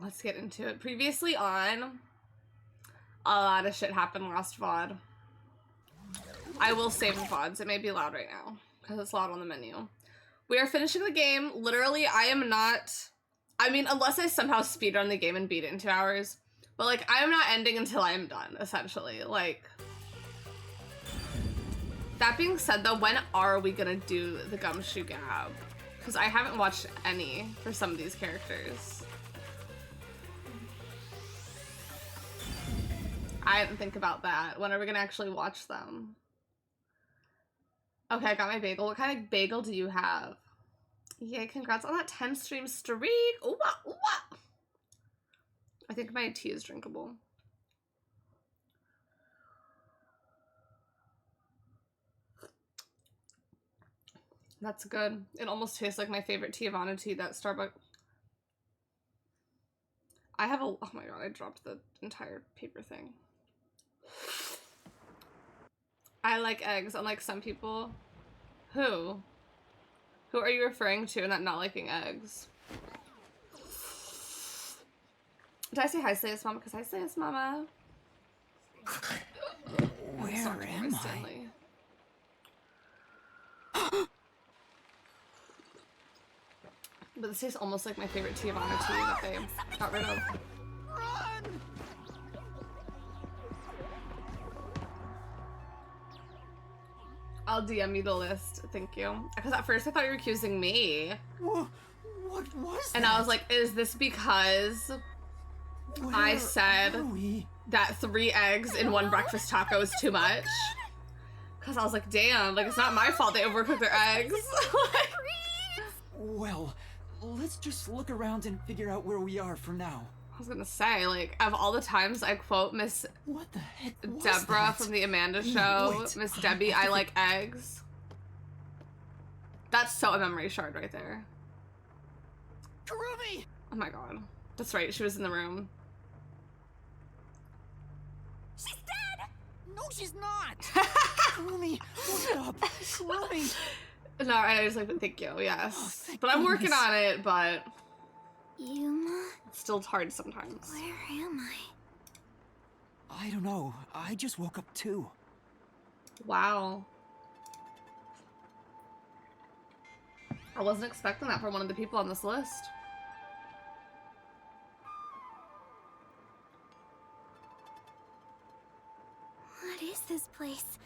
let's get into it. Previously on, a lot of shit happened last VOD. I will save the VODs. It may be loud right now because it's loud on the menu. We are finishing the game. Literally, I am not... I mean, unless I somehow speedrun the game and beat it in 2 hours. But, like, I am not ending until I am done, essentially. Like... That being said, though, when are we gonna do the Gumshoe Gab? Because I haven't watched any for some of these characters. I didn't think about that. When are we gonna actually watch them? Okay, I got my bagel. What kind of bagel do you have? Yay, congrats on that 10 stream streak. Ooh, ooh. I think my tea is drinkable. That's good. It almost tastes like my favorite Teavana tea, that Starbucks. I have a... Oh my god, I dropped the entire paper thing. I like eggs, unlike some people. Who? Who are you referring to not liking eggs? Did I say hi, Sayas Mama? Because I say Sayas Mama. Where am I? But this tastes almost like my favorite Teavana tea that they got rid of. Run! I'll DM you the list, thank you. Because at first I thought you were accusing me. What was that? And I was like, is this because I said that 3 eggs in 1 breakfast taco is too much? Because I was like, damn, like it's not my fault they overcooked their eggs. Well, let's just look around and figure out where we are for now. I was gonna say, like, of all the times I quote Miss What the heck was Deborah that? from the Amanda Show, Wait, Miss Debbie, I like eggs. That's so a memory shard right there. Kurumi! Oh my god. That's right, she was in the room. She's dead! No, she's not! Kurumi, look up! Kurumi! No, I was like, thank you, yes. Oh, thank but I'm working goodness. on it, but Yuma? it's still hard sometimes. Where am I? I don't know. I just woke up too. Wow. I wasn't expecting that from one of the people on this list. What is this place?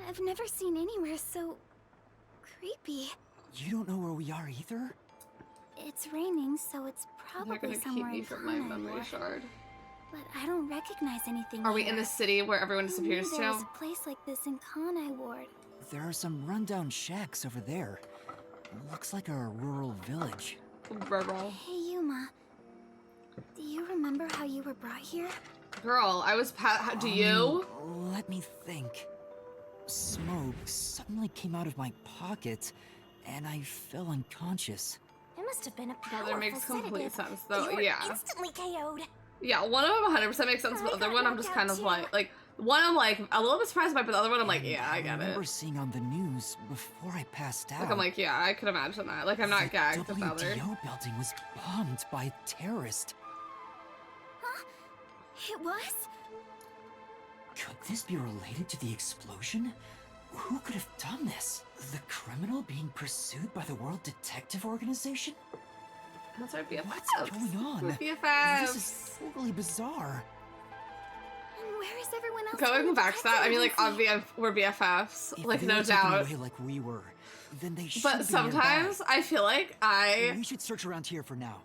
I've never seen anywhere so creepy. You don't know where we are either? It's raining, so it's They're probably gonna keep somewhere me in from my memory Conway. shard. But I don't recognize anything. Are we here. in the city where everyone Who knew disappears there was to? a place like this in Conai Ward? There are some rundown shacks over there. Looks like a rural village. Rural. Hey Yuma, do you remember how you were brought here? Girl, I was do you? Let me think. Smoke suddenly came out of my pocket, and I fell unconscious. It must have been a No, powerful that makes complete sedative. sense though. You were Yeah. instantly KO'd. Yeah, one of them 100% makes sense, but the other one I'm just kind of like one I'm like a little bit surprised by, but the other one I'm like, yeah, I get remember it. seeing on the news before I passed out. Like I'm like, yeah, I could imagine that. Like I'm not gagged with the other. WDO building was bombed by a terrorist. Huh? It was? Could this be related to the explosion? Who could have done this? The criminal being pursued by the World Detective Organization? That's our BFFs. What's going on? We're BFFs. This is totally bizarre. And where is everyone else? Going back to that, I mean, like, obviously. we're BFFs, If like, they no were taken doubt. away like we were, then they should But be sometimes nearby. I feel like We should search around here for now.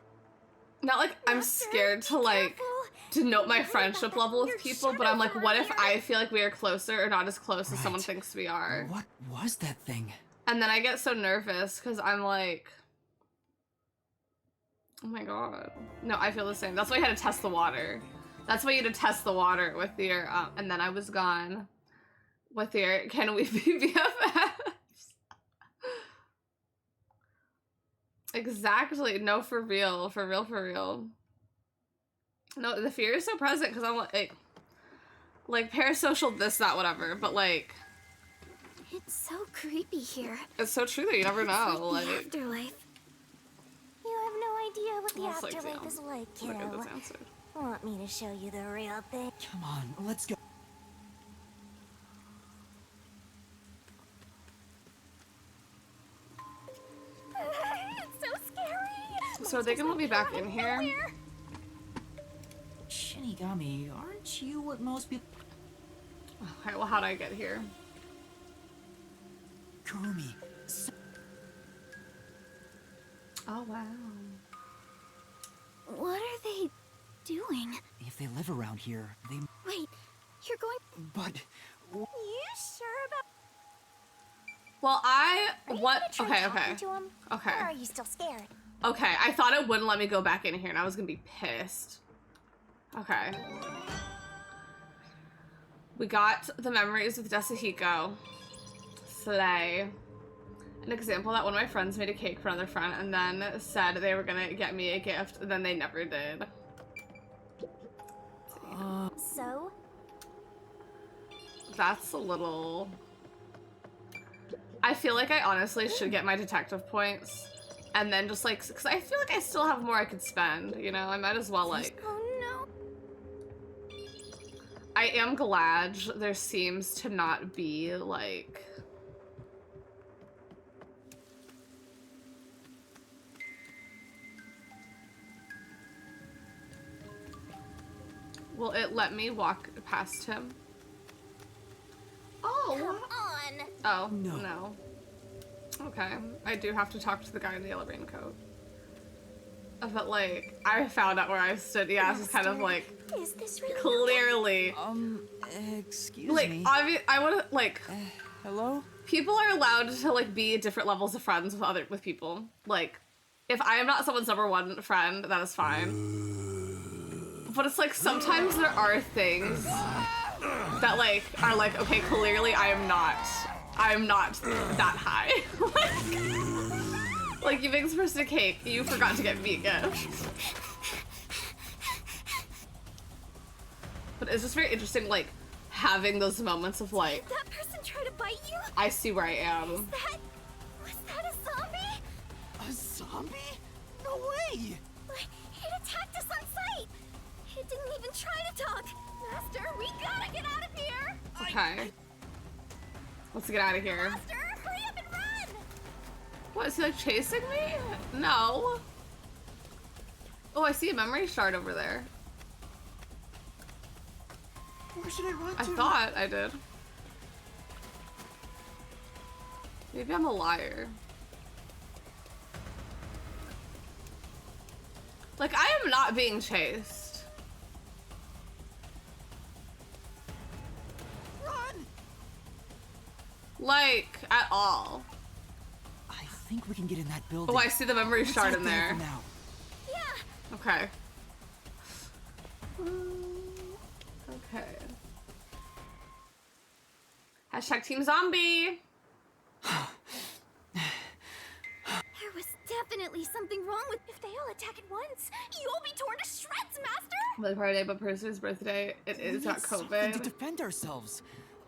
not like I'm Master, scared to be like careful. denote my Worry about friendship that level with weird people, but shadow I'm like, from what up if here. I feel like we are closer or not as close as someone Right. thinks we are? What was that thing? And then I get so nervous because I'm like, oh my god. No, I feel the same. That's why I had to test the water. That's why you had to test the water with your, and then I was gone with your, can we be BFFs? Exactly. No, for real. For real, for real. No, the fear is so present because I'm like parasocial this, that, whatever, but like, It's so creepy here. it's so true that you never It's know, like the like. afterlife. You have no idea what what the Well, it's like, afterlife damn. is like, Look at kiddo. this answer. Want me to show you the real thing? Come on, let's go. It's so scary. So are they gonna let me back in here? Nowhere. Shinigami, aren't you what most people... Okay, well, how'd I get here? Kurumi, Oh, wow. What are they doing? if they live around here, they... Wait, you're going... But... You sure about... Well, Are you what? gonna try Okay, okay. talking to him? Okay. Or are you still scared? Okay, I thought it wouldn't let me go back in here and I was gonna be pissed. Okay. We got the memories with Desahiko. Slay. An example that one of my friends made a cake for another friend and then said they were gonna get me a gift and then they never did. So? That's a little... I feel like I honestly should get my detective points and then just like, because I feel like I still have more I could spend, you know? I might as well like... Oh no. I am glad there seems to not be like... Will it let me walk past him? Oh. Come on. Oh, No. no. Okay. I do have to talk to the guy in the yellow raincoat. But like, I found out where I stood. Yeah, it's just kind of like, Is this really clearly. excuse Like, me. I would like, Hello? people are allowed to like be different levels of friends with people. Like, if I am not someone's number one friend, that is fine. But it's like, sometimes there are things that like, are like, okay, clearly I am not that high. Like, you make this person a cake, you forgot to get me a gift. But it's just very interesting, like, having those moments of like, That person try to bite you? I see where I am. Was that a zombie? A zombie? No way! It attacked us on sight. It didn't even try to talk. Master, we gotta get out of here. Okay. Let's get out of here. Master, hurry up and run. What, is he like chasing me? No. Oh, I see a memory shard over there. Where should I run I to? thought I did. Maybe I'm a liar. Like, I am not being chased. Run! Like, at all. I think we can get in that building. Oh, I see the memory Let's shard head in there. for now. Yeah. Okay. Okay. Hashtag Team Zombie. There was definitely something wrong with. If they all attack at once, you'll be torn to shreds, Master. The party, but Pursue's birthday. It is not Something to COVID. defend ourselves.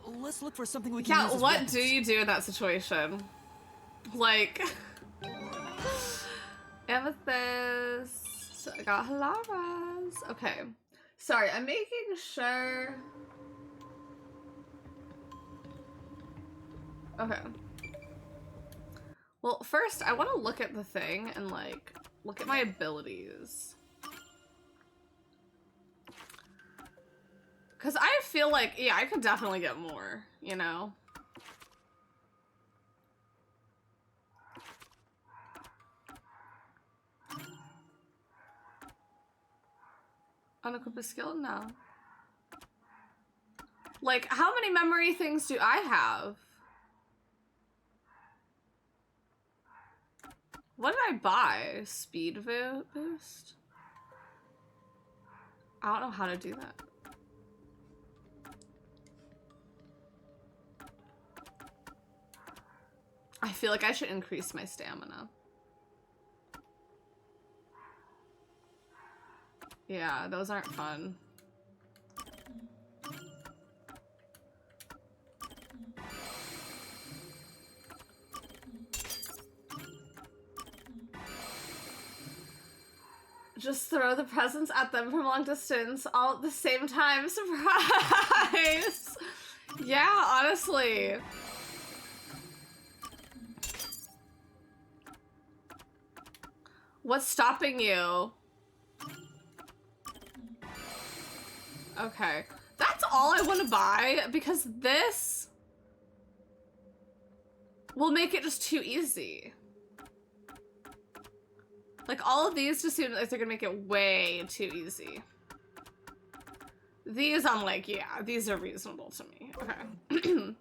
Let's look for something we can Yeah, use as what weapons. do you do in that situation? Like, Amethyst. I got Halaras. Okay. Sorry, I'm making sure. Okay. Well, first, I want to look at the thing and, like, look at my abilities. Because I feel like, yeah, I could definitely get more, you know? Unequip a skill? No. Like, how many memory things do I have? What did I buy? Speed boost? I don't know how to do that. I feel like I should increase my stamina. Yeah, those aren't fun. Just throw the presents at them from a long distance all at the same time. Surprise! Yeah, honestly. What's stopping you? Okay. That's all I want to buy because this will make it just too easy. Like, all of these just seem like they're gonna make it way too easy. These, I'm like, yeah, these are reasonable to me. Okay.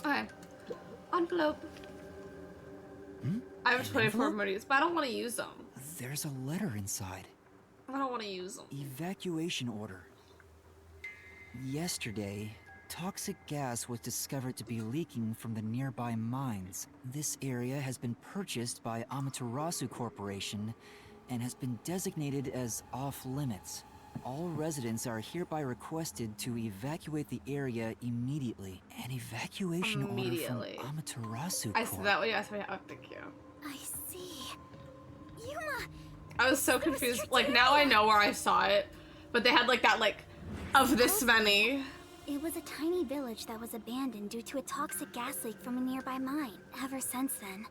Okay. Envelope. I have 24 more to use, but I don't want to use them. There's a letter inside. I don't want to use them. Evacuation order. Yesterday, toxic gas was discovered to be leaking from the nearby mines. This area has been purchased by Amaterasu Corporation and has been designated as off-limits. All residents are hereby requested to evacuate the area immediately. An evacuation order from Amaterasu Corp. I see that way. Yes, oh, thank you. I see. Yuma! I was so confused. Like, now I know where I saw it, but they had like that, like, of this many. It was a tiny village that was abandoned due to a toxic gas leak from a nearby mine. Ever since then,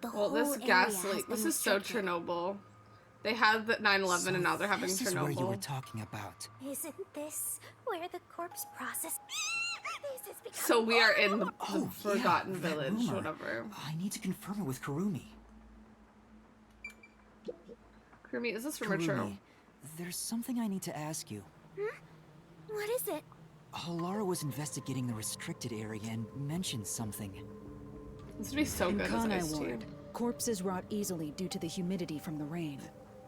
the whole this area gas has leak, been this is so restricted. Chernobyl. They had the 9/11 So and now they're having this is where you were Chernobyl. talking about. Isn't this where the corpse process? This has become So we are in the Oh, Forgotten yeah, that Village, rumor. whatever. I need to confirm it with Kurumi. Kurumi, is this rumor true? Kurumi, there's something I need to ask you. What is it? Halara was investigating the restricted area and mentioned something. This would be so In good as Kanai iced tea. Ward, corpses rot easily due to the humidity from the rain,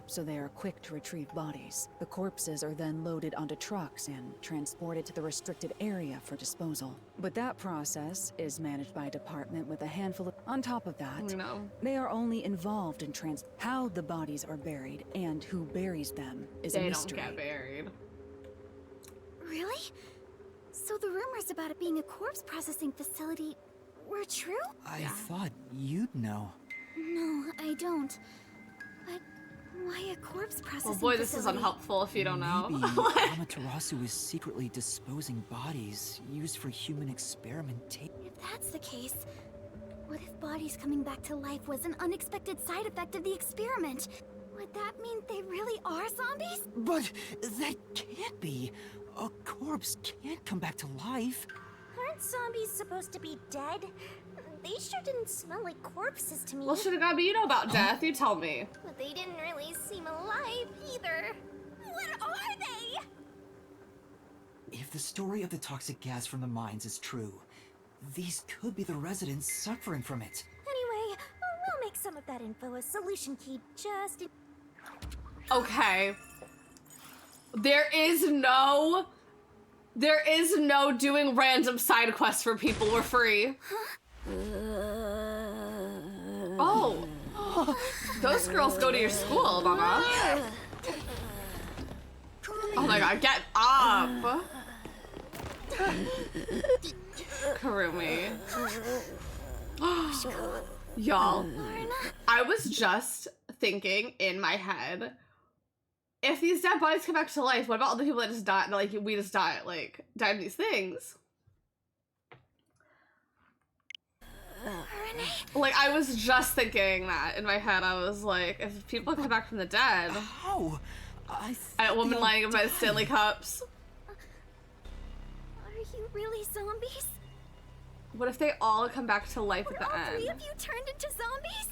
so they are quick to retrieve bodies. The corpses are then loaded onto trucks and transported to the restricted area for disposal. But that process is managed by a department with a handful of... On top of that, No. they are only involved in how the bodies are buried and who buries them is a They don't mystery. get buried. Really? So the rumors about it being a corpse processing facility were true? I thought you'd know. No, I don't. But why a corpse processing Well, boy, this is facility? unhelpful if you don't know. Maybe Amaterasu is secretly disposing bodies used for human experimentation. If that's the case, what if bodies coming back to life was an unexpected side effect of the experiment? Would that mean they really are zombies? But that can't be. A corpse can't come back to life. Aren't zombies supposed to be dead? They sure didn't smell like corpses to me. Well, Shinigami, you know about death. You tell me. But they didn't really seem alive either. What are they? If the story of the toxic gas from the mines is true, these could be the residents suffering from it. Anyway, we'll make some of that info a solution key just in... Okay. There is no doing random side quests for people. We're free. Oh. Those girls go to your school, Mama. Oh my god, get up. Kurumi. Y'all, I was just thinking in my head, if these dead bodies come back to life, what about all the people that just died, like, we just died of these things? Like, I was just thinking that in my head. I was like, if people come back from the dead. How? A woman lying by the Stanley Cups. Are you really zombies? What if they all come back to life at Were the all three end? of you turned into zombies?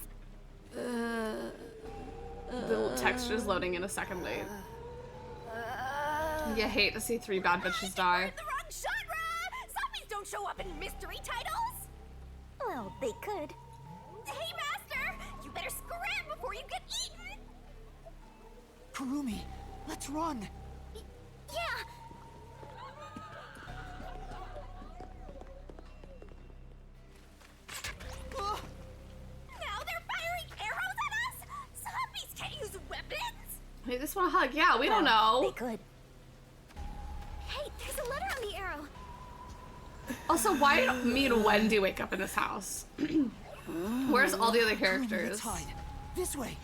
The text is loading in a second, wait. You hate to see 3 bad bitches die. The wrong genre! Zombies don't show up in mystery titles! Well, they could. Hey, Master! You better scram before you get eaten! Kurumi, let's run. Yeah! Now they're firing arrows at us? Zombies can't use weapons! They just want a hug. Yeah, we don't know. They could. Hey, there's a letter on the arrow. Also, why did me and Wendy wake up in this house? Where's all the other Kurumi, characters? let's hide. This way.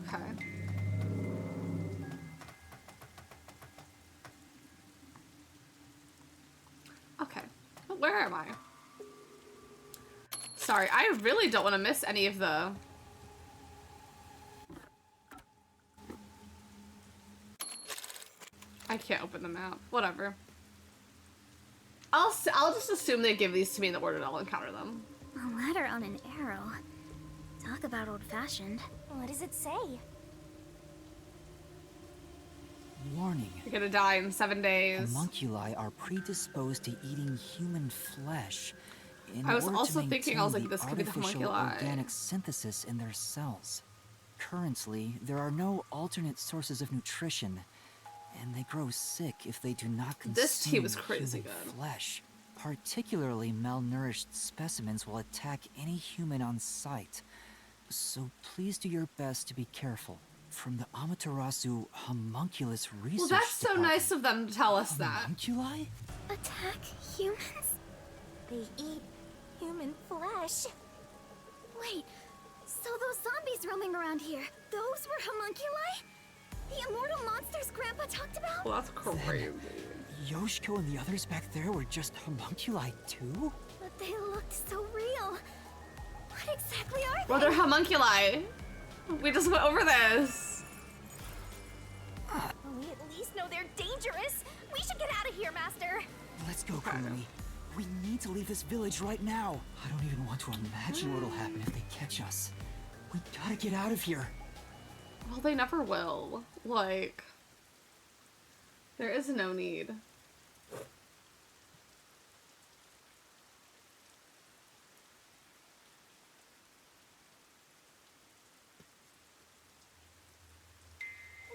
Okay. Okay. Where am I? Sorry, I really don't want to miss any of the... I can't open the map. Whatever. I'll just assume they give these to me in the order that I'll encounter them. A letter on an arrow. Talk about old-fashioned. What does it say? Warning. You're gonna die in 7 days. Homunculi are predisposed to eating human flesh. I was order also to thinking, I was like, maintain this could be the artificial homunculi. organic synthesis in their cells. Currently, there are no alternate sources of nutrition, and they grow sick if they do not consume This tea was crazy human good. flesh. Particularly malnourished specimens will attack any human on sight. So please do your best to be careful. From the Amaterasu Homunculus Research Well, that's so Department. nice of them to tell us that. Homunculi? Attack humans? They eat human flesh. Wait, so those zombies roaming around here, those were homunculi? The immortal monsters Grandpa talked about? Well, that's crazy. Yoshiko and the others back there were just homunculi too? But they looked so real. What exactly are they? Well, they're homunculi. We just went over this. We at least know they're dangerous. We should get out of here, Master. Let's go, Kurumi. We need to leave this village right now. I don't even want to imagine what'll happen if they catch us. We gotta get out of here. Well, they never will. Like, there is no need.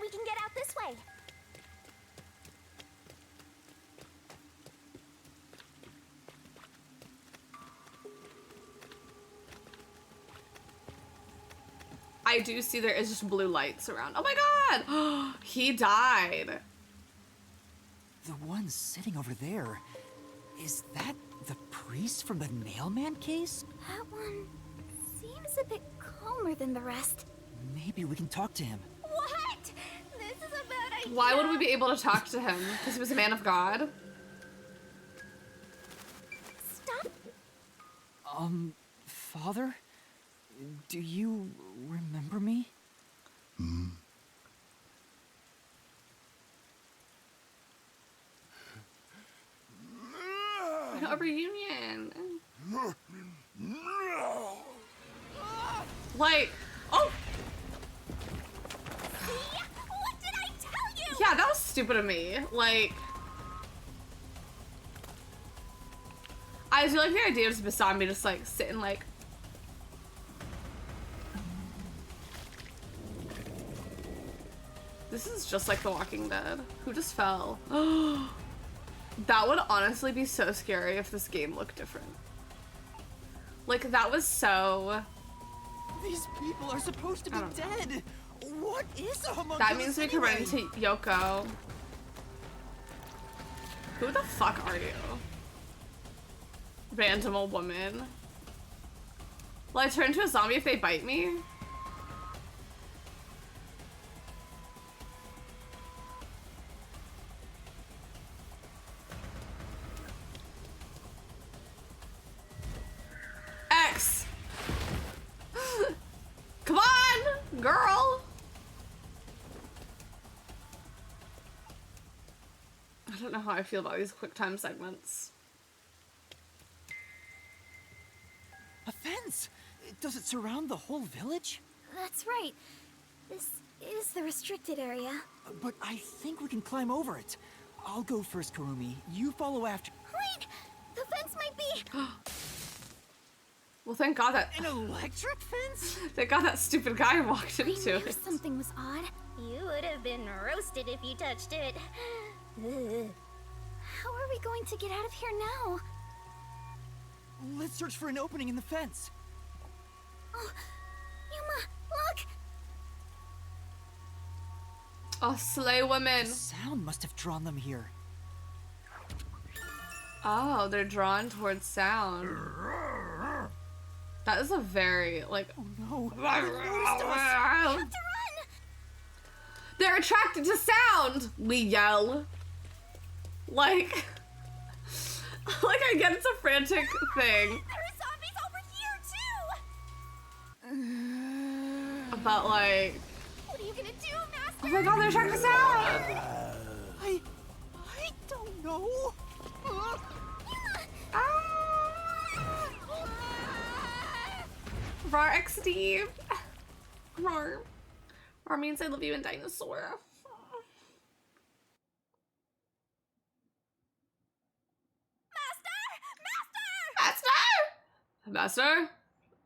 We can get out this way. I do see there is just blue lights around. Oh my god! He died. The one sitting over there, is that the priest from the Nailman case? That one seems a bit calmer than the rest. Maybe we can talk to him. What? This is a bad idea. Why would we be able to talk to him? Because he was a man of God? Stop. Father? Do you remember me? A reunion. Like, oh! What did I tell you? Yeah, that was stupid of me. Like, I do like the idea of Masami just like sitting like. This is just like The Walking Dead. Who just fell? That would honestly be so scary if this game looked different. Like, that was so... These people are supposed to be I don't know. dead. What is a homunculus That means we can run into Yoko. Who the fuck are you? Random old woman. Will I turn into a zombie if they bite me? X! Come on, girl! I don't know how I feel about these quick time segments. A fence? Does it surround the whole village? That's right. This is the restricted area. But I think we can climb over it. I'll go first, Kurumi. You follow after. Wait! The fence might be... Well, thank God that An electric fence? thank God that stupid guy walked I into knew it. something was odd. You would have been roasted if you touched it. Ugh. How are we going to get out of here now? Let's search for an opening in the fence. Oh, Yuma, look! Oh, slay women. Sound must have drawn them here. Oh, they're drawn towards sound. That is a very, like... Oh no. We have to run! They're attracted to sound! We yell. Like I get it's a frantic thing. There are zombies over here too! But like, What are you gonna do, Master? oh my god, they're attracted to sound! I don't know. Rar XD. Rar. Rar means I love you in dinosaur. Master!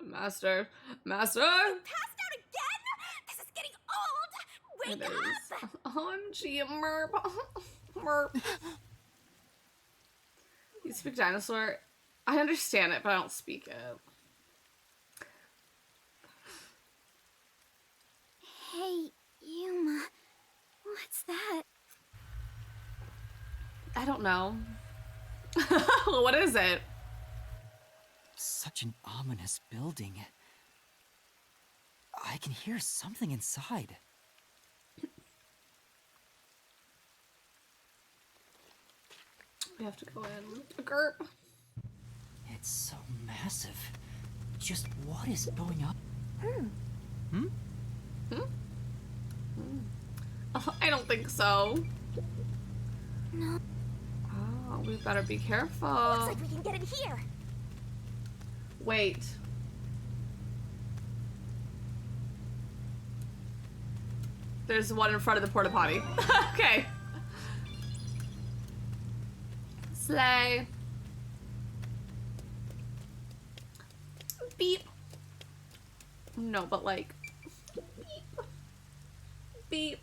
Master! Master! Passed out again? This is getting old! Wake It up! is. OMG, Merp. Merp. You speak dinosaur? I understand it, but I don't speak it. Hey, Yuma. What's that? I don't know. What is it? Such an ominous building. I can hear something inside. We have to go in. Gerp. It's so massive. Just what is going on? Oh, I don't think so. No. Oh, we better be careful. Looks like we can get in here. Wait. There's one in front of the porta potty. Okay. Slay. Beep. No, but like. Beep. Beep.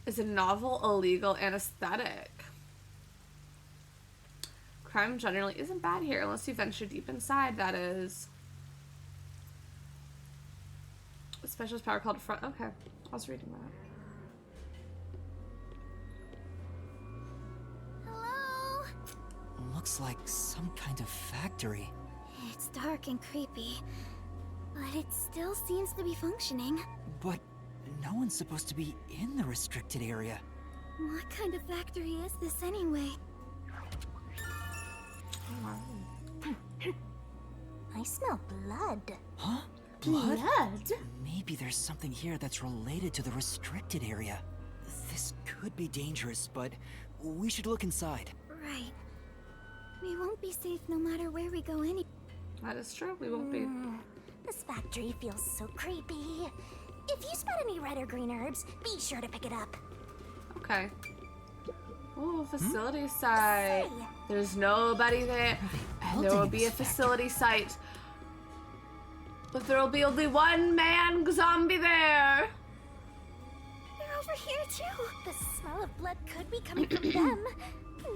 Is a novel illegal anesthetic? Crime generally isn't bad here unless you venture deep inside, that is. A specialist power called front. Okay, I was reading that. Hello? Looks like some kind of factory. It's dark and creepy, but it still seems to be functioning. But no one's supposed to be in the restricted area. What kind of factory is this anyway? I smell blood. Huh? Blood? Blood? Maybe there's something here that's related to the restricted area. This could be dangerous, but we should look inside. Right. We won't be safe no matter where we go any- That is true, we won't be. This factory feels so creepy. If you spot any red or green herbs, be sure to pick it up. Okay. Ooh, facility site. Say. There's nobody there. And there will be a facility site. But there will be only one man zombie there. They're over here too. The smell of blood could be coming from them.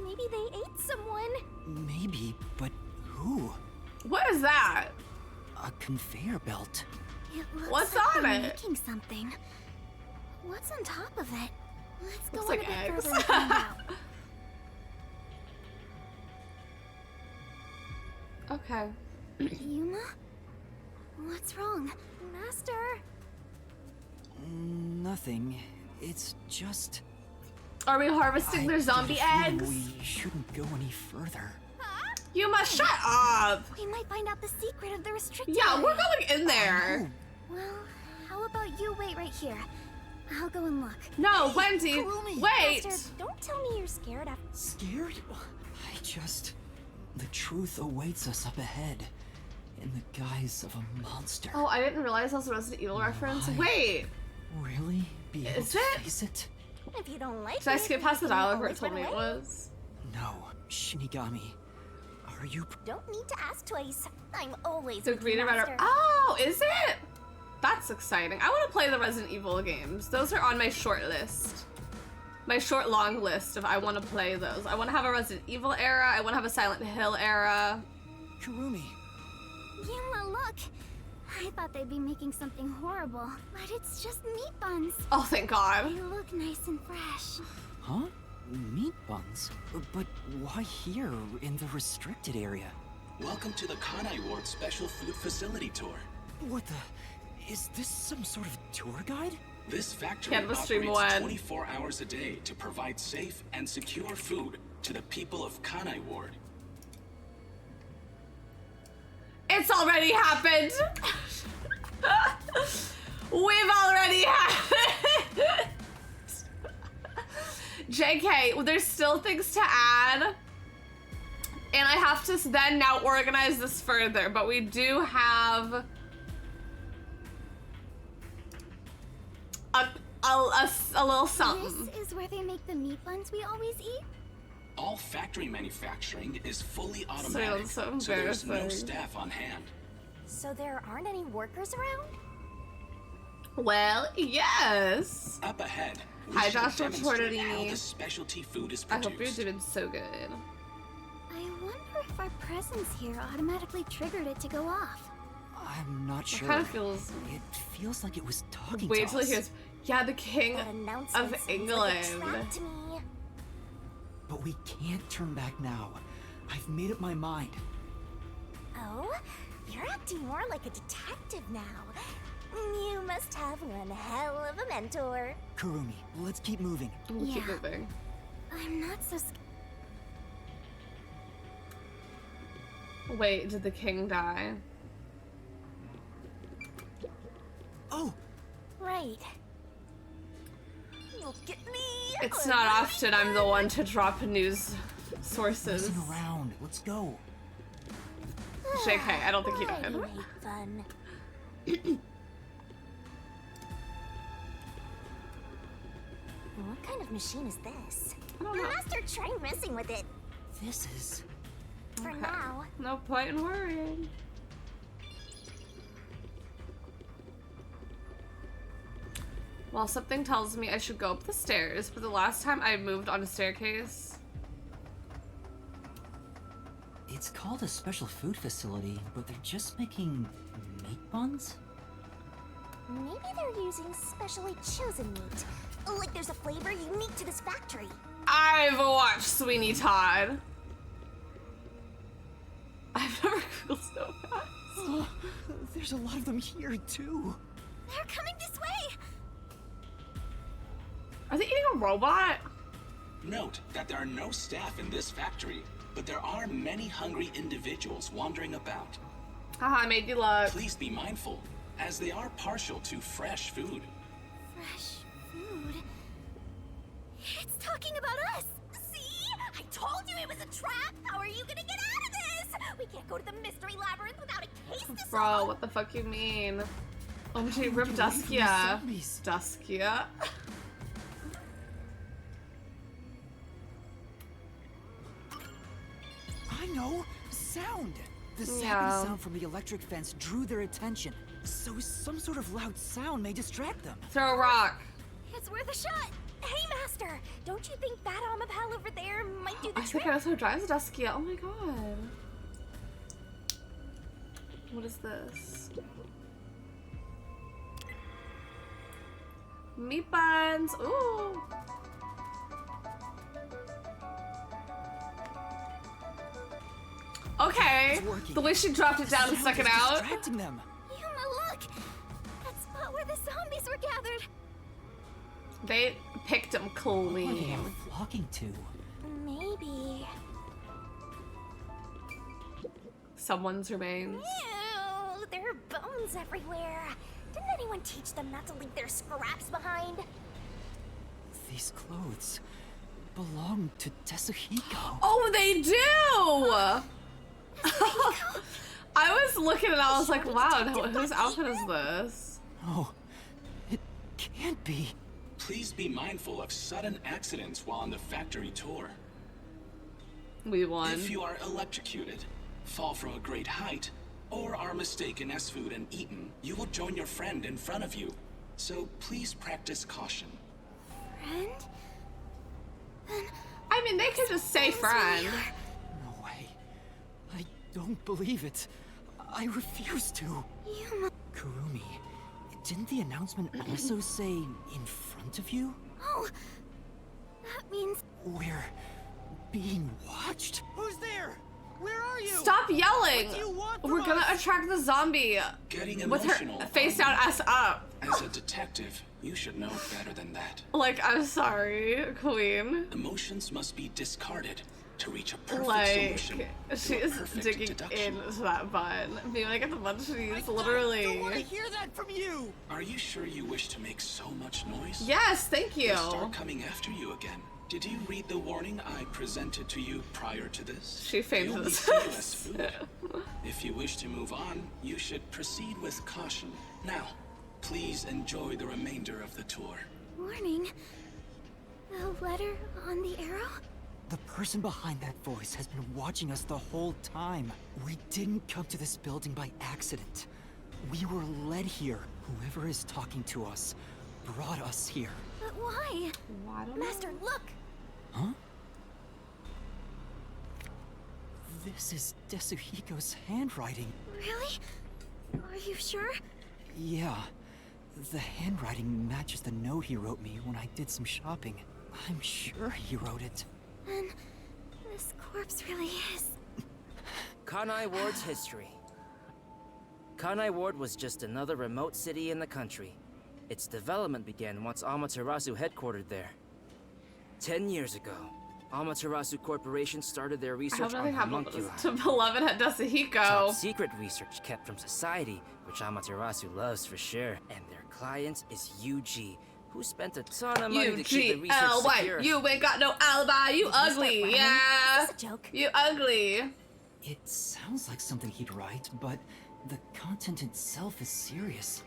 Maybe they ate someone. Maybe, but who? What is that? A conveyor belt. It looks What's like on they're it? making something. What's on top of it? Let's go Looks in like a bit eggs. further and find out. Okay. Yuma? What's wrong? Master? Nothing. It's just... Are we harvesting their I zombie get a feeling eggs? We shouldn't go any further. You must shut up. We might find out the secret of the restricted Yeah, area. we're going in there. Well, how about you wait right here? I'll go and look. No, Wendy, Kurumi. wait. Master, don't tell me you're scared after. Scared? The truth awaits us up ahead. In the guise of a monster. Oh, I didn't realize that was a Resident Evil reference. Why? Wait, Really? Be able Is to it? face it? If you don't like did I it, skip you past the can dialogue where it always told me run it away. was? No, Shinigami. Are you... Don't need to ask twice. I'm always The with green you, and red Master. are- Oh, is it? That's exciting. I want to play the Resident Evil games. Those are on my short list. My short, long list of I want to play those. I want to have a Resident Evil era. I want to have a Silent Hill era. Kurumi? Yuma, look. I thought they'd be making something horrible, but it's just meat buns. Oh, thank God. They look nice and fresh. Huh? Meat buns? But why here, in the restricted area? Welcome to the Kanai Ward Special Food Facility Tour. What the? Is this some sort of tour guide? This factory Canvas stream operates one. 24 hours a day to provide safe and secure food to the people of Kanai Ward. It's already happened. We've already had it. JK, well, there's still things to add. And I have to then now organize this further, but we do have a little something. This is where they make the meat buns we always eat? All factory manufacturing is fully automatic, so so there's no embarrassing. staff on hand. So there aren't any workers around? Well, yes. Up ahead, we Hi, shall Joshua demonstrate how Tortellini. the specialty food is I produced. hope you're doing so good. I wonder if our presence here automatically triggered it to go off. I'm not It sure. kind of feels. It feels like it was talking Wait to till he us. hears. Yeah, the king That announcement of seems like a England. trap to me. But we can't turn back now. I've made up my mind. Oh? You're acting more like a detective now. You must have one hell of a mentor. Kurumi, let's keep moving. We'll keep Yeah. moving. I'm not so scared. Wait, did the king die? Oh, Right. Look at me. It's not often I'm the one to drop news sources. listen around. Let's go. JK, I don't think he Why died. do you hate fun? What kind of machine is this? I don't know. Master, try messing with it. This is... For Okay. now. No point in worrying. Well, something tells me I should go up the stairs, but the last time I moved on a staircase... It's called a special food facility, but they're just making meat buns? Maybe they're using specially chosen meat. Like there's a flavor unique to this factory. I've watched Sweeney Todd. I've never Googled so fast. Oh, there's a lot of them here, too. They're coming this way. Are they eating a robot? Note that there are no staff in this factory, but there are many hungry individuals wandering about. Haha, I made you look. Please be mindful, as they are partial to fresh food. Fresh food. It's talking about us. See? I told you it was a trap. How are you gonna get out of this? We can't go to the mystery labyrinth without a case to Bro, solve. what the fuck you mean? Oh, she Get ripped away from these Duskia. zombies. Duskia. I know! Sound! The Yeah. snapping sound from the electric fence drew their attention. So some sort of loud sound may distract them. Throw a rock. It's worth a shot. Hey, Master. Don't you think that Amapal over there might do the I trick? think I also drives Duskia. Oh my god. What is this? Meat buns. Ooh. Okay. It's working. The way she dropped it down The and stuck sound it is out. distracting them. Yuma, look. That spot where the zombies were gathered. They picked them What are they clean. all flocking to? Maybe. Someone's remains. Ew, there are bones everywhere. Didn't anyone teach them not to leave their scraps behind? These clothes belong to Tetsuhiko. Oh, they do! I was looking and I was like, wow, whose outfit is this? No, it can't be. Please be mindful of sudden accidents while on the factory tour. We won. If you are electrocuted, fall from a great height, or are mistaken as food and eaten, you will join your friend in front of you. So please practice caution. Friend? I mean, they could just say friend. No way. I don't believe it. I refuse to. Yuma. Kurumi, didn't the announcement also say in front of you? Oh, that means We're being watched? Who's there? Where are you? Stop yelling! What do you want from We're gonna us? attract the zombie Getting with emotional. her face down, ass up. As a detective, you should know better than that. Like, I'm sorry, Queen. Emotions must be discarded to reach a perfect Like, solution. she to a is perfect digging deduction. into that bun. Being like, at the bunchies, I don't want literally. to hear that from you. Are you sure you wish to make so much noise? Yes, thank you. They'll start coming after you again. Did you read the warning I presented to you prior to this? She They only fainted. see you as food. If you wish to move on, you should proceed with caution. Now, please enjoy the remainder of the tour. Warning. The letter on the arrow? The person behind that voice has been watching us the whole time. We didn't come to this building by accident. We were led here. Whoever is talking to us brought us here. But why? Why don't Master, look! Huh? This is Desuhiko's handwriting. Really? Are you sure? Yeah. The handwriting matches the note he wrote me when I did some shopping. I'm sure he wrote it. Then this corpse really is. Kanai Ward's history. Kanai Ward was just another remote city in the country. Its development began once Amaterasu headquartered there. 10 years ago, Amaterasu Corporation started their I hope research on nothing happened homunculi. to beloved at Dasuhiko. Top secret research kept from society, which Amaterasu loves for sure. And their client is UG, who spent a ton of money to keep the research UGLY. secure. You ain't got no alibi. You ugly. Yeah. Is this a joke? You ugly. It sounds like something he'd write, but the content itself is serious.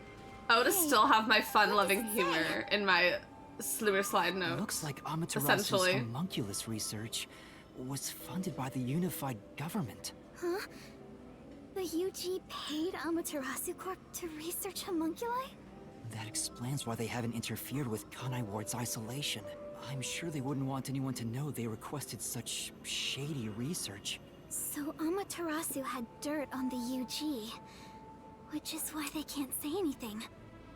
I would still have my fun-loving humor in my Slur slide It note. looks like Amaterasu's Essentially. homunculus research was funded by the unified government. Huh? The UG paid Amaterasu Corp to research homunculi? That explains why they haven't interfered with Kanai Ward's isolation. I'm sure they wouldn't want anyone to know they requested such shady research. So Amaterasu had dirt on the UG, which is why they can't say anything.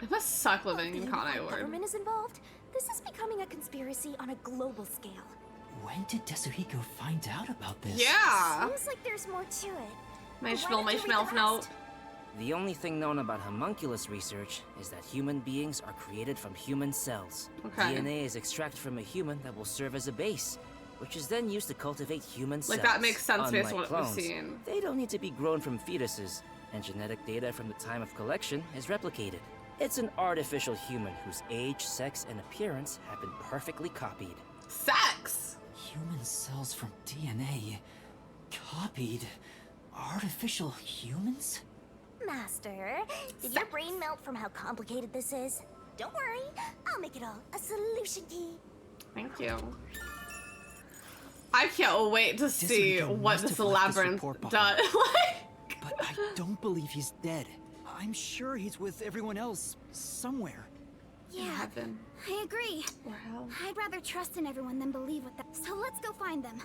It must suck living in The Kanai unified Ward. government is involved. This is becoming a conspiracy on a global scale. When did Desuhiko find out about this? Yeah. Seems like there's more to it. My Why schmel, don't my you read schmel the note. rest? The only thing known about homunculus research is that human beings are created from human cells. Okay. DNA is extracted from a human that will serve as a base, which is then used to cultivate human cells. Like, that makes sense based on Unlike what we've clones, seen. They don't need to be grown from fetuses, and genetic data from the time of collection is replicated. It's an artificial human whose age, sex, and appearance have been perfectly copied. Sex. Human cells from DNA. Copied. Artificial humans? Master, did your brain melt from how complicated this is? Don't worry, I'll make it all a solution key. Thank you. I can't wait to see Desuhiko what must this have left this labyrinth report does. behind. Like, But I don't believe he's dead. I'm sure he's with everyone else somewhere. Yeah, heaven I agree. or hell. I'd rather trust in everyone than believe with them. So let's go find them.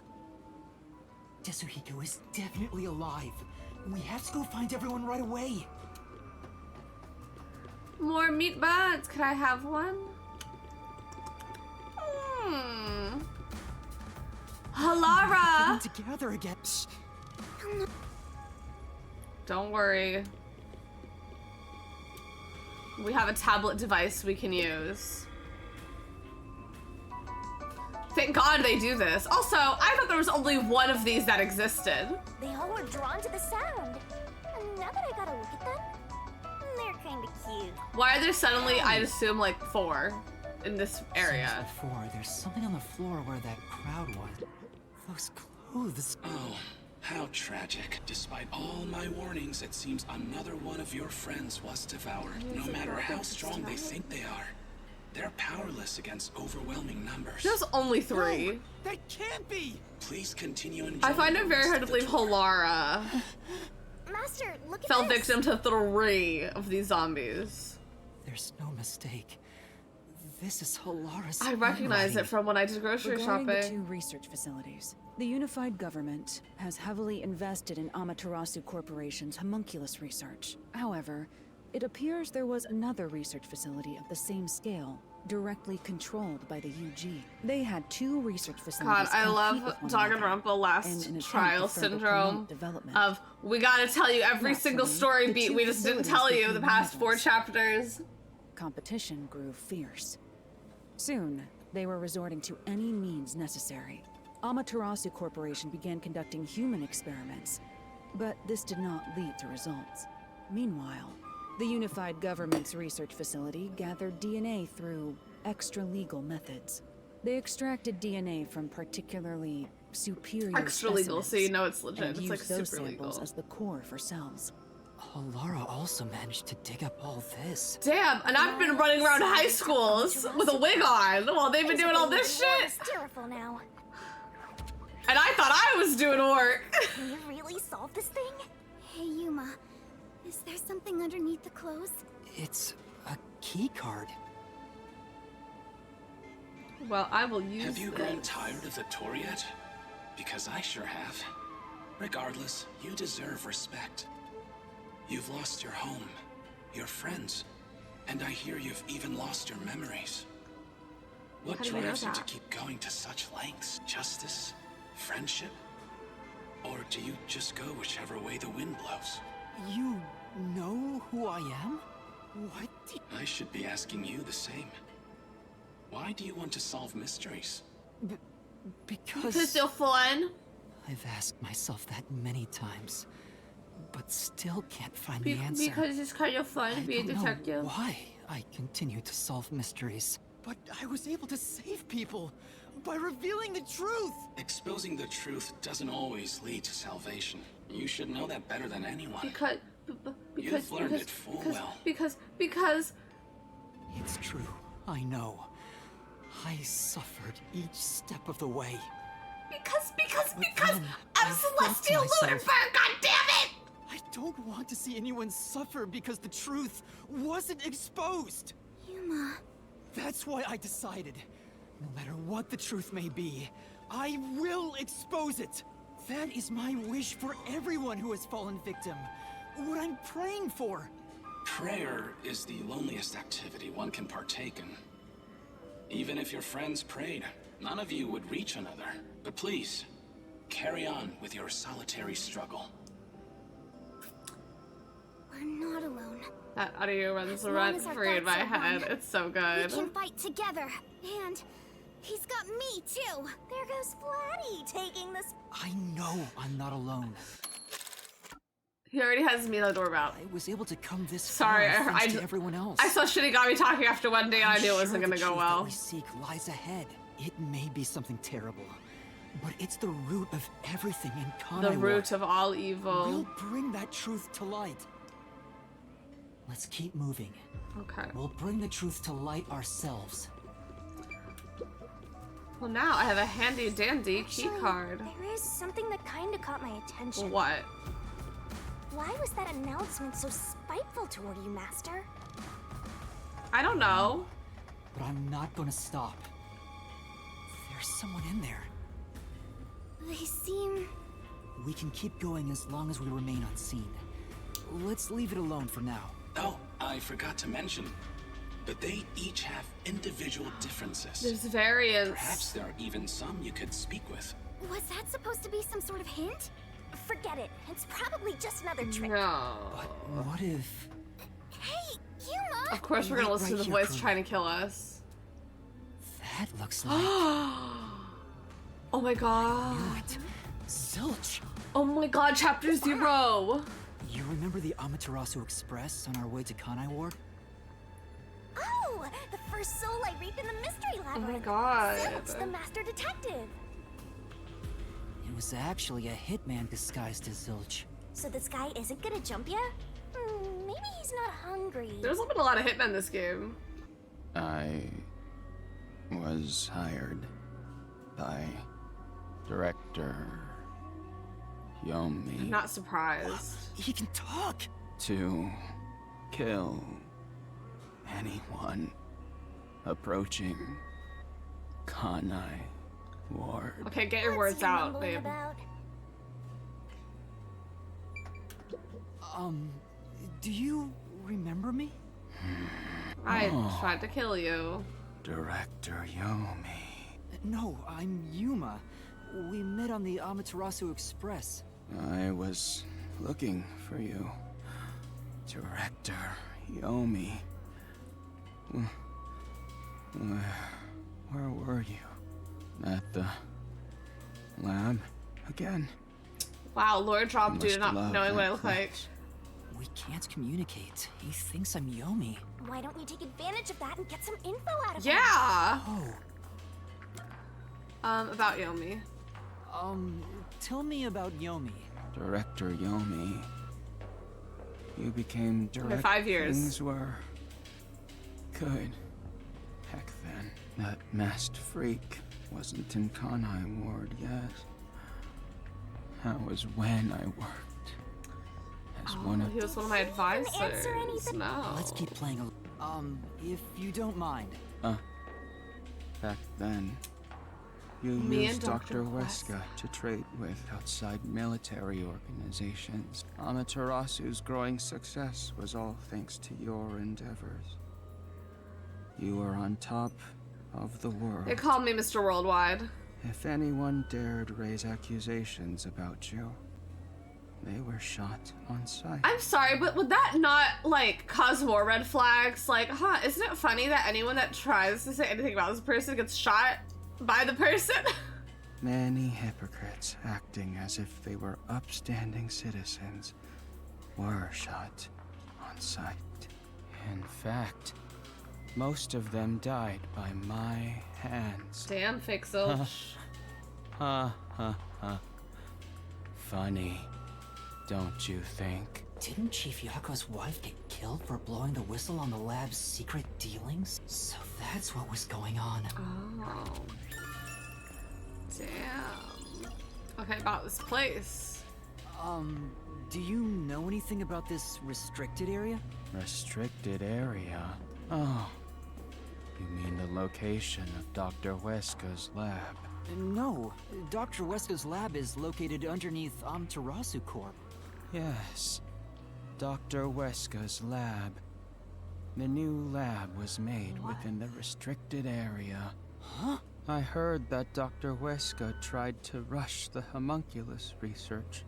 Desuhiko is definitely alive. We have to go find everyone right away. More meat buns. Could I have one? Halara. Getting together again. Shh. Don't worry. We have a tablet device we can use. Thank God they do this. Also, I thought there was only one of these that existed. They all were drawn to the sound. And now that I gotta look at them, they're kinda cute. Why are there suddenly, I'd assume, like 4 in this area? Since before, there's something on the floor where that crowd was. Those clothes. Oh, how tragic. Despite all my warnings, it seems another one of your friends was devoured. No matter how strong they think they are, they're powerless against overwhelming numbers. There's only 3. No, that can't be. Please continue enjoying I find the it very rest hard to of the believe tour. Halara Master, look at fell this. victim to 3 of these zombies. There's no mistake. This is Halara's I recognize it handwriting. from when I did grocery Regarding the two shopping. research facilities, the unified government has heavily invested in Amaterasu Corporation's homunculus research. However, it appears there was another research facility of the same scale, directly controlled by the UG. They had 2 research God, facilities. I compete love with one Danganronpa another last in an attempt trial to further syndrome promote development. of we gotta tell you every single Naturally, story the beat. 2 We just didn't facilities tell you the became past 4 rivals. chapters. Competition grew fierce. Soon, they were resorting to any means necessary. Amaterasu Corporation began conducting human experiments, but this did not lead to results. Meanwhile, the Unified Government's research facility gathered DNA through extra-legal methods. They extracted DNA from particularly superior Extra legal, so you specimens know it's legit. and It's like used those super samples legal. as the core for cells. Alara also managed to dig up all this. Damn, and I've been running around high schools with a wig on while they've been doing all this shit. Hysterical now. And I thought I was doing work. Can you really solve this thing? Hey, Yuma. Is there something underneath the clothes? It's a key card. Well, I will use Have you this. grown tired of the tour yet? Because I sure have. Regardless, you deserve respect. You've lost your home, your friends, and I hear you've even lost your memories. What How do you know drives you to that? keep going to such lengths? Justice? Friendship? Or do you just go whichever way the wind blows? You know who I am? What did... I should be asking you the same. Why do you want to solve mysteries? Because they're fun. I've asked myself that many times, but still can't find the answer. Because it's kind of fun to be a I don't detective. know why I continue to solve mysteries. But I was able to save people by revealing the truth. Exposing the truth doesn't always lead to salvation. You should know that better than anyone. Because You've learned it full well. because It's true, I know. I suffered each step of the way. because then I'm I thought to Celestial myself- Lucifer, god damn it! I don't want to see anyone suffer because the truth wasn't exposed. Yuma. That's why I decided, no matter what the truth may be, I will expose it. That is my wish for everyone who has fallen victim. What I'm praying for. Prayer is the loneliest activity one can partake in. Even if your friends prayed, none of you would reach another. But please, carry on with your solitary struggle. We're not alone. That audio runs As long rent as our free in my thoughts are head. one, It's so We good. can fight together. And he's got me too. There goes Flatty taking this. I know I'm not alone. He already has me on the doorbell. I was able to come this Sorry, far thanks I to everyone else. I saw Shinigami talking after one day and I I'm knew it sure wasn't the gonna go truth that well. we seek lies ahead. It may be something terrible, but it's the root of everything in Kanai The War. root of all evil. We'll bring that truth to light. Let's keep moving. Okay. We'll bring the truth to light ourselves. Well, now I have a handy dandy key Actually, card. There is something that kind of caught my attention. What? Why was that announcement so spiteful toward you, Master? I don't know. But I'm not gonna stop. There's someone in there. They seem... We can keep going as long as we remain unseen. Let's leave it alone for now. Oh, I forgot to mention, but they each have individual differences. There's variants. Perhaps there are even some you could speak with. Was that supposed to be some sort of hint? Forget it. It's probably just another trick. No. But what if... Hey, Yuma! Of course we're gonna Wait listen to right the here, voice Kuno. trying to kill us. That looks like... Oh my god. What? Zilch! Oh my god, chapter 0. You remember the Amaterasu Express on our way to Kanai Ward? Oh, the first soul I reaped in the mystery Oh my labyrinth. god. Zilch, the master detective. It was actually a hitman disguised as Zilch. So this guy isn't gonna jump ya? Maybe he's not hungry. There's been a lot of hitmen in this game. I was hired by Director I'm Yomi not surprised. He can talk! to kill anyone approaching Kanai Ward. Okay, get your What's words he out, mumbling babe. about? Do you remember me? I tried to kill you. Director Yomi. No, I'm Yuma. We met on the Amaterasu Express. I was looking for you. Director Yomi. Where were you? At the lab again? Wow, Lord dropped due Must to not love knowing what I that look like. We can't communicate. He thinks I'm Yomi. Why don't we take advantage of that and get some info out of him? Yeah! Oh, About Yomi. tell me about Yomi. Director Yomi. You became director. 5 years. Things were good. Heck then. That masked freak wasn't in Kanai Ward yet. That was when I worked as one of He was one of my advisors. answer anything? No. Let's keep playing if you don't mind. back then. You Me used and Dr. Dr. Weska to trade with outside military organizations. Amaterasu's growing success was all thanks to your endeavors. You were on top of the world. They called me Mr. Worldwide. If anyone dared raise accusations about you, they were shot on sight. I'm sorry, but would that not, like, cause more red flags? Like, isn't it funny that anyone that tries to say anything about this person gets shot by the person? Many hypocrites acting as if they were upstanding citizens were shot on sight. In fact, most of them died by my hands. Damn, fake Zilch. Ha ha ha. Funny, don't you think? Didn't Chief Yako's wife get killed for blowing the whistle on the lab's secret dealings? So that's what was going on. Oh. Damn. Okay, about this place. Do you know anything about this restricted area? Restricted area? Oh. You mean the location of Dr. Weska's lab? No. Dr. Weska's lab is located underneath Amaterasu Corp. Yes. Dr. Weska's lab. The new lab was made within the restricted area. Huh? I heard that Dr. Weska tried to rush the homunculus research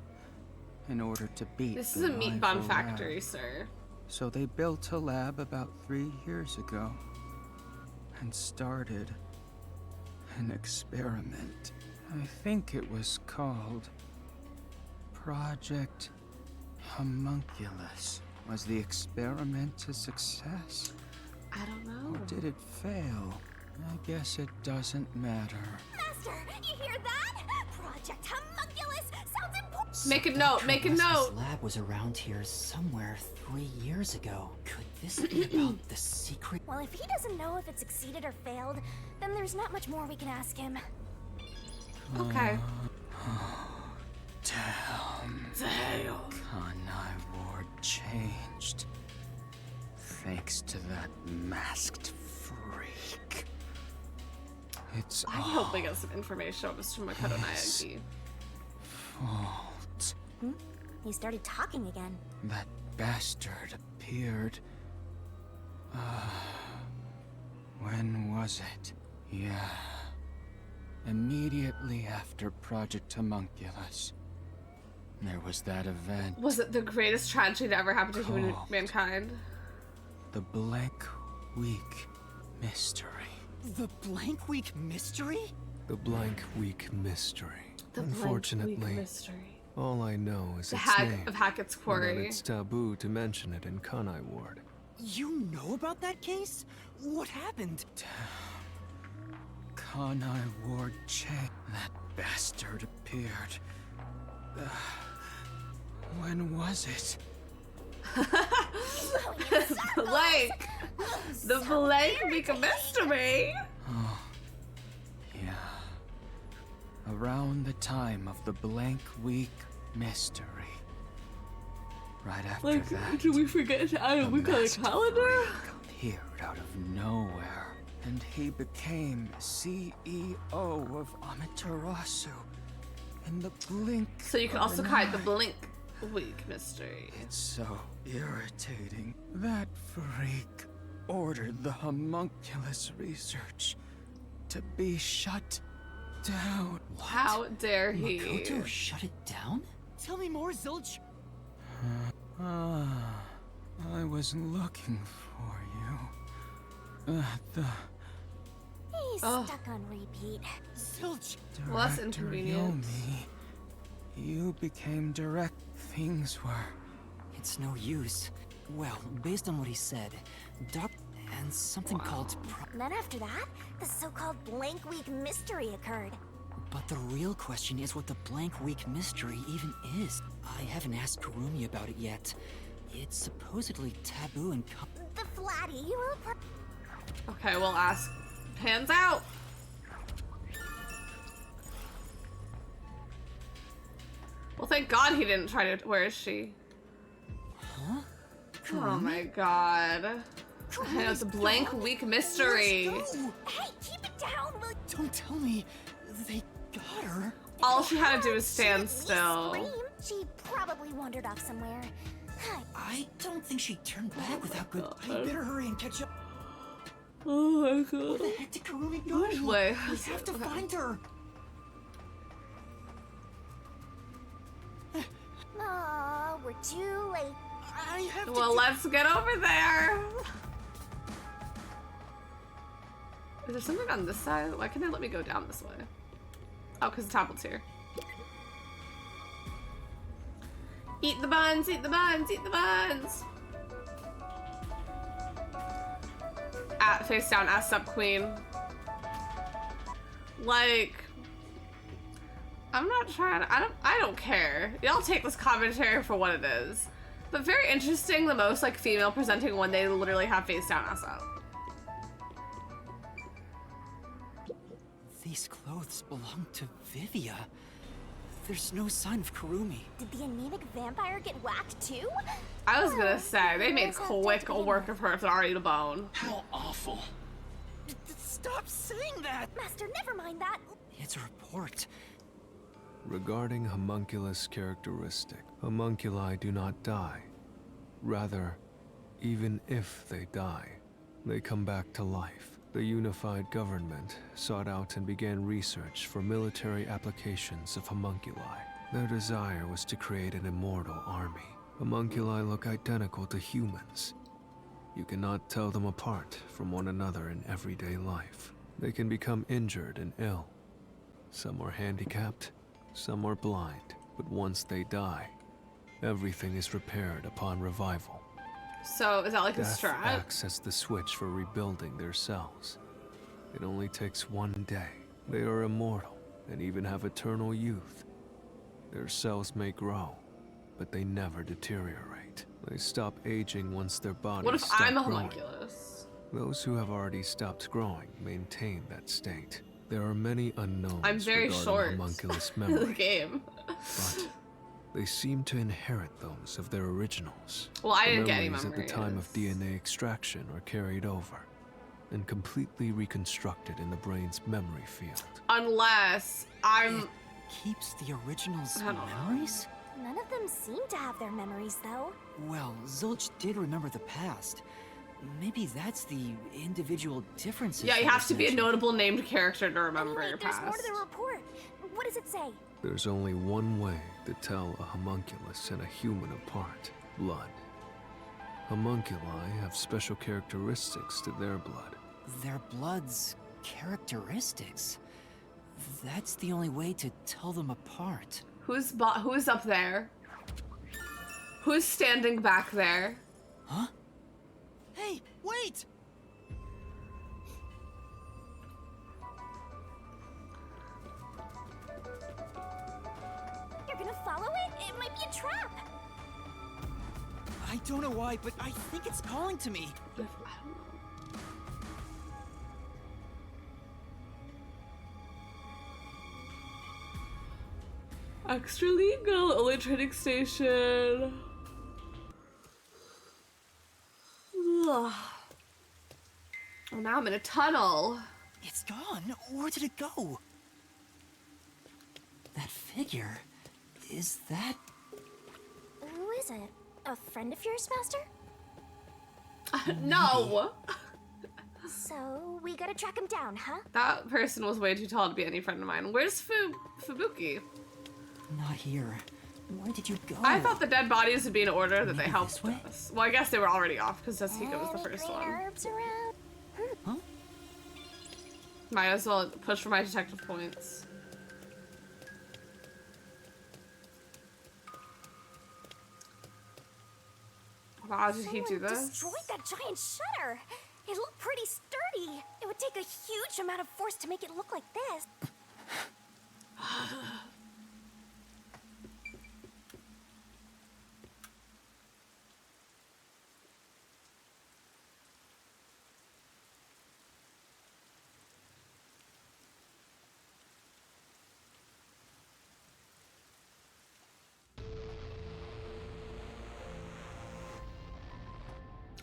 in order to beat This the is a meat bun rival factory, lab. sir. So they built a lab about 3 years ago and started an experiment. I think it was called Project Homunculus. Was the experiment a success? I don't know. Or did it fail? I guess it doesn't matter. Master, you hear that? Project Homunculus sounds important. Make a note, make a note. lab was around here somewhere 3 years ago. Could this be about the secret? Well, if he doesn't know if it succeeded or failed, then there's not much more we can ask him. Okay. Damn. Kanai Ward changed. Thanks to that masked freak. It's I hope we get some information on Mr. Makoto Naegi. fault. He started talking again. That bastard appeared. When was it? Yeah. Immediately after Project Homunculus. There was that event. Was it the greatest tragedy to ever happen to Called mankind? The Blank Week Mystery. The Blank Week Mystery? The Blank Week Mystery. The Blank Unfortunately, Week mystery. all I know is The its Hag name, of Hackett's and that Quarry. it's taboo to mention it in Kanai Ward. You know about that case? What happened? Kanai Ward Chang. That bastard appeared. When was it? Blank! The Blank Week of Mystery! Oh, yeah. Around the time of the Blank Week Mystery. Right after that, do we forget to add a the week on the masked calendar? freak appeared out of nowhere, and he became CEO of Amaterasu in the blink. So you can of also an hide the eye. Blink Week Mystery. It's so irritating. That freak ordered the homunculus research to be shut down. How dare he? Makoto shut it down? Tell me more, Zilch. I was looking for you. The He's stuck on repeat. Zilch. Less Director inconvenient. Yomi, you became direct. Things were. It's no use. Well, based on what he said, and something called And then after that, the so-called blank week mystery occurred. But the real question is what the blank week mystery even is. I haven't asked Kurumi about it yet. It's supposedly taboo and The Flatty will Okay, we'll ask. Hands out. Well, thank God he didn't try to. Where is she? Huh? Oh my God. I know, it's a blank week mystery. Let's go. Hey, keep it down, will you? Don't tell me they got her. All she had to do was stand still. Scream. She probably wandered off somewhere. I don't think she turned back without good. I better hurry and catch up. Oh my Where God. the heck did Kurumi go? Which way? We have to find her. Oh, we're too late. I have to. Well, let's get over there. Is there something on this side? Why can't they let me go down this way? Oh, because the tablet's here. Eat the buns, eat the buns, eat the buns. Face down, ass up, queen. Like, I'm not trying to, I don't care. Y'all take this commentary for what it is. But very interesting, the most like female presenting one, they literally have face down, ass up. These clothes belong to Vivia. There's no sign of Kurumi. Did the anemic vampire get whacked too? I was gonna say, they made quick work of her if they're already to bone. How awful. Stop saying that. Master, never mind that. It's a report. Regarding homunculus characteristic, homunculi do not die. Rather, even if they die, they come back to life. The unified government sought out and began research for military applications of homunculi. Their desire was to create an immortal army. Homunculi look identical to humans. You cannot tell them apart from one another in everyday life. They can become injured and ill. Some are handicapped, some are blind, but once they die, everything is repaired upon revival. So, is that like a Death strat? acts as the switch for rebuilding their cells. It only takes one day. They are immortal and even have eternal youth. Their cells may grow, but they never deteriorate. They stop aging once their bodies What if stop I'm a growing. homunculus? Those who have already stopped growing maintain that state. There are many unknowns I'm very regarding short homunculus in the memory, game. but they seem to inherit those of their originals. Well, I The didn't get any memories at the time of memories. DNA extraction are carried over and completely reconstructed in the brain's memory field. Unless I'm... It keeps the original's I don't know. memories? None of them seem to have their memories, though. Well, Zilch did remember the past. Maybe that's the individual differences. Yeah, you that have was to be a mentioned. notable named character to remember Anyway, your there's past. more to the report. What does it say? There's only one way to tell a homunculus and a human apart: blood. Homunculi have special characteristics to their blood. Their blood's characteristics. That's the only way to tell them apart. Who's up there? Who's standing back there? Huh? Hey, wait! You're gonna follow it? It might be a trap. I don't know why, but I think it's calling to me. Extra legal, only trading station. Ugh. Oh, now I'm in a tunnel. It's gone. Where did it go? That figure. Is that... Who is it? A friend of yours, Master? No. So, we gotta track him down, huh? That person was way too tall to be any friend of mine. Where's Fubuki? Not here. Where did you go? I thought the dead bodies would be in order that they Maybe helped this way? us. Well, I guess they were already off because Despika was the Any first green one. herbs around? Huh? Might as well push for my detective points. Wow, did he do Someone this? destroyed that giant shutter. It looked pretty sturdy. It would take a huge amount of force to make it look like this.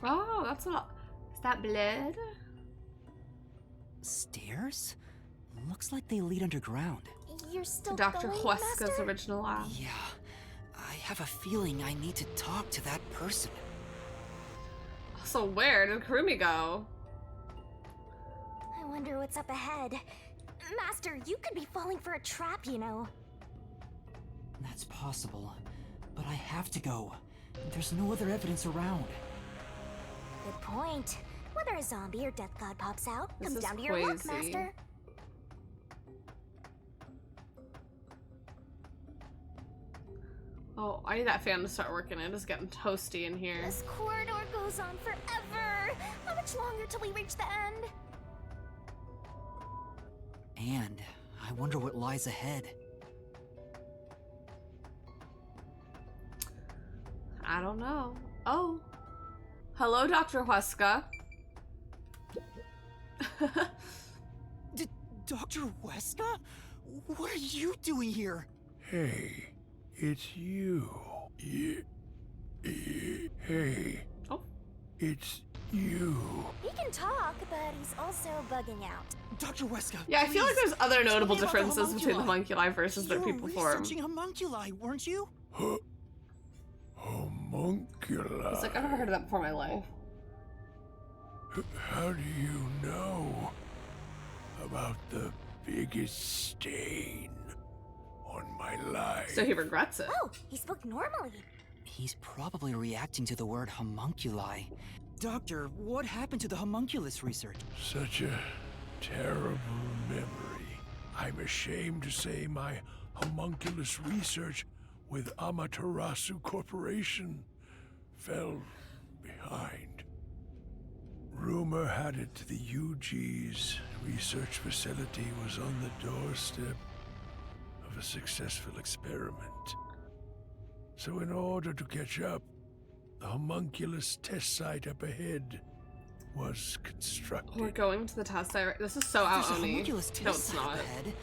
Oh, that's not. Is that blood? Stairs? Looks like they lead underground. You're still Dr. going, Huesca's Master? original lab. Yeah. I have a feeling I need to talk to that person. So where did Kurumi go? I wonder what's up ahead. Master, you could be falling for a trap, you know. That's possible. But I have to go. There's no other evidence around. Good point. Whether a zombie or death god pops out This comes is down to your luck, crazy. Master. Oh, I need that fan to start working. It is getting toasty in here. This corridor goes on forever. How much longer till we reach the end? And I wonder what lies ahead. I don't know. Oh. Hello, Dr. Huesca. Dr. Huesca? What are you doing here? Hey, it's you. Hey. Oh. It's you. He can talk, but he's also bugging out. Dr. Huesca, Yeah, I feel like there's other tell me notable about the differences between the homunculi. homunculi versus their You people were form. researching homunculi, weren't you? Homunculi. It's like, I've never heard of that before in my life. How do you know about the biggest stain on my life? So he regrets it. Oh, he spoke normally. He's probably reacting to the word homunculi. Doctor, what happened to the homunculus research? Such a terrible memory. I'm ashamed to say my homunculus research with Amaterasu Corporation fell behind. Rumor had it the UG's research facility was on the doorstep of a successful experiment. So in order to catch up, the homunculus test site up ahead was constructed. We're going to the test site. This is so There's a out Oni. homunculus No, test it's site not. ahead.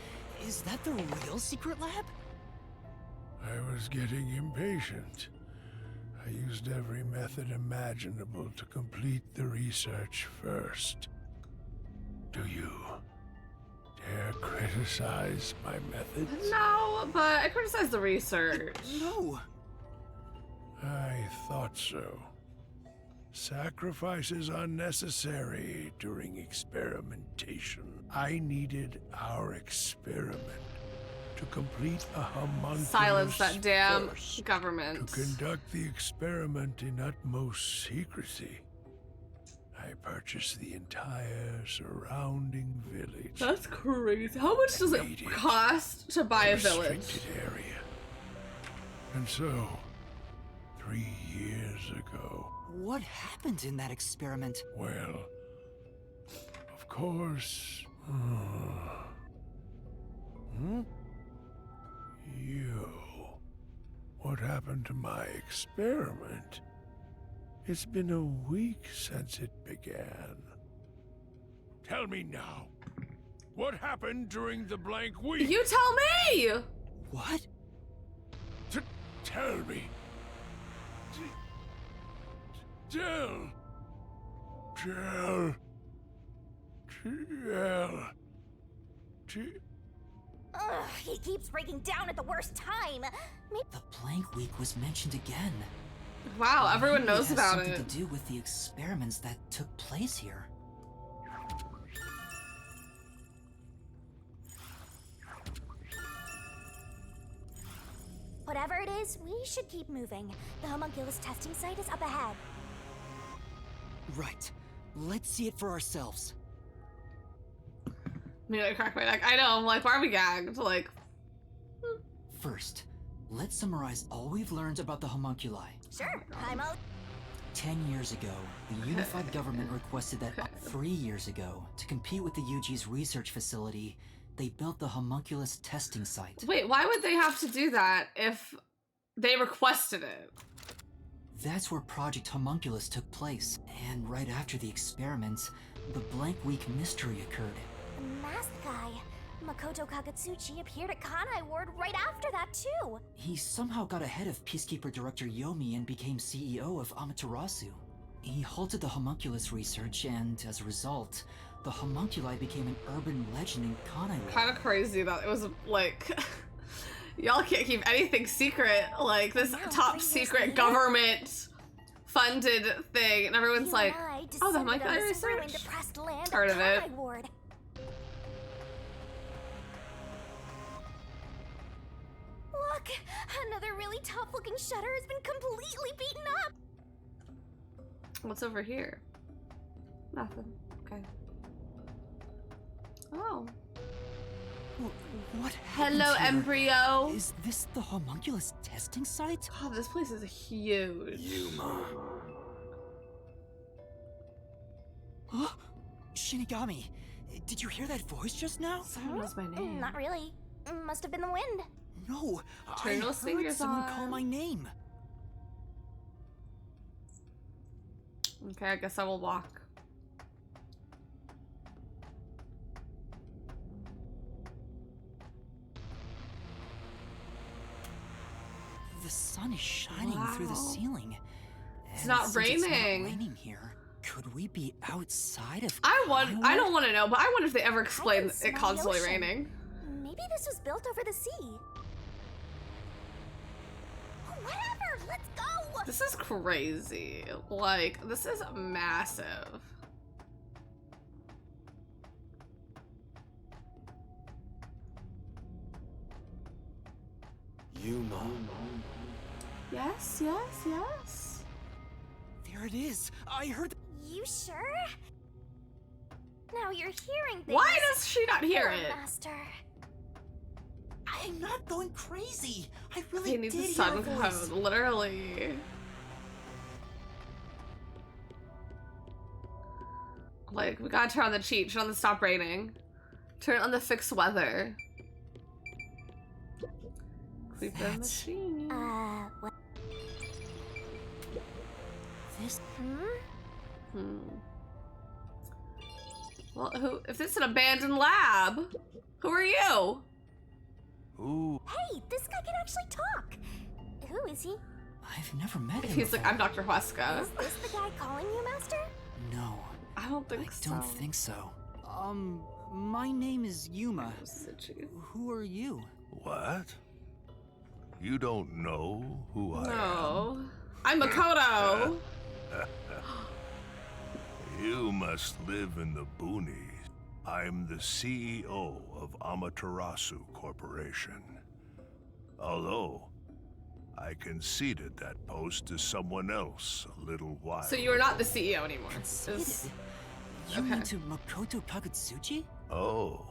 Is that the real secret lab? I was getting impatient. I used every method imaginable to complete the research first. Do you dare criticize my methods? No, but I criticize the research. No. I thought so. Sacrifices are necessary during experimentation. I needed our experiment to complete a homunculus Silence that damn first. government. To conduct the experiment in utmost secrecy, I purchased the entire surrounding village. That's crazy. How much does it Made it cost to buy a village? restricted area. And so, 3 years ago, What happened in that experiment? well, of course, you. What happened to my experiment? It's been a week since it began. Tell me now, what happened during the blank week? You tell me! What? Tell me. Tell. Ugh, he keeps breaking down at the worst time. Maybe The blank week was mentioned again. Wow, everyone Maybe knows has about something it. to do with the experiments that took place here. Whatever it is, we should keep moving. The homunculus testing site is up ahead. Right. Let's see it for ourselves. Immediately crack my neck. I know, I'm like, why are we gagged? Like, First, let's summarize all we've learned about the homunculi. Sure, I'm out. 10 years ago, the unified government requested that 3 years ago, to compete with the UG's research facility, they built the homunculus testing site. wait, why would they have to do that if they requested it? That's where Project Homunculus took place, and right after the experiments, the Blank Week mystery occurred. The masked guy, Makoto Kagetsuchi, appeared at Kanai Ward right after that, too. He somehow got ahead of Peacekeeper Director Yomi and became CEO of Amaterasu. He halted the homunculus research, and as a result, the homunculi became an urban legend in Kanai Ward. Kind of crazy that it was like, y'all can't keep anything secret. Like this top secret government funded thing, and everyone's You like, and I oh, the descended on homunculi this ruined, research. depressed land Heard of of it. Kanai Ward. Look, another really tough-looking shutter has been completely beaten up. What's over here? Nothing. Okay. Oh. What happened Hello, here? embryo. Is this the homunculus testing site? God, this place is huge. Yuma. Huh? Shinigami, did you hear that voice just now? Someone knows my name. Not really. Must have been the wind. No, Turn I those heard fingers someone on. call my name. Okay, I guess I will walk. The sun is shining through the Wow. ceiling. It's And not since it's not raining. raining here. Could we be outside of I Kanai don't want to know, but I wonder if they ever explain can it smell the constantly ocean. raining. Maybe this was built over the sea. Whatever, let's go! This is crazy. Like, this is massive. Yuma. Yes, yes, yes. There it is. I heard. You sure? Now you're hearing things. Why does she not hear Poor it? Master. I'm not going crazy. I really He needs did a hear sun a voice. code, literally. Like, we gotta turn on the cheat, turn on the stop raining, turn on the fixed weather. Creep the That's- machine. What? This. Well, if this is an abandoned lab, who are you? Ooh. Hey, this guy can actually talk. Who is he? I've never met him. He's like, before. I'm Dr. Huesca. Is this the guy calling you, Master? No, I don't think I so. don't think so. My name is Yuma. Who are you? What? You don't know who I am? No. I'm Makoto. You must live in the boonies. I'm the CEO of Amaterasu Corporation. Although, I conceded that post to someone else a little while So you're not the CEO anymore. Conceited? Is- You okay. mean to Makoto Kagetsuchi? Oh,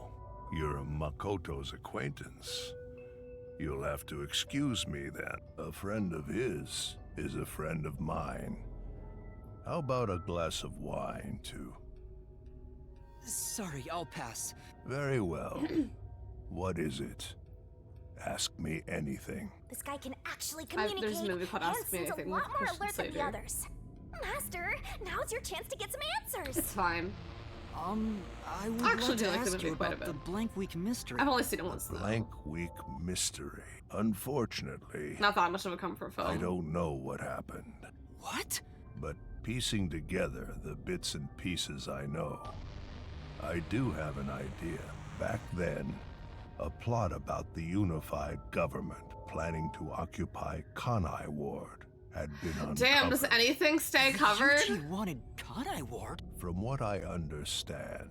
you're a Makoto's acquaintance. You'll have to excuse me then. A friend of his is a friend of mine. How about a glass of wine, too? Sorry, I'll pass. Very well. What is it? Ask me anything. This guy can actually there's a communicate movie called and Ask Me seems Anything a with lot more Christian alert than the Slater. others. Master, now's your chance to get some answers. It's fine. I would I actually love do to like the ask movie you quite a about the bit. Blank Week mystery. I've only seen it once though. Blank Week Mystery. Unfortunately, Not that much of a comfort film. I don't know what happened. What? But piecing together the bits and pieces I know, I do have an idea. Back then, a plot about the unified government planning to occupy Kanai Ward had been uncovered. Damn, does anything stay covered? Yuji wanted Kanai Ward? From what I understand,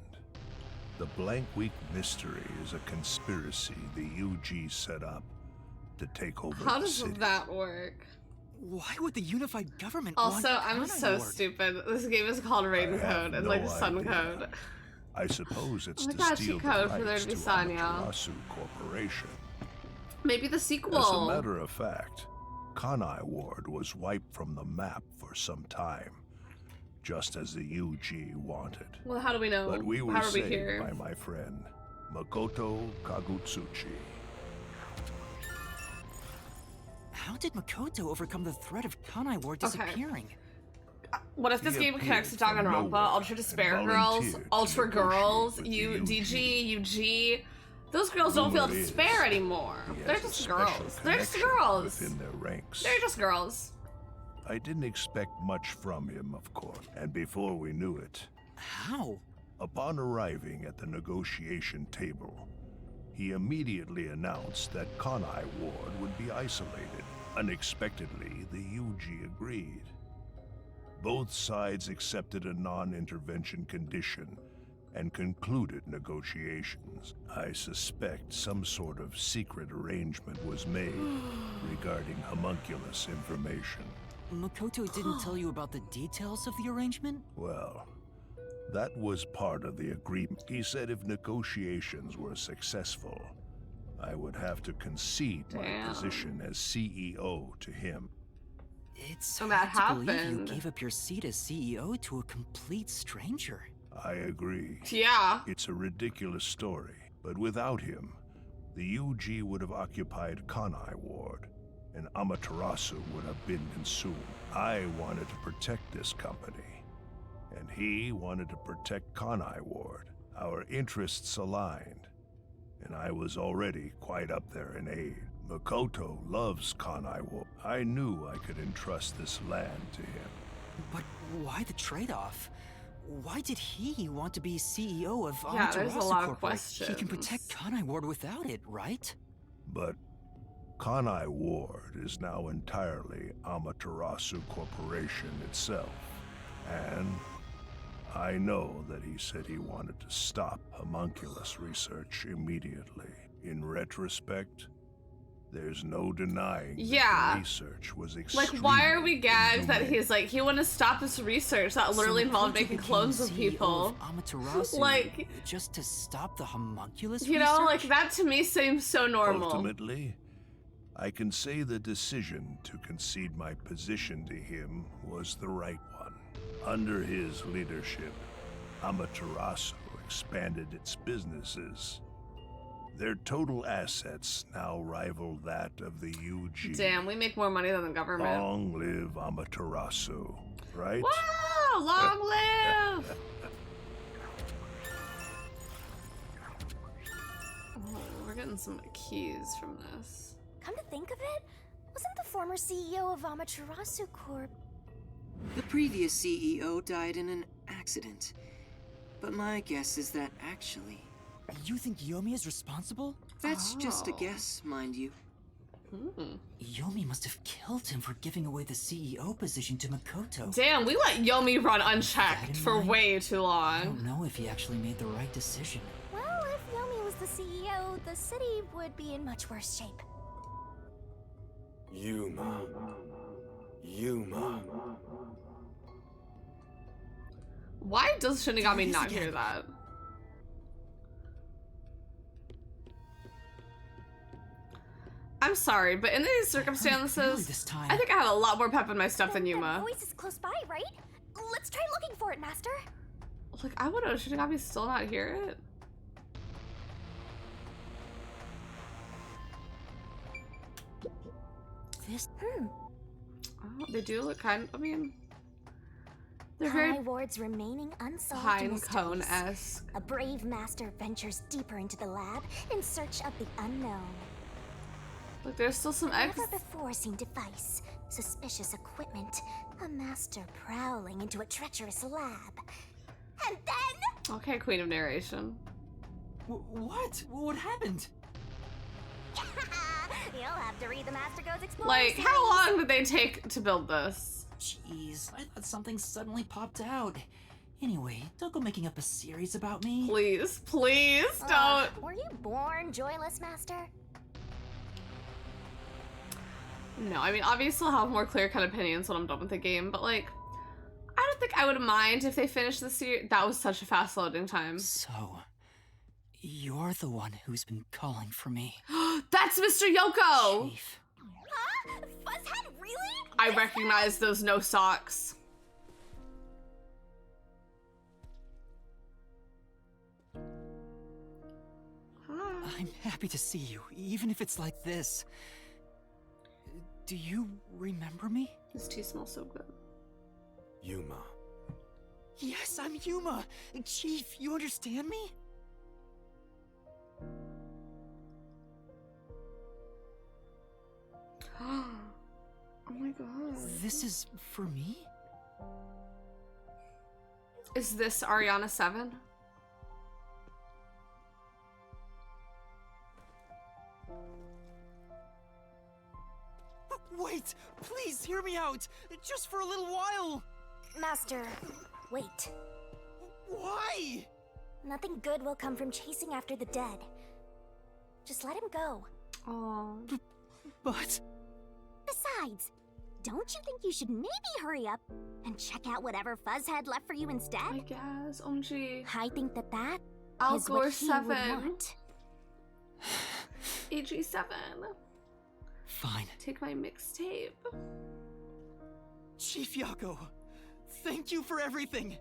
the Blank Week Mystery is a conspiracy the UG set up to take over How the does city. that work? Why would the unified government Also, want I'm Kanai so Ward? stupid. This game is called Rain I have Code and no like Sun idea. Code. I suppose it's Oh my to gosh, steal cheat the code for there rights to be to Sanya. Amaterasu Corporation. Maybe the sequel. As a matter of fact, Kanai Ward was wiped from the map for some time, just as the UG wanted. Well, how do we know? But we were how are we saved here? by my friend, Makoto Kagutsuchi. How did Makoto overcome the threat of Kanai Ward Okay. disappearing? What if this He game connects to appeared from Danganronpa, nowhere Ultra Despair and Girls, volunteered to Ultra Girls, negotiate with the UDG, UG? Those girls don't feel Rumor is despair anymore. He They're has a just special girls. They're just connection girls. within their ranks. They're just girls. I didn't expect much from him, of course, and before we knew it, How? upon arriving at the negotiation table, he immediately announced that Kanai Ward would be isolated. Unexpectedly, the UG agreed. Both sides accepted a non-intervention condition and concluded negotiations. I suspect some sort of secret arrangement was made regarding homunculus information. Makoto didn't tell you about the details of the arrangement? Well, that was part of the agreement. He said if negotiations were successful, I would have to concede my Damn. position as CEO to him. It's And that hard to believe you happened. gave up your seat as CEO to a complete stranger. I agree. Yeah. It's a ridiculous story, but without him, the UG would have occupied Kanai Ward, and Amaterasu would have been consumed. I wanted to protect this company, and he wanted to protect Kanai Ward. Our interests aligned, and I was already quite up there in age. Makoto loves Kanai Ward. I knew I could entrust this land to him. But why the trade-off? Why did he want to be CEO of Yeah, there's a Amaterasu lot of Corporation? He can questions. protect Kanai Ward without it, right? But Kanai Ward is now entirely Amaterasu Corporation itself. And I know that he said he wanted to stop homunculus research immediately. In retrospect, there's no denying that Yeah. the research was Like, extremely why are we gagged that inhumane. he's like, he want to stop this research that literally So involved Makoto making became clones of CEO people? of Amaterasu Like- just to stop the homunculus You know, like, research? that to me seems so normal. Ultimately, I can say the decision to concede my position to him was the right one. Under his leadership, Amaterasu expanded its businesses. Their total assets now rival that of the UG. Damn, we make more money than the government. Long live Amaterasu, right? Wow, long live! Oh, we're getting some keys from this. Come to think of it, wasn't the former CEO of Amaterasu Corp. The previous CEO died in an accident. But my guess is that actually... You think Yomi is responsible? That's just a Oh. guess, mind you. Yomi must have killed him for giving away the CEO position to Makoto. Damn, we let Yomi run That unchecked in for mind, way too I long. don't know if he actually made the right decision. Well, if Yomi was the CEO, the city would be in much worse shape. Yuma. Yuma. Why does Shinigami not hear that? I'm sorry, but in these Really circumstances, this time. I think I have a lot more pep in my stuff than That Yuma. voice is close by, right? Let's try looking for it, Master. Like, I would know, Shinigami still not hear it? This Oh, they do look kind of, I mean, they're very Kanai Ward's remaining unsolved pine mysteries. cone-esque. A brave master ventures deeper into the lab in search of the unknown. Like, there's still some X. Never before seen device, suspicious equipment, a master prowling into a treacherous lab. And then... Okay, Queen of Narration. What? What happened? You'll have to read the Master Goes Exploring Like, series. how long did they take to build this? Jeez, I thought something suddenly popped out. Anyway, don't go making up a series about me. Please, please don't. Were you born joyless, Master? No, I mean, obviously I'll have more clear-cut opinions when I'm done with the game, but like, I don't think I would mind if they finished the series. That was such a fast-loading time. So, you're the one who's been calling for me. That's Mr. Yoko! Chief. Huh? Fuzzhead, really? I recognize those no socks. I'm happy to see you, even if it's like this. Do you remember me? This tea smells so good. Yuma. Yes, I'm Yuma. Chief, you understand me? Oh my god. This is for me? Is this Ariana 7? Wait, please hear me out. Just for a little while. Master, wait. Why? Nothing good will come from chasing after the dead. Just let him go. Oh. But... Besides, don't you think you should maybe hurry up and check out whatever Fuzzhead left for you instead? I guess. OMG. I think that Al is Gore what he 7. would want. AG7. Fine. Take my mixtape. Chief Yako, thank you for everything.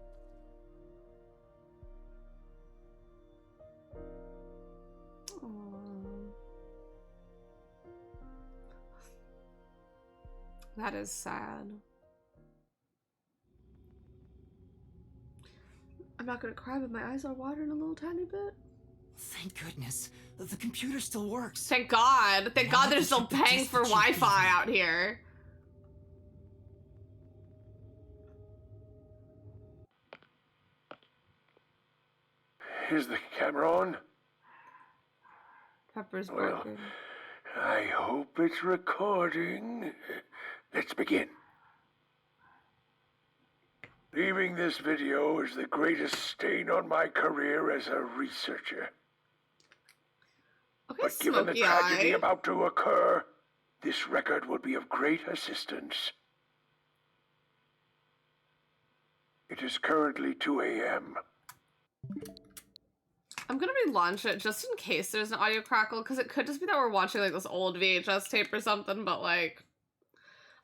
That is sad. I'm not gonna cry, but my eyes are watering a little tiny bit. Thank goodness. The computer still works. Thank God. Thank God they're still paying for Wi-Fi out here. Is the camera on? Pepper's Well, broken. I hope it's recording. Let's begin. Leaving this video is the greatest stain on my career as a researcher. Okay, But given the Smokey tragedy Eye. about to occur, this record will be of great assistance. It is currently 2 a.m. I'm gonna relaunch it just in case there's an audio crackle, because it could just be that we're watching like this old VHS tape or something, but like,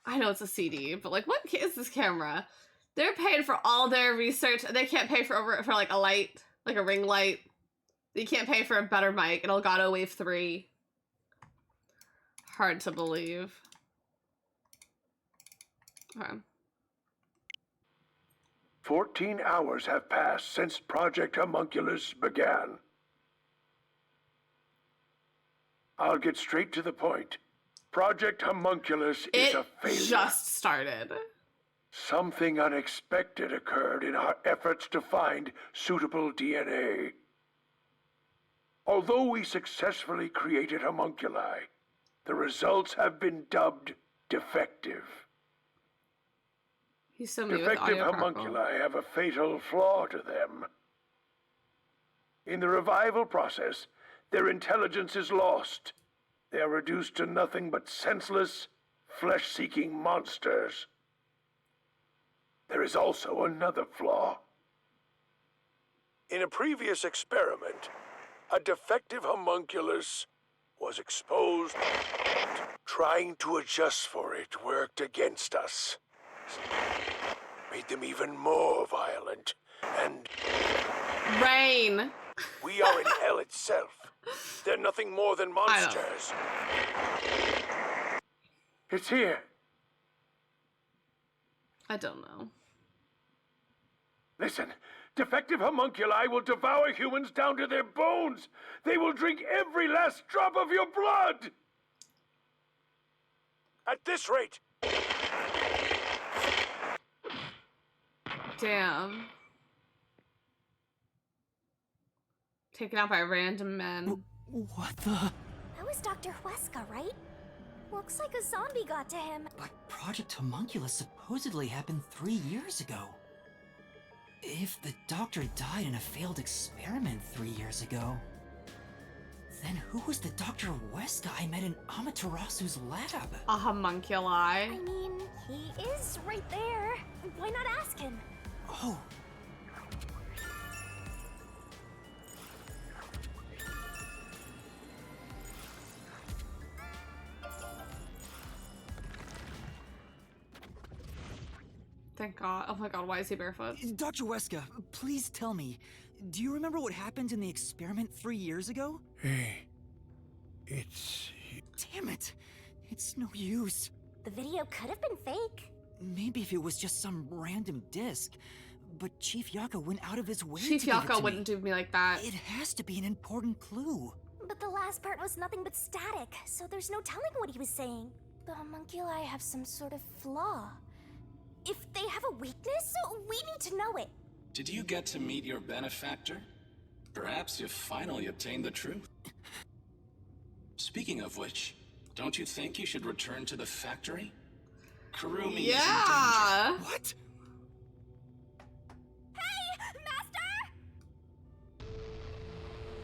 I know it's a CD, but like, what is this camera? They're paying for all their research, and they can't pay for like a light, like a ring light. You can't pay for a better mic, an Elgato Wave 3. Hard to believe. Okay. 14 hours have passed since Project Homunculus began. I'll get straight to the point. Project Homunculus is a failure. It just started. Something unexpected occurred in our efforts to find suitable DNA. Although we successfully created homunculi, the results have been dubbed defective. He's so mute with Defective audio crackle. homunculi have a fatal flaw to them. In the revival process, their intelligence is lost. They are reduced to nothing but senseless, flesh-seeking monsters. There is also another flaw. In a previous experiment, a defective homunculus was exposed. Trying to adjust for it worked against us. Made them even more violent, and Rain. we are in hell itself. They're nothing more than monsters. It's here. I don't know. Listen, defective homunculi will devour humans down to their bones. They will drink every last drop of your blood. At this rate. Damn. Taken out by random men. What the? That was Dr. Huesca, right? Looks like a zombie got to him. But Project Homunculus supposedly happened 3 years ago. If the doctor died in a failed experiment 3 years ago, Then who was the Dr. Weska I met in Amaterasu's lab? A homunculi. I mean, he is right there. Why not ask him? Oh. Thank God. Oh my God, why is he barefoot? Dr. Weska, please tell me, do you remember what happened in the experiment 3 years ago? Hey, it's... Damn it! It's no use. The video could have been fake. Maybe if it was just some random disc, but Chief Yaka went out of his way Chief to give it Yaka to wouldn't me. do me like that. It has to be an important clue. But the last part was nothing but static, so there's no telling what he was saying. The homunculi have some sort of flaw. If they have a weakness, we need to know it. Did you get to meet your benefactor? Perhaps you've finally obtained the truth. Speaking of which, don't you think you should return to the factory? Kurumi is in danger. What? Hey, Master!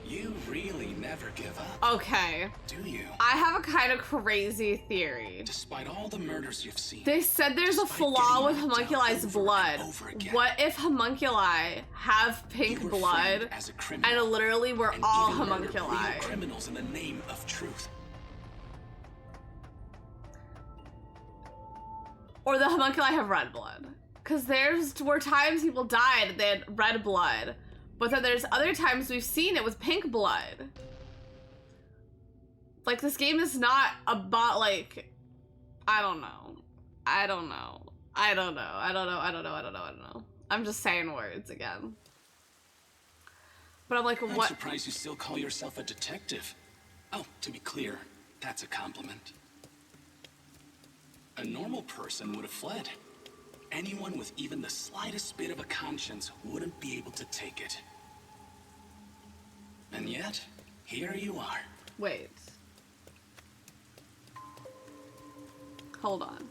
You really never give up, Okay. do you? I have a kind of crazy theory. Despite all the murders you've seen. They said there's a Despite flaw with getting knocked out homunculi's over blood. and over again. What if homunculi have pink You were blood framed as a criminal, and literally we're and all even murdered real homunculi? criminals in the name of truth. Or the homunculi have red blood. Because there's were times people died and they had red blood. But then there's other times we've seen it with pink blood. Like, this game is not about, like, I don't know. I don't know. I don't know. I don't know. I don't know. I don't know. I don't know. I'm just saying words again. But I'm like, I'm what? surprised you still call yourself a detective. Oh, to be clear, that's a compliment. A normal person would have fled. Anyone with even the slightest bit of a conscience wouldn't be able to take it. And yet, here you are. Wait. Hold on.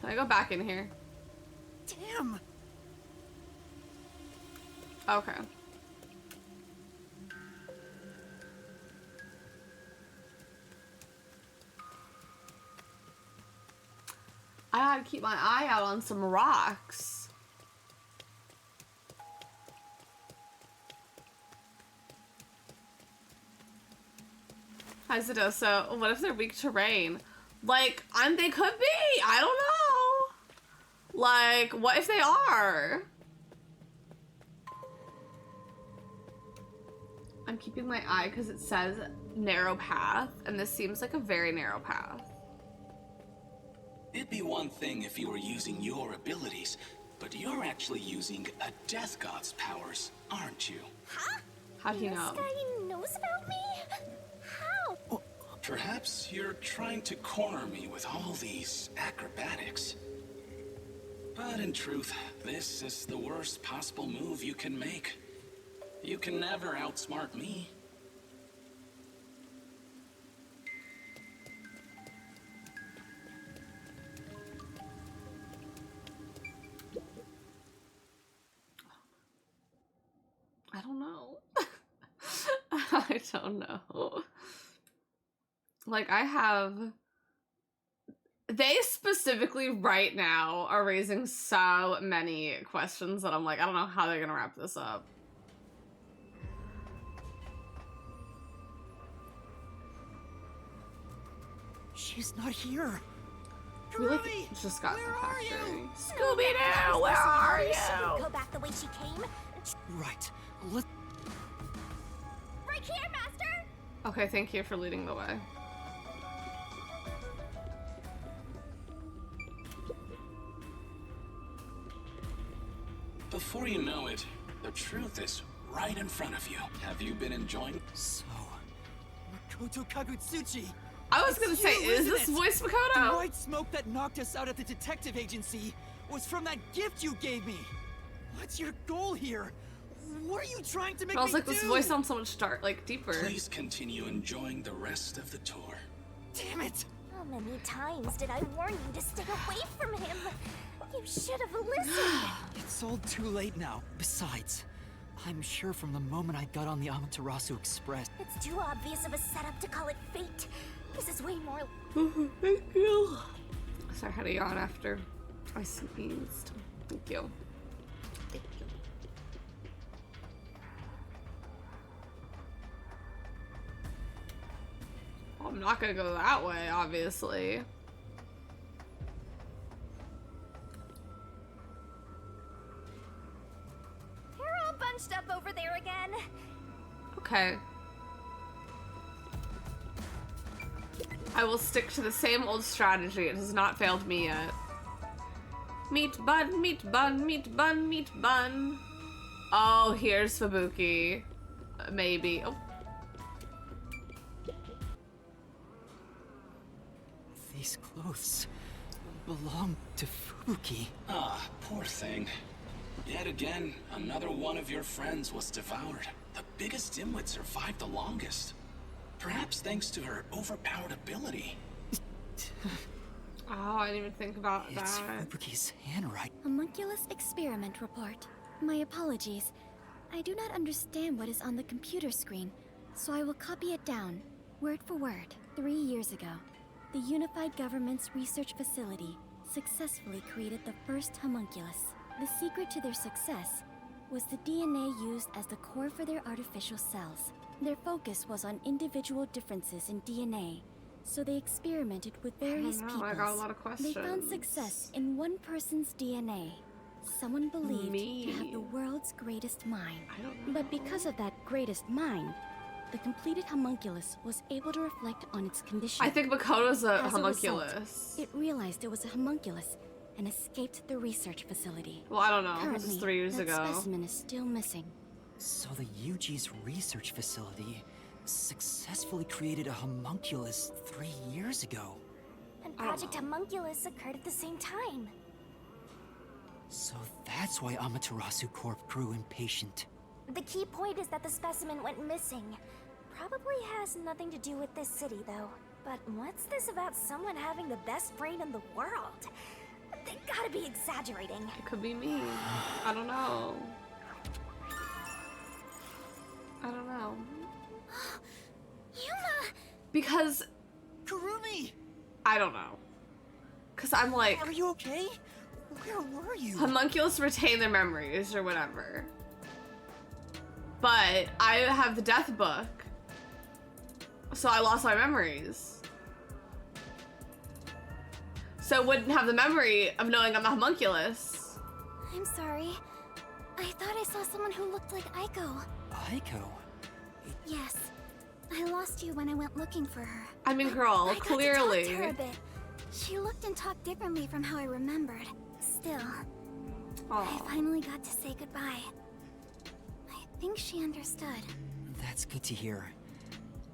Can I go back in here? Damn! Okay. I gotta keep my eye out on some rocks. Hi, Zadoso. What if they're weak to rain? Like, they could be. I don't know. Like, what if they are? I'm keeping my eye because it says narrow path, and this seems like a very narrow path. It'd be one thing if you were using your abilities, but you're actually using a Death God's powers, aren't you? Huh? How do you know? This guy knows about me? How? Perhaps you're trying to corner me with all these acrobatics. But in truth, this is the worst possible move you can make. You can never outsmart me. I don't know. I don't know. Like, I have... They specifically right now are raising so many questions that I'm like, I don't know how they're gonna wrap this up. She's not here. We like just got in the factory. Scooby-Doo, where are you? She didn't go back the way she came. Right. Let. Right here, Master! Okay, thank you for leading the way. Before you know it, the truth is right in front of you. Have you been enjoying? So, Makoto Kagutsuchi. I was gonna say, is isn't this it? voice The Makoto? white smoke that knocked us out at the detective agency was from that gift you gave me. What's your goal here? What are you trying to make I was me like, do? this voice sounds so much deeper. Please continue enjoying the rest of the tour. Damn it! How many times did I warn you to stay away from him? You should have listened. It's all too late now. Besides, I'm sure from the moment I got on the Amaterasu Express. It's too obvious of a setup to call it fate. This is way more. Thank you. Sorry, I had a yawn after I sneezed. Thank you. Thank you. Well, I'm not gonna go that way, obviously. You're all bunched up over there again. Okay. I will stick to the same old strategy. It has not failed me yet. Meat bun, meat bun, meat bun, meat bun. Oh, here's Fubuki. Maybe. Oh. These clothes belong to Fubuki. Ah, poor thing. Yet again, another one of your friends was devoured. The biggest dimwit survived the longest. Perhaps thanks to her overpowered ability. Oh, I didn't even think about It's that. Fubuki's handwriting. Homunculus experiment report. My apologies. I do not understand what is on the computer screen, so I will copy it down, word for word. 3 years ago, the Unified Government's research facility successfully created the first homunculus. The secret to their success was the DNA used as the core for their artificial cells. Their focus was on individual differences in DNA, so they experimented with various know, I got a lot of They found questions. success in one person's DNA. Someone believed Me. to have the world's greatest mind. I don't know. But because of that greatest mind, the completed homunculus was able to reflect on its condition. I think Makoto's a As homunculus. result, it realized it was a homunculus and escaped the research facility. Well, I don't know. This Currently, is 3 years that ago. specimen is still missing. So the UG's research facility successfully created a homunculus 3 years ago. And Project Homunculus occurred at the same time. So that's why Amaterasu Corp grew impatient. The key point is that the specimen went missing. Probably has nothing to do with this city, though. But what's this about someone having the best brain in the world? They gotta be exaggerating. It could be me. I don't know. I don't know. Yuma! Because Kurumi! I don't know. Because I'm like, Are you okay? Where were you? homunculus retain their memories or whatever. But I have the death book. So I lost my memories. So I wouldn't have the memory of knowing I'm a homunculus. I'm sorry. I thought I saw someone who looked like Aiko. Aiko? Yes. I lost you when I went looking for her. I mean, girl, I got clearly. to talk to her a bit. She looked and talked differently from how I remembered. Still, I Aw. finally got to say goodbye. I think she understood. That's good to hear.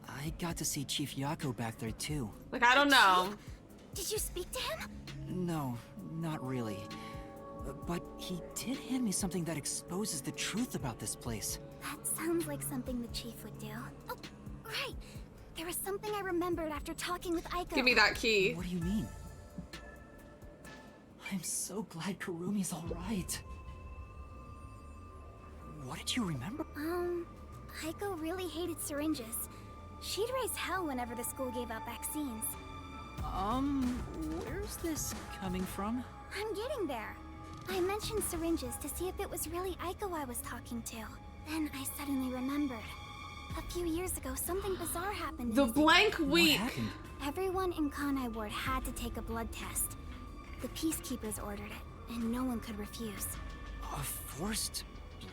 I got to see Chief Yako back there too. Like, I don't know. Did you speak to him? No, not really. But he did hand me something that exposes the truth about this place. That sounds like something the chief would do. Oh, right. There was something I remembered after talking with Aiko. Give me that key. What do you mean? I'm so glad Kurumi's alright. What did you remember? Aiko really hated syringes. She'd raise hell whenever the school gave out vaccines. Where's this coming from? I'm getting there. I mentioned syringes to see if it was really Aiko I was talking to. Then I suddenly remembered. A few years ago, something bizarre happened. The blank week. What happened? Everyone in Kanai Ward had to take a blood test. The Peacekeepers ordered it, and no one could refuse. A forced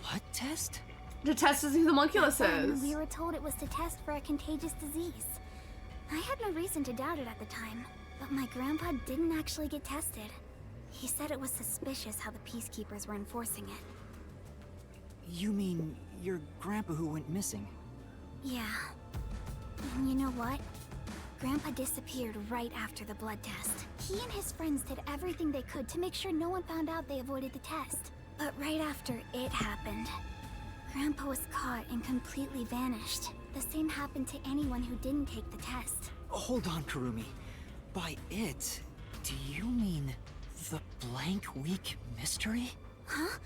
blood test? To test to see who the homunculus And is. we were told it was to test for a contagious disease. I had no reason to doubt it at the time, but my grandpa didn't actually get tested. He said it was suspicious how the Peacekeepers were enforcing it. You mean your grandpa who went missing? Yeah. And you know what? Grandpa disappeared right after the blood test. He and his friends did everything they could to make sure no one found out they avoided the test. But right after it happened, Grandpa was caught and completely vanished. The same happened to anyone who didn't take the test. Hold on, Kurumi. By it, do you mean the blank week mystery? Huh?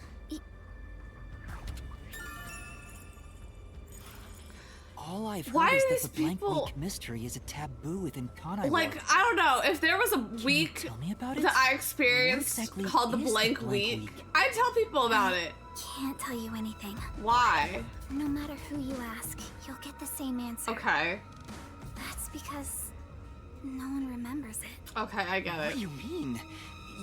I've Why heard is are that these the blank people- week mystery is a taboo within Kanai Like, Ward. I don't know. If there was a week tell me about it? that I What experienced exactly called the is the blank blank week, week? I'd tell people about it. Can't tell you anything. Why? No matter who you ask, you'll get the same answer. Okay. That's because no one remembers it. Okay, I get What it. do you mean?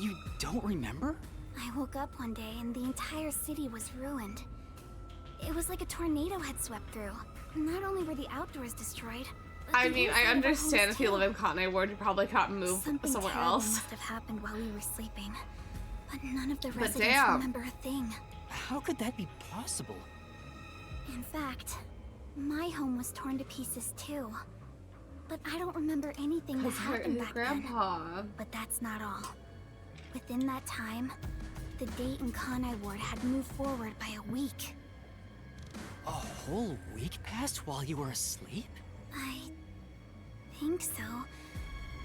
You don't remember? I woke up one day and the entire city was ruined. It was like a tornado had swept through. Not only were the outdoors destroyed, but I the mean, I inside of our understand homes if you too. live in Kanai Ward, you probably can't move Something somewhere terrible else. must have happened while we were sleeping. But none of the But residents damn. remember a thing. How could that be possible? In fact, my home was torn to pieces too. But I don't remember anything that Because her happened back grandpa. then. But that's not all. Within that time, the date in Kanai Ward had moved forward by a week. A whole week passed while you were asleep? I think so.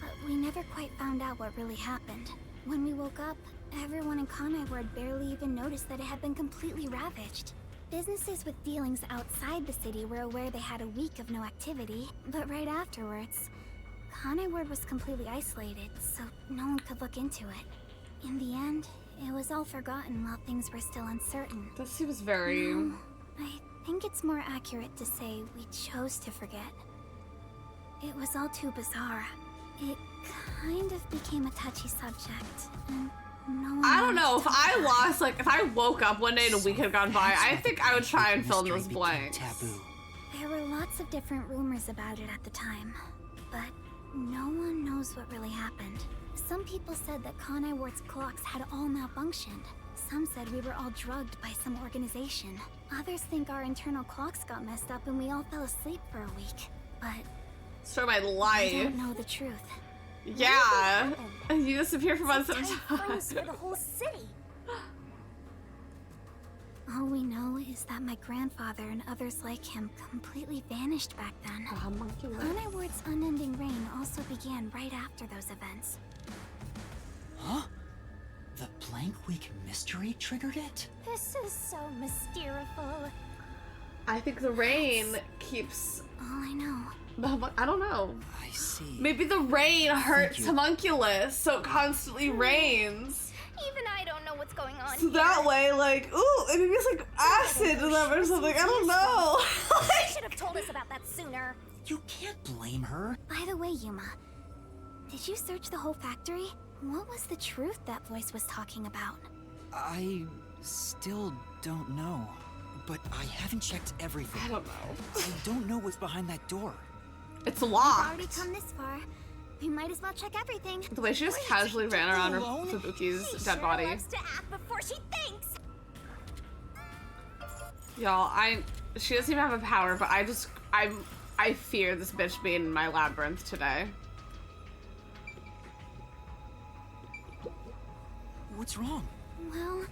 But we never quite found out what really happened. When we woke up, everyone in Kanai Ward barely even noticed that it had been completely ravaged. Businesses with dealings outside the city were aware they had a week of no activity, but right afterwards, Kanai Ward was completely isolated, so no one could look into it. In the end, it was all forgotten while things were still uncertain. That seems very... No, I think it's more accurate to say we chose to forget. It was all too bizarre. It kind of became a touchy subject, and no one I don't know, wanted if to talk I about it. lost, like, if I woke up one day and a week had gone by, I think I would try and fill in those blanks. Taboo. There were lots of different rumors about it at the time, but no one knows what really happened. Some people said that Kanai Ward's clocks had all malfunctioned. Some said we were all drugged by some organization. Others think our internal clocks got messed up and we all fell asleep for a week. But Story of my I life. don't know the truth. Yeah. You disappear for months at a Tight time. froze for the whole city. All we know is that my grandfather and others like him completely vanished back then. Kanai Ward's unending reign also began right after those events. Huh? The blank week mystery triggered it? This is so mysterious. I think the rain keeps... All I know. I don't know. I see. Maybe the rain hurts you. homunculus, so it constantly rains. Even I don't know what's going on. So that way, like, ooh, maybe it's like acid in them or something. I don't know. You should have told us about that sooner. You can't blame her. By the way, Yuma, did you search the whole factory? What was the truth that voice was talking about? I still don't know. But I haven't checked everything. I don't know. I don't know what's behind that door. It's We've locked. already come this far. We might as well check everything. The way she just casually ran around her Fubuki's She dead sure body. loves to act before she thinks. Y'all, she doesn't even have a power, but I fear this bitch being in my labyrinth today. What's wrong? Well,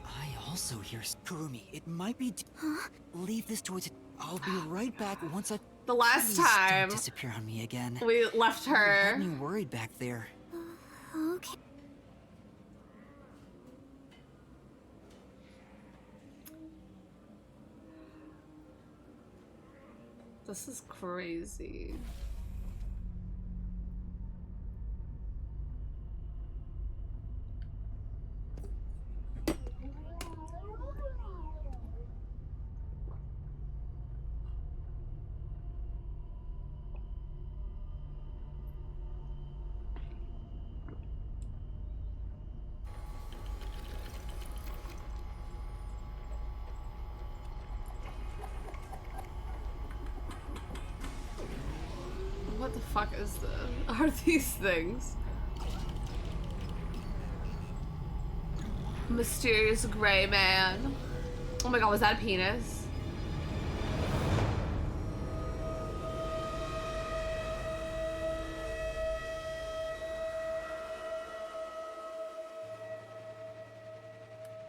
I also hear Kurumi. It might be. huh? Leave this toy to. I'll be right back once I. The last Please time don't disappear on me again. we left You her. had me worried back there. Okay. This is crazy. What the fuck is this? Are these things? Mysterious gray man. Oh my god, was that a penis?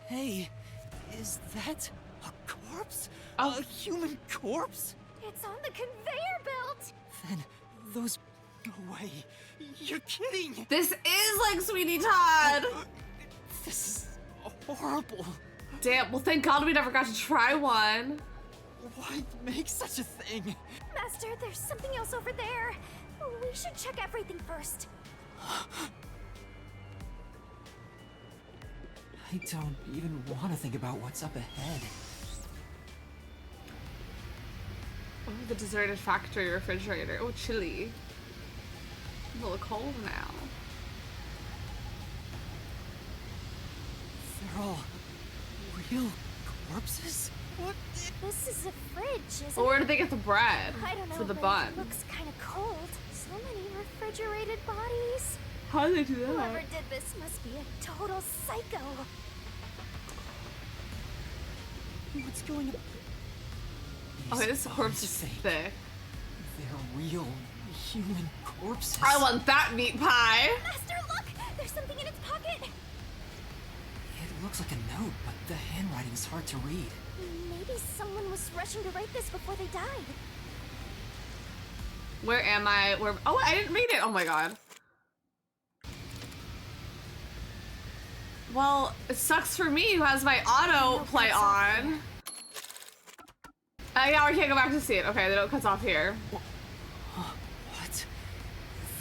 Hey, is that a corpse? Oh. A human corpse? It's on the conveyor belt. Then those. No way. You're kidding. This is like Sweeney Todd. This is horrible. Damn, well thank god we never got to try one. Why make such a thing? Master, there's something else over there. We should check everything first. I don't even want to think about what's up ahead. Oh, the deserted factory refrigerator. Oh, chilly. It's a little cold now. They're all real corpses? What? This is a fridge, isn't Well, where it? did they get the bread? I don't know, For the but bun. it looks kind of cold. So many refrigerated bodies. How did they do that? Whoever did this must be a total psycho. What's going on? Okay, this corpse is thick. They're real human corpses. I want that meat pie. Master, look! There's something in its pocket. It looks like a note, but the handwriting's hard to read. Maybe someone was rushing to write this before they died. Where am I? Where? Oh, I didn't read it. Oh my god. Well, it sucks for me who has my auto play on. Yeah, we can't go back to see it. Okay, the note cuts off here. What?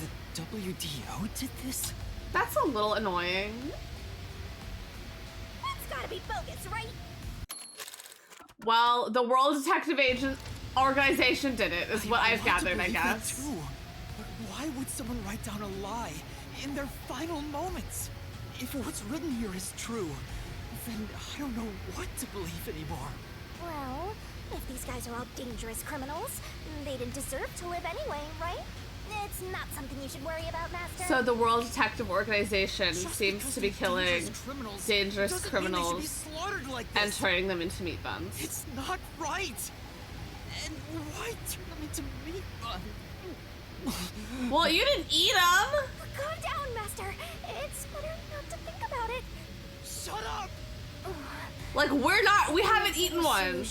The WDO did this? That's a little annoying. That's gotta be bogus, right? Well, the World Detective Agent Organization did it, is what I've gathered, I guess. Too. But why would someone write down a lie in their final moments? If what's written here is true, then I don't know what to believe anymore. Well, if these guys are all dangerous criminals, they didn't deserve to live anyway, right? It's not something you should worry about, Master. So the World Detective Organization seems to be killing dangerous criminals and turning them into meat buns. It's not right. And why turn them into meat buns? Well, you didn't eat them. Calm down, Master. It's better not to think about it. Shut up. Like we haven't eaten one.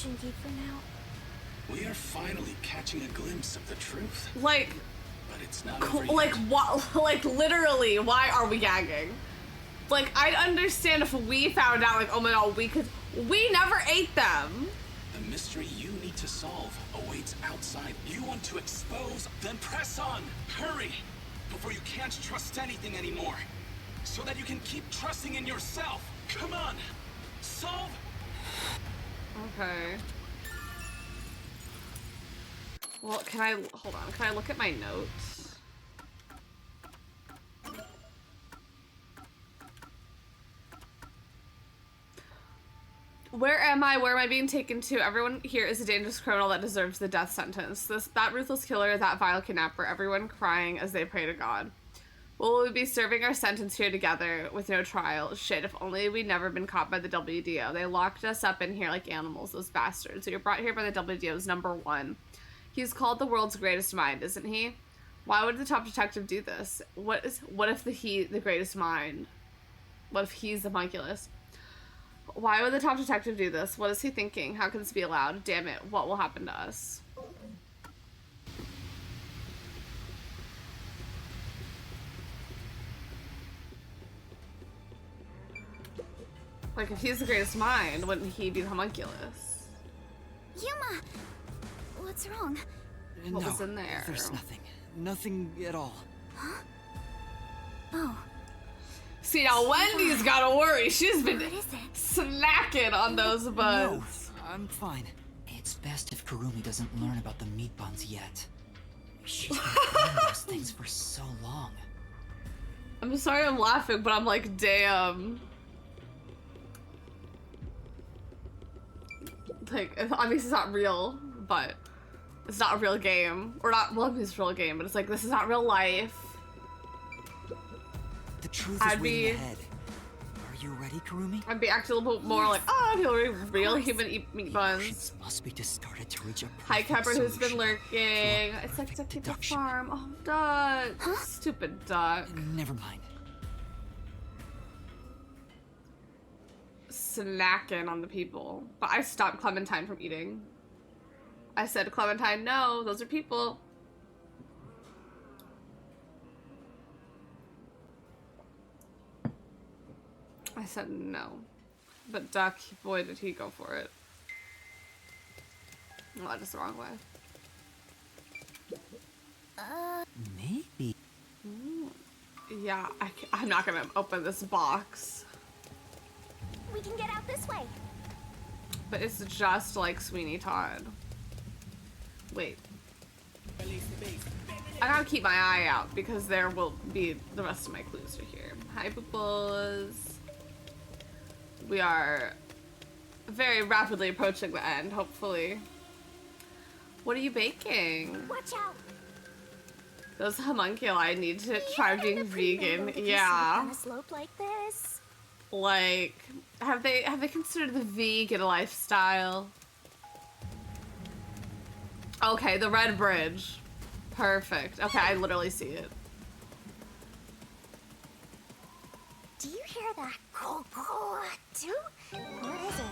We are finally catching a glimpse of the truth. Like, but it's not over like yet. what? Like literally, why are we gagging? Like, I'd understand if we found out, like, oh my god, we never ate them. The mystery you need to solve awaits outside. You want to expose? Then press on. Hurry, before you can't trust anything anymore. So that you can keep trusting in yourself. Come on, solve. Okay. Well, hold on, can I look at my notes? Where am I? Where am I being taken to? Everyone here is a dangerous criminal that deserves the death sentence. That ruthless killer, that vile kidnapper, everyone crying as they pray to God. Will we be serving our sentence here together with no trial? Shit, if only we'd never been caught by the WDO. They locked us up in here like animals, those bastards. We were brought here by the WDO's #1. He's called the world's greatest mind, isn't he? Why would the top detective do this? What if the greatest mind? What if he's the homunculus? Why would the top detective do this? What is he thinking? How can this be allowed? Damn it, what will happen to us? Like, if he's the greatest mind, wouldn't he be the homunculus? Yuma! What's wrong? What was in there? There's nothing. Nothing at all. Huh? Oh. See, now Wendy's gotta worry. She's been snacking on those buns. No, I'm fine. It's best if Kurumi doesn't learn about the meat buns yet. She's been planning those things for so long. I'm sorry I'm laughing, but I'm like, damn. Like, obviously it's not real, but it's not a real game. Or not, well, it's a real game, but it's like, this is not real life. The truth is waiting ahead. Are you ready, Kurumi? I'd be acting a little bit more like, oh, I feel real human meat buns. Must be discarded to reach a Hi, Kepper, who's been solution. lurking. It's like to keep the farm. Oh, duck. Stupid duck. Never mind. Snacking on the people. But I stopped Clementine from eating. I said, Clementine, no, those are people. I said no. But Duck, boy, did he go for it. Oh, that is the wrong way. Maybe. Yeah, I'm not gonna open this box. We can get out this way. But it's just like Sweeney Todd. Wait. I gotta keep my eye out because there will be the rest of my clues are here. Hi, Pooples. We are very rapidly approaching the end, hopefully. What are you baking? Watch out. Those homunculi need to try being vegan. Yeah. On a slope like this. Like, have they considered the vegan lifestyle? Okay, the red bridge. Perfect. Okay, I literally see it. Do you hear that? Too? What is it?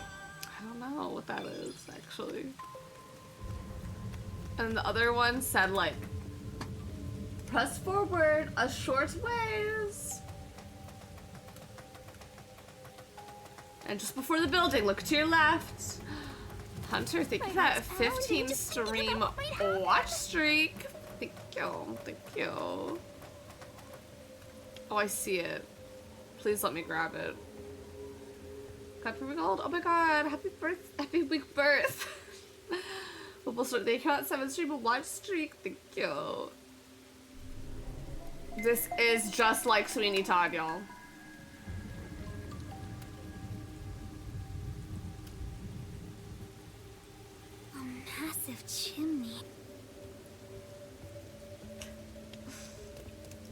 I don't know what that is, actually. And the other one said, like, press forward a short ways. And just before the building, look to your left. Hunter, thank you for that 15 stream watch streak. Thank you, thank you. Oh, I see it. Please let me grab it. Got for gold. Oh my god, happy week birth. We'll start the account 7 stream watch streak. Thank you. This is just like Sweeney Todd, y'all. A massive chimney.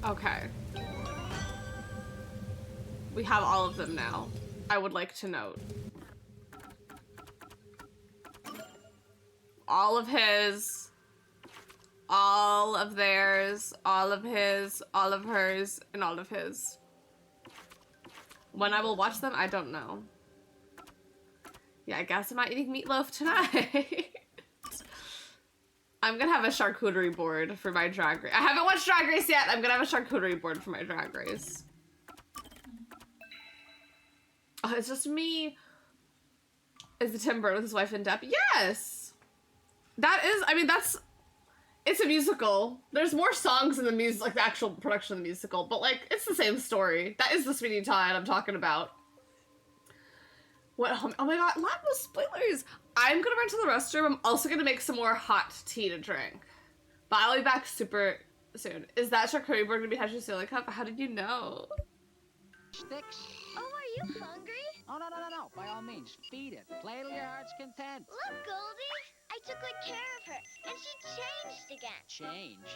Okay. We have all of them now. I would like to note. All of his, all of theirs, all of his, all of hers, and all of his. When I will watch them, I don't know. Yeah, I guess I'm not eating meatloaf tonight. I'm gonna have a charcuterie board for my drag race. I haven't watched Drag Race yet. I'm gonna have a charcuterie board for my drag race. Oh, it's just me. Is the Tim Burton with his wife in Depp? Yes! That is, I mean, it's a musical. There's more songs in the music, like the actual production of the musical, but like, it's the same story. That is the Sweeney Todd I'm talking about. What, oh my god, lot of spoilers. I'm gonna run to the restroom. I'm also gonna make some more hot tea to drink. But I'll be back super soon. Is that charcuterie board gonna be Hatchet Silly Cup? How did you know? Sticks. Oh, are you hungry? Oh, no. By all means, feed it. Play till your heart's content. Look, Goldie. I took good care of her, and she changed again. Change?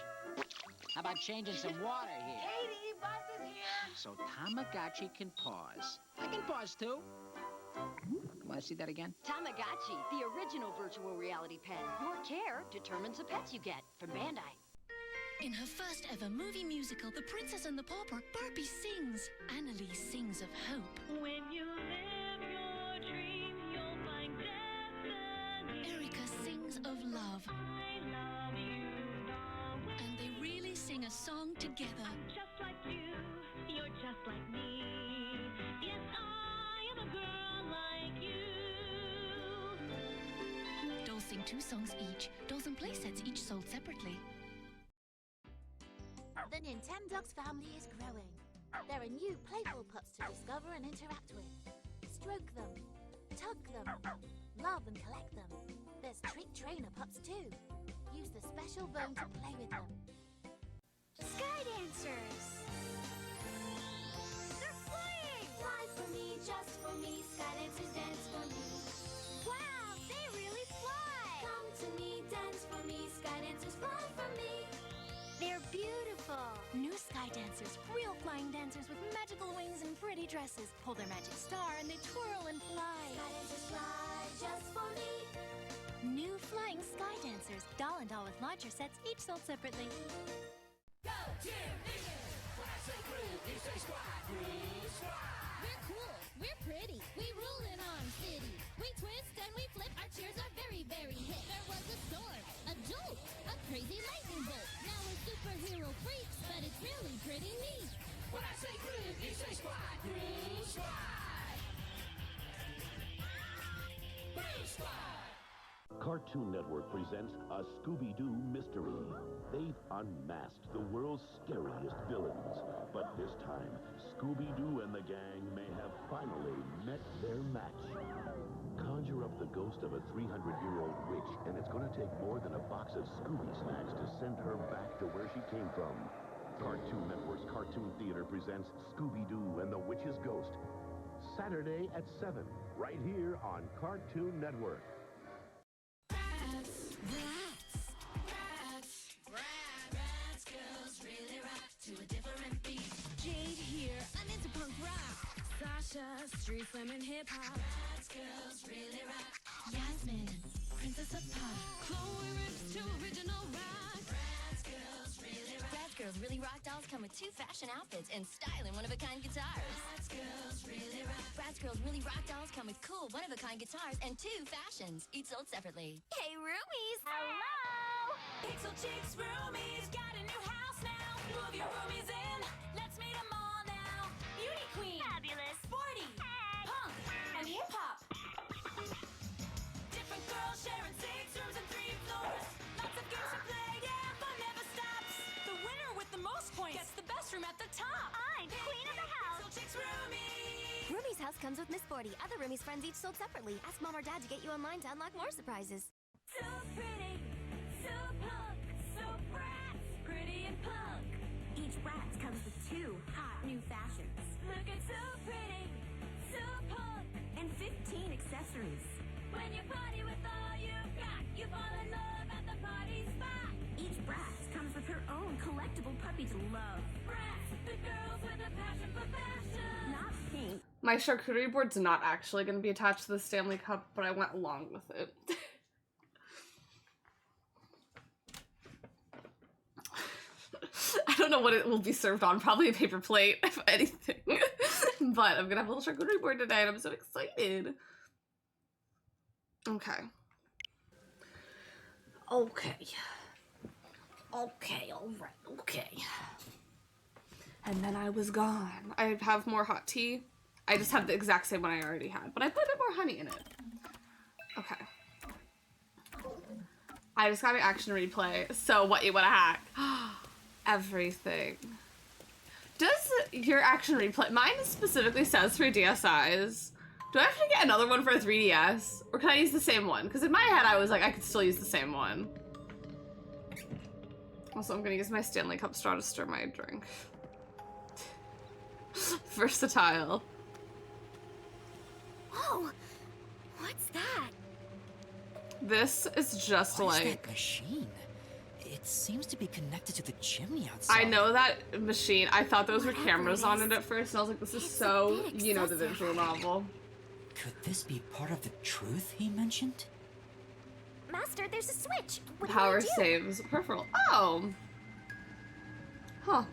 How about changing some water here? Katie, Buzz is here. So Tamagotchi can pause. I can pause too. Want to see that again? Tamagotchi, the original virtual reality pet. Your care determines the pets you get from Bandai. In her first ever movie musical, The Princess and the Pauper, Barbie sings. Annalise sings of hope. When you live your dream, you'll find destiny. Erica sings of love. I love you always. And they really sing a song together. I'm just like you, you're just like me. Yes, I am a girl like you. Dolls sing 2 songs each. Dolls and playsets each sold separately. The Nintendogs family is growing. There are new playful pups to discover and interact with. Stroke them, tug them, love and collect them. There's treat trainer pups too. Use the special bone to play with them. Sky dancers. They're flying. Fly for me, just for me. Sky dancers dance for me. Wow, they really fly. Come to me, dance for me. Sky dancers fly for me. They're beautiful. New Sky Dancers, real flying dancers with magical wings and pretty dresses. Pull their magic star and they twirl and fly. Sky dancers fly just for me. New Flying Sky Dancers, doll and doll with launcher sets, each sold separately. Go, cheerleaders! When I say groove, you say squad. Groove squad. We're cool. We're pretty. We rule in Arm City. We twist and we flip. Our cheers are very, very hip. There was a storm, a jolt, a crazy lightning bolt. Now we're superhero freaks, but it's really pretty neat. When I say groove, you say squad. Groove squad. Groove squad. Cartoon Network presents a Scooby-Doo mystery. They've unmasked the world's scariest villains. But this time, Scooby-Doo and the gang may have finally met their match. Conjure up the ghost of a 300-year-old witch, and it's going to take more than a box of Scooby snacks to send her back to where she came from. Cartoon Network's Cartoon Theater presents Scooby-Doo and the Witch's Ghost. Saturday at 7, right here on Cartoon Network. Rats girls really rock to a different beat. Jade here, I'm into punk rock. Sasha, street slamming hip hop. Rats girls really rock. Yasmin, princess of pop. Chloe rips to original rock. Rats girls really rock. Bratz Girls Really Rock dolls come with 2 fashion outfits and styling one-of-a-kind guitars. Rats girls really rock. Bratz Girls Really Rock dolls come with cool one-of-a-kind guitars and 2 fashions, each sold separately. Hey, roomies! Hello! Pixel Chicks Roomies got a new house now. Move your roomies in. Let's meet them all now. Beauty queen. Fabulous. Sporty. Hey. Punk. And hip hop. Different girls sharing 6 rooms and 3 floors. Lots of games to play, yeah, fun never stops. The winner with the most points gets the best room at the top. I'm queen of the house. Pixel Chicks Roomies. Roomie's house comes with Miss Sporty. Other Roomies friends each sold separately. Ask Mom or Dad to get you online to unlock more surprises. So pretty, so punk, so Bratz, pretty and punk. Each Bratz comes with 2 hot new fashions. Look at so pretty, so punk, and 15 accessories. When you party with all you've got, you fall in love at the party spot. Each Bratz comes with her own collectible puppy to love. Bratz, the girls with a passion for fashion. Not pink. My charcuterie board's not actually going to be attached to the Stanley Cup, but I went along with it. I don't know what it will be served on. Probably a paper plate, if anything. But I'm going to have a little charcuterie board today, and I'm so excited. Okay. Okay. Okay, alright, okay. And then I was gone. I have more hot tea. I just have the exact same one I already had, but I put a bit more honey in it. Okay. I just got an action replay. So what you wanna hack? Everything. Does your action replay, mine specifically says for DSIs. Do I have to get another one for 3DS? Or can I use the same one? Because in my head I was like, I could still use the same one. Also, I'm gonna use my Stanley Cup straw to stir my drink. Versatile. Whoa! What's that? This is just What is like... that machine? It seems to be connected to the chimney outside. I know that machine. I thought those were cameras on it at first, and I was like, this is so, you know, the visual novel. Could this be part of the truth he mentioned? Master, there's a switch. What Power do I do? saves peripheral. Oh! Huh.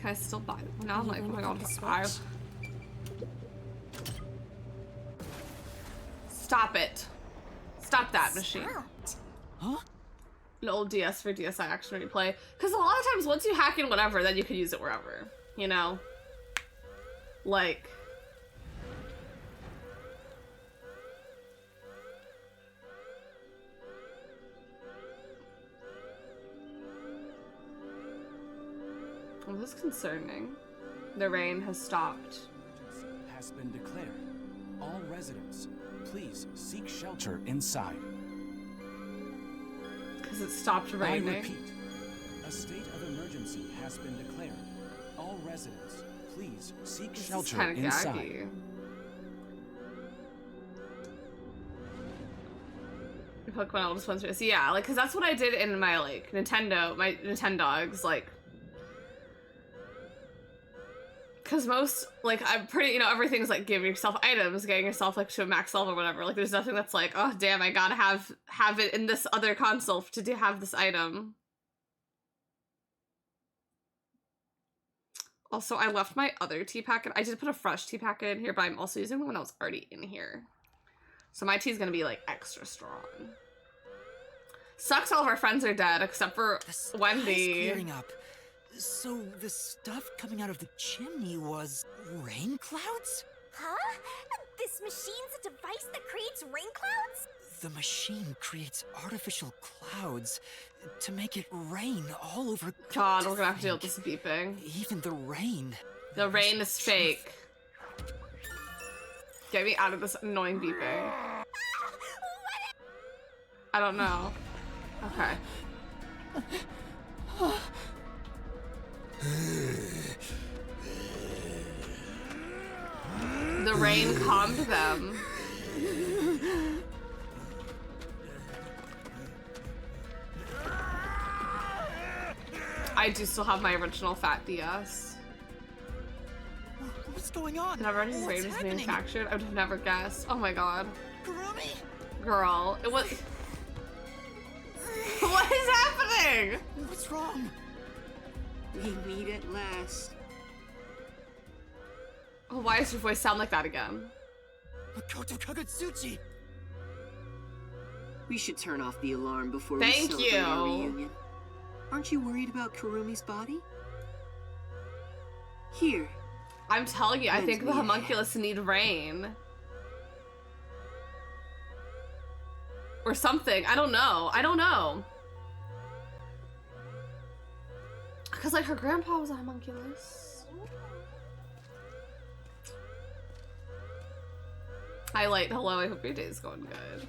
Can I still buy it? Now I'm like, oh my god, Stop it. Stop that machine. Huh? An old DS for DSi action replay. Because a lot of times, once you hack in whatever, then you can use it wherever. You know? Like... Well, this is concerning. The rain has stopped. Has been declared. All residents, please seek shelter inside. Because it stopped I raining. repeat, a state of emergency has been declared. All residents, please seek This is shelter kind of inside. gaggy. Pokemon Oldest Ones. So yeah, like, because that's what I did in my, like, Nintendo, my Nintendogs, like... Because most, like, I'm pretty, you know, everything's, like, giving yourself items, getting yourself, like, to a max level or whatever. Like, there's nothing that's like, oh, damn, I gotta have it in this other console to have this item. Also, I left my other tea packet. I did put a fresh tea packet in here, but I'm also using the one that was already in here. So my tea's gonna be, like, extra strong. Sucks all of our friends are dead, except for Wendy. Clearing up. So the stuff coming out of the chimney was rain clouds? Huh? This machine's a device that creates rain clouds? The machine creates artificial clouds to make it rain all over. God, we're gonna have to deal with this beeping. Even the rain. The rain is fake. Get me out of this annoying beeping. I don't know. Okay. The rain calmed them. I do still have my original fat DS. What's going on? Never any rain was manufactured. I would have never guessed. Oh my god. Kurumi? Girl, it was. What is happening? What's wrong? We meet at last. Oh, why does your voice sound like that again? Makoto Kagutsuchi! We should turn off the alarm before we Thank celebrate our you. reunion. Aren't you worried about Kurumi's body? Here. I'm telling you, I Lend think the me a homunculus need rain. Or something. I don't know. I don't know. Because, like, her grandpa was a homunculus. Highlight, hello, I hope your day's going good.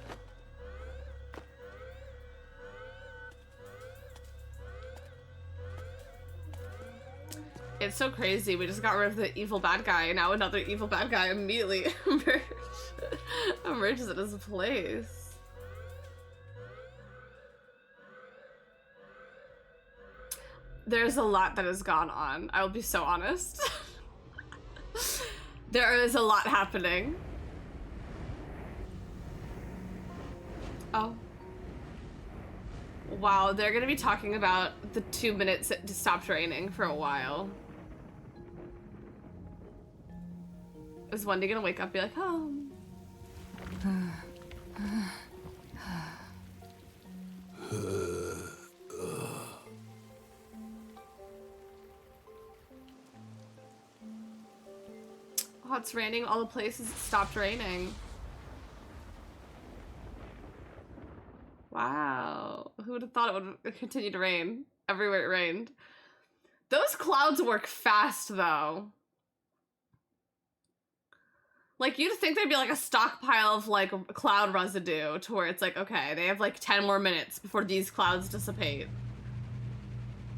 It's so crazy. We just got rid of the evil bad guy, and now another evil bad guy immediately emerges in his place. There's a lot that has gone on. I will be so honest. There is a lot happening. Oh. Wow, they're gonna be talking about the 2 minutes it stopped raining for a while. Is Wendy gonna wake up and be like, oh. Oh, it's raining all the places it stopped raining. Wow. Who would have thought it would continue to rain everywhere it rained? Those clouds work fast, though. Like, you'd think there'd be, like, a stockpile of, like, cloud residue to where it's like, okay, they have, like, 10 more minutes before these clouds dissipate.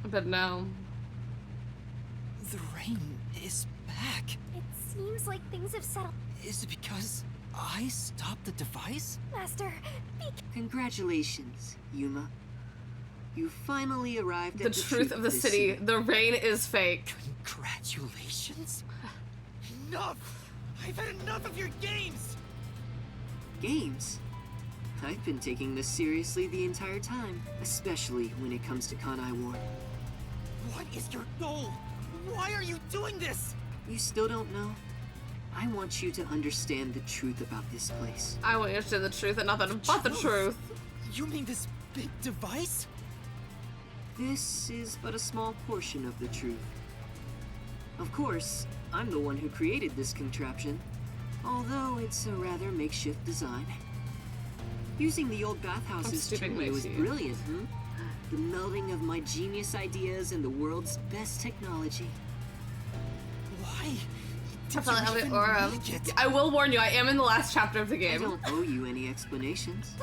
But no. The rain is back. It seems like things have settled. Is it because I stopped the device? Master, Congratulations, Yuma. You finally arrived The at the truth of the this city. The rain is fake. Congratulations. Enough! I've had enough of your games! Games? I've been taking this seriously the entire time, especially when it comes to Kanai War. What is your goal? Why are you doing this? You still don't know? I want you to understand the truth about this place. I want you to know the truth and nothing but the truth. You mean this big device? This is but a small portion of the truth. Of course, I'm the one who created this contraption, although it's a rather makeshift design. Using the old bathhouse's chimney was brilliant, The melding of my genius ideas and the world's best technology. Why? I will warn you, I am in the last chapter of the game. I don't owe you any explanations.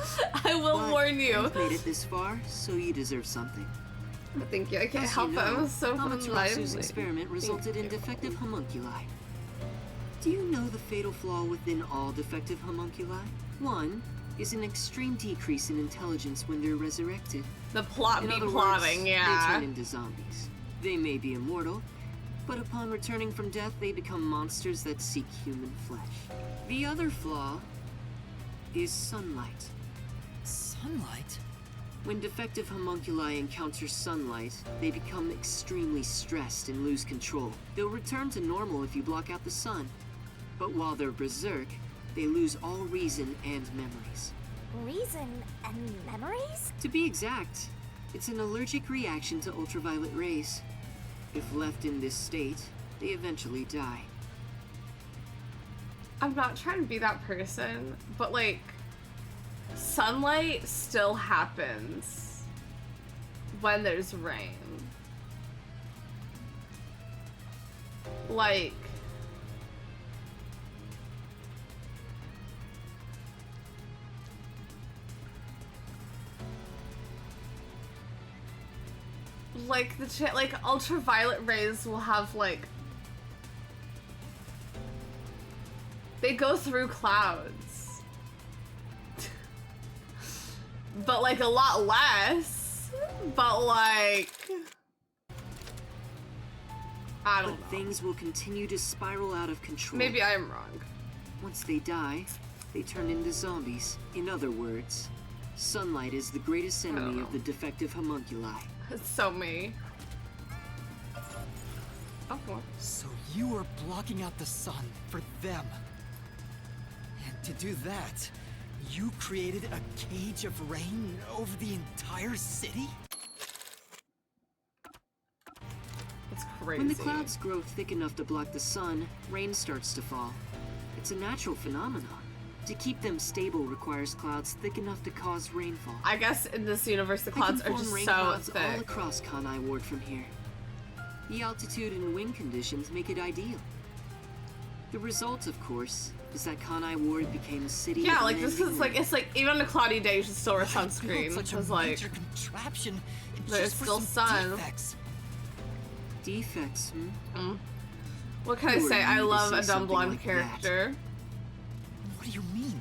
I will warn you. You've made it this far, so you deserve something. Thank you. I can't As help you it. know, I'm so Amaterasu's experiment resulted in defective homunculi. Do you know the fatal flaw within all defective homunculi? One is an extreme decrease in intelligence when they're resurrected. The plot In be other plotting, words, yeah. They turn into zombies. They may be immortal, but upon returning from death, they become monsters that seek human flesh. The other flaw is sunlight. Sunlight? When defective homunculi encounter sunlight, they become extremely stressed and lose control. They'll return to normal if you block out the sun. But while they're berserk, they lose all reason and memories. Reason and memories? To be exact, it's an allergic reaction to ultraviolet rays. If left in this state, they eventually die. I'm not trying to be that person, but like, sunlight still happens when there's rain. Like, like ultraviolet rays will have like, they go through clouds, but like a lot less, but like, I don't know. Things will continue to spiral out of control. Maybe I'm wrong. Once they die, they turn into zombies. In other words, sunlight is the greatest enemy of the defective homunculi. It's so me. Oh, so you were blocking out the sun for them. And to do that, you created a cage of rain over the entire city? That's crazy. When the clouds grow thick enough to block the sun, rain starts to fall. It's a natural phenomenon. To keep them stable requires clouds thick enough to cause rainfall. I guess in this universe the clouds are just so clouds thick. All across Kanai Ward from here. The altitude and wind conditions make it ideal. The result, of course, is that Kanai Ward became a city. Yeah, like this is like, it's like even on a cloudy day you should still wear sunscreen because like contraption there's still sun. Defects, hmm? What can I say? I love a dumb blonde character. What do you mean?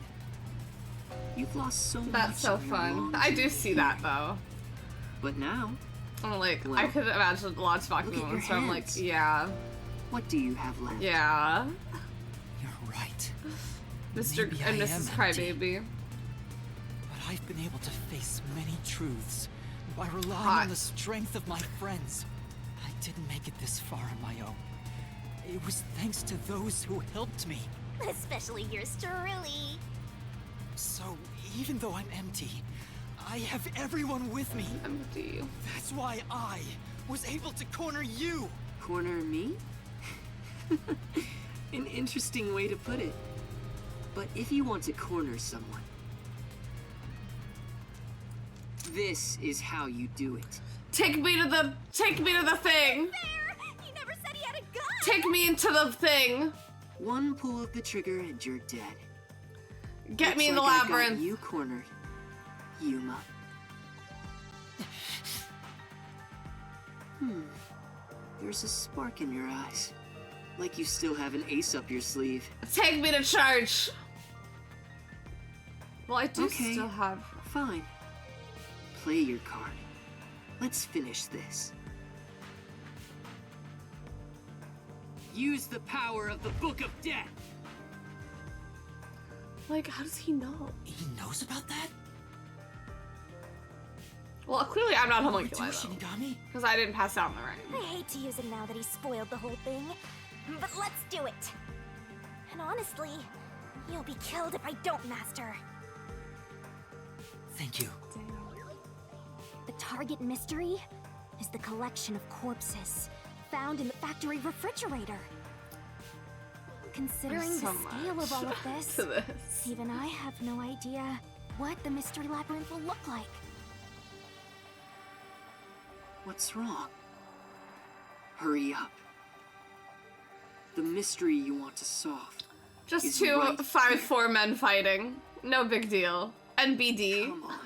You've lost so much. That's so fun. I do see that though. But now, I'm like, well, I could imagine lots of fucking moments where I'm like, yeah. What do you have left? Yeah. You're right. Mr. Maybe and I Mrs. am Crybaby. But I've been able to face many truths by relying on the strength of my friends. I didn't make it this far on my own. It was thanks to those who helped me. Especially yours truly. So, even though I'm empty, I have everyone with me. Empty. That's why I was able to corner you. Corner me? An interesting way to put it. But if you want to corner someone, this is how you do it. Take me to the thing. He never said he had a gun. Take me into the thing. One pull of the trigger and you're dead. Get me in the Looks like I got labyrinth. you cornered, Yuma. There's a spark in your eyes. Like you still have an ace up your sleeve. Take me to church. Well, I do Okay, still have. Fine. Play your card. Let's finish this. Use the power of the Book of Death. Like, how does he know? He knows about that? Well, clearly I'm not homunculi though. Shinigami? Because I didn't pass out in the rain. I hate to use it now that he spoiled the whole thing, but let's do it. And honestly, you'll be killed if I don't, Master. Thank you. The target mystery is the collection of corpses found in the factory refrigerator. Considering There's the so scale of all of this, to this. even I have no idea what the mystery labyrinth will look like. What's wrong? Hurry up. The mystery you want to solve. Just is two right 5'4" men fighting. No big deal. NBD. Come on.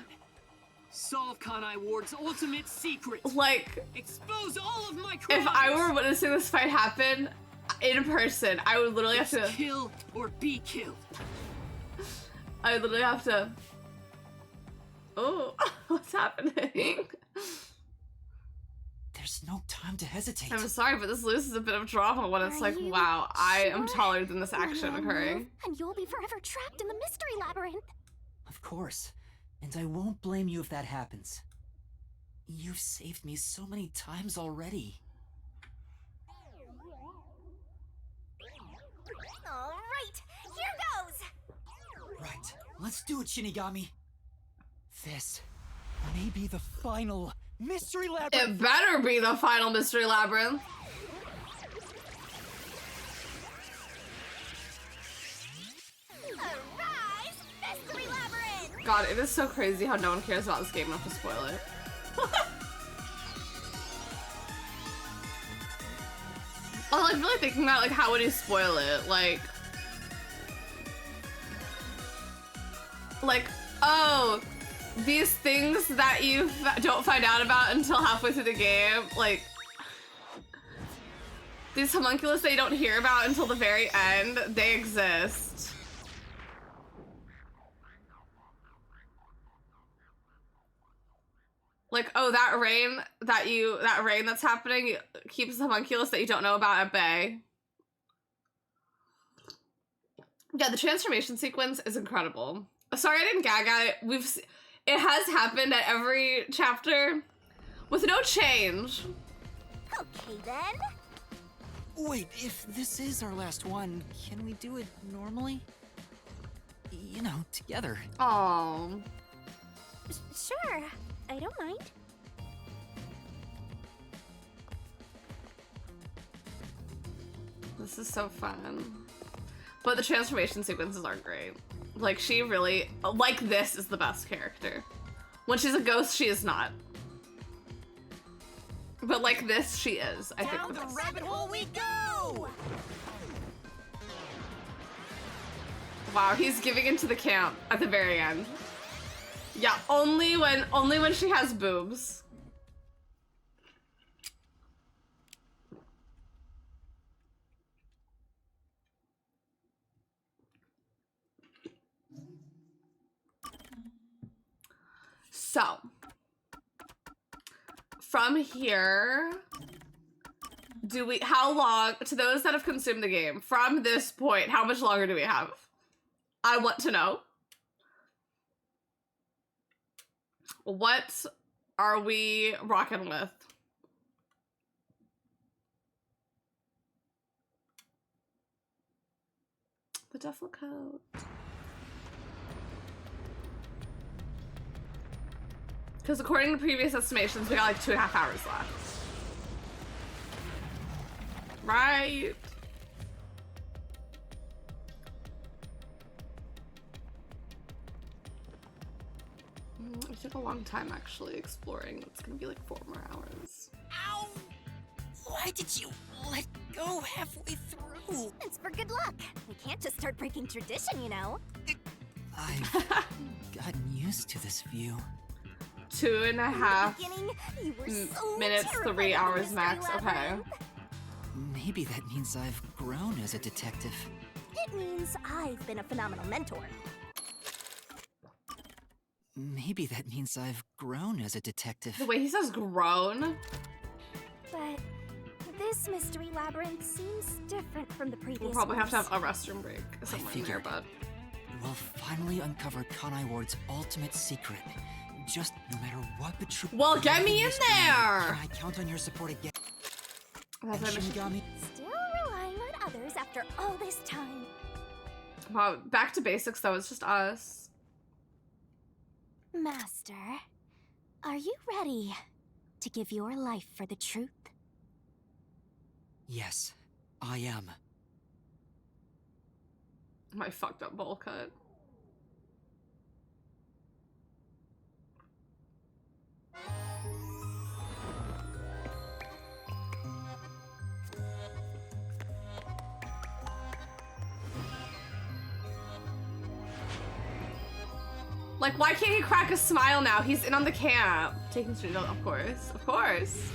Solve Kanai Ward's ultimate secret. Like, expose all of my crimes. if I were witnessing this fight happen in person, I would literally have to kill or be killed. I would literally have to. Oh, what's happening? There's no time to hesitate. I'm sorry, but this loses a bit of drama when it's Are like, you wow, I am sure? taller than this One action wrong occurring. move, and you'll be forever trapped in the mystery labyrinth. Of course. And I won't blame you if that happens. You've saved me so many times already. All right, here goes. Right, let's do it, Shinigami. This may be the final mystery labyrinth. It better be the final mystery labyrinth. God, it is so crazy how no one cares about this game enough to spoil it. I'm like really thinking about like how would you spoil it? Like, oh, these things that you don't find out about until halfway through the game, like these homunculus that you don't hear about until the very end, they exist. Like, oh, that rain that's happening keeps the homunculus that you don't know about at bay. Yeah, the transformation sequence is incredible. Sorry I didn't gag at it. It has happened at every chapter with no change. Okay then. Wait, if this is our last one, can we do it normally? You know, together. Oh. Sure, I don't mind. This is so fun. But the transformation sequences aren't great. Like, she really, like, this is the best character. When she's a ghost, she is not. But like this, she is, I think, the best. Down the rabbit hole we go! Wow, he's giving into the camp at the very end. Yeah, only when she has boobs. So, from here, how long, to those that have consumed the game, from this point, how much longer do we have? I want to know. What are we rocking with? The duffel coat. Because according to previous estimations, we got like 2.5 hours left. Right? It took a long time actually exploring. It's gonna be like 4 more hours. Ow! Why did you let go halfway through? It's for good luck. We can't just start breaking tradition, you know. I've gotten used to this view. 2.5 minutes, 3 hours max. Okay. Maybe that means I've grown as a detective. It means I've been a phenomenal mentor. Maybe that means I've grown as a detective. The way he says grown. But this mystery labyrinth seems different from the previous We'll probably have ones. to have a restroom break somewhere in here, but We'll finally uncover Kanai Ward's ultimate secret. Just no matter what the truth. Well, get me in there! Can I count on your support again? Still relying on others after all this time. Wow, back to basics though, it's just us. Master, are you ready to give your life for the truth? Yes, I am. My fucked up bowl cut. Like, why can't he crack a smile now? He's in on the camp. Taking straight, of course. Of course.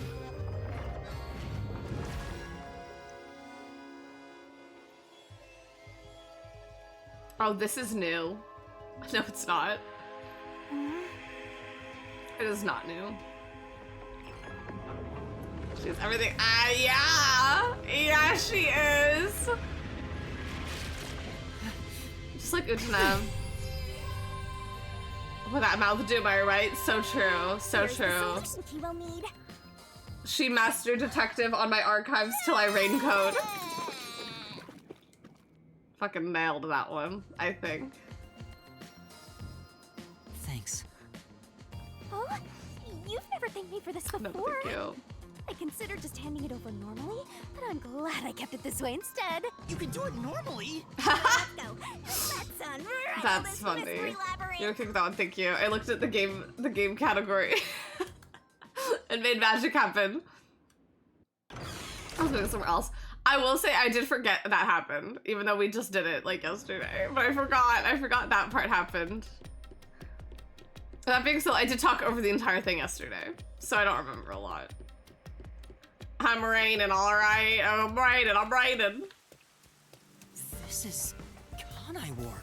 Oh, this is new. No, it's not. It is not new. She's everything. Yeah! Yeah, she is! Just like Utana. With that mouth doom, am I right? So true. So true. She master detective on my archives till I raincoat. Fucking nailed that one, I think. Thanks. Oh, you've never thanked me for this before. No, thank you. I considered just handing it over normally, but I'm glad I kept it this way instead. You can do it normally. Let's go. Let's unwrap That's funny. You're kicked that one, thank you. I looked at the game category and made magic happen. I was going somewhere else. I will say I did forget that happened, even though we just did it like yesterday. But I forgot that part happened. That being so, I did talk over the entire thing yesterday, so I don't remember a lot. I'm raining, all right. I'm raining. This is Kanai Ward.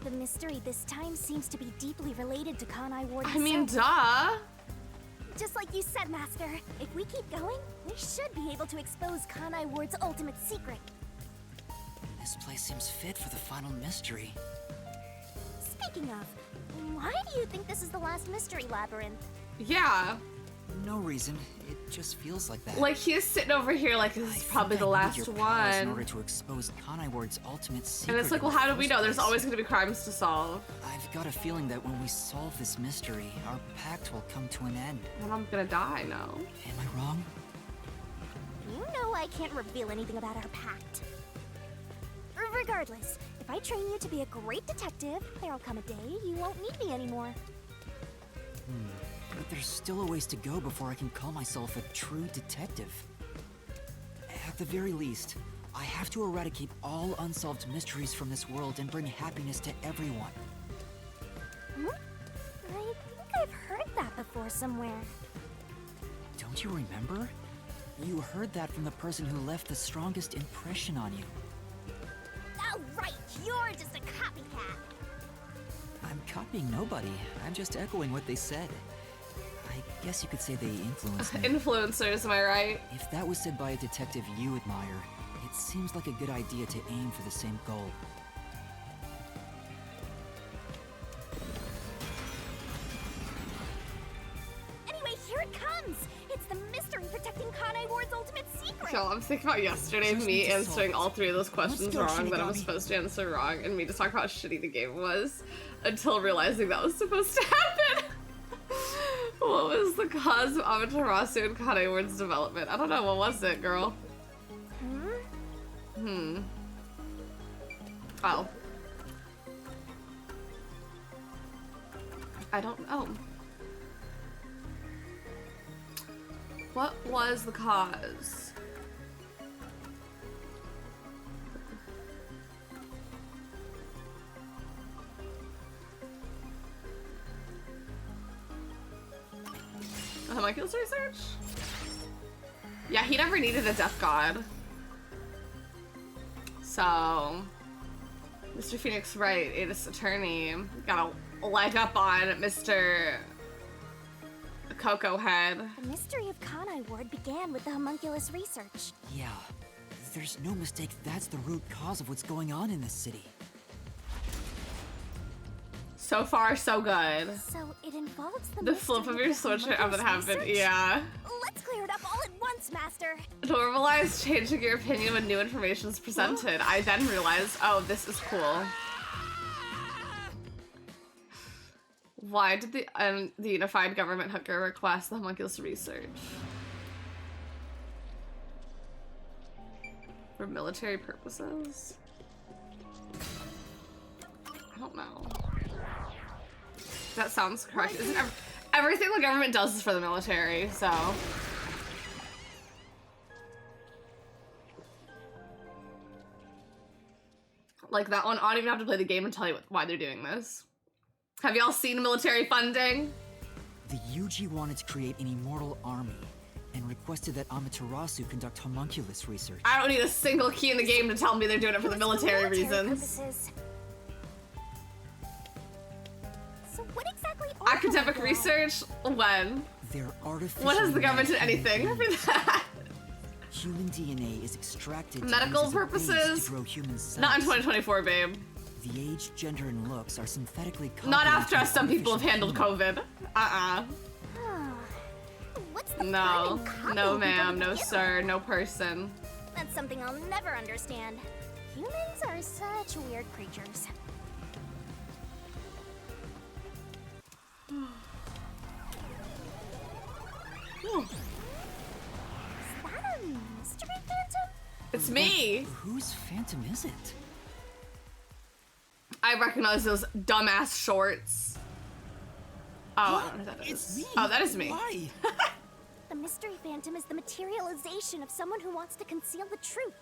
The mystery this time seems to be deeply related to Kanai Ward. I mean, duh. Just like you said, Master, if we keep going, we should be able to expose Kanai Ward's ultimate secret. This place seems fit for the final mystery. Speaking of, why do you think this is the last mystery labyrinth? Yeah. No reason. It just feels like that. Like he's sitting over here like this is probably the last one. In order to expose Kanai Ward's ultimate secret. And it's like, well, how do we know? There's always going to be crimes to solve. I've got a feeling that when we solve this mystery, our pact will come to an end. And I'm gonna die now. Am I wrong? You know I can't reveal anything about our pact. Regardless, if I train you to be a great detective, there'll come a day you won't need me anymore. But there's still a ways to go before I can call myself a true detective. At the very least, I have to eradicate all unsolved mysteries from this world and bring happiness to everyone. I think I've heard that before somewhere. Don't you remember? You heard that from the person who left the strongest impression on you. Oh, right, you're just a copycat. I'm copying nobody. I'm just echoing what they said. I guess you could say they influenced me. Influencers, am I right? If that was said by a detective you admire, it seems like a good idea to aim for the same goal. Anyway, here it comes! It's the mystery protecting Kanai Ward's ultimate secret! So I'm thinking about yesterday, me answering all three of those questions wrong that I was supposed to answer wrong, and me just talking about how shitty the game was, until realizing that was supposed to happen. What was the cause of Amaterasu and Kanai Ward's development? I don't know, what was it, girl? Oh. I don't know. What was the cause? Homunculus research? Yeah, he never needed a death god. So, Mr. Phoenix Wright, Aegis Attorney, got a leg up on Mr. Coco Head. The mystery of Kanai Ward began with the homunculus research. Yeah, there's no mistake that's the root cause of what's going on in this city. So far, so good. So it involves the flip of your switcher that happened, yeah. Let's clear it up all at once, Master. Normalize changing your opinion when new information is presented. I then realized, oh, this is cool. Why did the unified government hooker request the homunculus research? For military purposes? I don't know. That sounds correct. Isn't everything the government does is for the military, so. Like that one, I don't even have to play the game and tell you why they're doing this. Have y'all seen military funding? The UG wanted to create an immortal army and requested that Amaterasu conduct homunculus research. I don't need a single key in the game to tell me they're doing it for the military reasons. So what exactly are academic research? When? They're artificial. When has the government done anything for that? Human DNA is extracted medical purposes. To grow human cells. Not in 2024, babe. The age, gender, and looks are synthetically. Not after us. Some people have handled COVID. What's the no, no, ma'am, no, sir, no person. That's something I'll never understand. Humans are such weird creatures. Is that a mystery phantom? It's me. Whose phantom is it? I recognize those dumbass shorts. Oh, I don't know who that is. It's me. Oh, that is me. Why? The mystery phantom is the materialization of someone who wants to conceal the truth.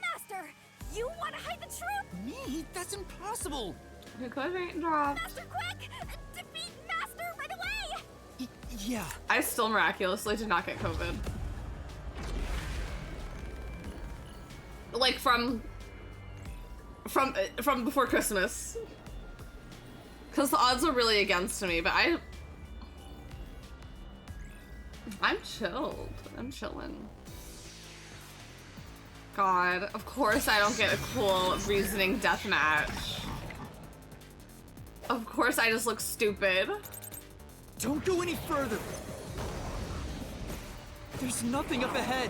Master, you want to hide the truth? Me? That's impossible. You could drop. Master, quick! Defeat Master right away! Yeah. I still miraculously did not get COVID. Like from before Christmas. Because the odds are really against me, but I'm chilled. I'm chilling. God, of course I don't get a cool reasoning deathmatch. Of course I just look stupid. Don't go any further. There's nothing up ahead.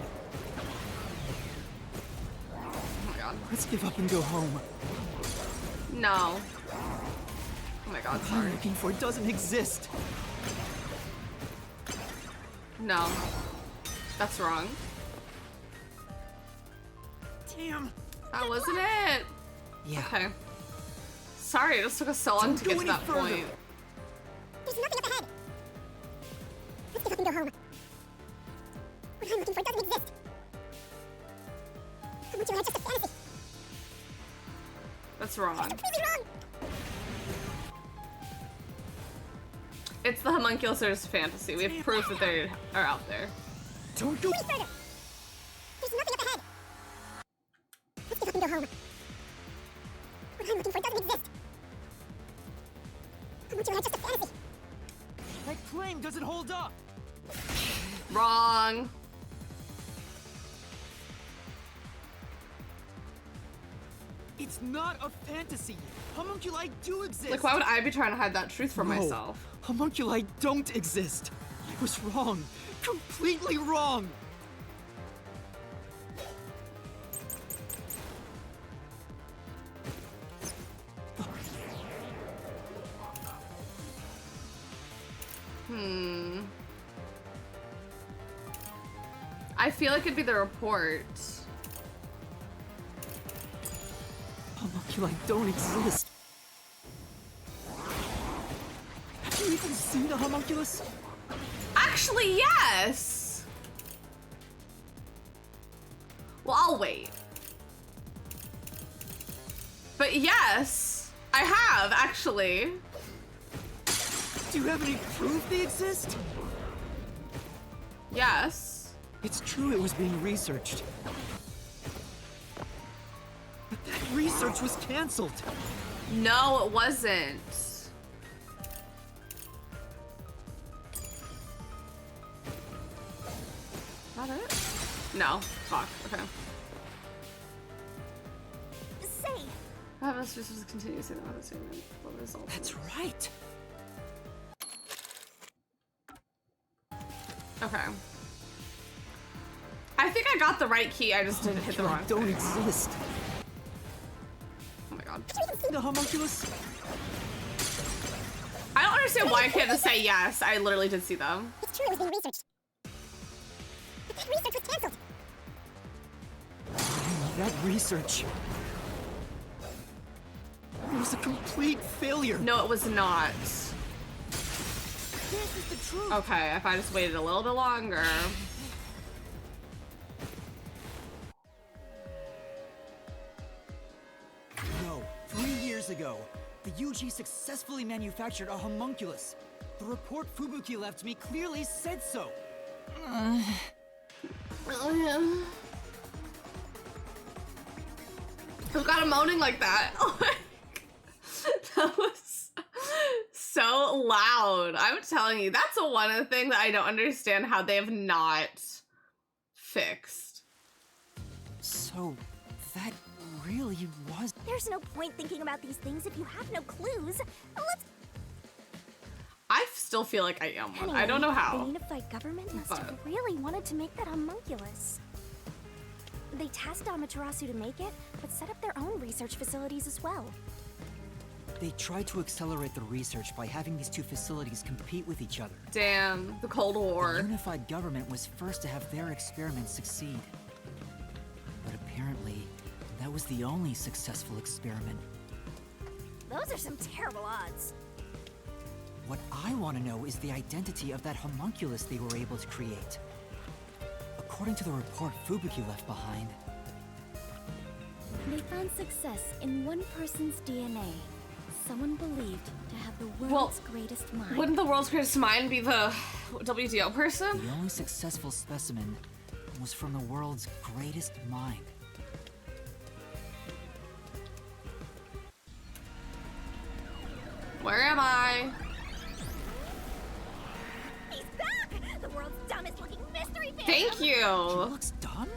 Oh my god. Let's give up and go home. No. Oh my god, What sorry. I'm looking for doesn't exist. No. That's wrong. Damn. That wasn't it. Yeah. Okay. Sorry, it just took us so long to get to that point. There's nothing up ahead. Let's give up and go home. What I'm looking for doesn't exist. I want you to have just a fantasy. That's wrong. That's completely wrong. It's the homunculus fantasy. We have proof that they are out there. Don't go any further. There's nothing up ahead. Let's give up and go home. What I'm looking for doesn't exist. I want you to have just a fantasy. That claim doesn't hold up. Wrong. It's not a fantasy. Homunculi do exist. Like, why would I be trying to hide that truth from myself? Homunculi don't exist. I was wrong. Completely wrong. I feel like it'd be the report. Homunculi don't exist. Have you even seen a homunculus? Actually, yes! Well, I'll wait. But yes, I have, actually. Do you have any proof they exist? Yes. It's true it was being researched. But that research was cancelled. No, it wasn't. Not it? No. Fuck. Okay. Say, I have us just continue saying that statement. What result? That's right. Okay. I think I got the right key. I just didn't hit the wrong. Don't exist. Oh my god. The homunculus. I don't understand why I can't just say yes. I literally did see them. It's true it was being researched. But that research was cancelled. That research. It was a complete failure. No, it was not. This is the truth. Okay, if I just waited a little bit longer. No, 3 years ago, the UG successfully manufactured a homunculus. The report Fubuki left me clearly said so. Who got him moaning like that? Oh my God. That was so loud. I'm telling you, that's one thing that I don't understand how they have not fixed. So, that really was... there's no point thinking about these things if you have no clues. Let's... I still feel like I am one. Anyway, I don't know how. The unified government must have really wanted to make that homunculus. They tasked Amaterasu to make it, but set up their own research facilities as well. They tried to accelerate the research by having these two facilities compete with each other. Damn, the Cold War. The unified government was first to have their experiments succeed. But apparently, that was the only successful experiment. Those are some terrible odds. What I want to know is the identity of that homunculus they were able to create. According to the report Fubuki left behind, they found success in one person's DNA. Someone believed to have the world's greatest mind. Wouldn't the world's greatest mind be the WDO person? the only successful specimen was from the world's greatest mind. Where am I? He's back! The world's dumbest looking mystery fan! Thank you! He looks dumb?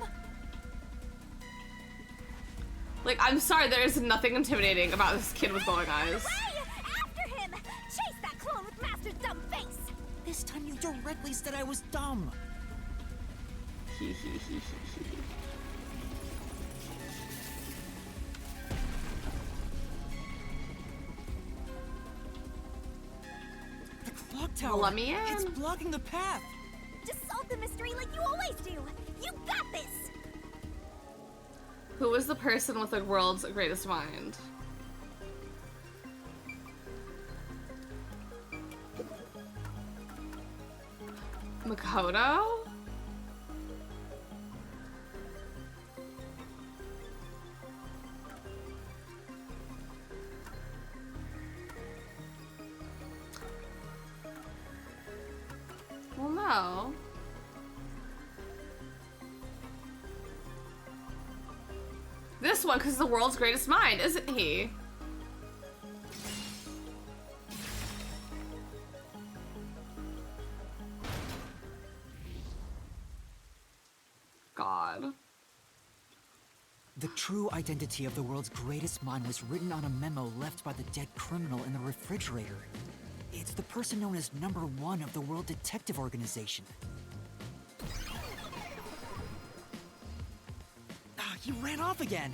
Like, I'm sorry, there is nothing intimidating about this kid with glowing eyes. After him! Chase that clone with Master's dumb face! This time you directly said I was dumb. The clock tower! Let me in. It's blocking the path! Just solve the mystery like you always do! You got this! Who was the person with the world's greatest mind? Makoto? Well, no. This one, because the world's greatest mind, isn't he? God. The true identity of the world's greatest mind was written on a memo left by the dead criminal in the refrigerator. It's the person known as Number 1 of the World Detective Organization. He ran off again.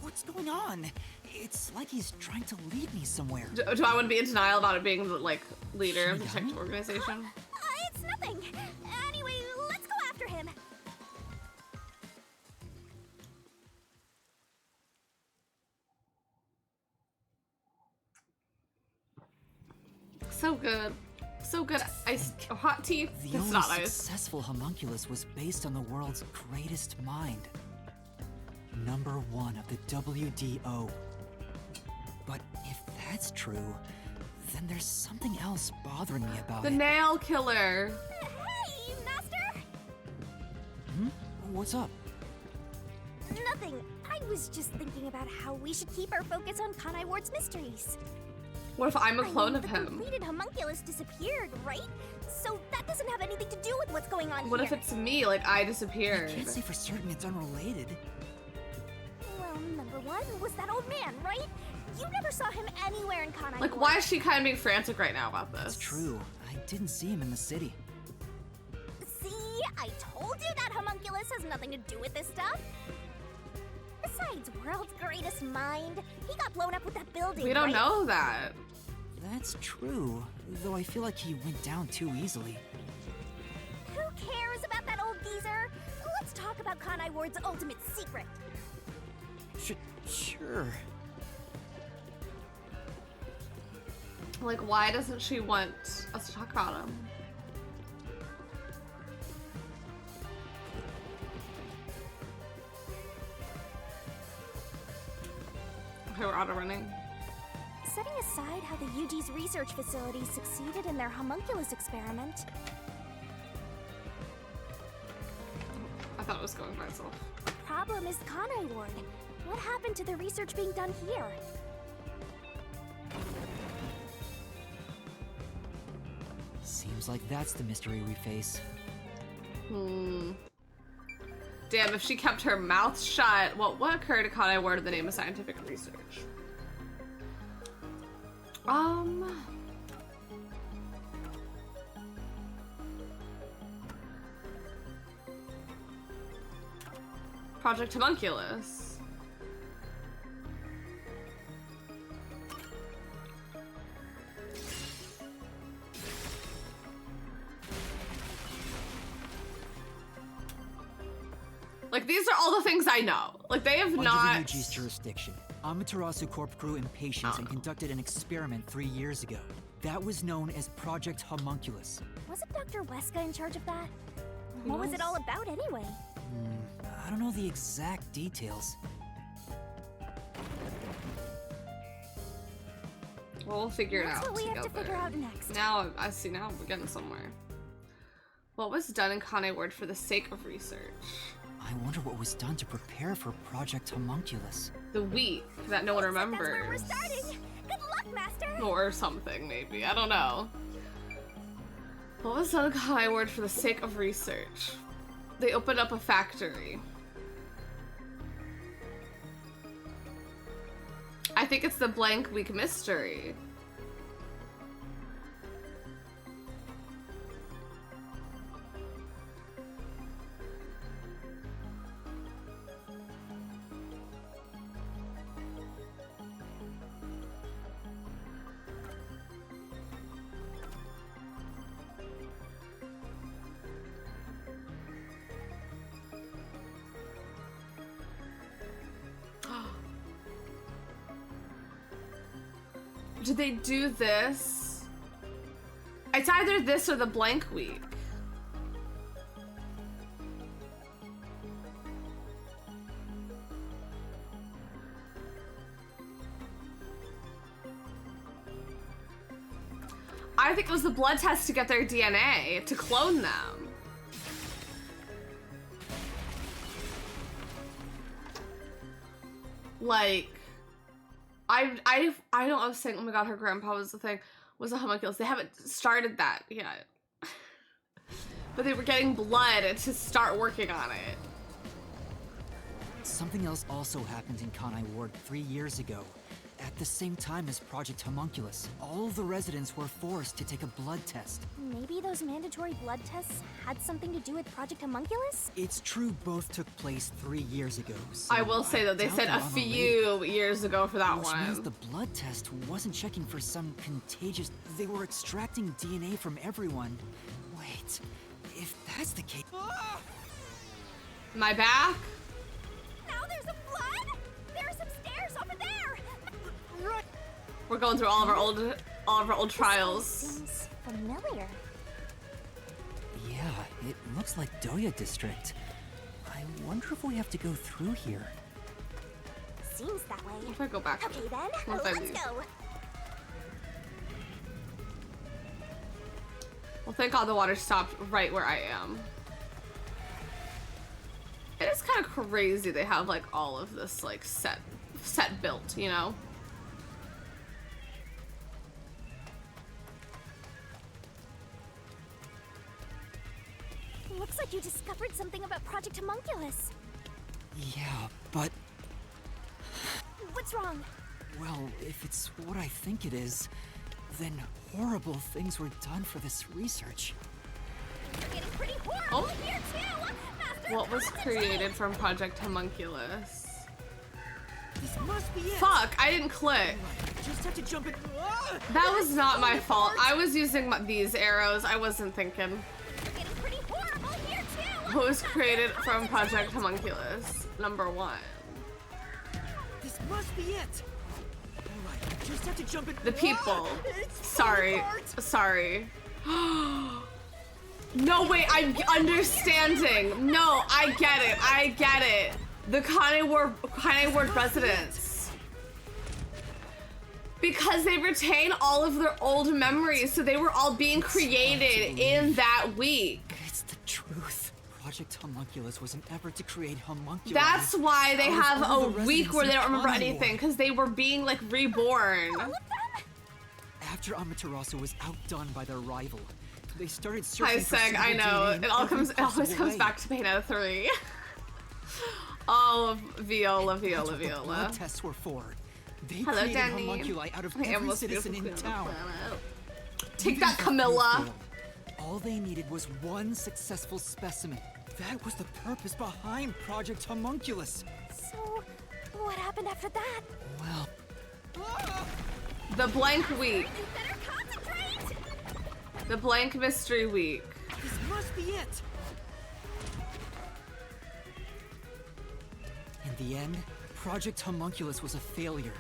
What's going on? It's like he's trying to lead me somewhere. Do I want to be in denial about it being the, like, leader of the detective organization? It's nothing. Anyway, let's go after him. So good. So good. Hot tea. The It's only not ice. successful homunculus was based on the world's greatest mind. Number 1 of the WDO. But if that's true, then there's something else bothering me about The it. nail killer. Hey, Master! What's up? Nothing. I was just thinking about how we should keep our focus on Kanai Ward's mysteries. What if I'm a clone of the him? completed homunculus disappeared, right? So that doesn't have anything to do with what's going on What here. if it's me? Like, I disappeared. I can't say for certain it's unrelated. Well, number 1 was that old man, right? You never saw him anywhere in Kanai Like, Ward. why is she kind of being frantic right now about this? It's true. I didn't see him in the city. See? I told you that homunculus has nothing to do with this stuff. Besides, world's greatest mind. He got blown up with that building, We don't right? know that. That's true, though I feel like he went down too easily. Who cares about that old geezer? Let's talk about Kanai Ward's ultimate secret. Sure. Like, why doesn't she want us to talk about him? Okay, we're auto running. Setting aside how the UG's research facility succeeded in their homunculus experiment, I thought it was going by itself. the problem is Kanai Ward. What happened to the research being done here? Seems like that's the mystery we face. Damn, if she kept her mouth shut, what occurred to Kanai Ward in the name of scientific research? Project Homunculus. Like, these are all the things I know. Like, they have Under not... the UG's jurisdiction, Amaterasu Corp grew impatient and conducted an experiment 3 years ago. That was known as Project Homunculus. Wasn't Dr. Weska in charge of that? What was it all about anyway? I don't know the exact details. We'll figure it out That's what we together. have to figure out next. Now, I see, now we're getting somewhere. What was done in Kane Ward for the sake of research? I wonder what was done to prepare for Project Homunculus. The week that no one remembers. That's where we're starting. Good luck, Master. Or something, maybe. I don't know. What was done in Kane Ward for the sake of research? They opened up a factory. I think it's the blank week mystery. Did they do this? It's either this or the blank week. I think it was the blood test to get their DNA, to clone them. Like, I know I was saying, oh my god, her grandpa was the thing, was a homunculus. They haven't started that yet. But they were getting blood to start working on it. Something else also happened in Kanai Ward 3 years ago. At the same time as Project Homunculus, all the residents were forced to take a blood test. Maybe those mandatory blood tests had something to do with Project Homunculus? It's true both took place 3 years ago. So I will say though, they doubt said they're a on the few years ago for that Which one. means the blood test wasn't checking for some contagious... They were extracting DNA from everyone. Wait, if that's the case... My back? Now there's a blood? There are some stairs over there! Right. We're going through all of our old trials. Seems familiar. Yeah, it looks like Doya District. I wonder if we have to go through here. Seems that way. What if I go back? Okay then, What if I let's leave? go. Well, thank God the water stopped right where I am. It is kind of crazy they have like all of this like set built, you know? Looks like you discovered something about Project Homunculus. Yeah, but... What's wrong? Well, if it's what I think it is, then horrible things were done for this research. You're getting pretty horrible Oh. here too! Master, What was concentrate! created from Project Homunculus? This must be it. Fuck, I didn't click. Just have to jump in. That was not my fault. I was using these arrows. I wasn't thinking. You're getting pretty horrible here too! What was created from Project Homunculus? Number 1. This must be it. Alright, just have to jump in. The people. It's Sorry. falling apart. Sorry. No, wait, I'm understanding. No, I get it. I get it. The Kane Ward residents. Because they retain all of their old memories, so they were all being created in that week. It's the truth. Project Homunculus was an effort to create homunculi. That's why they Out have of all a the week where they don't remember residents in anything, because they were being like reborn. After Amaterasu was outdone by their rival, they started searching Hi for Seg, I single know. DNA in It all every comes it always possible comes way. back to Bayonetta 3. Oh, Viola. That's what the blood tests were for. They Hello, created Danny. homunculi out of I am every most citizen beautiful in queen on the town. planet. Take Even that, if Camilla. failed, all they needed was one successful specimen. That was the purpose behind Project Homunculus. So, what happened after that? Well, The blank week. You better concentrate! The blank mystery week. This must be it. in the end, Project Homunculus was a failure.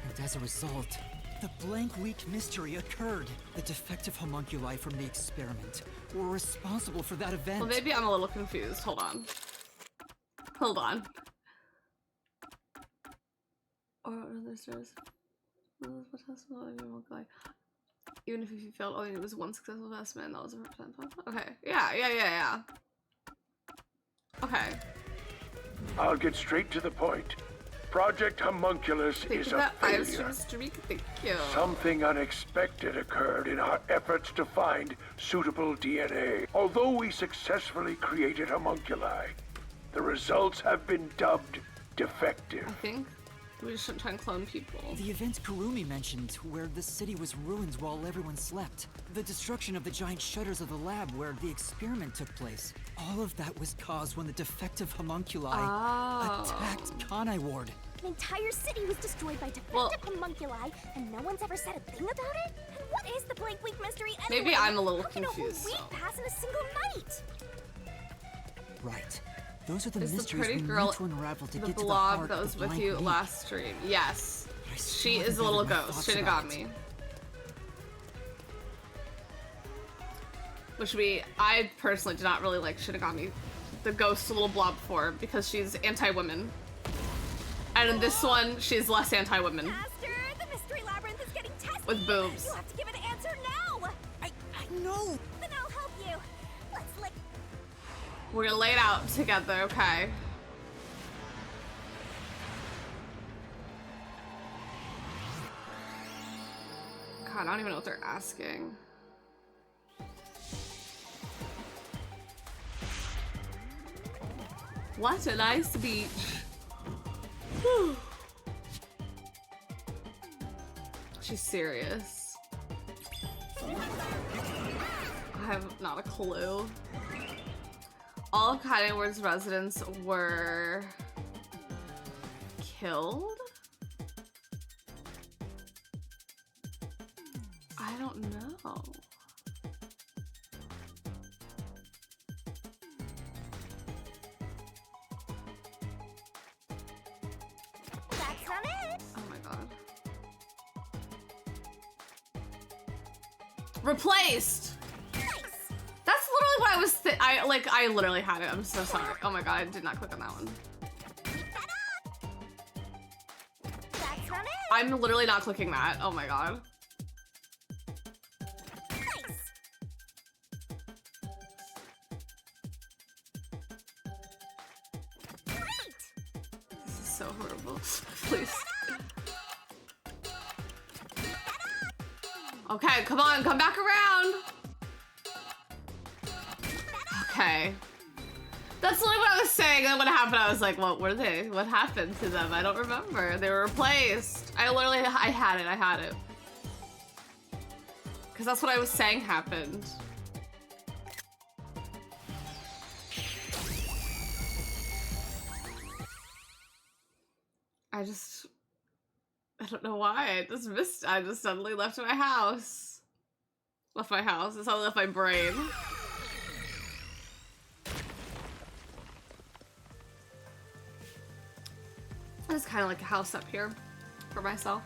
And as a result, the blank week mystery occurred. The defective homunculi from the experiment were responsible for that event. Well, maybe I'm a little confused. Hold on. Hold on. Or other stars. Even if you failed, all you need was one successful investment. That was a percent. Okay. Yeah. Okay. I'll get straight to the point. Project Homunculus is a failure. Thank you. Something unexpected occurred in our efforts to find suitable DNA. Although we successfully created homunculi, the results have been dubbed defective. I think we just shouldn't try and clone people. The event Kurumi mentioned, where the city was ruined while everyone slept. The destruction of the giant shutters of the lab where the experiment took place. All of that was caused when the defective homunculi attacked Kanai Ward. An entire city was destroyed by defective homunculi, and no one's ever said a thing about it? And what is the blank week mystery anyway? Maybe I'm a little How can confused. a whole week pass in a single night? Right. Those are the Is the mysteries pretty we girl need to unravel to the get to the blob heart that of was the with blank you week. last stream? Yes. I still She is haven't a little gathered my ghost. thoughts She about got it. me. Which I personally do not really like Shinigami, the ghost little blob form, because she's anti-women. And in this one, she's less anti-women. Master, the mystery labyrinth is getting tested. With boobs. You have to give an answer now. I know. Then I'll help you. Let's like. We're gonna lay it out together, okay? God, I don't even know what they're asking. What a nice beach. Whew. She's serious. I have not a clue. All of Kanai-ward's residents were killed? I don't know. That's not it. Oh my god. Replaced! That's literally what I was I literally had it. I'm so sorry. Oh my god, I did not click on that one. That's not it. I'm literally not clicking that. Oh my god. This is so horrible. Please. Okay, come on, come back around. Okay. That's literally what I was saying, and then what happened, I was like, what were they? What happened to them? I don't remember. They were replaced. I had it. Because that's what I was saying happened. I don't know why, I just suddenly left my house. Left my house, I suddenly left my brain. It's kind of like a house up here for myself.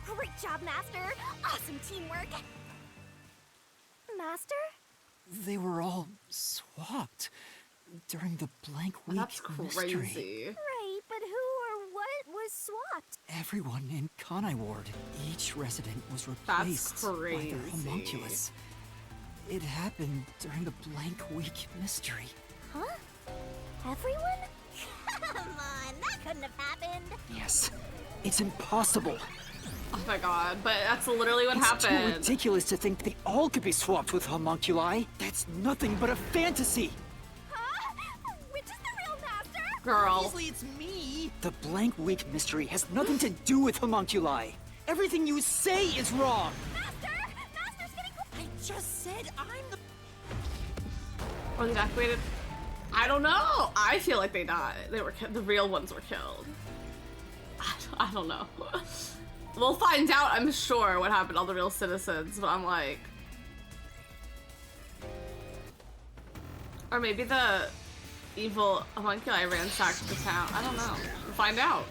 Great job, Master. Awesome teamwork. Master? They were all swapped during the blank week That's crazy. mystery. Right, but who or what was swapped? Everyone in Kanai Ward. Each resident was replaced by their homunculus. It happened during the blank week mystery. Huh? Everyone? Come on, that couldn't have happened. Yes. It's impossible. Oh my god, but that's literally what It's happened. too ridiculous to think they all could be swapped with homunculi. That's nothing but a fantasy. Huh? Which is the real Master? Girl. Obviously, it's me. The blank week mystery has nothing to do with homunculi. Everything you say is wrong. Master! Master's getting... I just said I'm the... Were they evacuated? I don't know. I feel like they died. The real ones were killed. I don't know. We'll find out, I'm sure, what happened to all the real citizens, but I'm like... Or maybe the evil homunculi ransacked the town. I don't know. We'll find out.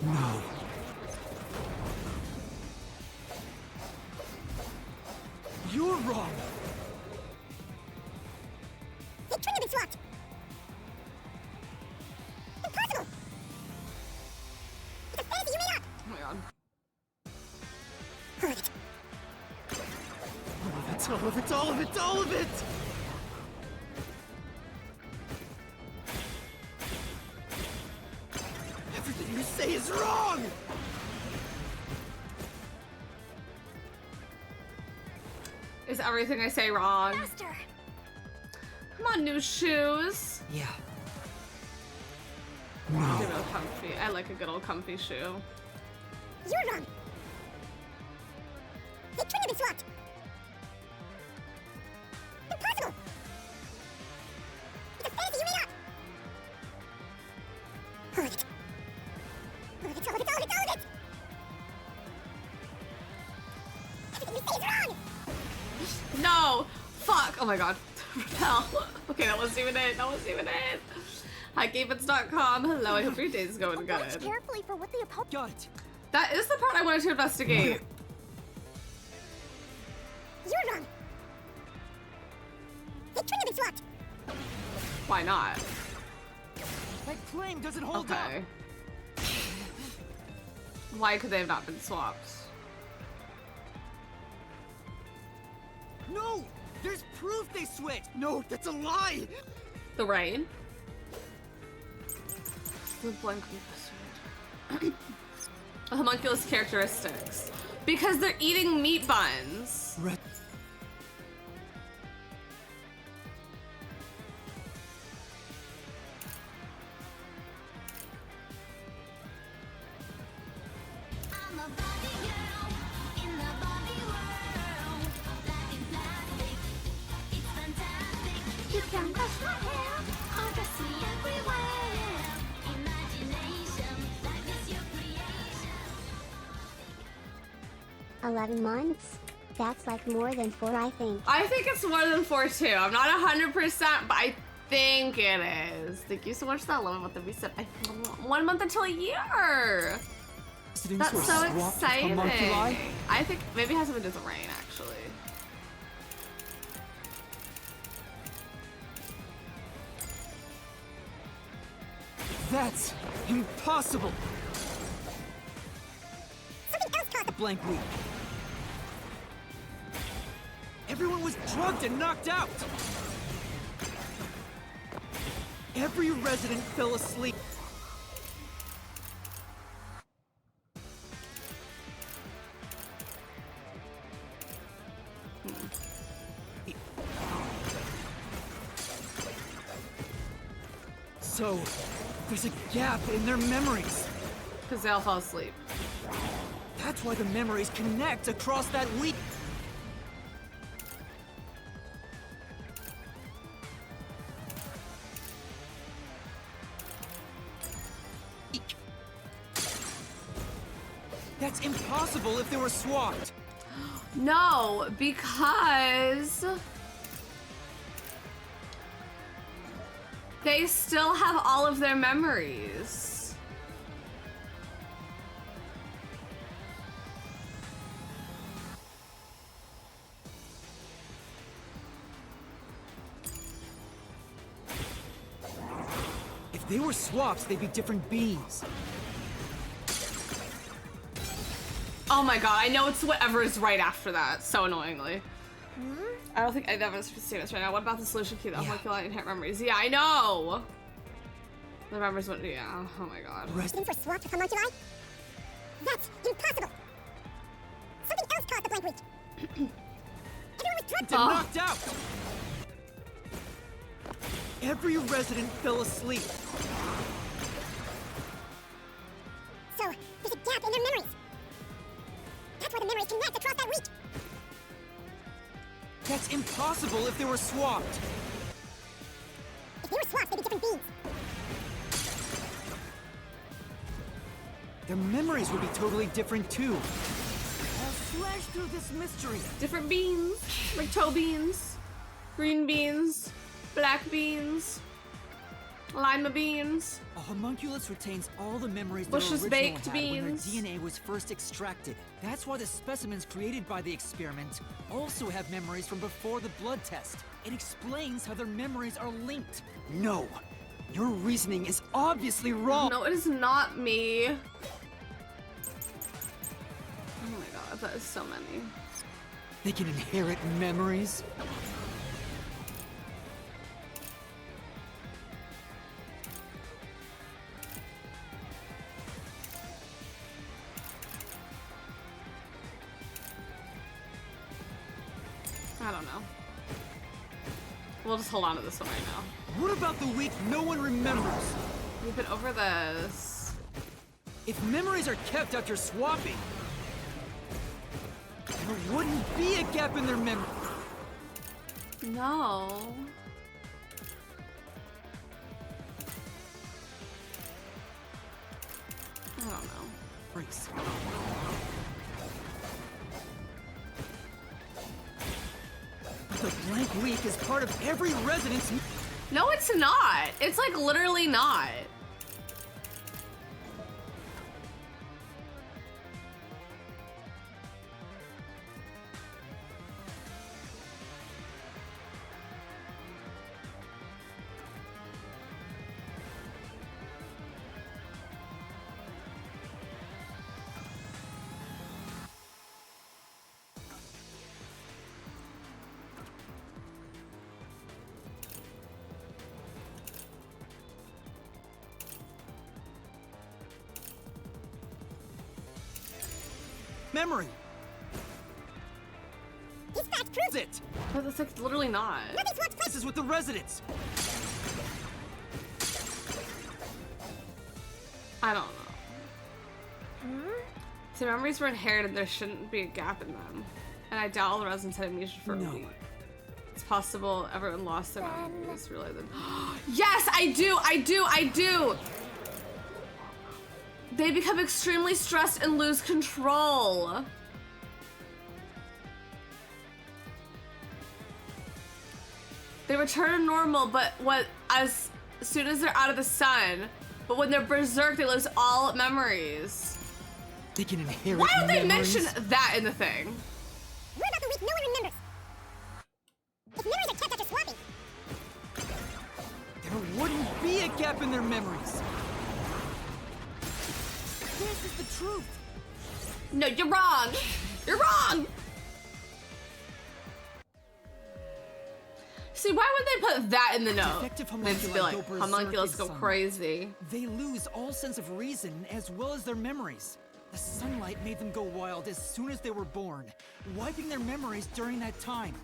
No. You're wrong. The train has been swapped. Impossible. It's a fantasy you made up. Oh my god. All of it, all of it, all of it! Everything you say is wrong! Is everything I say wrong? Master. Come on, new shoes. Yeah. Good old comfy. I like a good old comfy shoe. You're wrong. The train has been swapped. Impossible. It's a fantasy you made up. All of it. All of it, all of it, all of it, all of it. Everything you say is wrong. No! Fuck! Oh my god. Repel. Okay, that wasn't even it. That wasn't even it. Hi, GameFits.com. Hello, I hope your day's going Watch good. carefully for what the opponent. Got it. That is the part I wanted to investigate. You're wrong. The train has been swapped. Why not? That claim doesn't hold up. Okay. Why could they have not been swapped? No! There's proof they switched! No, that's a lie! The rain? The blank homunculus characteristics. Because they're eating meat buns. You can brush my hair, undress me everywhere. Imagination, that is your creation. 11 months? That's like more than 4, I think. I think it's more than 4 too. I'm not 100%, but I think it is. Thank you so much for that 11 month reset. 1 month until a year. That's so exciting. I think maybe it has something to do with the rain, actually. That's impossible! Something else caused A blank week. Everyone was drugged and knocked out! Every resident fell asleep. So, there's a gap in their memories. Because they all fall asleep. That's why the memories connect across that week. That's impossible if they were swapped. No, because they still have all of their memories. If they were swaps, they'd be different beings. Oh my god, I know it's whatever is right after that, so annoyingly. I don't think I never see this right now. What about the solution key? The homunculi inherit memories. Yeah, I know! The memories went, yeah, oh my god. Residents were swapped with homunculi? That's impossible! Something else caused the blank week. Everyone was drugged and knocked out! Every resident fell asleep. So, there's a gap in their memories. That's why the memories connect across that week. That's impossible if they were swapped. If they were swapped, they'd be different beings. their memories would be totally different too. I'll slash through this mystery. Different beans, like toe beans, green beans, black beans, lima beans. A homunculus retains all the memories that Bush's original baked had when their beans. DNA was first extracted. That's why the specimens created by the experiment also have memories from before the blood test. It explains how their memories are linked. No, your reasoning is obviously wrong. No, it is not me. Oh my god, that is so many. They can inherit memories. I don't know. We'll just hold on to this one right now. What about the week no one remembers? We've been over this. If memories are kept after swapping, there wouldn't be a gap in their memory. No. I don't know. Freaks. The blank week is part of every resident's... No, it's not. It's like literally not. Memory. This fact proves it. But it's like literally not. This is with the residents. I don't know. If the memories were inherited, there shouldn't be a gap in them. And I doubt all the residents had amnesia for a week. It's possible everyone lost their memories, realized that. Yes, I do! They become extremely stressed and lose control. They return to normal, but as soon as they're out of the sun, but when they're berserk, they lose all memories. They can inherit Why don't they memories? mention that in the thing? What about the week no one remembers? If memories are kept after swapping, There wouldn't be a gap in their memories. This is the truth. No, you're wrong. You're wrong. See, why would they put that in the note? They'd just be like, homunculus go crazy. They lose all sense of reason as well as their memories. The sunlight made them go wild as soon as they were born, wiping their memories during that time.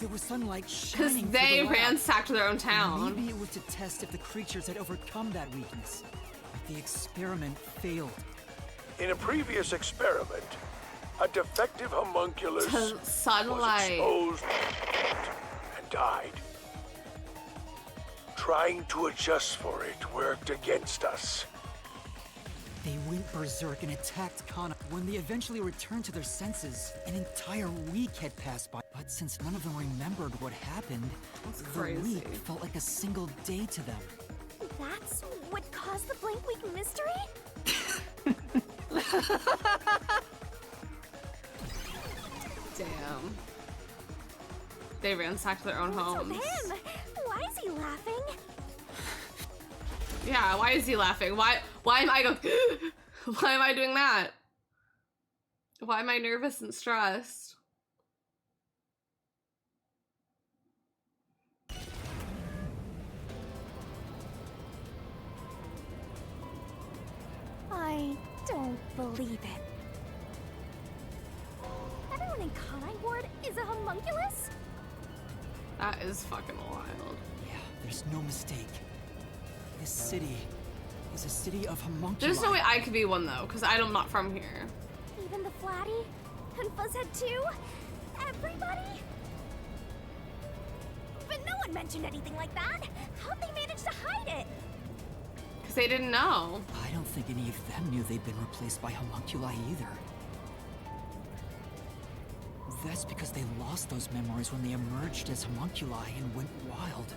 There was sunlight shining Because they through the lab. ransacked their own town. Maybe it was to test if the creatures had overcome that weakness. But the experiment failed. In a previous experiment, a defective homunculus To sunlight. was exposed and died. Trying to adjust for it worked against us. They went berserk and attacked Kana. When they eventually returned to their senses, an entire week had passed by. But since none of them remembered what happened, the crazy. week felt like a single day to them. That's what caused the blank week mystery? Damn. They ransacked their own homes. Him! Why is he laughing? Yeah, why is he laughing? Why am I going? Why am I doing that? Why am I nervous and stressed? I don't believe it. Everyone in Kanai Ward is a homunculus? That is fucking wild. Yeah, there's no mistake. This city is a city of homunculi. There's no way I could be one though, because I'm not from here. Even the Flatty? And Fuzzhead too? Everybody? But no one mentioned anything like that. How'd they manage to hide it? Because they didn't know. I don't think any of them knew they'd been replaced by homunculi either. That's because they lost those memories when they emerged as homunculi and went wild.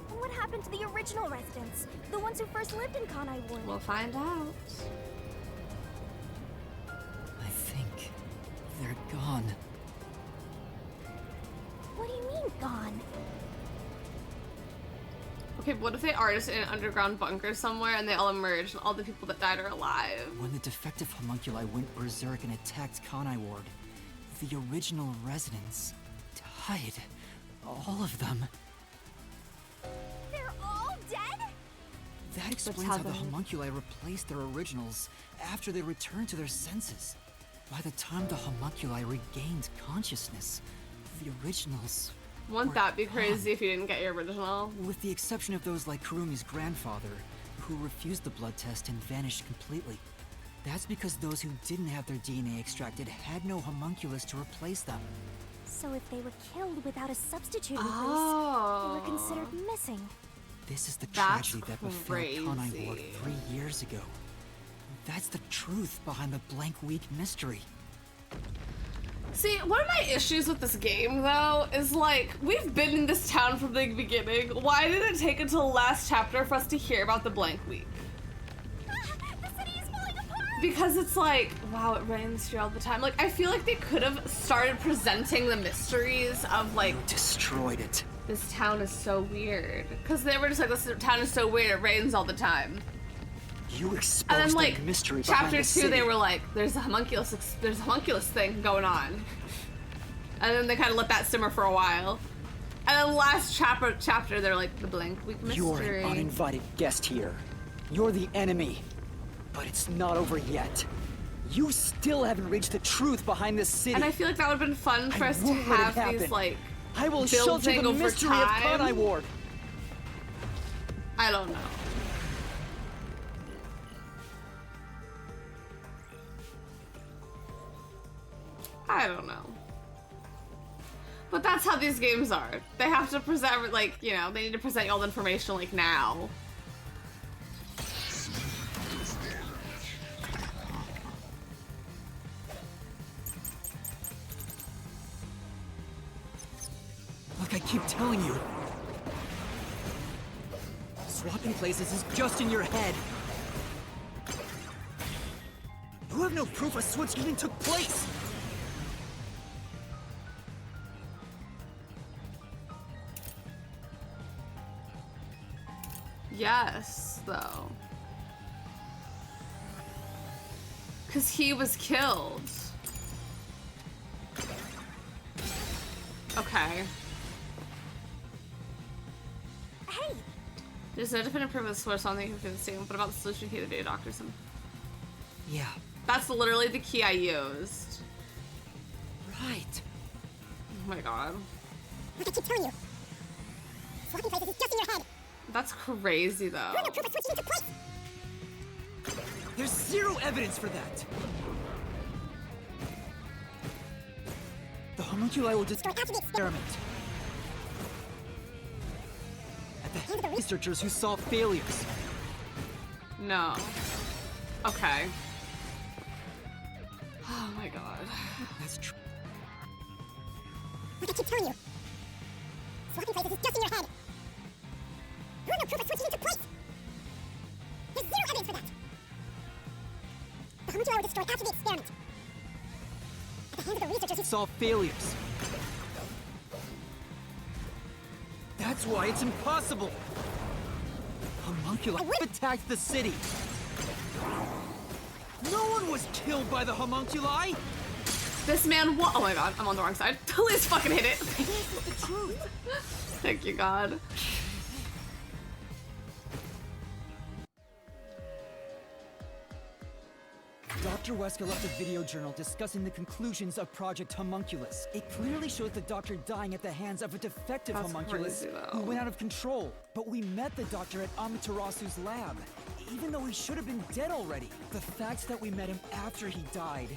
What happened to the original residents? The ones who first lived in Kanai Ward? We'll find out. I think they're gone. What do you mean, gone? Okay, but what if they are just in an underground bunker somewhere and they all emerged and all the people that died are alive? When the defective homunculi went berserk and attacked Kanai Ward, the original residents died. All of them. They're all dead? That explains how the homunculi replaced their originals after they returned to their senses. By the time the homunculi regained consciousness, the originals Wouldn't that be crazy if you didn't get your original? With the exception of those like Kurumi's grandfather, who refused the blood test and vanished completely. That's because those who didn't have their DNA extracted had no homunculus to replace them. So if they were killed without a substitute in place, they were considered missing. This is the tragedy that befell Kanai Ward 3 years ago. That's the truth behind the blank week mystery. See, one of my issues with this game, though, is like, we've been in this town from the beginning. Why did it take until the last chapter for us to hear about the blank week? The city is falling apart! Because it's like, wow, it rains here all the time. Like, I feel like they could have started presenting the mysteries of, like... You destroyed it. This town is so weird. Because they were just like, this town is so weird, it rains all the time. You exposed and then, like, the mystery chapter behind the 2, city. they were like, there's a homunculus thing going on. And then they kind of let that simmer for a while. And then last chapter, they're like, the blank week mystery. You're an uninvited guest here. You're the enemy. But it's not over yet. You still haven't reached the truth behind this city. And I feel like that would have been fun for us to have these, like, I will shelter the over mystery time. of Kanai Ward. I don't know. I don't know. But that's how these games are. They have to present, like, you know, they need to present you all the information, like, now. Look, I keep telling you. Swapping places is just in your head. You have no proof a switch even took place. Yes, though. Because he was killed. Okay. Hey! There's no definitive proof of the source on the convincing. What about the solution key to the data doctors? Yeah. That's literally the key I used. Right. Oh my god. Like I keep telling you. Swapping places is just in your head. That's crazy, though. You have no proof a switch even took place. There's zero evidence for that. The homunculi will destroy after the experiment. At the hands of the researchers who saw failures. No. Okay. Oh my god. That's true. Like I keep telling you. Swapping places is just in your head. You have no proof a switch even took place. There's zero evidence for that. The homunculi will destroy after the experiment. At the hands of the researchers who saw failures. That's why it's impossible. Homunculi attacked the city. No one was killed by the homunculi. This man oh my god, I'm on the wrong side. Please fucking hit it. This is the truth. Thank you, God. Dr. Wesker left a video journal discussing the conclusions of Project Homunculus. It clearly shows the doctor dying at the hands of a defective homunculus crazy, who went out of control. But we met the doctor at Amaterasu's lab, even though he should have been dead already. The fact that we met him after he died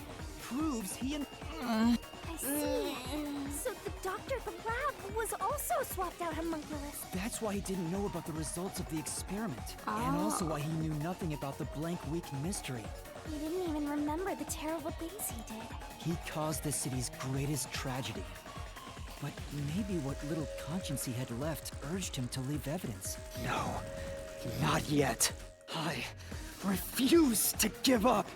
proves he and... I see. So the doctor at the lab was also swapped out homunculus. That's why he didn't know about the results of the experiment. And also why he knew nothing about the blank week mystery. He didn't even remember the terrible things he did. He caused the city's greatest tragedy. But maybe what little conscience he had left urged him to leave evidence. No, not yet. I refuse to give up.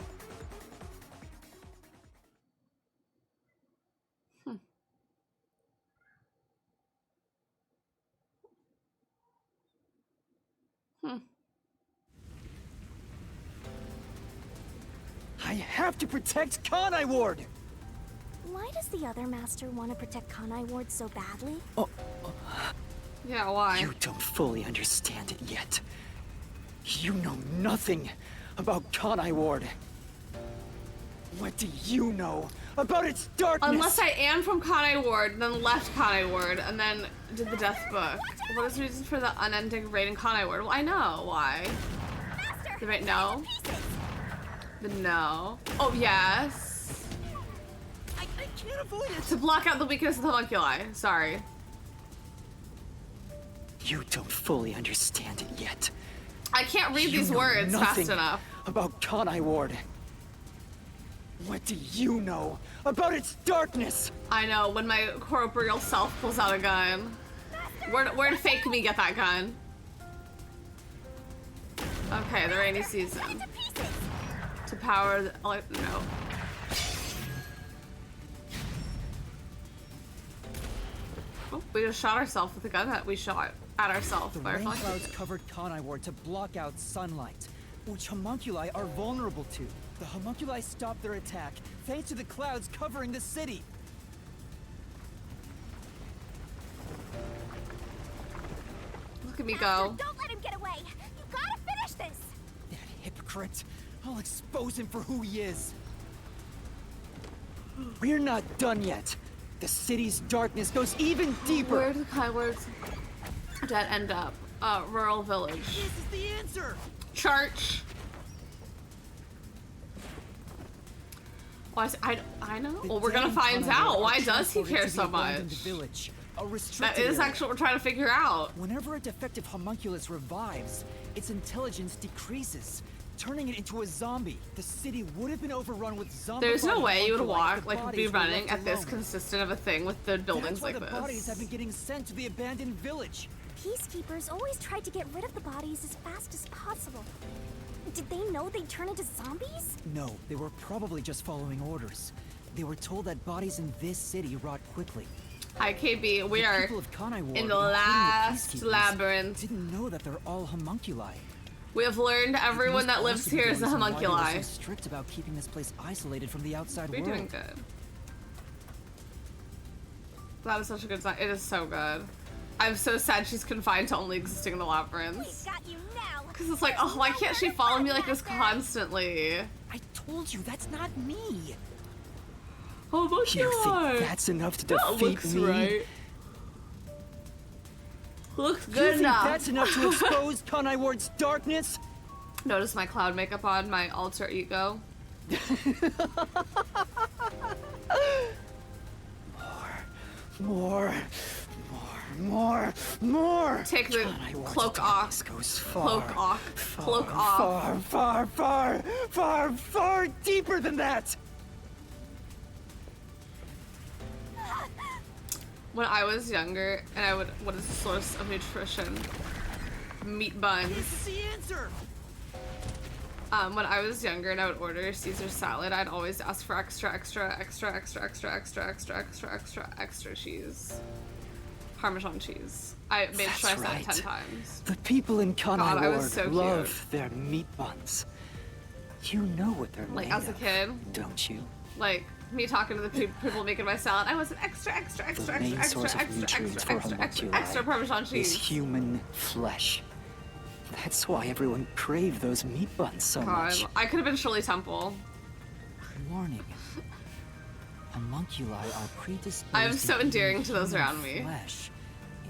I have to protect Kanai Ward! Why does the other master want to protect Kanai Ward so badly? Yeah, why? You don't fully understand it yet. You know nothing about Kanai Ward. What do you know about its darkness? Unless I am from Kanai Ward, then left Kanai Ward, and then did the death book. What is the reason for the unending raid in Kanai Ward? Well, I know why. The right no? The no. Oh, yes. I can't avoid it. To block out the weakness of the homunculi. Sorry. You don't fully understand it yet. I can't read these words fast enough. About Kanai Ward. What do you know about its darkness? I know, when my corporeal self pulls out a gun. Where'd fake me get that gun? Okay, the rainy season. To power the, no. Oh, we just shot ourselves with the gun that we shot at ourselves. The rain clouds covered Kanai Ward to block out sunlight, which homunculi are vulnerable to. The homunculi stopped their attack thanks to the clouds covering the city. Look at me go. Don't let him get away. You gotta finish this. That hypocrite. I'll expose him for who he is. We're not done yet. The city's darkness goes even deeper. Where did Kaiward's dead end up? Rural village. This is the answer. Church. Well, I know. Well, we're gonna find out. Why does he care so much? That is actually what we're trying to figure out. Whenever a defective homunculus revives, its intelligence decreases, turning it into a zombie. The city would have been overrun with zombies. There's no way you would walk, like, be running at this consistent of a thing with the buildings like this. That's why the bodies have been getting sent to the abandoned village. Peacekeepers always tried to get rid of the bodies as fast as possible. Did they know they'd turn into zombies? No, they were probably just following orders. They were told that bodies in this city rot quickly. Hi, KB. We are in the last labyrinth. Didn't know that they're all homunculi. We have learned everyone that lives here is a homunculi. So strict about keeping this place isolated from the outside world. We're doing good. That is such a good sign. It is so good. I'm so sad she's confined to only existing in the labyrinths. Because it's like, oh, why can't she follow me like this constantly? I told you, that's not me. Oh my God. You think that's enough to defeat me? Right. Looks good you think enough. That's enough to expose Kanai Ward's darkness? Notice my cloud makeup on, my alter ego. More. Take the cloak off. Cloak off. Cloak off. Far deeper than that. When I was younger, and what is the source of nutrition? Meat buns. This is the answer. When I was younger and I would order Caesar salad, I'd always ask for extra cheese. Parmesan cheese. I made sure I said it 10 times. The people in Kanai Ward so love their meat buns. You know what they're like made as a kid, don't you? Like me talking to the people making my salad, I was an extra Parmesan cheese. Is human flesh. That's why everyone craved those meat buns so much. I could have been Shirley Temple. Warning. Homunculi are predisposed I'm so endearing to those around me. Flesh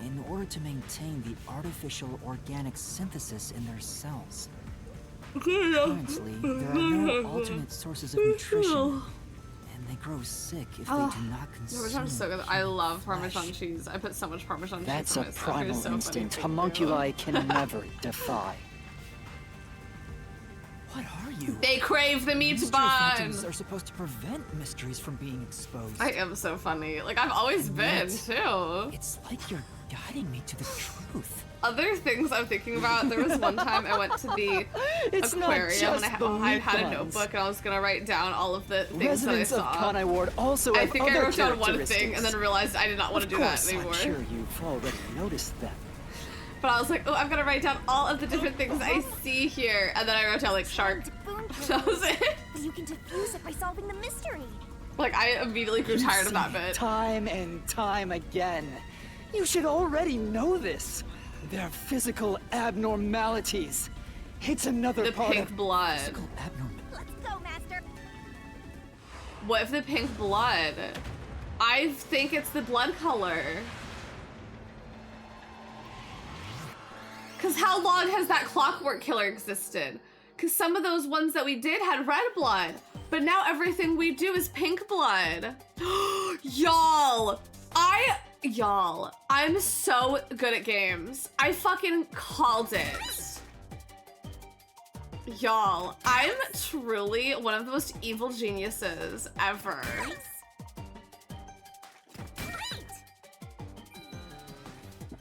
in order to maintain the artificial organic synthesis in their cells. Currently, there are no alternate sources of nutrition, and they grow sick if Oh, they do not consume. Parmesan is so good. I love Parmesan cheese. I put so much Parmesan That's cheese on a my stuff. primal It's so instinct funny. homunculi can never defy. What are you? They crave the meat Mystery bun. phantoms are supposed to prevent mysteries from being exposed. I am so funny. Like, I've always been, too. It's like you're guiding me to the truth. Other things I'm thinking about, there was one time I went to the It's not aquarium and just the I had a meat notebook and I was gonna write down all of the things Residents that I of saw. Conai Ward also I have think I other wrote down one thing characteristics. and then realized I did not want to do that anymore. I'm sure you've already noticed them. But I was like, oh, I'm gonna write down all of the different things I see here, and then I wrote down like shark. That was it. But you can defuse it by solving the mystery. Like I immediately grew tired of that You see bit. Time and time again. You should already know this. They're physical abnormalities. It's another The part pink of blood. physical abnormal. Let's go, Master. What if the pink blood? I think it's the blood color. Cause how long has that clockwork killer existed? Cause some of those ones that we did had red blood, but now everything we do is pink blood. Y'all, I'm so good at games. I fucking called it. Y'all, I'm truly one of the most evil geniuses ever.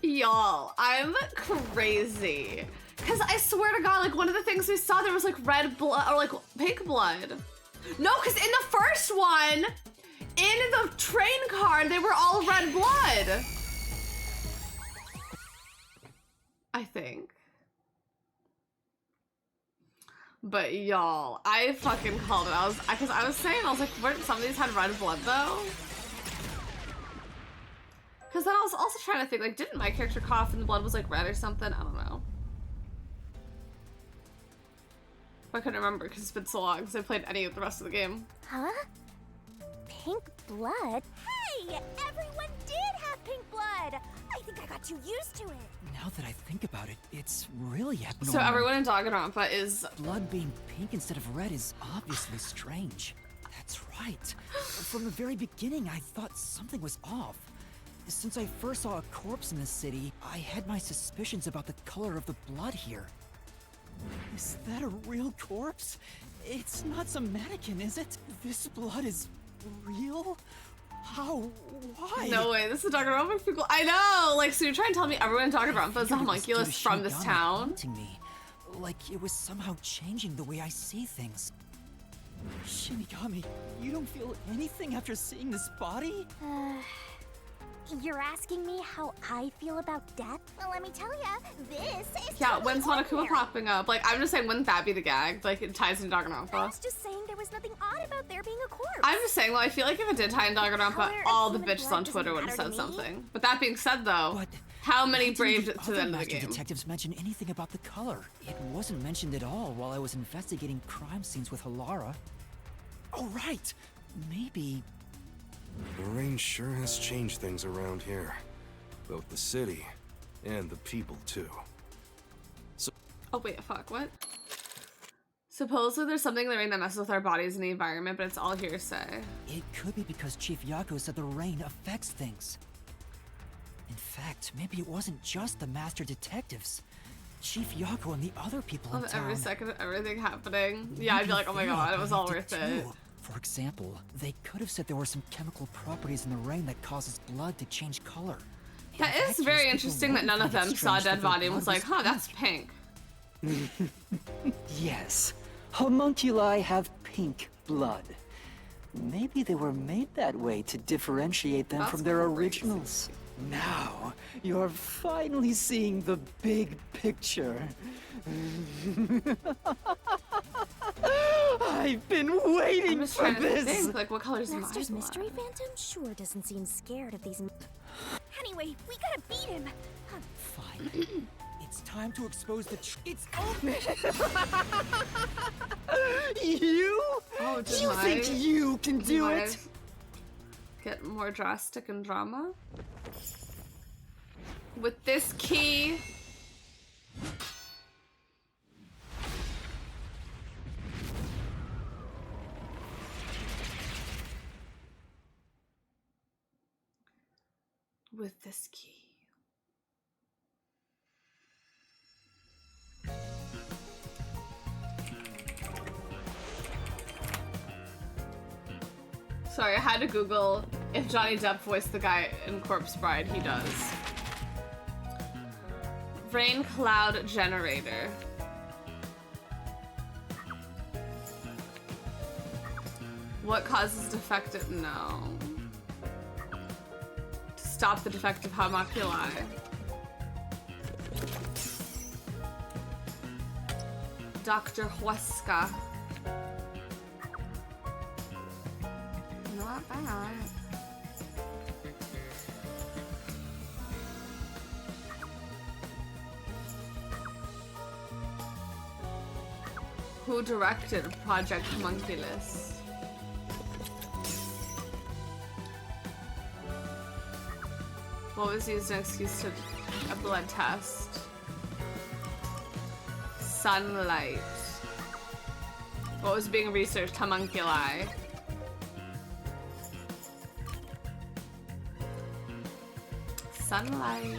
Y'all, I'm crazy. Cause I swear to God, like one of the things we saw, there was like red blood or like pink blood. No, cause in the first one, in the train car, they were all red blood. I think. But y'all, I fucking called it. Cause I was saying, I was like, what, some of these had red blood though? Cause then I was also trying to think, like, didn't my character cough and the blood was like red or something? I don't know. I couldn't remember because it's been so long since I played any of the rest of the game. Huh? Pink blood? Hey! Everyone did have pink blood! I think I got too used to it. Now that I think about it, it's really abnormal. So everyone in Danganronpa is... Blood being pink instead of red is obviously strange. That's right. From the very beginning, I thought something was off. Since I first saw a corpse in the city, I had my suspicions about the color of the blood here. Is that a real corpse? It's not some mannequin, is it? This blood is real? How? Why? No way, this is Danganronpa people. I know! Like, so you're trying to tell me everyone in Danganronpa is a homunculus from this town? Haunting me, like it was somehow changing the way I see things. Shinigami, you don't feel anything after seeing this body? You're asking me how I feel about death? Well, let me tell ya, this is Yeah, totally when's Monokuma ordinary. popping up? Like, I'm just saying, wouldn't that be the gag? Like, it ties into I Danganronpa. was just saying there was nothing odd about there being a corpse. I'm just saying, though, I feel like if it did tie in Danganronpa, Color of all the human bitches blood on doesn't Twitter would have matter said to me. something. But that being said, though, how many Why braved didn't it to the other end of the master game? detectives mention anything about the color? It wasn't mentioned at all while I was investigating crime scenes with Halara. Oh, right. Maybe... The rain sure has changed things around here. Both the city and the people, too. Oh, wait, fuck, what? Supposedly there's something in the rain that messes with our bodies and the environment, but it's all hearsay. It could be because Chief Yako said the rain affects things. In fact, maybe it wasn't just the master detectives. Chief Yako and the other people in Of town. every second of everything happening. Yeah, I'd be maybe like, oh my they god, it was all believed worth it it. too. For example, they could have said there were some chemical properties in the rain that causes blood to change color. That is very interesting that none of them saw a dead body and was like, huh, that's pink. Yes, homunculi have pink blood. Maybe they were made that way to differentiate them from their originals. Now, you're finally seeing the big picture. I've been waiting I'm just for trying to this. think, like, what color is my Master's blood? mystery phantom sure doesn't seem scared of these. Anyway, we gotta beat him. Fine. It's time to expose the It's open! You? Oh, did You think you can do it? Get more drastic and drama? With this key. with this key. Sorry, I had to Google if Johnny Depp voiced the guy in Corpse Bride. He does. Rain cloud generator. What causes defective? No. To stop the defective homunculi. Dr. Huesca. Not bad. Who directed Project Homunculus? What was used as an excuse to a blood test? Sunlight. What was being researched? Homunculi. Sunlight.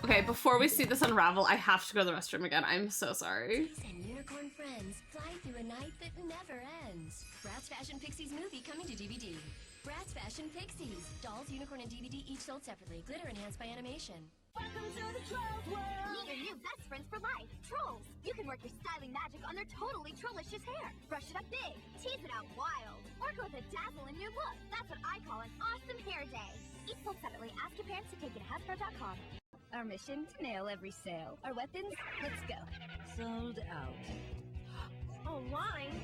Okay, before we see this unravel, I have to go to the restroom again. I'm so sorry. And unicorn friends fly through a night that never ends. Bratz Fashion Pixies movie coming to DVD. Bratz Fashion Pixies. Dolls, unicorn, and DVD each sold separately. Glitter enhanced by animation. Welcome to the Trolls world! Meet your new best friends for life, Trolls! You can work your styling magic on their totally trollicious hair. Brush it up big, tease it out wild, or go with a dazzling new look. That's what I call an awesome hair day. Each sold separately. Ask your parents to take it to Hasbro.com. Our mission, to nail every sale. Our weapons, let's go. Sold out. Online?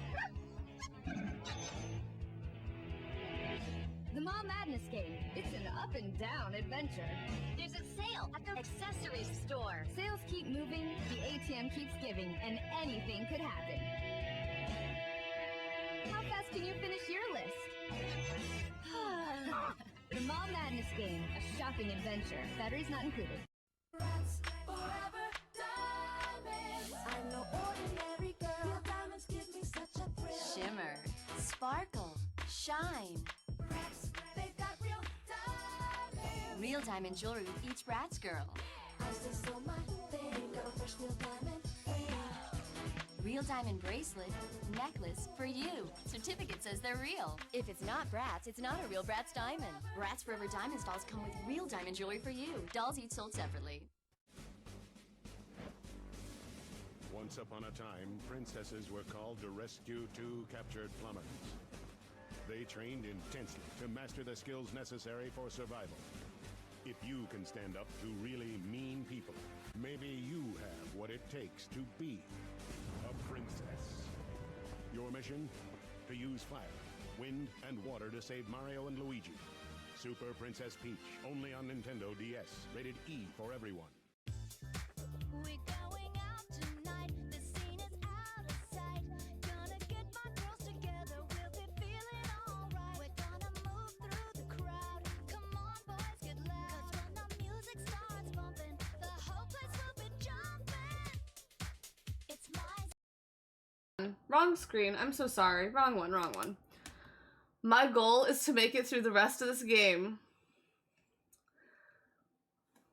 The Mall Madness game. It's an up and down adventure. There's a sale at the accessories store. Sales keep moving, the ATM keeps giving, and anything could happen. How fast can you finish your list? The Mall Madness game, a shopping adventure. Batteries not included. I'm no ordinary girl. Real diamonds give me such a thrill. Shimmer, sparkle, shine. They've got real diamonds. Real diamond jewelry with each Bratz girl. I just sold my thing, got a fresh real diamond. Real diamond bracelet, necklace for you. Certificate says they're real. If it's not Bratz, it's not a real Bratz diamond. Bratz Forever Diamonds dolls come with real diamond jewelry for you. Dolls each sold separately. Once upon a time, princesses were called to rescue two captured plumbers. They trained intensely to master the skills necessary for survival. If you can stand up to really mean people, maybe you have what it takes to be a princess. Your mission? To use fire, wind, and water to save Mario and Luigi. Super Princess Peach, only on Nintendo DS. Rated E for everyone. We're going out tonight. The scene is out of sight. Gonna get my girls together. We'll be feeling alright. We're gonna move through the crowd. Come on, boys, get loud. 'Cause when the music starts bumping, the whole place will be jumping. It's my Wrong screen. I'm so sorry. Wrong one, wrong one. My goal is to make it through the rest of this game.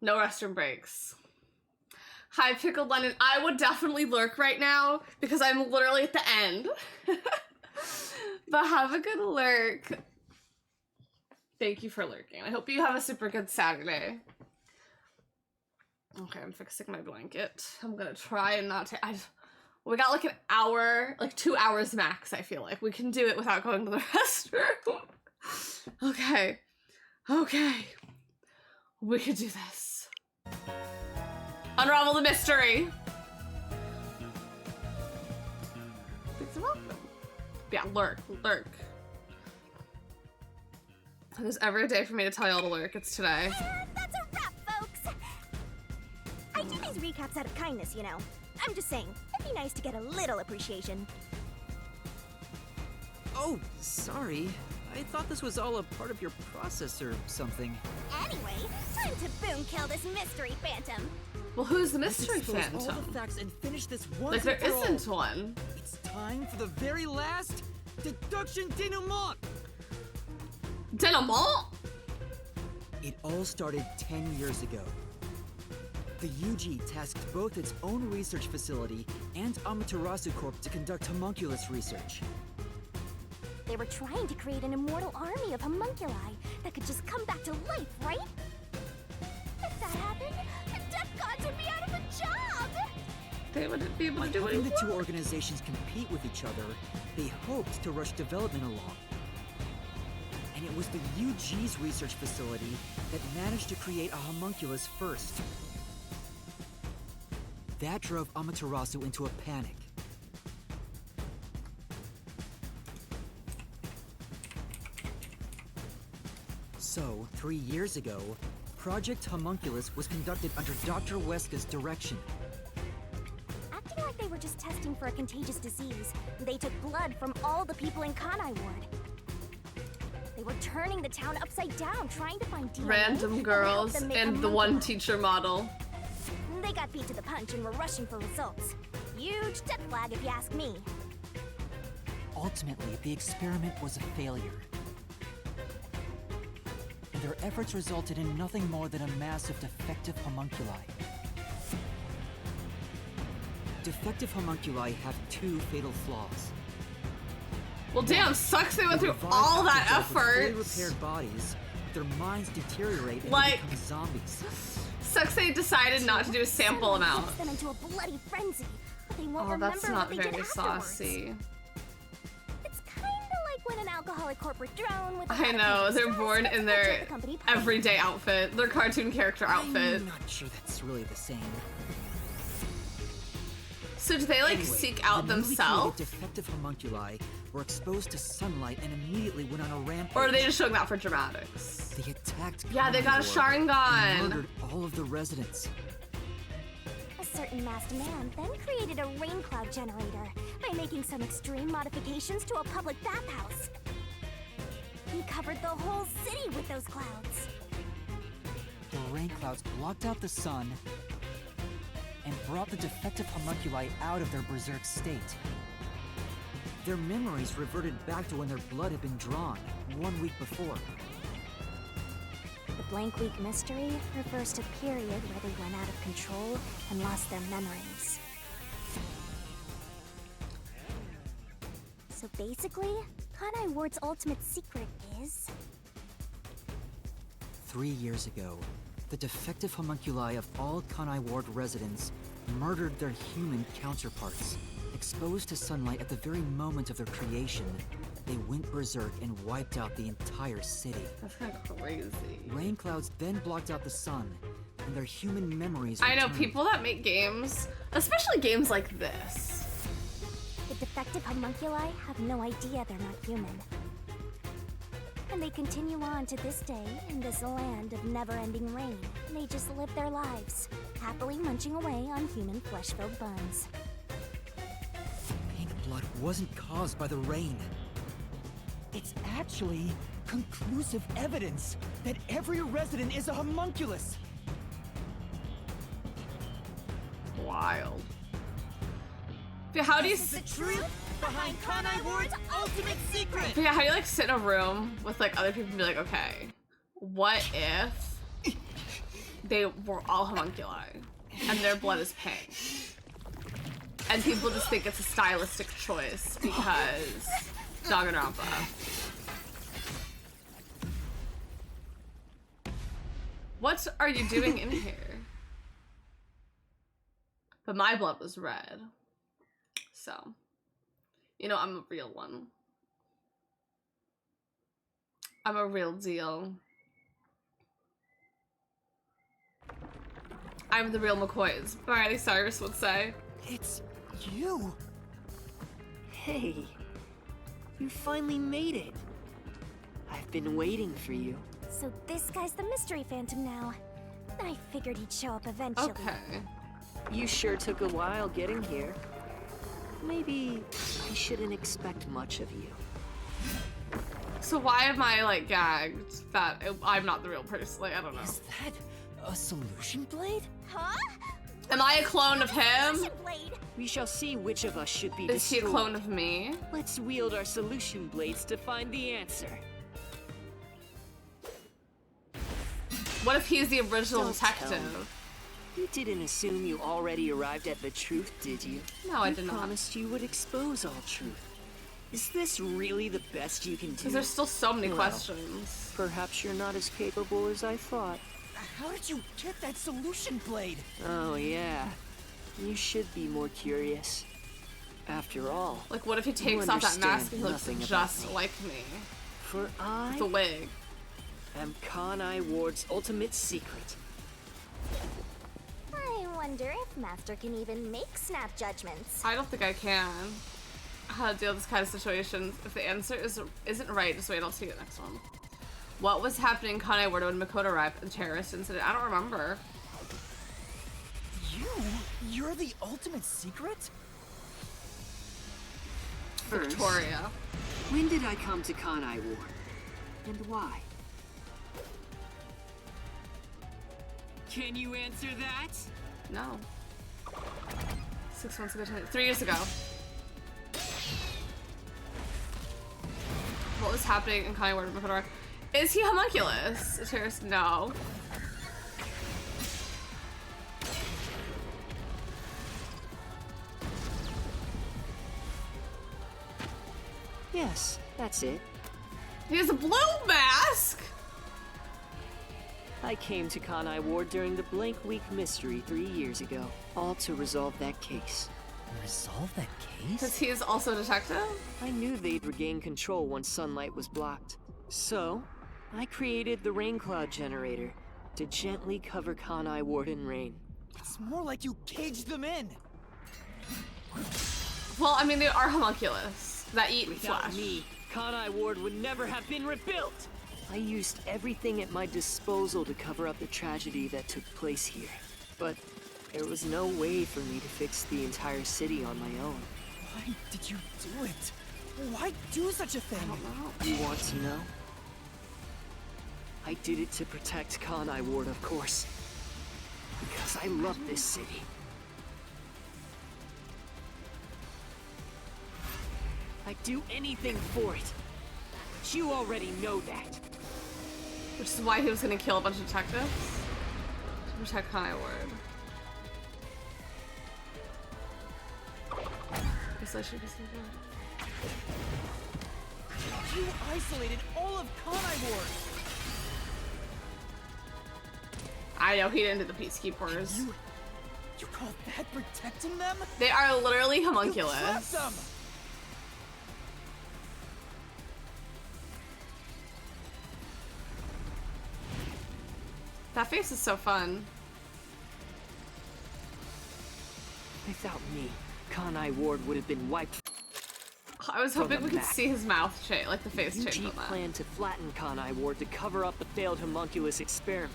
No restroom breaks. Hi, Pickled London. I would definitely lurk right now because I'm literally at the end. But have a good lurk. Thank you for lurking. I hope you have a super good Saturday. Okay, I'm fixing my blanket. I'm gonna try and not take... We got like an hour, like 2 hours max, I feel like. We can do it without going to the restroom. Okay. Okay. We can do this. Unravel the mystery. Please welcome. Yeah, lurk. If there's ever a day for me to tell y'all to lurk, it's today. And that's a wrap, folks. I do these recaps out of kindness, you know. I'm just saying, it'd be nice to get a little appreciation. Oh, sorry. I thought this was all a part of your process or something. Anyway, time to boom kill this mystery phantom. Well, who's the mystery Let's expose phantom? all the facts and finish this once Like, there and for all. isn't one. It's time for the very last deduction denouement. Denouement? It all started 10 years ago. The UG tasked both its own research facility and Amaterasu Corp to conduct homunculus research. They were trying to create an immortal army of homunculi that could just come back to life, right? If that happened, the death gods would be out of a job! They wouldn't be able to do By it. having the two organizations compete with each other, they hoped to rush development along. And it was the UG's research facility that managed to create a homunculus first. That drove Amaterasu into a panic. So, 3 years ago, Project Homunculus was conducted under Dr. Weska's direction. Acting like they were just testing for a contagious disease, they took blood from all the people in Kanai Ward. They were turning the town upside down, trying to find DNA Random that would help girls them make and the homunculi. one teacher model. They got beat to the punch and were rushing for results. Huge death flag, if you ask me. Ultimately, the experiment was a failure. And their efforts resulted in nothing more than a mass of defective homunculi. Defective homunculi have two fatal flaws. Well, damn, sucks they went They through revive all after that death with fully effort. repaired bodies, their minds deteriorate and Like- they become zombies. Sucks they decided not to do a sample amount. Puts them into a bloody frenzy, but they won't Oh, remember that's not what they did very afterwards. saucy. It's kinda like when an alcoholic corporate drone with a I lot of know, patience they're tries born to in get their the company paid. everyday outfit, their cartoon character outfit. I'm not sure that's really the same. So do they like Anyway, seek out the newly themselves? created defective homunculi were exposed to sunlight and immediately went on a rampage. Or are they just showing that for dramatics? They attacked. Yeah, they got a Kanai Ward Sharingan. and murdered all of the residents. A certain masked man then created a rain cloud generator by making some extreme modifications to a public bathhouse. He covered the whole city with those clouds. The rain clouds blocked out the sun and brought the defective homunculi out of their berserk state. Their memories reverted back to when their blood had been drawn 1 week before. The blank week mystery refers to a period where they went out of control and lost their memories. So basically, Kanai Ward's ultimate secret is... 3 years ago, the defective homunculi of all Kanai Ward residents murdered their human counterparts. Exposed to sunlight at the very moment of their creation, they went berserk and wiped out the entire city. That's kind of crazy. Rain clouds then blocked out the sun, and their human memories I know, returned. people that make games, especially games like this. The defective homunculi have no idea they're not human. And they continue on to this day in this land of never-ending rain. They just live their lives, happily munching away on human flesh-filled buns. Pink blood wasn't caused by the rain. It's actually conclusive evidence that every resident is a homunculus. Wild. Yeah, how do you... The truth behind Kanai Ward's ultimate secret. Yeah, how do you like sit in a room with like other people and be like, okay, what if they were all homunculi and their blood is pink? And people just think it's a stylistic choice because Danganronpa. What are you doing in here? But my blood was red. So, you know, I'm a real one. I'm a real deal. I'm the real McCoys, Miley Cyrus would say. It's you. Hey, you finally made it. I've been waiting for you. So this guy's the mystery phantom now. I figured he'd show up eventually. Okay. You sure took a while getting here. Maybe I shouldn't expect much of you. So why am I like gagged that I'm not the real person? Like, I don't know. Is that a solution blade? Huh? Am I a clone of him? We shall see which of us should be Is he a destroyed. clone of me? Let's wield our solution blades to find the answer. What if he's the original Don't tell me. detective? You didn't assume you already arrived at the truth, did you? No, I did not. I promised you would expose all truth. Is this really the best you can do? Because there's still so many Well, questions. Perhaps you're not as capable as I thought. How did you get that solution blade? Oh, yeah. You should be more curious. After all, Like, what if he you takes off that mask and he looks understand just nothing about me. like me? For I With the wig. am Kanai Ward's ultimate secret. I wonder if Master can even make snap judgments. I don't think I can. How to deal with this kind of situation. If the answer isn't right, just wait, I'll see you next one. What was happening in Kanai Ward when Makoto arrived at the terrorist incident? I don't remember. You're the ultimate secret? First, Victoria. when did I come to Kanai Ward? And why? Can you answer that? No. 6 months ago, 3 years ago. What was happening in Kanai Ward when Makoto arrived? Is he homunculus? A terrorist? No. Yes, that's it. He has a blue mask! I came to Kanai Ward during the Blank Week mystery 3 years ago, all to resolve that case. Resolve that case? Because he is also a detective? I knew they'd regain control once sunlight was blocked. So, I created the rain cloud generator to gently cover Kanai Ward in rain. It's more like you caged them in. Well, I mean, they are homunculus that eat Without flesh. me, Kanai Ward would never have been rebuilt! I used everything at my disposal to cover up the tragedy that took place here. But there was no way for me to fix the entire city on my own. Why did you do it? Why do such a thing? I don't know. You want to know? I did it to protect Kanai Ward, of course. Because I love this city. I'd do anything for it. But you already know that. Which is why he was gonna kill a bunch of detectives? To protect Kanai Ward. Guess I should be so good. You isolated all of Kanai Ward. I know, he didn't do the peacekeepers. You call that protecting them? They are literally You homunculus. trapped them. That face is so fun. Without me, Kanai Ward would have been wiped. I was from hoping the we could map. see his mouth change, like the face change UG on that. planned to flatten Kanai Ward to cover up the failed homunculus experiment.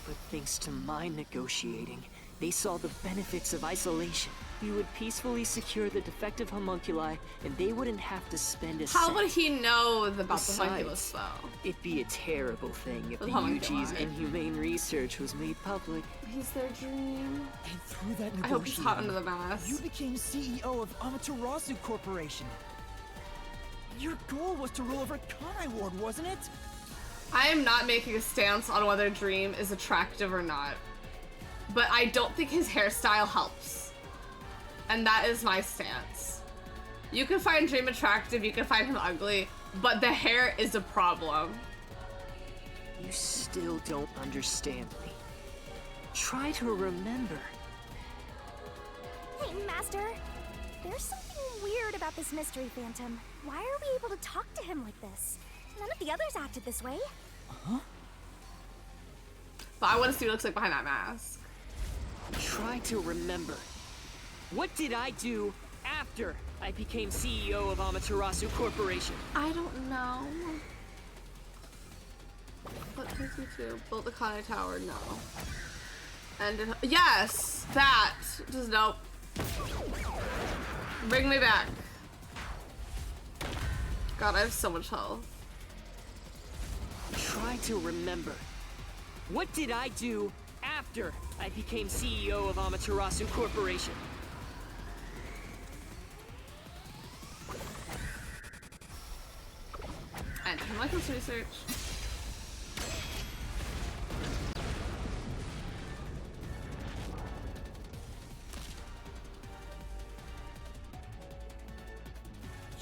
But thanks to my negotiating, they saw the benefits of isolation. We would peacefully secure the defective homunculi, and they wouldn't have to spend a How cent. would he know about the Besides, homunculus though? It'd be a terrible thing if The the homunculi. UG's inhumane research was made public. He's their dream. And through that I hope he's negotiating, hot under the mask. you became CEO of Amaterasu Corporation. Your goal was to rule over Kanai Ward, wasn't it? I am not making a stance on whether Dream is attractive or not. But I don't think his hairstyle helps. And that is my stance. You can find Dream attractive, you can find him ugly, but the hair is a problem. You still don't understand me. Try to remember. Hey, Master. There's something weird about this mystery phantom. Why are we able to talk to him like this? None of the others acted this way. Huh? But I want to see what it looks like behind that mask. Try to remember. What did I do after I became CEO of Amaterasu Corporation? I don't know. What takes me to build the Kanai Tower? No. And yes, that. Just nope. Bring me back. God, I have so much health. Try to remember. What did I do after I became CEO of Amaterasu Corporation? And like this research.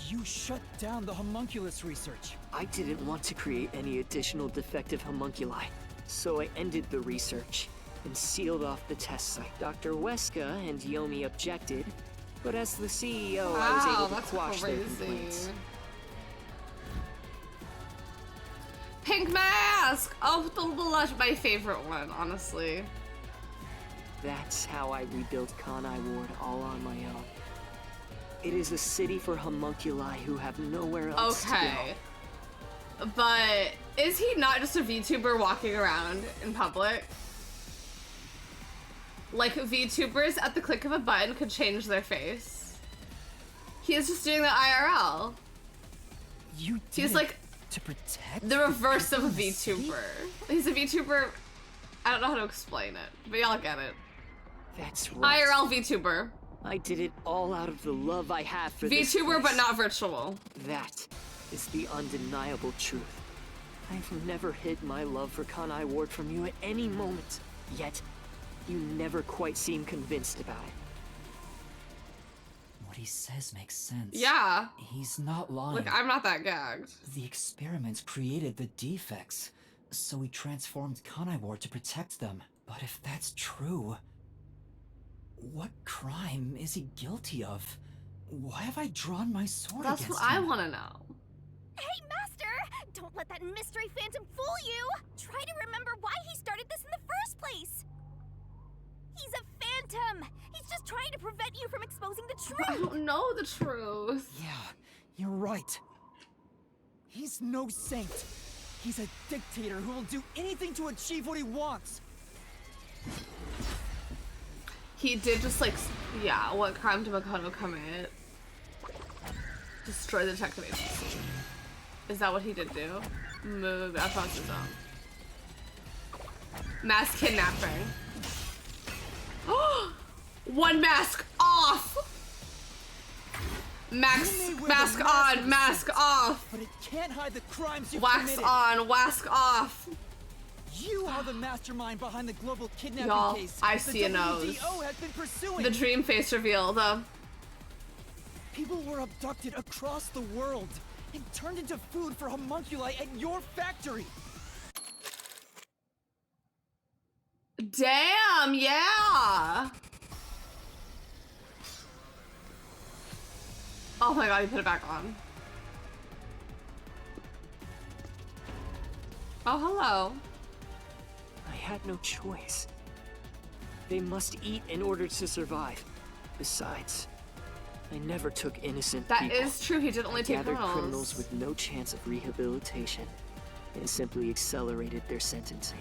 You shut down the homunculus research. I didn't want to create any additional defective homunculi, so I ended the research and sealed off the test site. Dr. Weska and Yomi objected, but as the CEO, I was able to quash their complaints. Pink mask! Oh, the blush, my favorite one, honestly. That's how I rebuilt Kanai Ward all on my own. It is a city for homunculi who have nowhere else to go. But is he not just a VTuber walking around in public? Like, VTubers at the click of a button could change their face. He is just doing the IRL. He's like to protect the reverse of a VTuber. He's a VTuber. I don't know how to explain it, but y'all get it. That's right. IRL VTuber. I did it all out of the love I have for this VTuber, place. but not virtual. That is the undeniable truth. I've never hid my love for Kanai Ward from you at any moment, yet you never quite seem convinced about it. What he says makes sense. Yeah. He's not lying. Like, I'm not that gagged. The experiments created the defects, so we transformed Kanai Ward to protect them. But if that's true, what crime is he guilty of? Why have I drawn my sword That's against what him? I want to know. Hey, Master! Don't let that mystery phantom fool you! Try to remember why he started this in the first place! He's a phantom! He's just trying to prevent you from exposing the truth! I don't know the truth. Yeah, you're right. He's no saint. He's a dictator who will do anything to achieve what he wants. He did just like, yeah, what crime did Makoto commit? Destroy the detective agency. Is that what he did do? Move Alphonse's own. Mass kidnapping. One mask off! Mask on, mask off! But it can't hide the crimes you've wax committed. on, wax off! You are the mastermind behind the global kidnapping Y'all, case. I see a nose. WDO has been pursuing. The dream face reveal, though. People were abducted across the world and turned into food for homunculi at your factory. Damn, yeah! Oh my god, he put it back on. Oh, hello. I had no choice. They must eat in order to survive. Besides, I never took innocent people. That is true, he did only take gathered criminals. criminals with no chance of rehabilitation and simply accelerated their sentencing.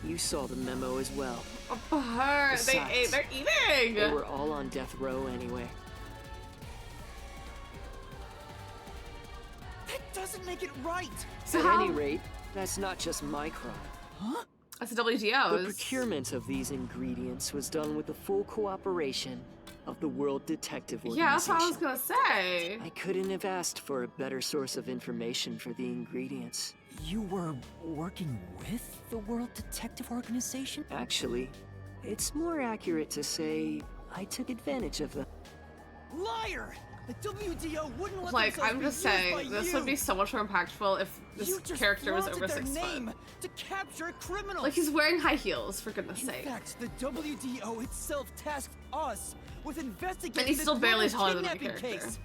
You saw the memo as well. Oh, her, Besides, they're eating! They were all on death row anyway. That doesn't make it right. So At any rate, that's not just my crime. Huh? That's the WDO's. The procurement of these ingredients was done with the full cooperation of the World Detective Organization. Yeah, that's what I was gonna say. I couldn't have asked for a better source of information for the ingredients. You were working with the World Detective Organization? Actually, it's more accurate to say I took advantage of them. Liar! The WDO wouldn't let Like, themselves I'm be just used saying, by this you. would be so much more impactful if this You just character was flaunted over their 6 name foot. to capture criminals. Like, he's wearing high heels, for goodness In sake. fact, the WDO itself tasked us with investigating And he's still the barely global taller than my kidnapping character. case.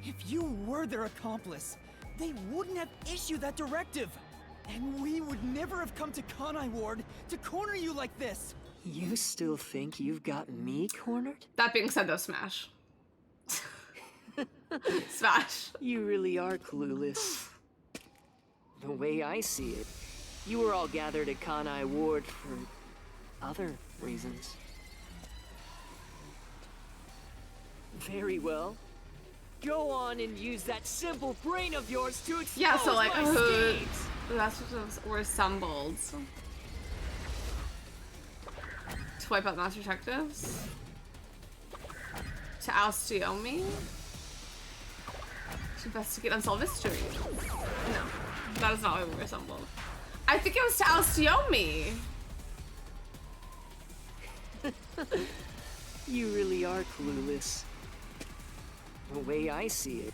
If you were their accomplice, they wouldn't have issued that directive. And we would never have come to Kanai Ward to corner you like this. You still think you've got me cornered? That being said, though, Smash. Smash. You really are clueless. The way I see it, you were all gathered at Kanai Ward for other reasons. Very well. Go on and use that simple brain of yours to expose Yeah, so like, my who? schemes. That's what were assembled. To wipe out master detectives? To oust Yomi? To investigate unsolved mysteries? No, that is not why we were assembled. I think it was to oust Yomi! You really are clueless. The way I see it,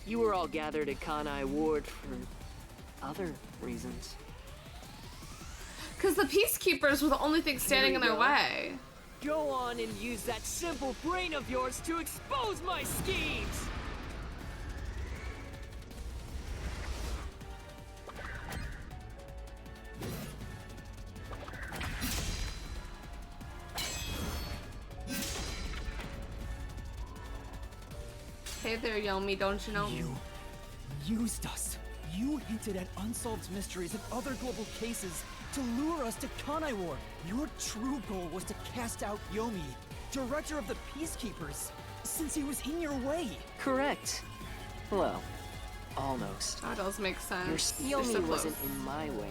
You were all gathered at Kanai Ward for other reasons. Because the peacekeepers were the only thing standing in their way. Go on and use that simple brain of yours to expose my schemes! Hey there, Yomi, don't you know? You used us. You hinted at unsolved mysteries and other global cases to lure us to Kanai Ward. Your true goal was to cast out Yomi, director of the Peacekeepers, since he was in your way. Correct. Well, almost. That does make sense. Your Yomi wasn't in my way.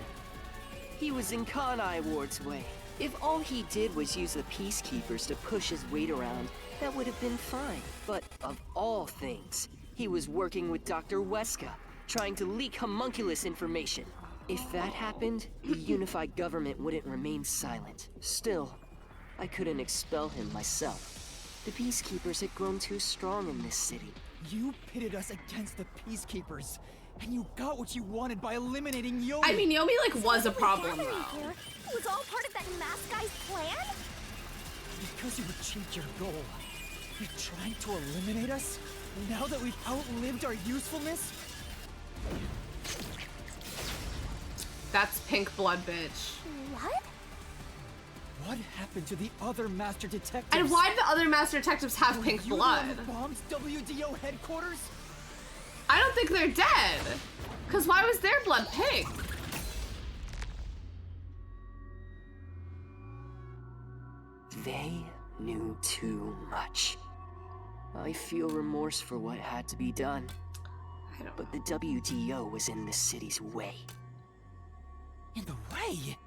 He was in Kanai Ward's way. If all he did was use the Peacekeepers to push his weight around, that would have been fine. But of all things, he was working with Dr. Weska, trying to leak homunculus information. If that happened, the unified government wouldn't remain silent. Still, I couldn't expel him myself. The Peacekeepers had grown too strong in this city. You pitted us against the Peacekeepers, and you got what you wanted by eliminating Yomi. I mean, Yomi, like, was a problem, though. It was all part of that masked guy's plan? Because you achieved your goal. You're trying to eliminate us? Now that we've outlived our usefulness? That's pink blood, bitch. What? What happened to the other master detectives? And why did the other master detectives have pink blood? You bombed WDO headquarters? I don't think they're dead. Because why was their blood pink? They knew too much. I feel remorse for what had to be done. But the WDO was in the city's way. In the way?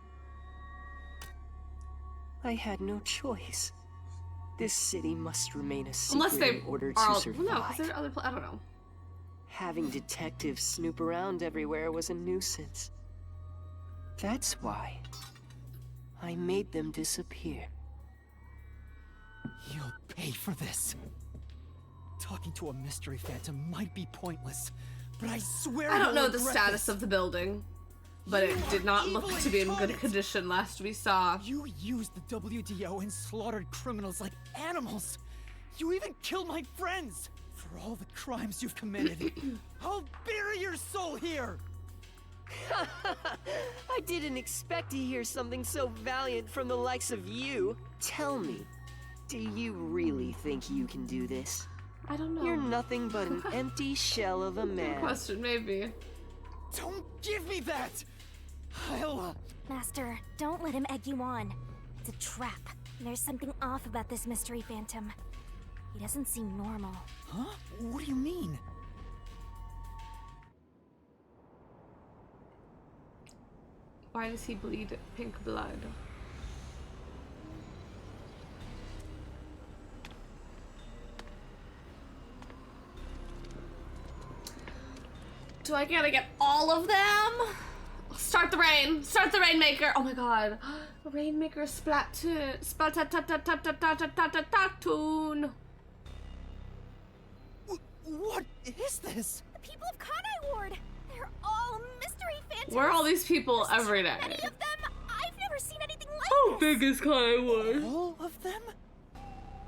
I had no choice. This city must remain a secret Unless they in order are, to survive. no, because there are other, I don't know. Having detectives snoop around everywhere was a nuisance. That's why I made them disappear. You'll pay for this. Talking to a mystery phantom might be pointless, but I swear I don't know you'll the regret status this. of the building, but it did not look to be in good condition last we saw. You used the WDO and slaughtered criminals like animals. You even killed my friends. For all the crimes you've committed, I'll bury your soul here. I didn't expect to hear something so valiant from the likes of you. Tell me, do you really think you can do this? I don't know. You're nothing but an empty shell of a man. Good question, maybe. Don't give me that! I'll... Master, don't let him egg you on. It's a trap. There's something off about this mystery phantom. He doesn't seem normal. Huh? What do you mean? Why does he bleed pink blood? Do I gotta get all of them? Start the rain! Start the Rainmaker! Oh my god. Rainmaker Splatoon. Splatoon. What is this? The people of Kanai Ward! They're all mystery phantoms! Where are all these people every day? Many of them, I've never seen anything like How big is Kanai Ward? All of them?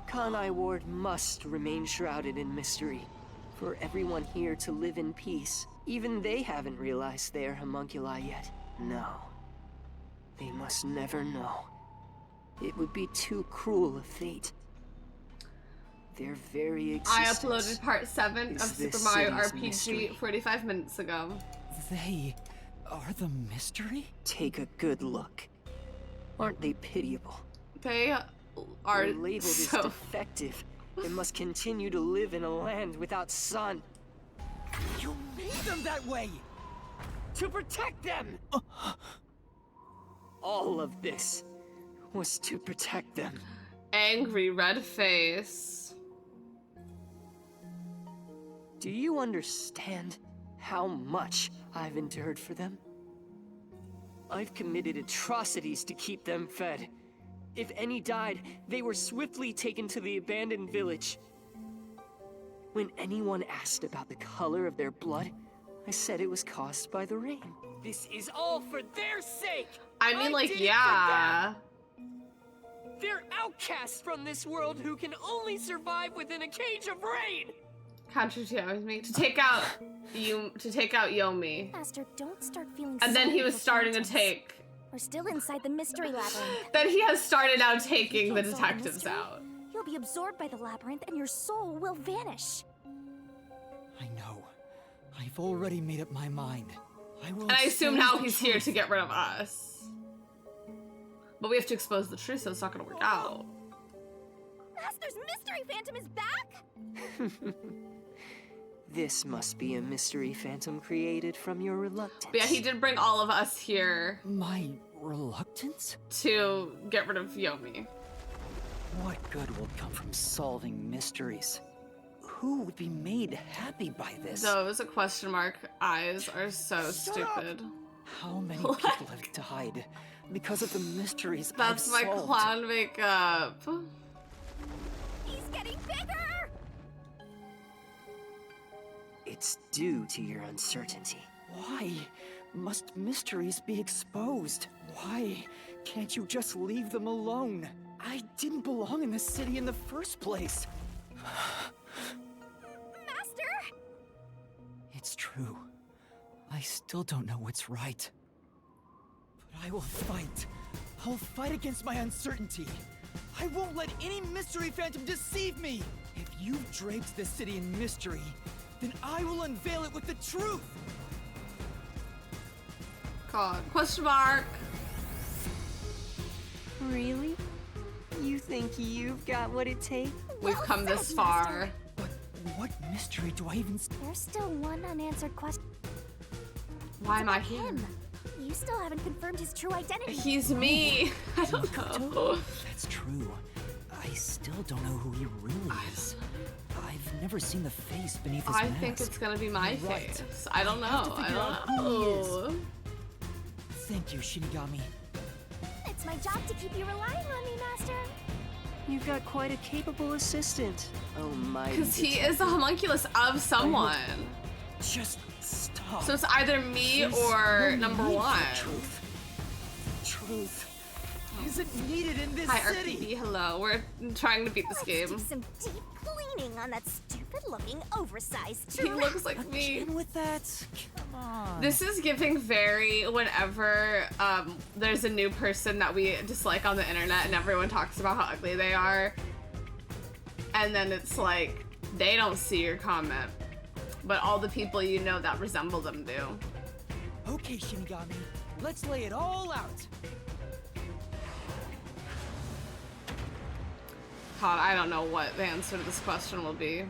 Kanai Ward must remain shrouded in mystery. For everyone here to live in peace. Even they haven't realized they are homunculi yet. No. They must never know. It would be too cruel a fate. Their very existence. I uploaded part 7 of Super Mario RPG 45 minutes ago. They are the mystery? Take a good look. Aren't they pitiable? They are They're labeled as defective and must continue to live in a land without sun. You made them that way! To protect them! All of this was to protect them. Angry red face. Do you understand how much I've endured for them? I've committed atrocities to keep them fed. If any died, they were swiftly taken to the abandoned village. When anyone asked about the color of their blood, I said it was caused by the rain. This is all for their sake! I mean, like, did it yeah. for them. They're outcasts from this world who can only survive within a cage of rain! Contrary to me, to take out Yomi. Master, don't start feeling And then sorry he was for starting to phantoms. take. We're still inside the mystery labyrinth. Then he has started now taking You the can't solve detectives mystery. out. You'll be absorbed by the labyrinth and your soul will vanish. I know. I've already made up my mind. I will And I assume expose now the he's here truth. to get rid of us. But we have to expose the truth, so it's not gonna work out. Master's mystery phantom is back? This must be a mystery phantom created from your reluctance. But yeah, he did bring all of us here. My reluctance? To get rid of Yomi. What good will come from solving mysteries? Who would be made happy by this? Those question mark eyes are so stupid. How many people have died because of the mysteries That's I've my solved? clown makeup. He's getting bigger! It's due to your uncertainty. Why must mysteries be exposed? Why can't you just leave them alone? I didn't belong in this city in the first place. Master! It's true. I still don't know what's right. But I will fight. I'll fight against my uncertainty. I won't let any mystery phantom deceive me. If you've draped this city in mystery, then I will unveil it with the truth. God. Question mark. Really? You think you've got what it takes? We've come this far. What mystery do I even... There's still one unanswered question. Why am I here? Him. You still haven't confirmed his true identity. He's me. I don't know. That's true. I still don't know who he really is. I've never seen the face beneath his I mask. think it's gonna be my Right. face. I don't have to know. I figure out don't who he know. is. Thank you, Shinigami. It's my job to keep you relying on me, Master. You've got quite a capable assistant. Oh my. Because he is a homunculus of someone. Just stop. So it's either me There's or no number need for one. Truth. Truth isn't needed in this Hi, city. RPD. Hello. We're trying to beat this game. Do some deep cleaning on that stupid-looking, oversized He looks like me. Again with that? Come on. This is giving very whenever there's a new person that we dislike on the internet and everyone talks about how ugly they are. And then it's like, they don't see your comment. But all the people you know that resemble them do. Okay, Shinigami. Let's lay it all out. God, I don't know what the answer to this question will be.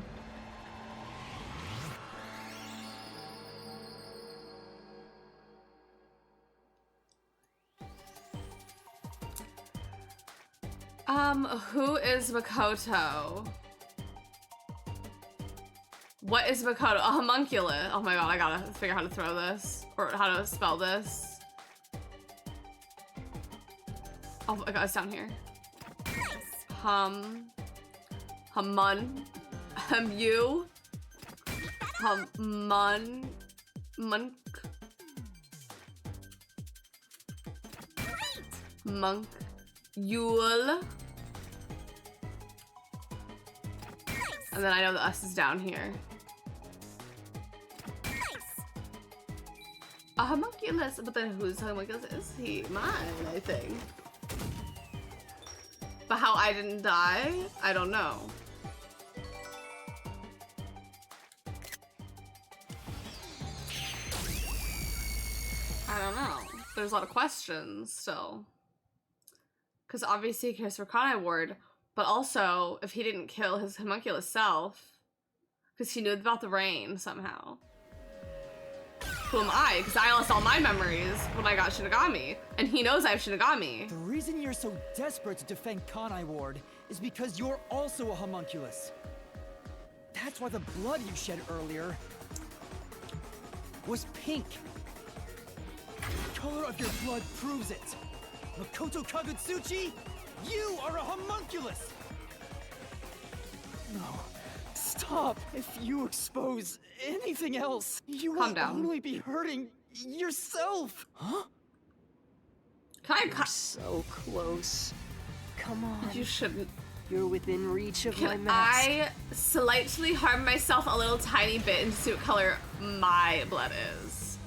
Who is Makoto? What is Makoto? A homunculus. Oh my god, I gotta figure out how to throw this. Or how to spell this. Oh my god, it's down here. Hamun. Monk. Monk. Yule. And then I know the S is down here. A homunculus, but then whose homunculus is he? Mine, I think. But how I didn't die? I don't know. I don't know. There's a lot of questions still. Because obviously he cares for Kanai Ward, but also if he didn't kill his homunculus self, because he knew about the rain somehow. Who am I? Because I lost all my memories when I got Shinigami, and he knows I have Shinigami. The reason you're so desperate to defend Kanai Ward is because you're also a homunculus. That's why the blood you shed earlier was pink. The color of your blood proves it. Makoto Kagutsuchi, you are a homunculus! No, Stop! If you expose anything else, you Calm will down. only be hurting yourself. Huh? You're so close. Come on. You shouldn't. You're within reach of my Can mask. I slightly harm myself a little tiny bit and see what color my blood is?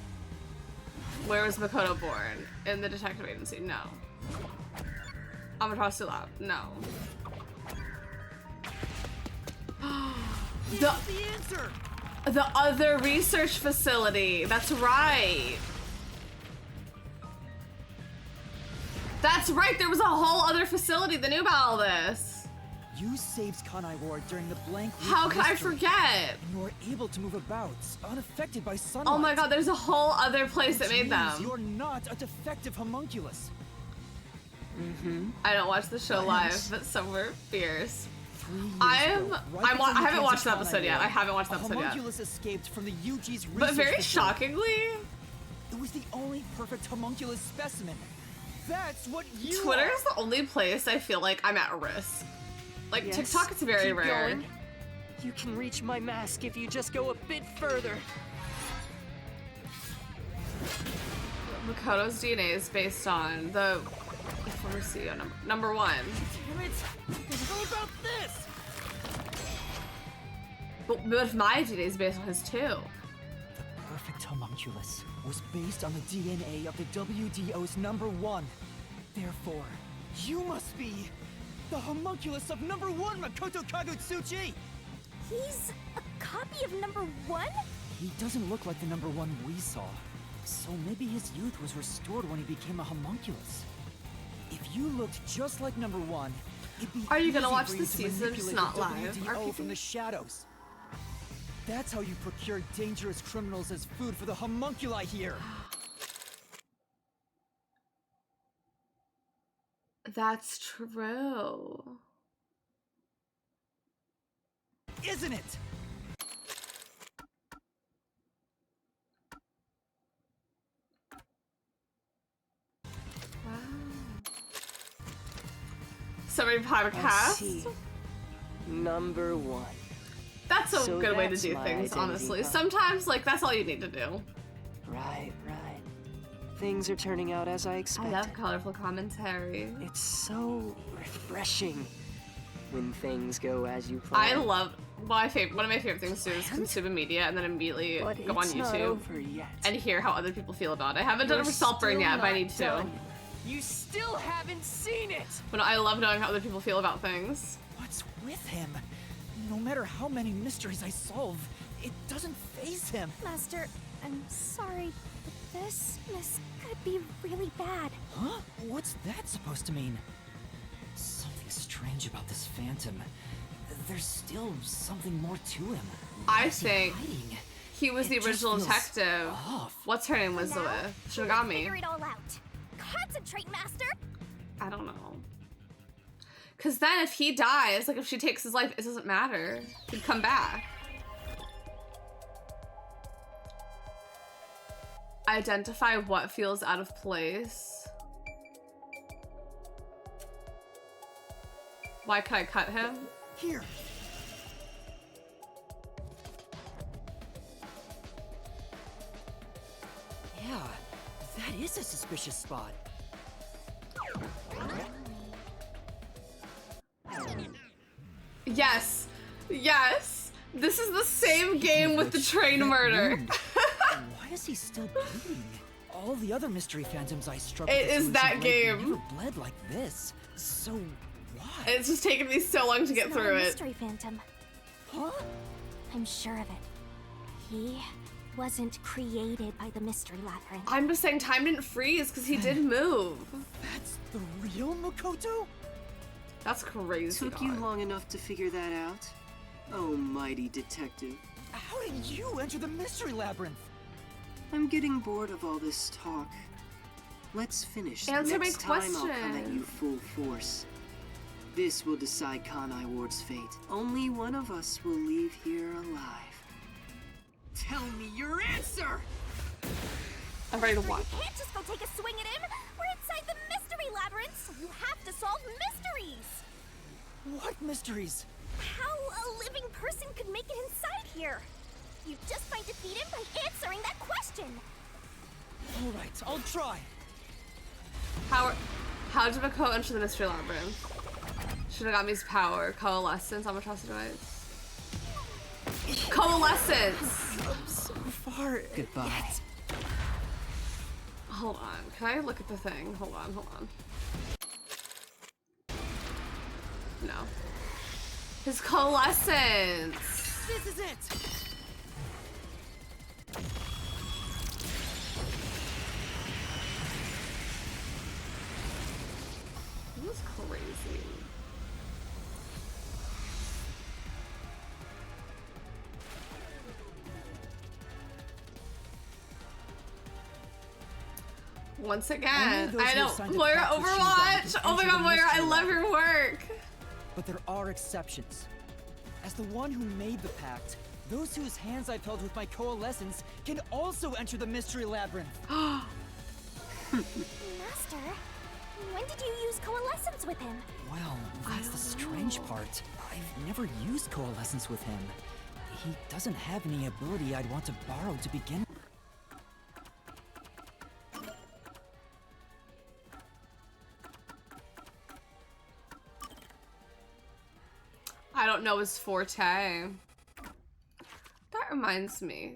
Where was Makoto born? In the detective agency? No. Amaterasu Lab? No. The other research facility. That's right. That's right. There was a whole other facility that knew about all this. You saved Kanai Ward during the blank. How could I forget? And you were able to move about, unaffected by sunlight. Oh my god, there's a whole other place that made them. You're not a defective homunculus. I don't watch the show live, but some were fierce. I haven't watched the episode yet. I haven't watched the episode yet. Homunculus escaped from the UG's But very research shockingly, it was the only perfect homunculus specimen. That's what you Twitter are. is the only place I feel like I'm at risk. Like Yes, TikTok, it's very keep rare. going. You can reach my mask if you just go a bit further. Makoto's DNA is based on the former CEO number one. Damn it! How about this? But if my DNA is based on his too. The perfect homunculus was based on the DNA of the WDO's number one. Therefore, you must be the homunculus of number one, Makoto Kagutsuchi! He's a copy of number one? He doesn't look like the number one we saw. So maybe his youth was restored when he became a homunculus. If you looked just like number one, it'd be Are you gonna easy watch for the you to season? It's manipulate not the live. WDO from the shadows. That's how you procure dangerous criminals as food for the homunculi here. That's true. Isn't it? Wow. Somebody I podcast. see. Number one. That's a So good way to that's do my things, identity, honestly. huh? Sometimes, like, that's all you need to do. Right. Things are turning out as I I expected. love colorful commentary. It's so refreshing when things go as you plan. I love one of my favorite things to do is consume media and then immediately But go on it's not YouTube over yet. and hear how other people feel about it. I haven't done it You're for Saltburn yet, still but I not need to. done. You still haven't seen it! But I love knowing how other people feel about things. What's with him? No matter how many mysteries I solve, it doesn't faze him. Master, I'm sorry, but this could be really bad. Huh? What's that supposed to mean? Something strange about this phantom. There's still something more to him. I What's he think hiding? he was the It just original feels detective. off. What's her name? Elizabeth Shinigami. Figure it all out. Concentrate, Master. I don't know. Cause then if he dies, like if she takes his life, it doesn't matter. He'd come back. Identify what feels out of place. Why could I cut him? Here. Yeah, that is a suspicious spot. Yes. Yes. This is the same game with the train murder. Why is he still bleeding? All the other mystery phantoms I struggled It with is that game. never bled like this. So why? It's just taken me so long to get It's not through a it. mystery phantom. Huh? I'm sure of it. He wasn't created by the mystery labyrinth. I'm just saying time didn't freeze because he did move. That's the real Makoto? That's crazy. Took you long enough to figure that out? Oh, mighty detective. How did you enter the mystery labyrinth? I'm getting bored of all this talk. Let's finish. Answer my Next time I'll come at question. you full force. This will decide Kanai Ward's fate. Only one of us will leave here alive. Tell me your answer! I'm ready to watch. You can't just go take a swing at him. We're inside the mystery labyrinth, so you have to solve mysteries. What mysteries? How a living living person could make it inside here? You just might defeat him by answering that question. All right, I'll try. How did Mako enter the mystery labyrinth? Should have got me his power. Coalescence. Amaterasu device. Coalescence. I'm so far. Goodbye. Yet. Hold on. Can I look at the thing? Hold on. Hold on. No. His coalescence. This is it. This is crazy. Once again, I know. Moira Overwatch! Oh my god, Moira, I love your work! But there are exceptions. As the one who made the pact, those whose hands I've held with my coalescence can also enter the mystery labyrinth. Master, when did you use coalescence with him? Well, that's the strange part. I've never used coalescence with him. He doesn't have any ability I'd want to borrow to begin with. I don't know his forte. That reminds me.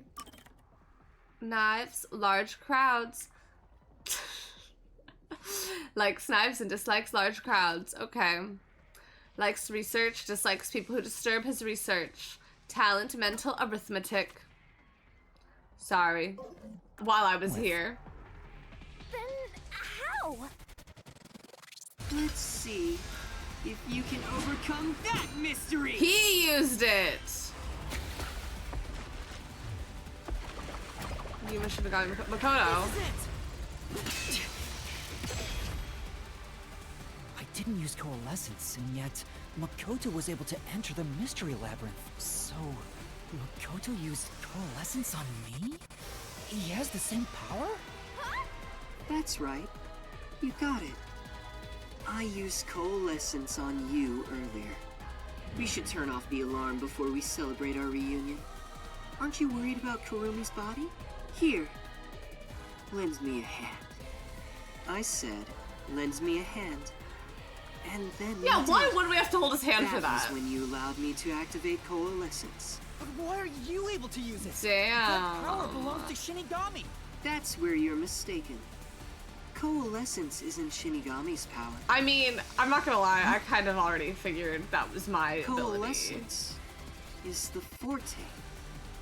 Knives, large crowds. Likes knives and dislikes large crowds. Okay. Likes research, dislikes people who disturb his research. Talent, mental arithmetic. Sorry. While I was here. Then how? Let's see if you can overcome that mystery. He used it. You should have gotten Makoto. I didn't use coalescence, and yet Makoto was able to enter the mystery labyrinth. So, Makoto used coalescence on me? He has the same power? That's right. You got it. I used coalescence on you earlier. We should turn off the alarm before we celebrate our reunion. Aren't you worried about Kurumi's body? Here. Lend me a hand. I said, lend me a hand. And then yeah, why would we have to hold his hand for that? That was when you allowed me to activate coalescence. But why are you able to use it? Damn. That power belongs to Shinigami. That's where you're mistaken. Coalescence isn't Shinigami's power. I mean, I'm not gonna lie, I kind of already figured that was my ability. Coalescence is the forte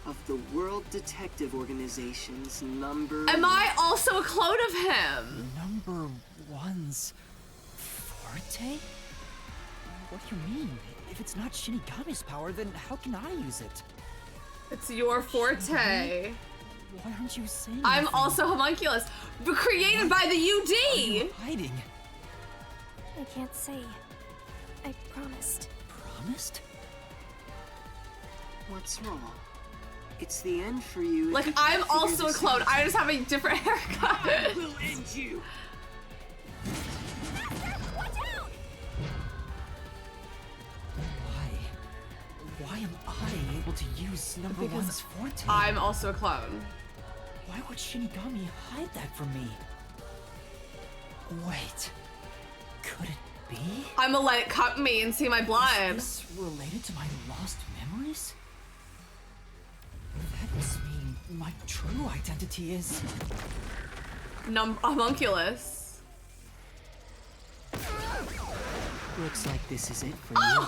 of the World Detective Organization's number... Am I also a clone of him? Number one's forte? What do you mean? If it's not Shinigami's power, then how can I use it? It's your forte. Shinigami? Why aren't you saying I'm anything? also homunculus, but created by the UD! Are you hiding? I can't say. I promised. Promised? What's wrong? It's the end for you. Like, I'm also a clone. I just have a different haircut. I will end you. Watch out! Why am I able to use number one's forte? I'm also a clone. Why would Shinigami hide that from me? Wait, could it be? I'm gonna let it cut me and see my blood. Is this related to my lost memories? That must mean my true identity is... homunculus. Looks like this is it for you.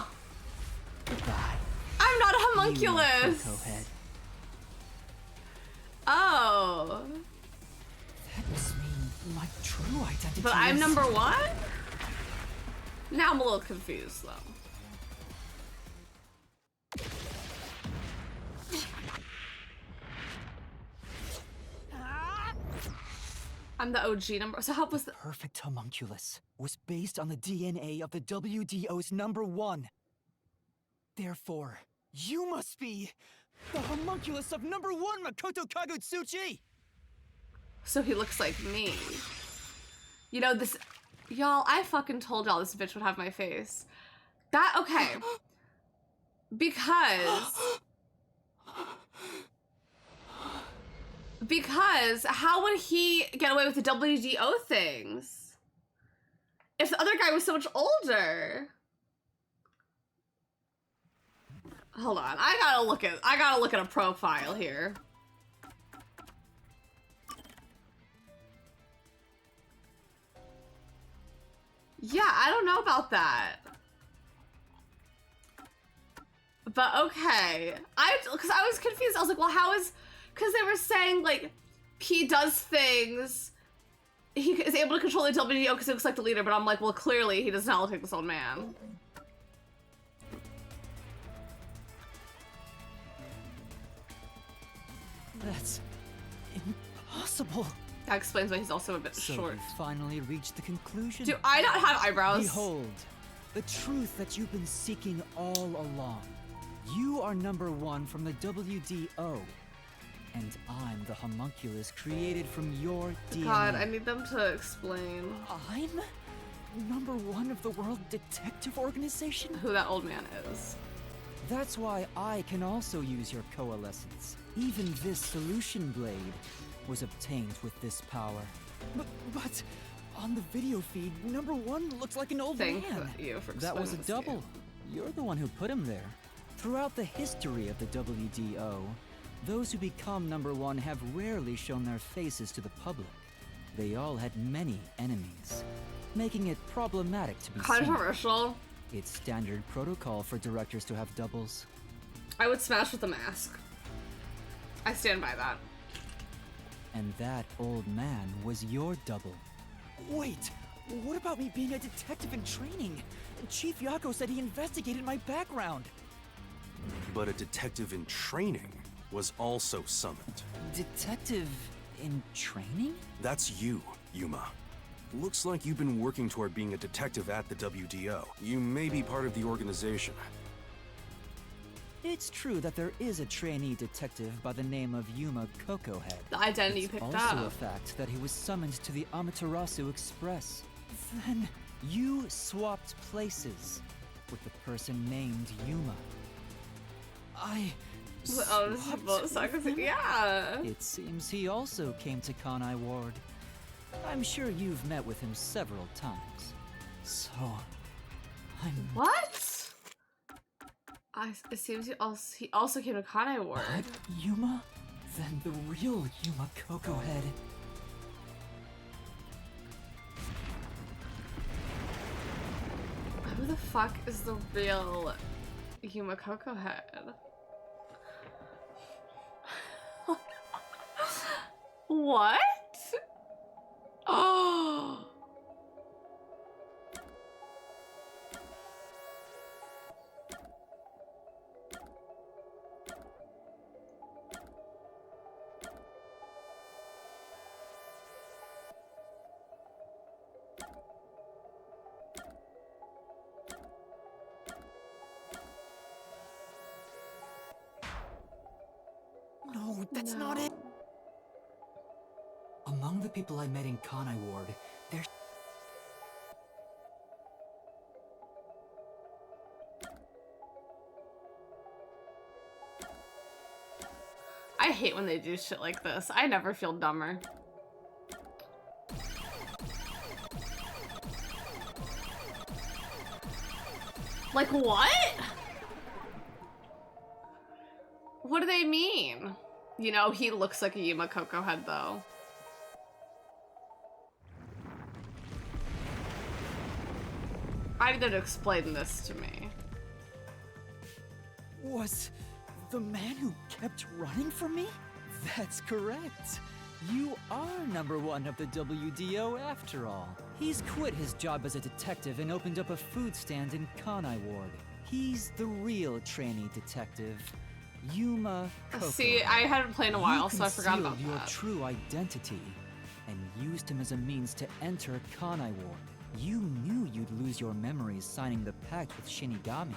Goodbye. I'm not a homunculus. Cocohead. Oh. That must mean my true identity But I'm is... number one? Now I'm a little confused though. I'm the OG number. So how was the perfect homunculus was based on the DNA of the WDO's number one. Therefore, you must be the homunculus of number one Makoto Kagutsuchi. So he looks like me. You know this, y'all. I fucking told y'all this bitch would have my face. That okay. Because how would he get away with the WDO things? If the other guy was so much older. Hold on, I gotta look at a profile here. Yeah, I don't know about that. But okay. Because I was confused. I was like, well, how is... Because they were saying, like, he does things... He is able to control the WDO because he looks like the leader, but I'm like, well, clearly he does not look like this old man. That's impossible. That explains why he's also a bit So short. you finally reached the conclusion. Do I not have eyebrows? Behold, the truth that you've been seeking all along. You are #1 from the WDO. And I'm the homunculus created from your DNA. God, I need them to explain. I'm #1 of the World Detective Organization? Who that old man is. That's why I can also use your coalescence. Even this solution blade was obtained with this power. But on the video feed, #1 looks like an old man. Thank you for That was a explaining this to double. You're the one who put him there. Throughout the history of the WDO, those who become #1 have rarely shown their faces to the public. They all had many enemies, making it problematic to be seen. Controversial. It's standard protocol for directors to have doubles. I would smash with the mask. I stand by that. And that old man was your double. Wait, what about me being a detective in training? Chief Yako said he investigated my background. But a detective in training was also summoned. Detective in training? That's you, Yuma. Looks like you've been working toward being a detective at the WDO. You may be part of the organization. It's true that there is a trainee detective by the name of Yuma Cocohead. The identity you picked it's up. also a fact that he was summoned to the Amaterasu Express. Then you swapped places with the person named Yuma. Yeah. It seems he also came to Kanai Ward. I'm sure you've met with him several times. So, I'm... What? It seems he also came to Kanai Ward. What? Yuma? Then the real Yuma Cocohead. Who the fuck is the real Yuma Cocohead? What? Oh. No, that's not it. Among the people I met in Kanai Ward, there's... I hate when they do shit like this. I never feel dumber. Like what? What do they mean? You know, he looks like a Yuma Cocohead though. I need them to explain this to me. Was the man who kept running from me? That's correct. You are #1 of the WDO after all. He's quit his job as a detective and opened up a food stand in Kanai Ward. He's the real trainee detective, Yuma Cocohead. See, I hadn't played in a while, so I forgot about your that. true identity and used him as a means to enter Kanai Ward. You knew you'd lose your memories signing the pact with Shinigami.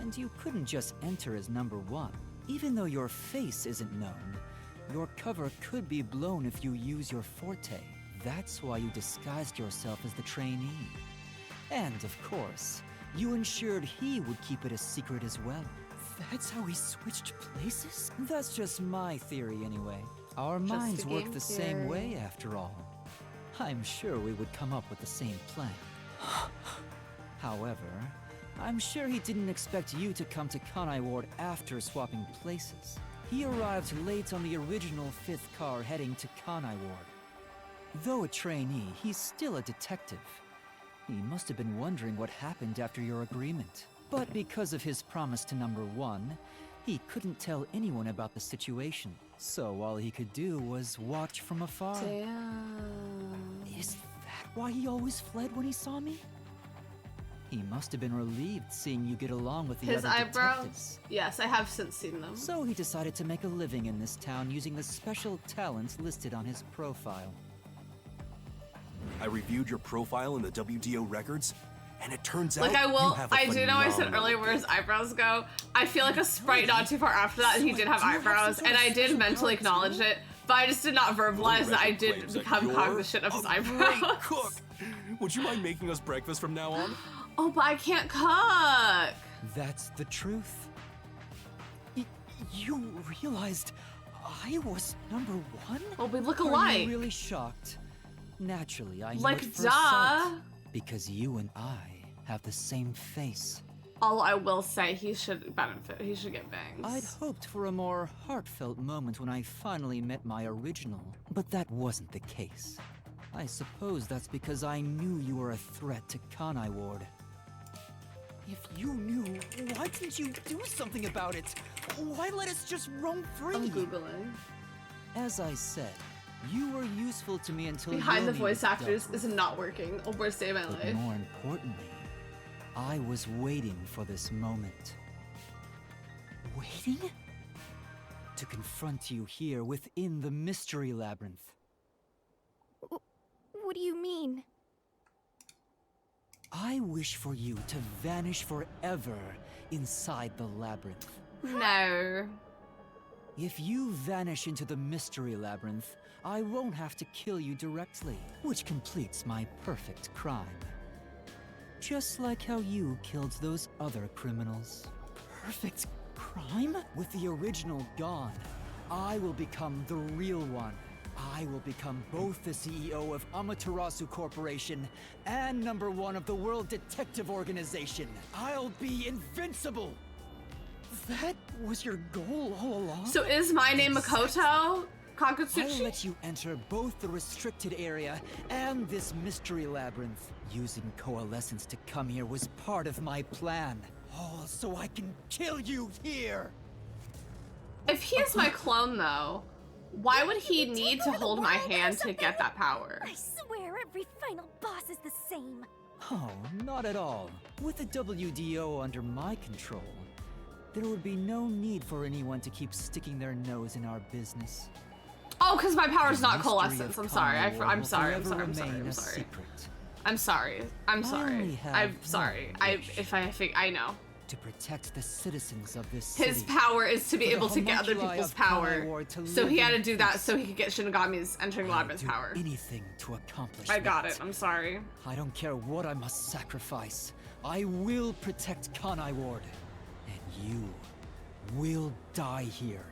And you couldn't just enter as #1. Even though your face isn't known, your cover could be blown if you use your forte. That's why you disguised yourself as the trainee. And of course, You ensured he would keep it a secret as well. That's how he switched places? That's just my theory anyway. Our Just minds a work game the same theory. way after all. I'm sure we would come up with the same plan. However, I'm sure he didn't expect you to come to Kanai Ward after swapping places. He arrived late on the original 5th car heading to Kanai Ward. Though a trainee, he's still a detective. He must have been wondering what happened after your agreement. But because of his promise to number 1, he couldn't tell anyone about the situation. So all he could do was watch from afar. Damn. Is that why he always fled when he saw me? He must have been relieved seeing you get along with the His other eyebrows? detectives. Yes, I have since seen them. So he decided to make a living in this town using the special talents listed on his profile. I reviewed your profile in the WDO records, and it turns Like out I will, you have a I do know I said phenomenal earlier where his eyebrows go. I feel like a sprite not too far after that, and he did have eyebrows, and I did mentally acknowledge it, but I just did not verbalize that I did become cognizant of his great eyebrows. cook. Would you mind making us breakfast from now on? Oh, but I can't cook. That's the truth. You realized I was number 1? Well, we look Are alike. you really shocked? Naturally, I knew Like, at first duh. sight, because you and I have the same face. All I will say, he should benefit. He should get bangs. I'd hoped for a more heartfelt moment when I finally met my original, but that wasn't the case. I suppose that's because I knew you were a threat to Kanai Ward. If you knew, why didn't you do something about it? Why let us just roam free? I'm Googling. As I said, you were useful to me until Behind your the voice need was actors dealt is with. not working. Oh, worst day of my But life. more importantly, I was waiting for this moment. Waiting? To confront you here within the Mystery Labyrinth. What do you mean? I wish for you to vanish forever inside the labyrinth. No. If you vanish into the Mystery Labyrinth, I won't have to kill you directly, which completes my perfect crime. Just like how you killed those other criminals. Perfect crime? With the original gone, I will become the real one. I will become both the CEO of Amaterasu Corporation and number 1 of the World Detective Organization. I'll be invincible! That was your goal all along? So is my name Makoto? I'll Kakutsuchi? let you enter both the restricted area and this mystery labyrinth. Using coalescence to come here was part of my plan. All so I can kill you here! If he is my clone, though, why would he need to hold my hand to get that power? I swear every final boss is the same. Oh, not at all. With the WDO under my control, there would be no need for anyone to keep sticking their nose in our business. Oh, because my power's The not mystery coalescence. of I'm sorry. Kanai Ward I'm will sorry. I'm forever sorry. I'm sorry. remain I'm a sorry. secret. I'm sorry. I'm I sorry. only have I'm one sorry. If I think I know. To protect the citizens of this His city. power is to be For the able to get other homunculi people's of Kanai power. Ward to So live he had to in do that peace. so he could get Shinigami's entering Labyrinth Do power. anything to accomplish I got that. it. I'm sorry. I don't care what I must sacrifice. I will protect Kanai Ward. And you will die here.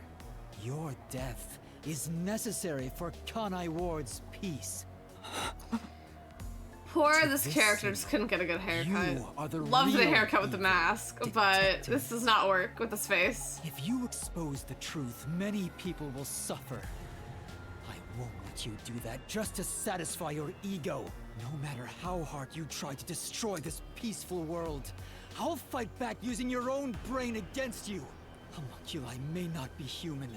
Your death is necessary for Kanai Ward's peace. Poor To this this character city, just couldn't get a good haircut. you are the Love the real haircut with the mask, but this does not work with his face. If you expose the truth, many people will suffer. I won't let you do that just to satisfy your ego. No matter how hard you try to destroy this peaceful world, I'll fight back using your own brain against you. Homunculi may not be human,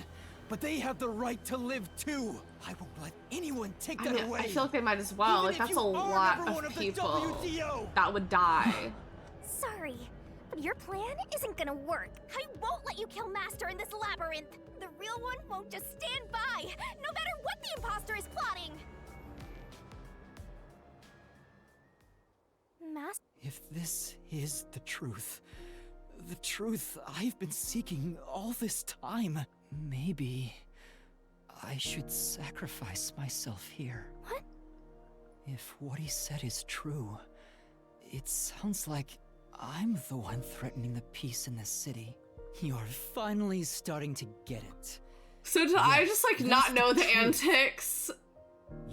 but they have the right to live too. I won't let anyone take that away. I feel like they might as well. Even Like if that's you a are lot number one of of the people WDO. that would die. Sorry, but your plan isn't gonna work. I won't let you kill Master in this labyrinth. The real one won't just stand by, no matter what the imposter is plotting. Master? If this is the truth I've been seeking all this time, maybe I should sacrifice myself here. What? If what he said is true, it sounds like I'm the one threatening the peace in this city. You're finally starting to get it. So did I just like not know the antics?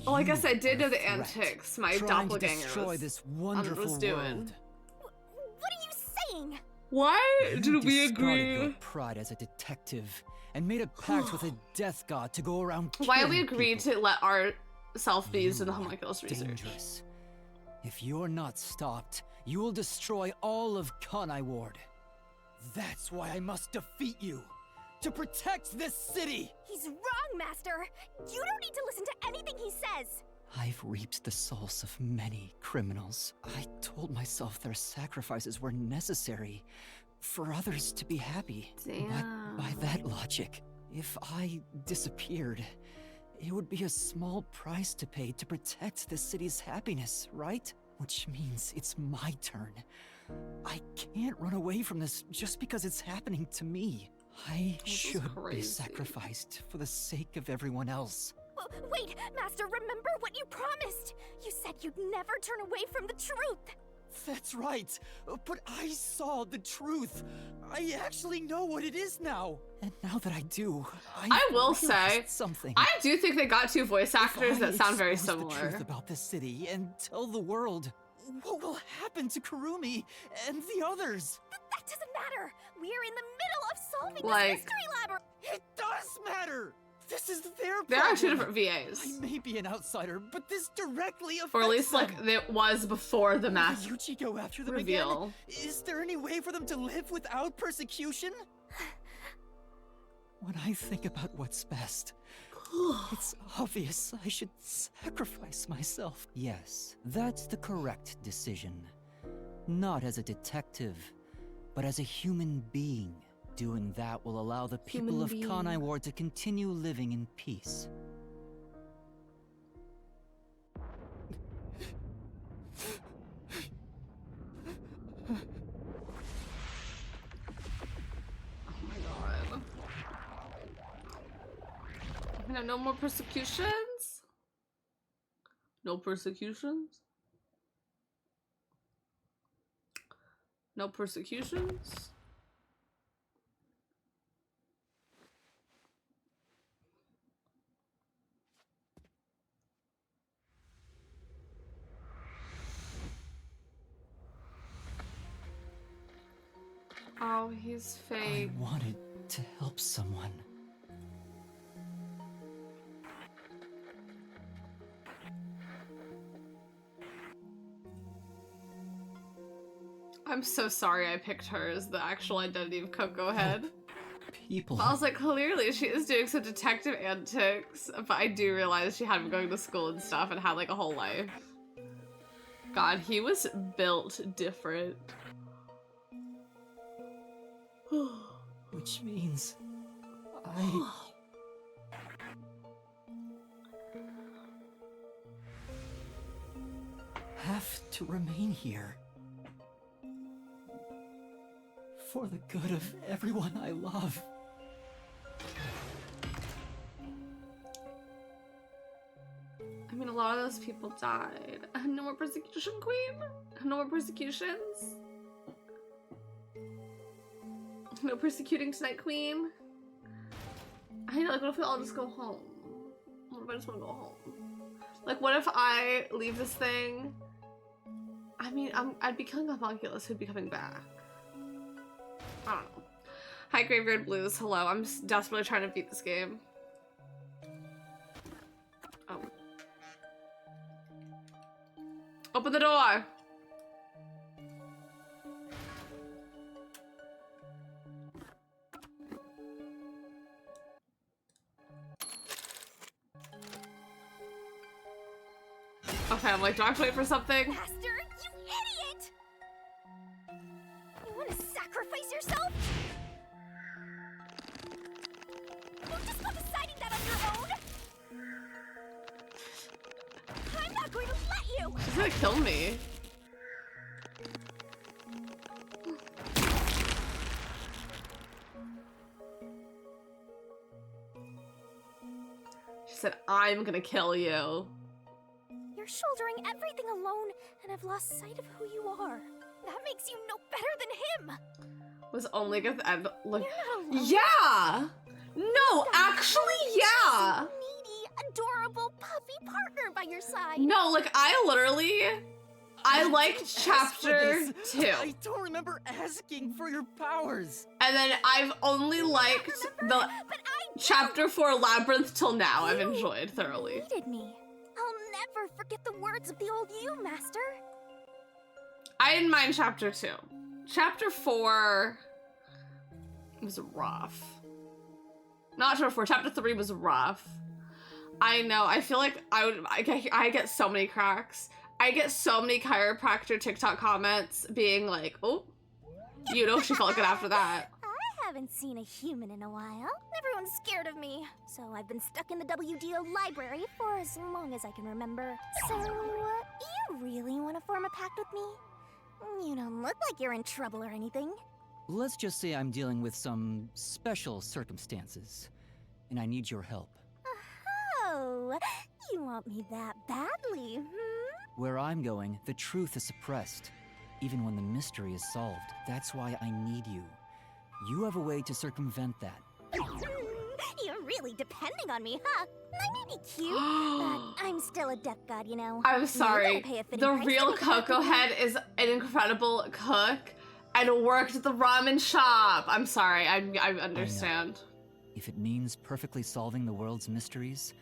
Well, I guess I did know the threat, antics. My trying to doppelganger destroy was, this wonderful was doing. world. What are you saying? Why You did we discarded your agree? pride as a detective and made a pact with a death god to go around Why killing we agreed people. to let ourselves be used in the homunculus research? Dangerous. If you're not stopped, you will destroy all of Kanai Ward. That's why I must defeat you. To protect this city! He's wrong, Master! You don't need to listen to anything he says! I've reaped the souls of many criminals. I told myself their sacrifices were necessary for others to be happy. Damn. But by that logic, if I disappeared, it would be a small price to pay to protect the city's happiness, right? Which means it's my turn. I can't run away from this just because it's happening to me. I should be sacrificed for the sake of everyone else. Wait, Master, remember what you promised! You said you'd never turn away from the truth! That's right, but I saw the truth. I actually know what it is now. And now that I do, I will realized say, something. I do think they got two voice actors that sound very expose the similar. truth about this city and tell the world, what will happen to Kurumi and the others? That doesn't matter! We're in the middle of solving Like- this mystery lab! It does matter! This is their There are two problem. different VAs. I may be an outsider, but this directly affects Or at least like them. it was before the Will mass Yuchi go after them reveal. again? Is there any way for them to live without persecution? When I think about what's best, it's obvious I should sacrifice myself. Yes, that's the correct decision. Not as a detective, but as a human being. Doing that will allow the people Human of being. Kanai Ward to continue living in peace. Oh my god. No more persecutions? No persecutions? No persecutions? Oh, he's fake. I wanted to help someone. I'm so sorry I picked her as the actual identity of Coco Head. People. I was like, clearly she is doing some detective antics, but I do realize she had been going to school and stuff and had like a whole life. God, he was built different. Which means I have to remain here. For the good of everyone I love. I mean, a lot of those people died. No more persecution, Queen? No more persecutions? No persecuting tonight, Queen? I know, like, what if we all just go home? What if I just want to go home? Like, what if I leave this thing? I mean, I'd be killing a homunculus who'd be coming back. I don't know. Hi, Graveyard Blues. Hello. I'm just desperately trying to beat this game. Oh. Open the door! Okay, I'm like, do I have to wait for something? Master, you idiot! You want to sacrifice yourself? You just go deciding that on your own? I'm not going to let you! She's gonna kill me. She said, I'm gonna kill you. You're shouldering everything alone, and I've lost sight of who you are. That makes you no better than him. Was only good and like, You're not alone. yeah. No, actually, yeah. Needy, adorable, puppy partner by your side. No, like I liked chapter 2. I don't remember asking for your powers. And then I've only liked the chapter 4 Labyrinth till now. I've enjoyed thoroughly. Needed me. I'll never forget the words of the old you, Master. I didn't mind chapter 2. Chapter 4 was rough. Not chapter 4, chapter 3 was rough. I know, I feel like I get so many cracks. I get so many chiropractor TikTok comments being like, oh, you know, she felt good after that. I haven't seen a human in a while. Everyone's scared of me. So I've been stuck in the WDO library for as long as I can remember. So, you really want to form a pact with me? You don't look like you're in trouble or anything. Let's just say I'm dealing with some special circumstances, and I need your help. Oh, you want me that badly, Where I'm going, the truth is suppressed, even when the mystery is solved. That's why I need you. You have a way to circumvent that. You're really depending on me, huh? I may be cute, but I'm still a duck god, you know. I'm sorry. The real Coco Head is an incredible cook and worked at the ramen shop. I'm sorry. I understand. If it means perfectly solving the world's mysteries,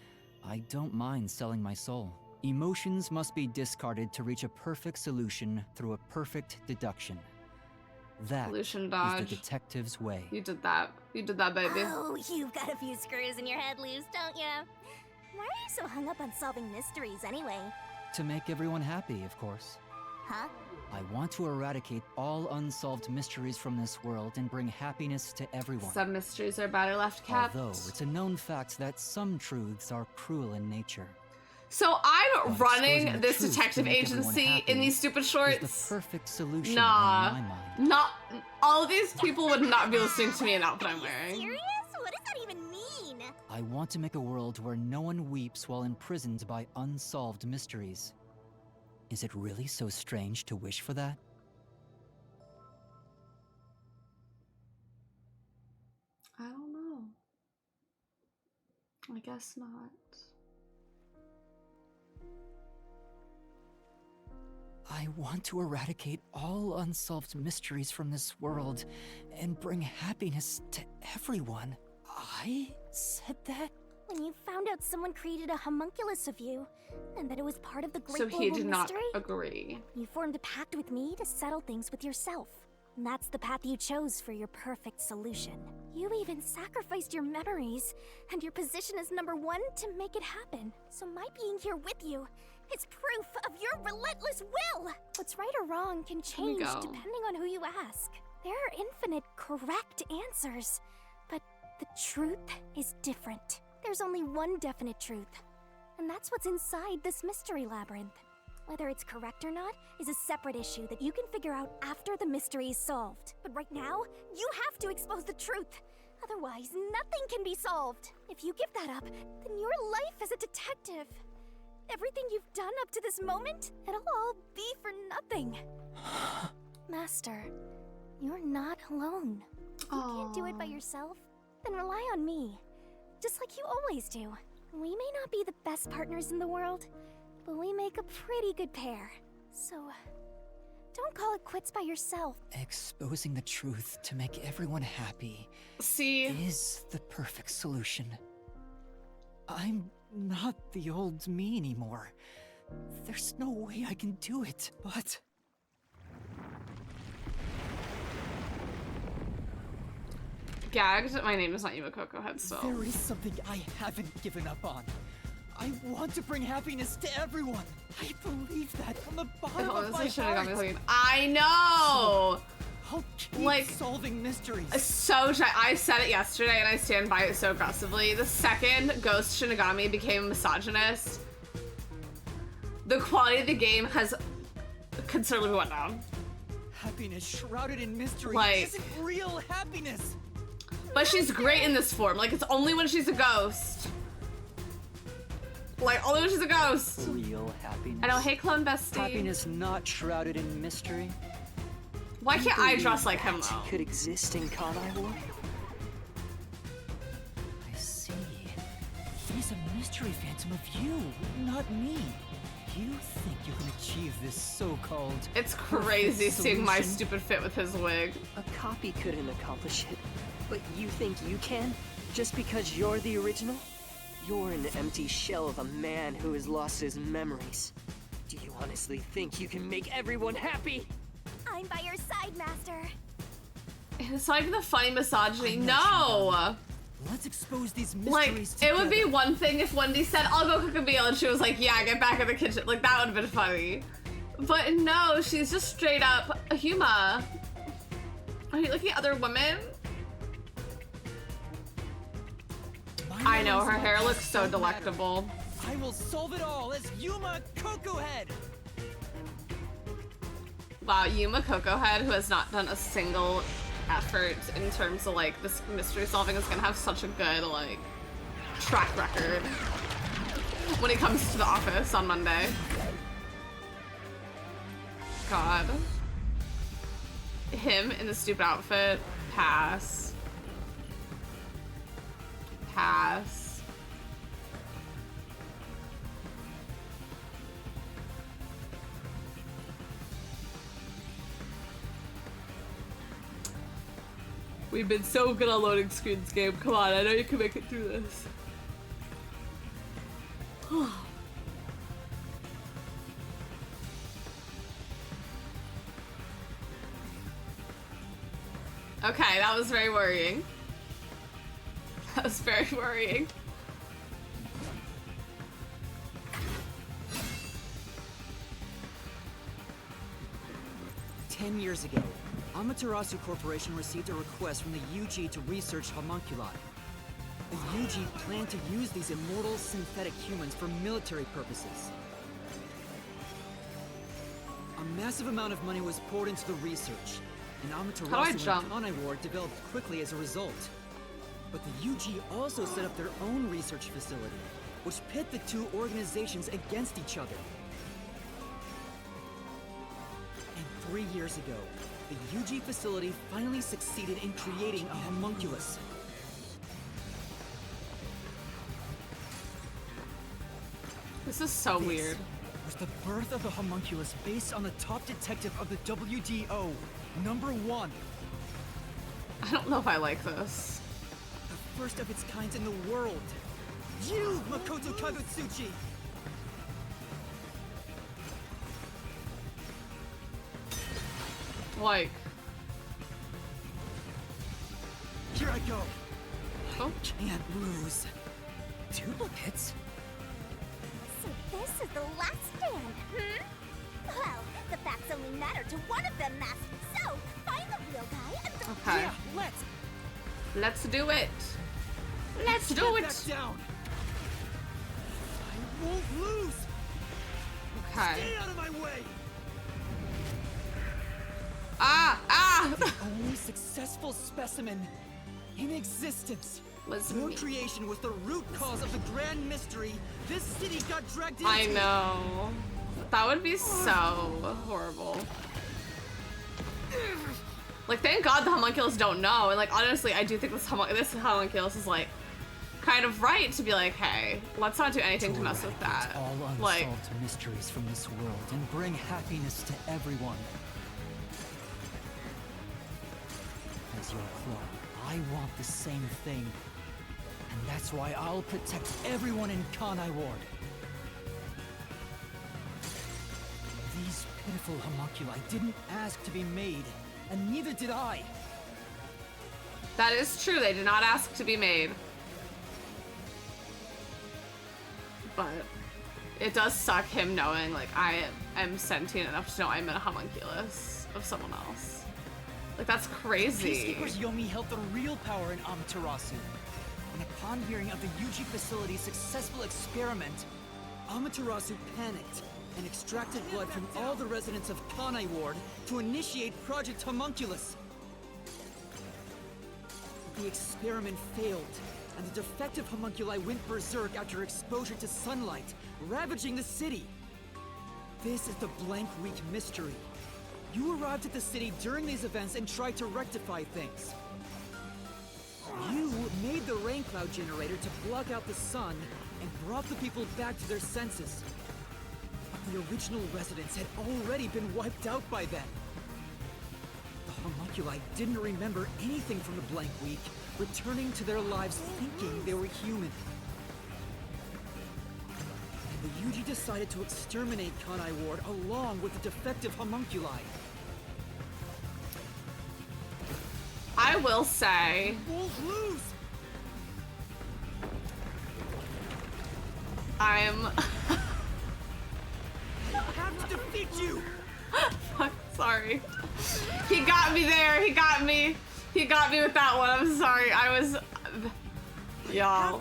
I don't mind selling my soul. Emotions must be discarded to reach a perfect solution through a perfect deduction. That Solution is dodge. the detective's way. You did that. You did that, baby. Oh, you've got a few screws in your head loose, don't you? Why are you so hung up on solving mysteries anyway? To make everyone happy, of course. Huh? I want to eradicate all unsolved mysteries from this world and bring happiness to everyone. Some mysteries are better left kept. Although it's a known fact that some truths are cruel in nature. So I'm running exposing the this truth detective to make everyone agency happy in these stupid is shorts. the perfect solution Nah, in my mind. not all of these people would not be listening to me in the outfit I'm wearing. Serious? What does that even mean? I want to make a world where no one weeps while imprisoned by unsolved mysteries. Is it really so strange to wish for that? I don't know. I guess not. I want to eradicate all unsolved mysteries from this world and bring happiness to everyone. I said that? When you found out someone created a homunculus of you, and that it was part of the great So he global did not mystery, agree. you formed a pact with me to settle things with yourself. And that's the path you chose for your perfect solution. You even sacrificed your memories and your position as #1 to make it happen. So my being here with you is proof of your relentless will. What's right or wrong can change go. depending on who you ask. There are infinite correct answers, but the truth is different. There's only one definite truth, and that's what's inside this mystery labyrinth. Whether it's correct or not is a separate issue that you can figure out after the mystery is solved. But right now, you have to expose the truth. Otherwise, nothing can be solved. If you give that up, then your life as a detective, everything you've done up to this moment, it'll all be for nothing. Master, you're not alone. If you can't do it by yourself, then rely on me. Just like you always do. We may not be the best partners in the world, but we make a pretty good pair. So, don't call it quits by yourself. Exposing the truth to make everyone happy is the perfect solution. I'm not the old me anymore. There's no way I can do it, but... Gagged, my name is not Yuma Coco Head, so. There is something I haven't given up on. I want to bring happiness to everyone. I believe that from the bottom of my heart. I know! I'll keep solving mysteries. I said it yesterday and I stand by it so aggressively. The second Ghost Shinigami became misogynist, the quality of the game has considerably went down. Happiness shrouded in mystery isn't real happiness. But she's great in this form. Like, it's only when she's a ghost. Like, only when she's a ghost. Real happiness. I know, hey, clone bestie. Happiness not shrouded in mystery. Why can't I dress like him that though? could exist in Kanai Ward? I see. He's a mystery phantom of you, not me. You think you can achieve this so-called... It's crazy seeing my solution? stupid fit with his wig. A copy couldn't accomplish it, but you think you can? Just because you're the original? You're an empty shell of a man who has lost his memories. Do you honestly think you can make everyone happy? I'm by your side, Master. It's not even the funny misogyny. No! Let's expose these Like, mysteries it would be together. one thing if Wendy said, I'll go cook a meal, and she was like, yeah, get back in the kitchen. Like, that would have been funny. But no, she's just straight up a Huma. Are you looking at other women? I know, her hair looks so delectable. I will solve it all as Yuma Cocoa Head! Wow, Yuma Cocoa Head, who has not done a single effort in terms of like this mystery solving, is gonna have such a good like track record when it comes to the office on Monday. God. Him in the stupid outfit. Pass. Pass. We've been so good on loading screens, game. Come on, I know you can make it through this. Okay, that was very worrying. That was very worrying. Ten years ago, Amaterasu Corporation received a request from the UG to research homunculi. The UG planned to use these immortal synthetic humans for military purposes. A massive amount of money was poured into the research, and Amaterasu and Kanai Ward developed quickly as a result. But the UG also set up their own research facility, which pit the two organizations against each other. And 3 years ago, the UG facility finally succeeded in creating a homunculus. This is so weird. Was the birth of the homunculus based on the top detective of the WDO, #1. I don't know if I like this. The first of its kind in the world. You, Makoto Kagutsuchi! Like. Here I go. Oh. Can't lose. Duplicates? So this is the last stand, Well, the facts only matter to one of them, Master. So, find the real guy and the... Okay. Yeah, Let's do it. Let's do Get it. back down. I won't lose. Okay. Stay out of my way. Ah! The only successful specimen in existence. Your creation was the root cause of the grand mystery this city got dragged into. I know. That would be so horrible. Like, thank God the homunculus don't know. And like, honestly, I do think this homunculus is like kind of right to be like, hey, let's not do anything to mess with that. All unsolved Like, mysteries from this world and bring happiness to everyone. As your clone, I want the same thing. And that's why I'll protect everyone in Kanai Ward. These pitiful homunculi didn't ask to be made, and neither did I. that is true. They did not ask to be made. But it does suck him knowing, like, I am sentient enough to know I'm in a homunculus of someone else. Like, that's crazy. Peacekeepers Yomi held the real power in Amaterasu. And upon hearing of the UG facility's successful experiment, Amaterasu panicked and extracted blood from all the residents of Kanai Ward to initiate Project Homunculus. The experiment failed, and the defective homunculi went berserk after exposure to sunlight, ravaging the city. This is the Blank Week mystery. You arrived at the city during these events and tried to rectify things. You made the rain cloud generator to block out the sun and brought the people back to their senses. But the original residents had already been wiped out by then. The homunculi didn't remember anything from the blank week, returning to their lives thinking they were human. And the Yuji decided to exterminate Kanai Ward along with the defective homunculi. I will say... Won't lose! I'm... I have to defeat you! Fuck, sorry. He got me there, he got me. He got me with that one, I'm sorry. I was... Y'all,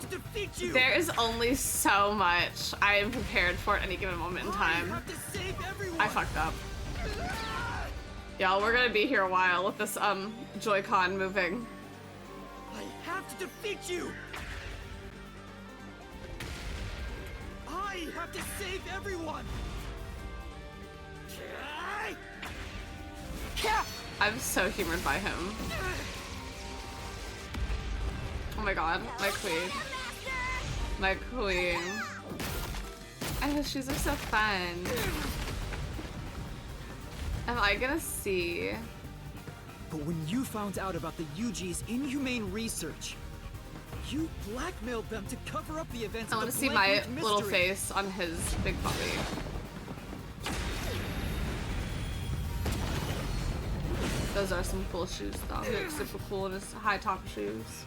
there is only so much I am prepared for at any given moment in time. I fucked up. Y'all, we're gonna be here a while with this, Joy-Con moving. I have to defeat you! I have to save everyone! I'm so humored by him. Oh my god, my queen. My queen. And his shoes are so fun. Am I gonna see? But when you found out about the Yuji's inhumane research, you blackmailed them to cover up the events I of want the to see Blank my Week little mystery. face on his big puppy. Those are some cool shoes though. He looks super cool in his high top shoes.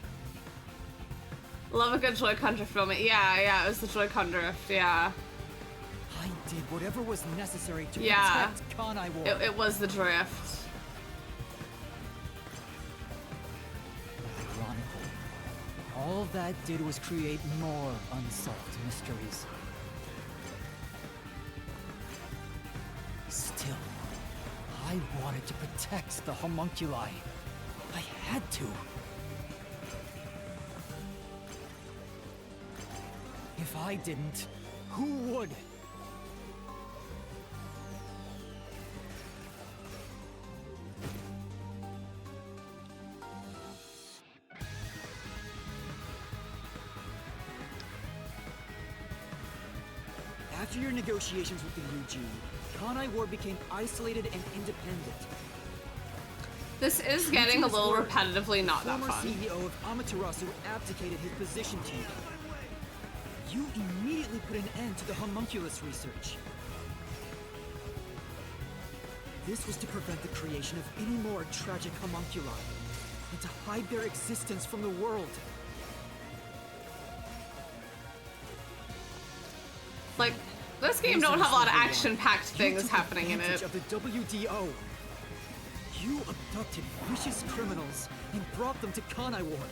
Love a good Joy-Con drift moment. Yeah, it was the Joy-Con drift, yeah. I did whatever was necessary to Yeah. protect Kanai Ward. It was the drift. Ironical. All that did was create more unsolved mysteries. Still, I wanted to protect the homunculi. I had to. If I didn't, who would? After your negotiations with the UG, Kanai Ward became isolated and independent. This is getting a little Word, repetitively not that former fun. CEO of Amaterasu abdicated his position to you. You immediately put an end to the homunculus research. This was to prevent the creation of any more tragic homunculi, and to hide their existence from the world. Like, this game don't have a lot of action-packed things happening in it. Of the WDO. You abducted vicious criminals and brought them to Kanai Ward.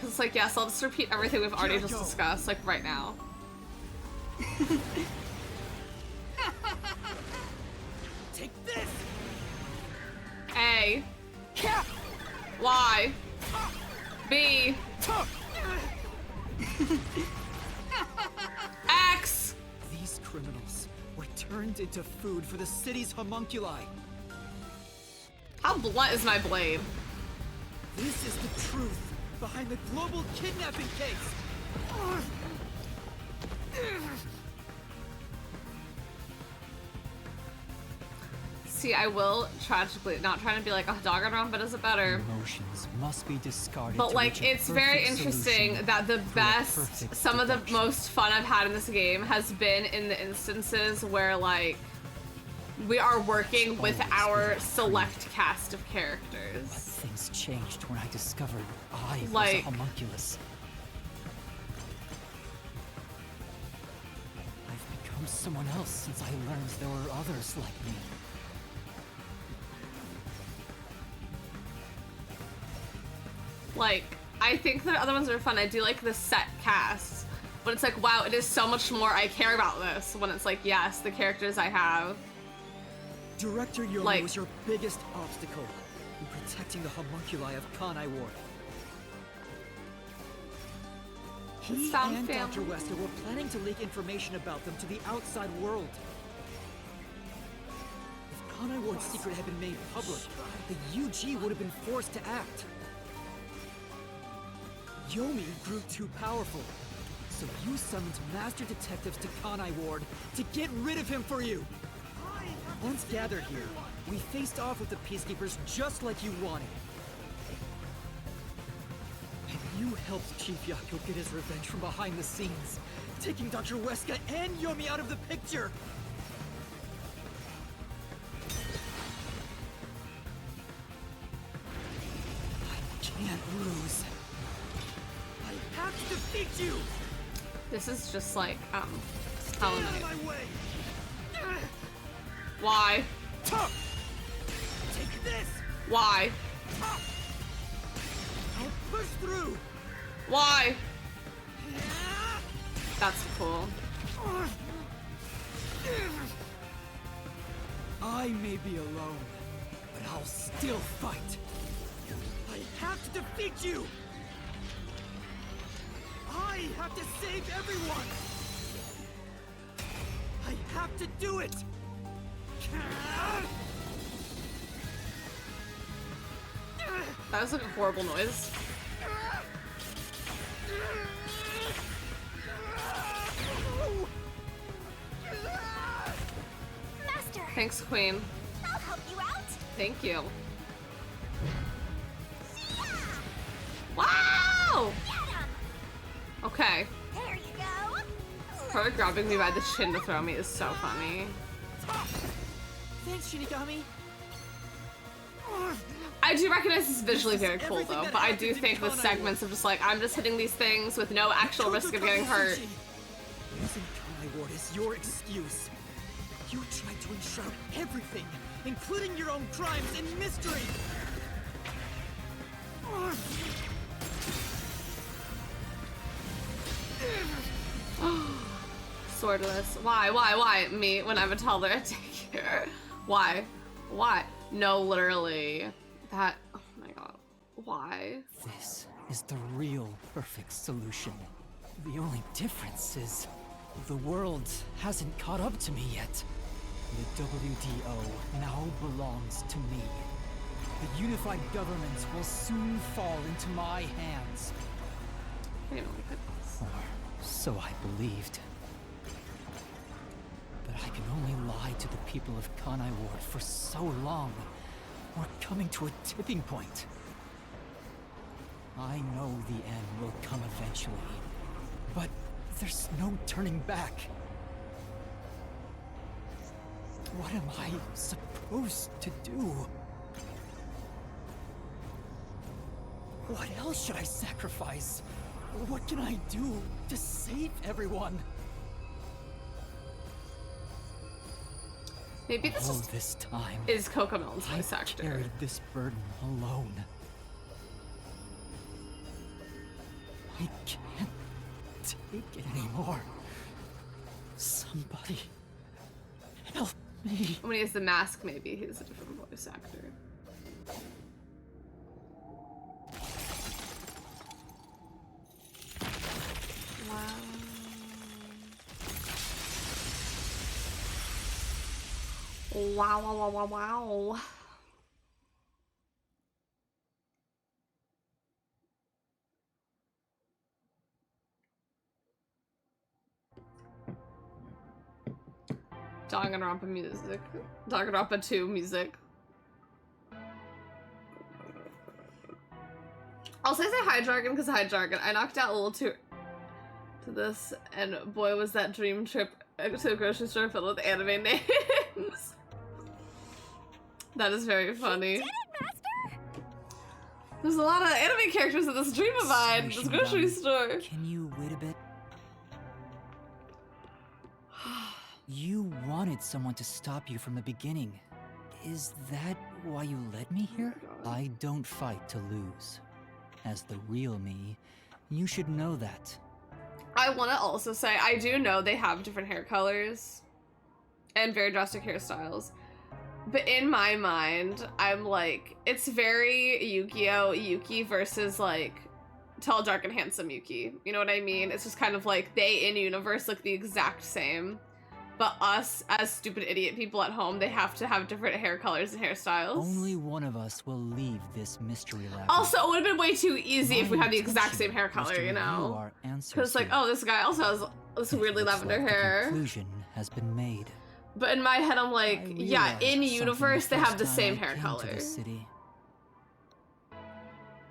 It's like, yes, I'll just repeat everything we've already just discussed, like right now. Take this! A. Y. B. X. These criminals were turned into food for the city's homunculi. How blunt is my blade? This is the truth behind the global kidnapping case. See, I will tragically, not trying to be like a dog on wrong, but is it better? Emotions must be discarded. But to like, reach a it's very perfect interesting solution that the for a best, perfect some of the deduction. most fun I've had in this game has been in the instances where like, we are working with our select cast of characters. Things changed when I discovered I was Like- a homunculus. I've become someone else since I learned there were others like me. Like, I think the other ones are fun. I do like the set cast, but it's like, wow, it is so much more I care about this when it's like, yes, the characters I have. Director Yomi Like- was your biggest obstacle in protecting the homunculi of Kanai Ward. He found and family. Dr. Wesker were planning to leak information about them to the outside world. If Kanai Ward's secret had been made public, the UG would have been forced to act. Yomi grew too powerful, so you summoned master detectives to Kanai Ward to get rid of him for you. Once gathered here, we faced off with the Peacekeepers just like you wanted. And you helped Chief Yakyo get his revenge from behind the scenes, taking Dr. Wesker and Yomi out of the picture. I can't lose. I have to defeat you! This is just like, Hollow Get out of Knight. my way! Why? Take this! Why? I'll push through! Why? That's cool. I may be alone, but I'll still fight. I have to defeat you! I have to save everyone! I have to do it! That was like a horrible noise. Master! Thanks, Queen. I'll help you out! Thank you. Wow! Okay. There you go! Her grabbing me by the chin to throw me is so funny. Thanks, Shinigami. I do recognize this is visually very cool though, but I do think the segments of just like, I'm just hitting these things with no actual risk of getting hurt. Using Kanai Ward as your excuse. You tried to enshroud everything, including your own crimes, in mystery. Swordless. Why? Me when I'm a toddler at daycare. Why? No, literally. That, oh my god. Why? This is the real perfect solution. The only difference is the world hasn't caught up to me yet. The WDO now belongs to me. The unified government will soon fall into my hands. Wait, oh my goodness. Or so I believed. But I can only lie to the people of Kanai Ward for so long. We're coming to a tipping point. I know the end will come eventually, but there's no turning back. What am I supposed to do? What else should I sacrifice? What can I do to save everyone? Maybe this All this time is Cocomelon's voice I actor. carried this burden alone. I can't take it anymore. Somebody help me. When he has the mask, maybe he's a different voice actor. Wow. Danganronpa music. Danganronpa 2 music. I'll say hi Jargon because hi Jargon. I knocked out a little too to this and boy was that dream trip to a grocery store filled with anime names. That is very funny. You did it, Master! There's a lot of anime characters in this dream of mine, this grocery store. Can you wait a bit? You wanted someone to stop you from the beginning. Is that why you led me here? I don't fight to lose. As the real me, you should know that. I want to also say, I do know they have different hair colors and very drastic hairstyles. But in my mind, I'm like, it's very Yu-Gi-Oh! Yuki versus like Tall, dark, and handsome Yuki. You know what I mean? It's just kind of like they in universe look the exact same. But us, as stupid idiot people at home, they have to have different hair colors and hairstyles. Only one of us will leave this mystery lab. Also, it would have been way too easy if we had the exact same hair color, you know? Because, like, oh, this guy also has this weirdly lavender hair. The conclusion has been made. But in my head, I'm like, yeah, in universe, they have the same hair came color. to the city.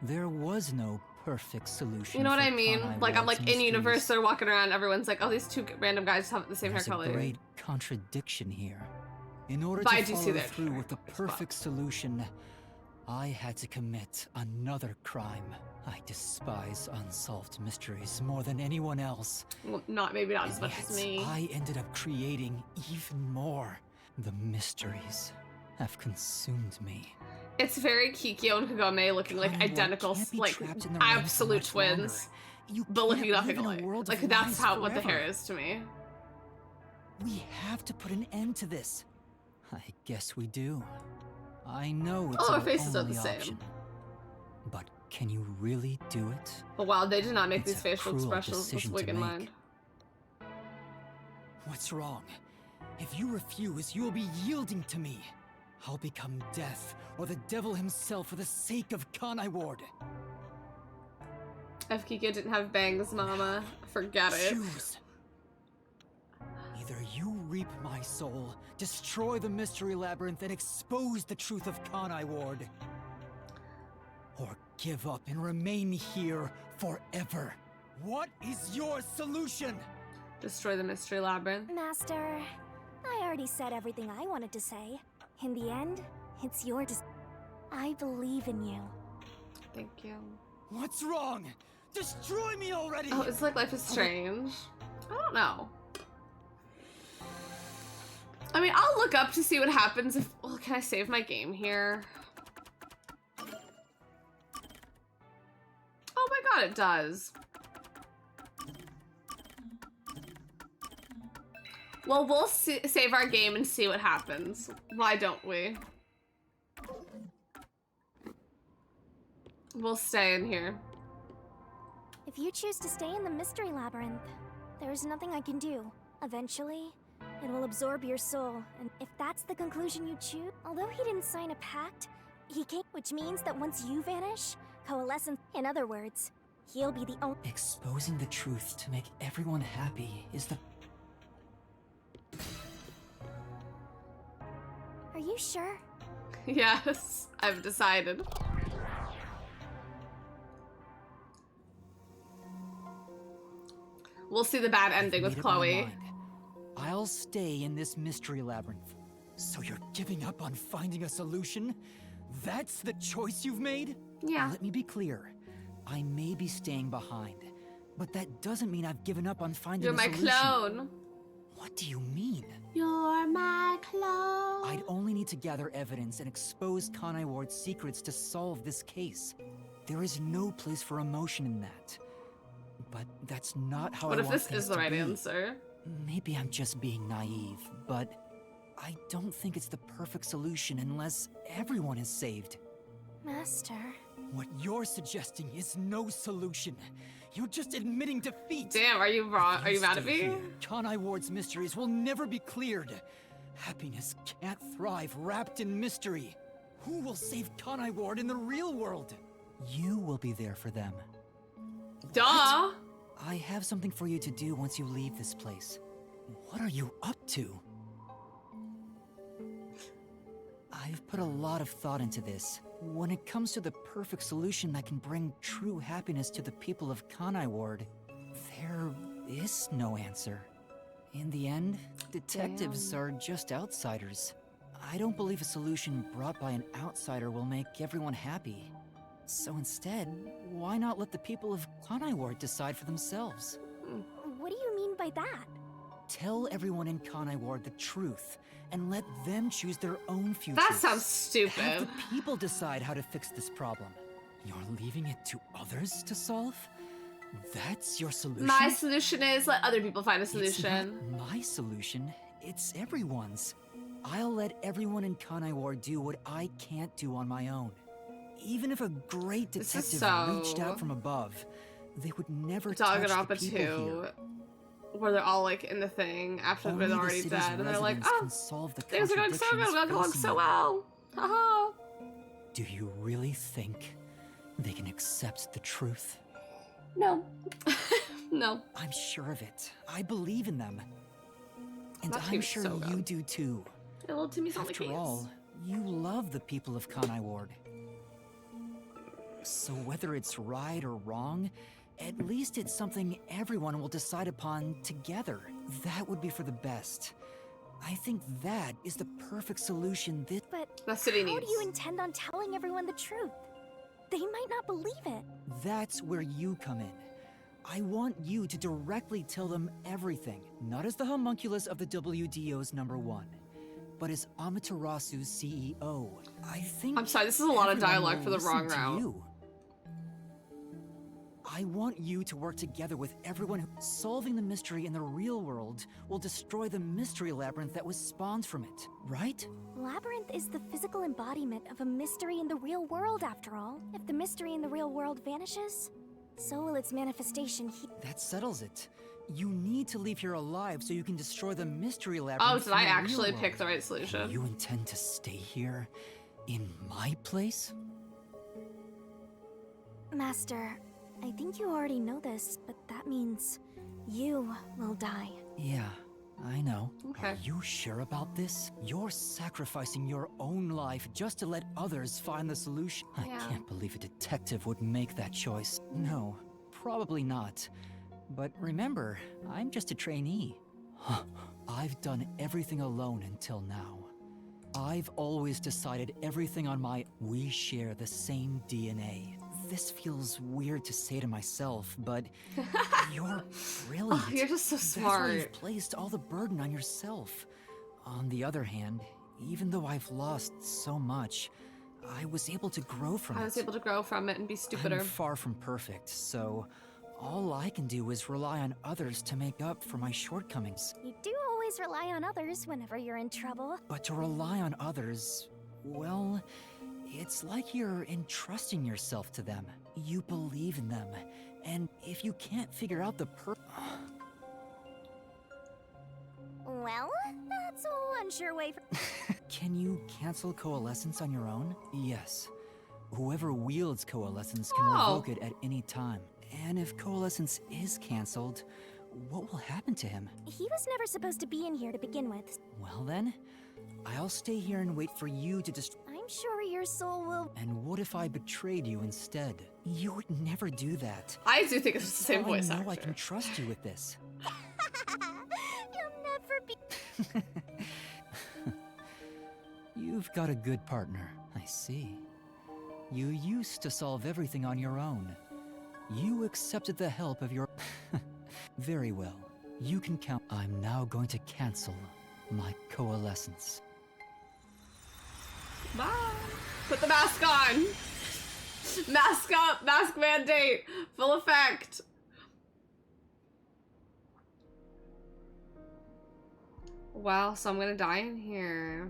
There was no perfect solution. You know what for I mean? Kanai Like, I'm Ward's like, in mysteries. universe, they're walking around, everyone's like, oh, these two random guys have the same There's hair color. a great contradiction here. In order But I to do see follow that through with the perfect solution, I had to commit another crime. I despise unsolved mysteries more than anyone else. Well, maybe not as much as me. I ended up creating even more. The mysteries have consumed me. It's very Kikyo and Kagome looking like identical, like absolute twins, but looking nothing alike. Like that's how what the hair is to me. We have to put an end to this. I guess we do. I know it's All our our faces are the only same. option. But can you really do it? Oh wow, they did not make It's these a facial cruel expressions with decision wig to in make. mind. What's wrong? If you refuse, you will be yielding to me. I'll become death, or the devil himself for the sake of Kanai Ward. If Kikyo didn't have bangs, mama, forget it. Choose. Either you reap my soul, destroy the mystery labyrinth, and expose the truth of Kanai Ward. Or give up and remain here forever. What is your solution? Destroy the mystery labyrinth. Master, I already said everything I wanted to say. In the end, it's your I believe in you. Thank you. What's wrong? Destroy me already! Oh, it's like Life is Strange. I don't know. I mean, I'll look up to see what happens if... Well, can I save my game here? Oh my god, it does. Well, we'll save our game and see what happens. Why don't we? We'll stay in here. If you choose to stay in the mystery labyrinth, there is nothing I can do. Eventually, it will absorb your soul, and if that's the conclusion you choose, although he didn't sign a pact, he can't, which means that once you vanish, coalescence, in other words, he'll be the only— Exposing the truth to make everyone happy is the... Are you sure? Yes, I've decided. We'll see the bad ending with Made up my Chloe. mind. I'll stay in this mystery labyrinth. So you're giving up on finding a solution? That's the choice you've made? Yeah. Let me be clear. I may be staying behind, but that doesn't mean I've given up on finding You're a my solution. clone. What do you mean? You're my clone. I'd only need to gather evidence and expose Kanai Ward's secrets to solve this case. There is no place for emotion in that. But that's not how What I if want this things is the to right be. answer? Maybe I'm just being naive, but I don't think it's the perfect solution unless everyone is saved. Master. What you're suggesting is no solution. You're just admitting defeat. Damn, are you wrong? Are you mad at me? Kanai Ward's mysteries will never be cleared. Happiness can't thrive wrapped in mystery. Who will save Kanai Ward in the real world? You will be there for them. Duh! I have something for you to do once you leave this place. What are you up to? I've put a lot of thought into this. When it comes to the perfect solution that can bring true happiness to the people of Kanai Ward, there is no answer. In the end, detectives are just outsiders. I don't believe a solution brought by an outsider will make everyone happy. So instead, why not let the people of Kanai Ward decide for themselves? What do you mean by that? Tell everyone in Kanai Ward the truth, and let them choose their own futures. That sounds stupid. Have the people decide how to fix this problem. You're leaving it to others to solve? That's your solution? My solution is let other people find a It's solution. not my solution, it's everyone's. I'll let everyone in Kanai Ward do what I can't do on my own. Even if a great This detective is reached so out from above, they would never touch the Danganronpa people 2, here. where they're all like in the thing after Only they're the already city's dead, and they're like, residents oh, can solve the things are going so good, contradictions we're going facing so them. well. Haha. Do you really think they can accept the truth? No. No. I'm sure of it. I believe in them. And That I'm game's sure so you good. do too. Little Timmy's on the After case. all, you love the people of Kanai Ward. So whether it's right or wrong, at least it's something everyone will decide upon together. That would be for the best. I think that is the perfect solution that— But the city how needs. do you intend on telling everyone the truth? They might not believe it. That's where you come in. I want you to directly tell them everything, not as the homunculus of the WDO's #1, but as Amaterasu's CEO. I think I'm sorry, this is a lot of everyone dialogue will for the listen wrong to route. you. I want you to work together with everyone who— solving the mystery in the real world will destroy the mystery labyrinth that was spawned from it, right? Labyrinth is the physical embodiment of a mystery in the real world, after all. If the mystery in the real world vanishes, so will its manifestation here. That settles it. You need to leave here alive so you can destroy the mystery labyrinth. Oh, did from I the real actually world. pick the right solution? And you intend to stay here? In my place? Master, I think you already know this, but that means you will die. Yeah, I know. Okay. Are you sure about this? You're sacrificing your own life just to let others find the solution. I Yeah. can't believe a detective would make that choice. No, probably not. But remember, I'm just a trainee. I've done everything alone until now. I've always decided everything on my— we share the same DNA. This feels weird to say to myself, but you're brilliant. Oh, you're just so That's why smart. you've placed all the burden on yourself. On the other hand, even though I've lost so much, I was able to grow from it. I was able to grow from it and be stupider. I'm far from perfect, so all I can do is rely on others to make up for my shortcomings. You do always rely on others whenever you're in trouble. But to rely on others, well, it's like you're entrusting yourself to them. You believe in them, and if you can't figure out the Well, that's one sure way for— Can you cancel coalescence on your own? Yes. Whoever wields coalescence can revoke it at any time. And if coalescence is canceled, what will happen to him? He was never supposed to be in here to begin with. Well then, I'll stay here and wait for you to destroy— I'm sure your soul will— And what if I betrayed you instead? You would never do that. I do think it's the same So voice I know actor. I can trust you with this. You'll never be— You've got a good partner, I see. You used to solve everything on your own. You accepted the help of your— Very well. You can count— I'm now going to cancel my coalescence. Bye. Put the mask on. Mask up. Mask mandate. Full effect. Wow, so I'm gonna die in here.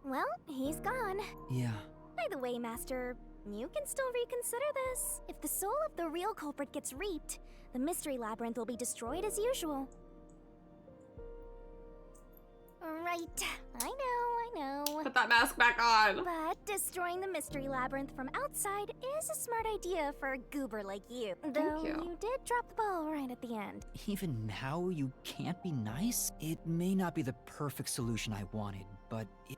Well, he's gone. Yeah. By the way, Master, you can still reconsider this. If the soul of the real culprit gets reaped, the mystery labyrinth will be destroyed as usual. Right. I know. Put that mask back on. But destroying the mystery labyrinth from outside is a smart idea for a goober like you. Though you. did drop the ball right at the end. Even now, you can't be nice? It may not be the perfect solution I wanted, but Aww,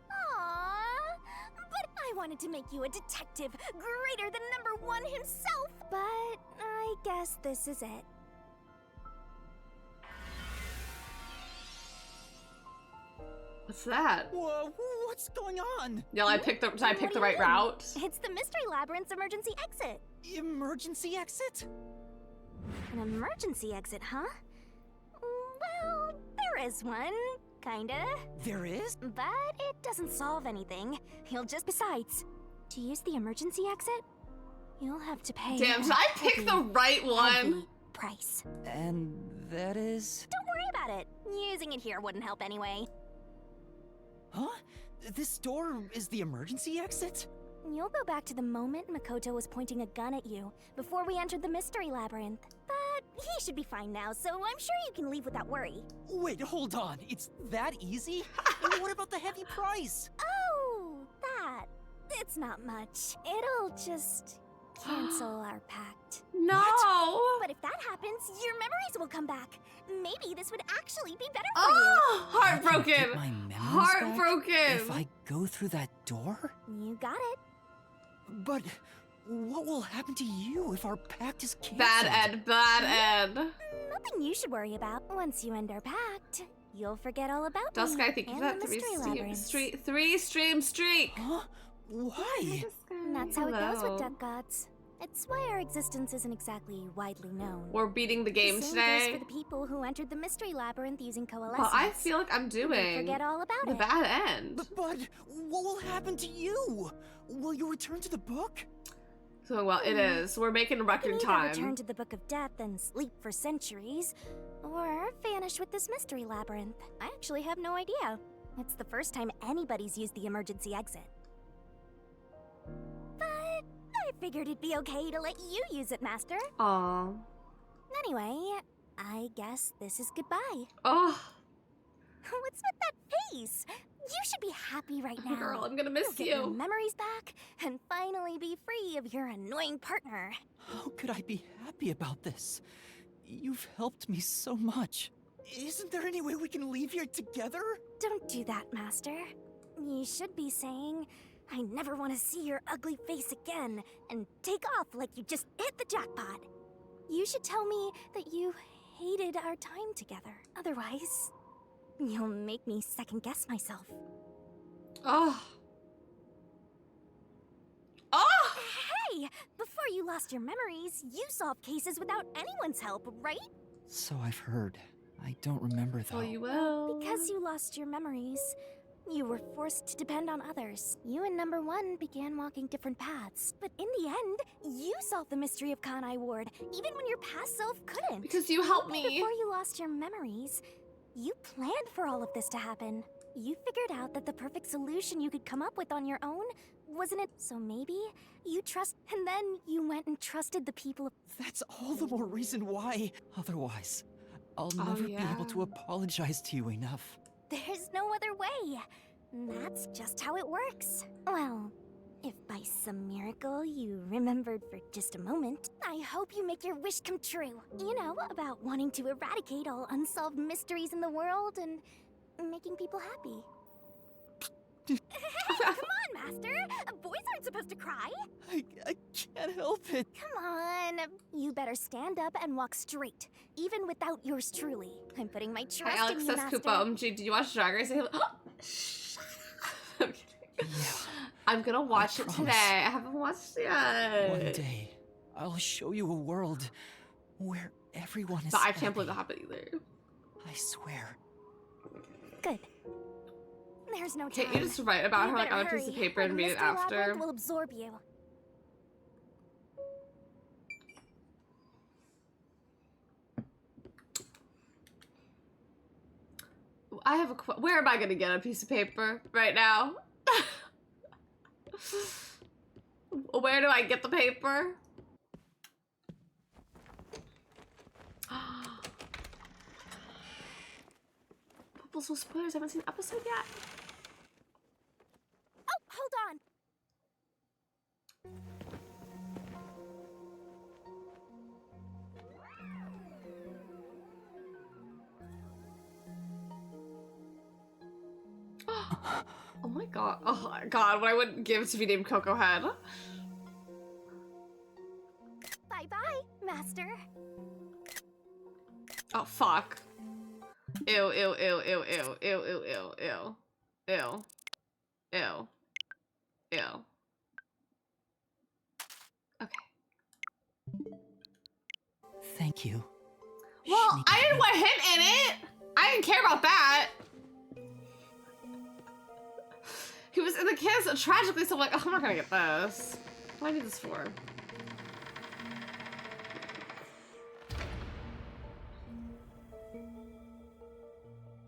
but I wanted to make you a detective greater than #1 himself. But I guess this is it. What's that? Whoa, what's going on? Yeah, did I pick the right route? It's the mystery labyrinth's emergency exit. Emergency exit? An emergency exit, huh? Well, there is one, kinda. There is? But it doesn't solve anything. You'll just— Besides, to use the emergency exit, you'll have to pay— Damn, did I pick the right one? heavy price. And that is— Don't worry about it. Using it here wouldn't help anyway. Huh? This door is the emergency exit? You'll go back to the moment Makoto was pointing a gun at you before we entered the mystery labyrinth. But he should be fine now, so I'm sure you can leave without worry. Wait, hold on. It's that easy? What about the heavy price? Oh, that. It's not much. It'll just cancel our pact. No! What? But if that happens, your memories will come back. Maybe this would actually be better for Oh, you. heartbroken. Get my memories Heartbroken. back if I go through that door? You got it. But what will happen to you if our pact is canceled? Bad end. Nothing you should worry about. Once you end our pact, you'll forget all about Dusk, me I think you and have the three mystery stream streak. Huh? Why? That's how it goes Hello. with duck gods. It's why our existence isn't exactly widely known. We're beating the game Same today. goes for the people who entered the mystery labyrinth using coalescence. Well, I feel like I'm They doing forget all about the it. bad end. But what will happen to you? Will you return to the book? So, well, it is. We're making You record can either time. return to the Book of Death and sleep for centuries, or vanish with this mystery labyrinth. I actually have no idea. It's the first time anybody's used the emergency exit. But I figured it'd be okay to let you use it, Master. Aww. Anyway, I guess this is goodbye. Oh, What's with that face? You should be happy right now. girl, I'm gonna miss You'll get your you. memories back and finally be free of your annoying partner. How could I be happy about this? You've helped me so much. Isn't there any way we can leave here together? Don't do that, Master. You should be saying, I never want to see your ugly face again, and take off like you just hit the jackpot. You should tell me that you hated our time together. Otherwise, you'll make me second-guess myself. Oh. Oh! Hey! Before you lost your memories, you solved cases without anyone's help, right? So I've heard. I don't remember though. Well, you will. Because you lost your memories, you were forced to depend on others. You and Number 1 began walking different paths. But in the end, you solved the mystery of Kanai Ward, even when your past self couldn't. Because you helped me. Before you lost your memories, you planned for all of this to happen. You figured out that the perfect solution you could come up with on your own wasn't it. So maybe you trust, and then you went and trusted the people of. That's all the more reason why. Otherwise, I'll never be able to apologize to you enough. There's no other way. That's just how it works. Well, if by some miracle you remembered for just a moment, I hope you make your wish come true. You know, about wanting to eradicate all unsolved mysteries in the world and making people happy. Hey, come on, Master! Boys aren't supposed to cry! I can't help it. Come on! You better stand up and walk straight, even without yours truly. I'm putting my trust Hi, Alex in you, says Master. Koopa. Did you watch Drag Race? Shut up. I'm kidding. I'm gonna watch it today. I haven't watched it yet. One day, I'll show you a world where everyone is But I can't happy. believe that happened either. I swear. Good. There's no time. Can't you just write about her like better on a piece of hurry, paper or and the read it mystery after? labyrinth will absorb you. I have a where am I gonna get a piece of paper right now? Where do I get the paper? Bubbles with spoilers. I haven't seen the episode yet. Oh, hold on. Oh my god. Oh my god, what I wouldn't give to be named Coco Head. Bye-bye, Master. Oh fuck. Ew, ew, ew, ew, ew, ew, ew, ew, ew. Ew. Ew. Ew. Okay. Thank you. Well, I didn't want him in it! I didn't care about that! He was in the kids tragically, so I'm like, oh, I'm not gonna get this. What do I need this for?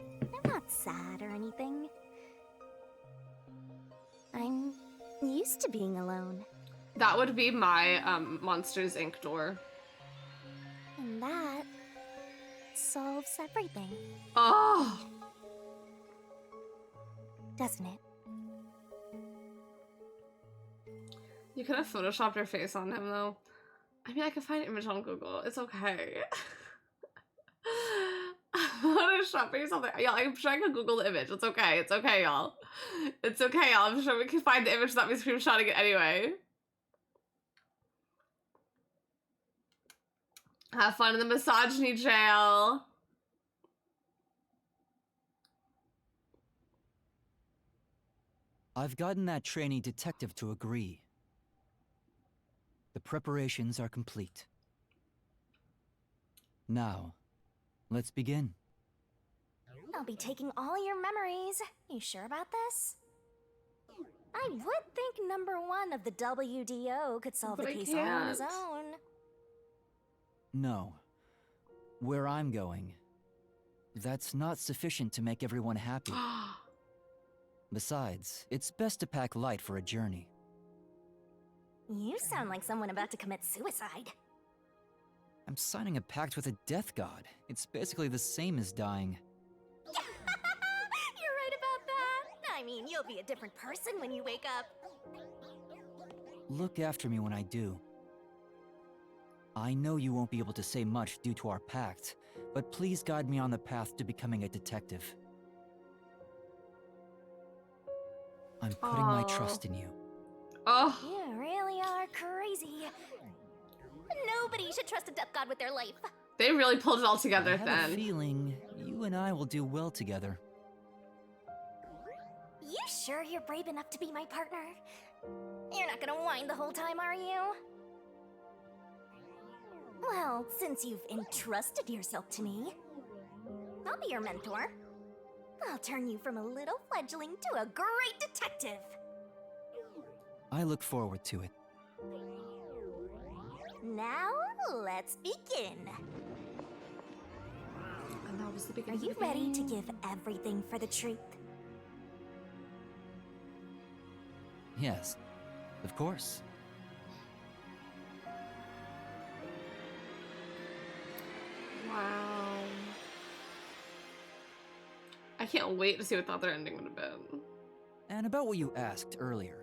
I'm not sad or anything. used to being alone. That would be my Monsters Inc. door. And that solves everything. Oh! Doesn't it? You could have photoshopped her face on him, though. I mean, I could find an image on Google. It's okay. Photoshop face on there. Y'all, I'm sure I could Google the image. It's okay. It's okay, y'all. It's okay, y'all. I'm sure we can find the image without me screenshotting it anyway. Have fun in the misogyny jail. I've gotten that trainee detective to agree. The preparations are complete. Now, let's begin. I'll be taking all your memories. You sure about this? I would think number 1 of the WDO could solve the case all on his own. No. Where I'm going, that's not sufficient to make everyone happy. Besides, it's best to pack light for a journey. You sound like someone about to commit suicide. I'm signing a pact with a death god. It's basically the same as dying. You're right about that. I mean, you'll be a different person when you wake up. Look after me when I do. I know you won't be able to say much due to our pact, but please guide me on the path to becoming a detective. I'm putting my trust in you. Oh. You really are crazy. Nobody should trust a death god with their life. They really pulled it all together I have then. a feeling you and I will do well together. You sure you're brave enough to be my partner? You're not gonna whine the whole time, are you? Well, since you've entrusted yourself to me, I'll be your mentor. I'll turn you from a little fledgling to a great detective. I look forward to it. Now, let's begin. And that was the beginning. Are you ready to give everything for the truth? Yes, of course. Wow. I can't wait to see what the other ending would have been. And about what you asked earlier.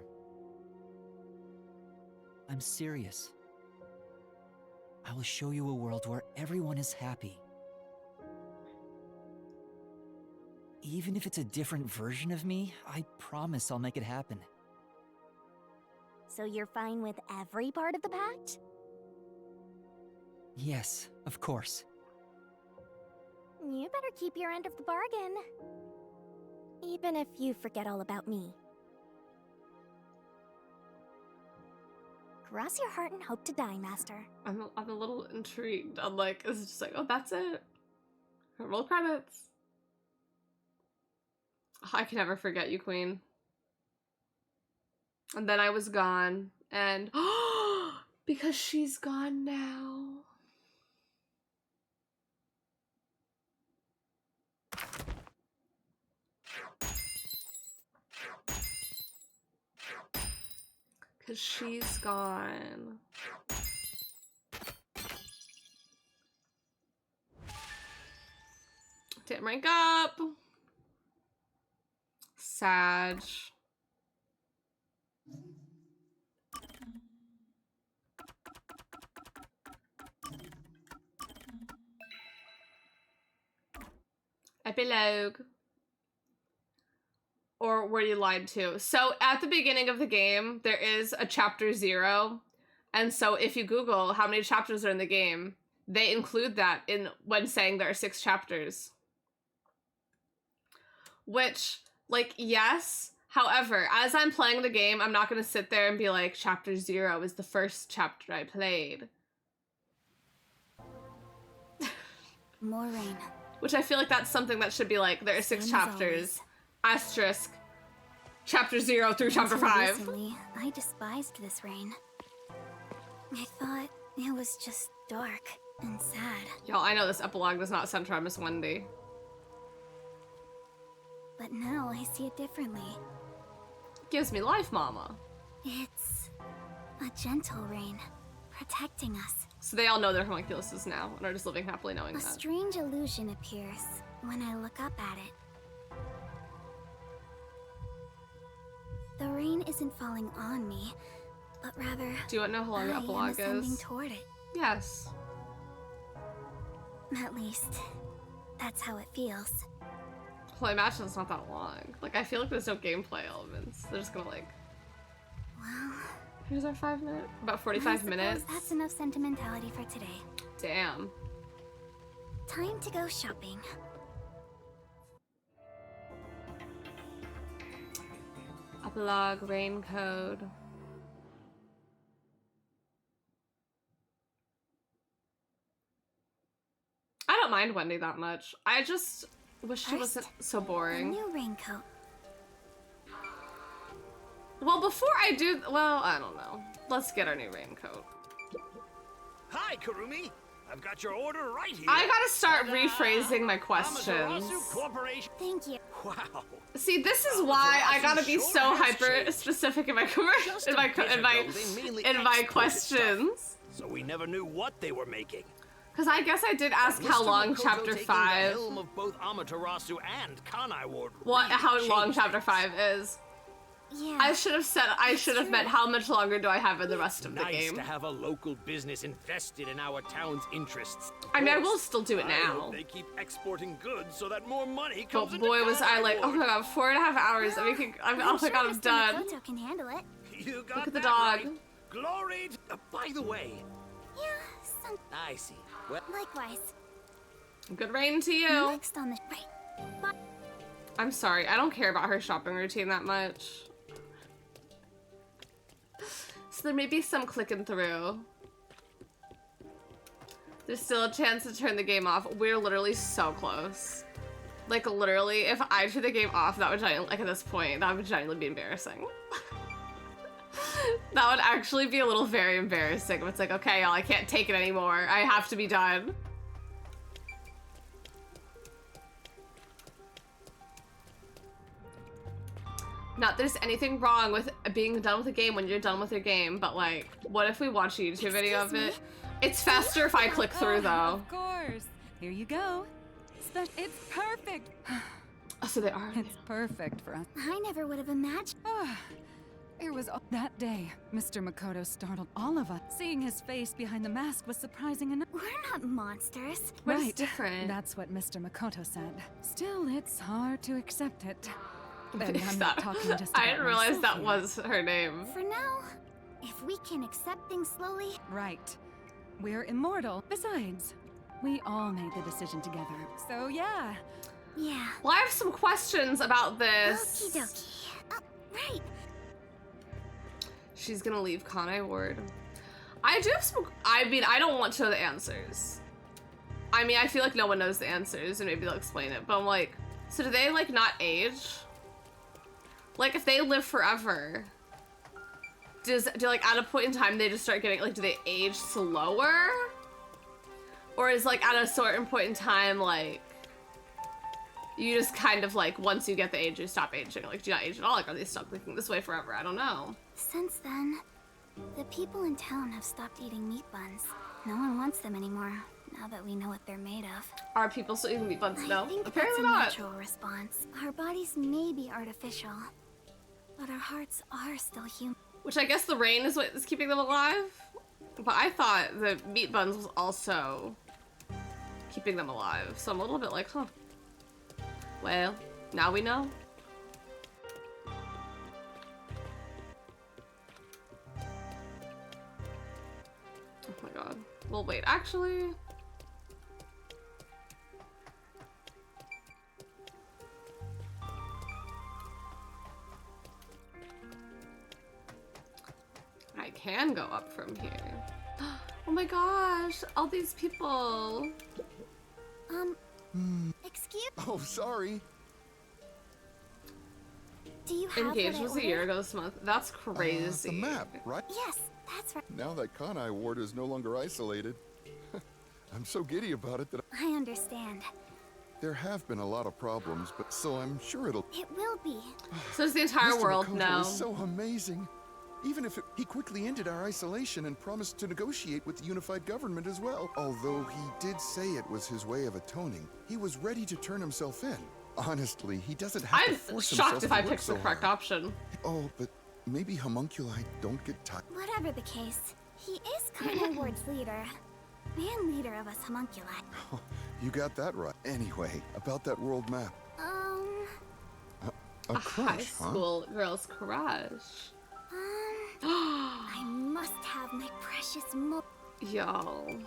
I'm serious. I will show you a world where everyone is happy. Even if it's a different version of me, I promise I'll make it happen. So you're fine with every part of the pact? Yes, of course. You better keep your end of the bargain. Even if you forget all about me. Cross your heart and hope to die, Master. I'm a little intrigued. I'm like, it's just like, oh, that's it. Roll credits. I can never forget you, Queen. And then I was gone, and because she's gone now. Because she's gone. Didn't rank up. Sad. Epilogue. Or were you lied to? So at the beginning of the game, there is a chapter 0. And so if you Google how many chapters are in the game, they include that in when saying there are 6 chapters. Which, like, yes. However, as I'm playing the game, I'm not going to sit there and be like, chapter 0 is the first chapter I played. More rain. Which I feel like that's something that should be like, there are 6 chapters. Asterisk. Chapter 0 through chapter 5. Recently, I despised this rain. I thought it was just dark and sad. Y'all, I know this epilogue does not center on Miss Wendy. But now I see it differently. Gives me life, mama. It's a gentle rain, protecting us. So they all know they're homunculuses now and are just living happily knowing A that. strange illusion appears when I look up at it. The rain isn't falling on me, but rather Do you want to know how long the I am epilogue ascending is? toward it. Yes. At least, that's how it feels. Well, I imagine it's not that long. Like, I feel like there's no gameplay elements. They're just gonna like, Well, here's our 5 minute, about I 45 suppose minutes. that's enough sentimentality for today. Damn. Time to go shopping. Epilogue, rain code. I don't mind Wendy that much. I just wish she wasn't so A boring. new raincoat. Well, before I do, well, I don't know. Let's get our new raincoat. Hi, Kurumi. I've got your order right here. I gotta start rephrasing my questions. Thank you. Wow. See, this is why I gotta be so hyper specific in my in my questions. So we never knew what they were making. Because I guess I did ask how Mr. long Makoto chapter taking 5. The helm of both Amaterasu and Kanai Ward. How long chapter 5 is. Yeah. I should have said. I should have meant how much longer do I have in the rest of the Nice game. to have a local business invested in our town's interests. I mean, I will still do it I now. hope they keep exporting goods so that more money But comes into boy, was I Kanai like, oh Ward. my god, 4.5 hours. I mean, oh my god, I'm Mr. done. Makoto can handle it. You got Look at the that dog. right. Glory. By the way, Yeah, some. I see. Well, Likewise. Good rain to you. Next on the right. I'm sorry, I don't care about her shopping routine that much. So there may be some clicking through. There's still a chance to turn the game off. We're literally so close. Like, literally, if I turn the game off, that would genuinely, like, at this point, that would genuinely be embarrassing. That would actually be a little very embarrassing. It's like, okay, y'all, I can't take it anymore. I have to be done. Not that there's anything wrong with being done with a game when you're done with your game, but like, what if we watch a YouTube video of it? It's faster if I click through, though. Of course. Here you go. It's perfect. Oh, so they are. It's perfect for us. I never would have imagined. It was that day, Mr. Makoto startled all of us. Seeing his face behind the mask was surprising enough. We're not monsters. Right. different. That's what Mr. Makoto said. Still, it's hard to accept it. And I'm not talking just about I didn't realize myself that here. was her name. For now, if we can accept things slowly. Right. We're immortal. Besides, we all made the decision together. So yeah. Yeah. Well, I have some questions about this. Okie dokie. Right. She's gonna leave Kanai Ward. I do have some. I mean, I don't want to know the answers. I mean, I feel like no one knows the answers, and maybe they'll explain it. But I'm like, so do they like not age? Like, if they live forever, do like at a point in time they just start getting like, do they age slower? Or is like at a certain point in time like you just kind of like once you get the age you stop aging? Like, do you not age at all? Like, are they stuck thinking this way forever? I don't know. Since then, the people in town have stopped eating meat buns. No one wants them anymore, now that we know what they're made of. Are people still eating meat buns? No, I think apparently that's a not. natural response. Our bodies may be artificial, but our hearts are still human. Which I guess the rain is what is keeping them alive? But I thought the meat buns was also keeping them alive. So I'm a little bit like, huh. Well, now we know. Oh my god. Well, wait, actually... I can go up from here. Oh my gosh, all these people. Excuse? Oh, sorry. Do you have Engaged what I was a year ordered? ago this month. That's crazy. The map, right? Yes, that's right. Now that Kanai Ward is no longer isolated, I'm so giddy about it that I understand. there have been a lot of problems, but so I'm sure it'll. It will be. So does the entire Mr. world Makoto know? is so amazing. Even if he quickly ended our isolation and promised to negotiate with the unified government as well. Although he did say it was his way of atoning, he was ready to turn himself in. Honestly, he doesn't have to I'm force himself shocked if to I work picked so the correct hard. option. Oh, but maybe homunculi don't get tired. Whatever the case, he is Carnivore Ward's leader. And leader of us homunculi. You got that right. Anyway, about that world map. A High crush, huh? school girl's crush. I must have my precious Yo.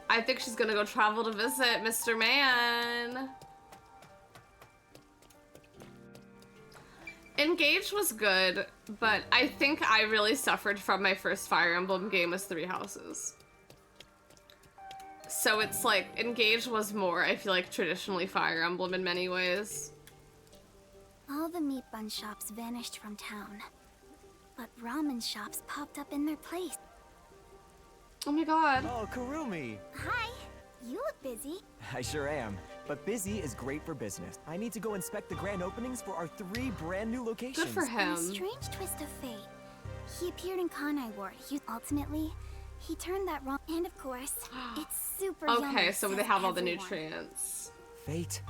I think she's gonna go travel to visit Mr. Man. Engage was good, but I think I really suffered from my first Fire Emblem game as 3 Houses. So it's like, Engage was more, I feel like, traditionally Fire Emblem in many ways. All the meat bun shops vanished from town. But ramen shops popped up in their place. Oh my god. Oh, Kurumi! Hi! You look busy. I sure am. But busy is great for business. I need to go inspect the grand openings for our 3 brand new locations. Good for In a him. strange twist of fate, he appeared in Kanai Ward. Ultimately, he turned that wrong. And of course, it's super yummy. Okay, so they says have all the everyone. nutrients. Fate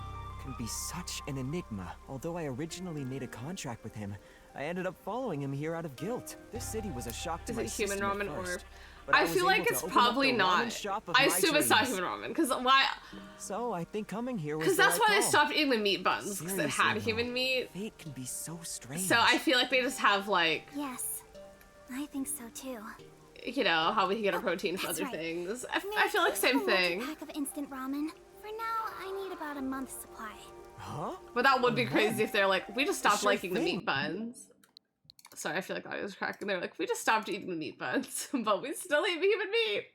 can be such an enigma. Although I originally made a contract with him, I ended up following him here out of guilt. This city was a shock to Is my it human system at ramen or? first, but I was feel like able to it's open up probably the not. ramen shop of I my assume it's not dreams. human ramen, because why? So I think coming here was Because the that's right why they call. stopped eating the meat buns, because it had Seriously, human meat. Fate can be so strange. So I feel like they just have like, Yes, I think so too. you know, how we can get our protein from That's other right. things. I feel like same thing. A pack of instant ramen. For now, I need about a month's supply. Huh? But that would be crazy if they're like, we just stopped Sure liking the thing. meat buns. Sorry, I feel like I was cracking. They're like, we just stopped eating the meat buns, but we still eat human meat.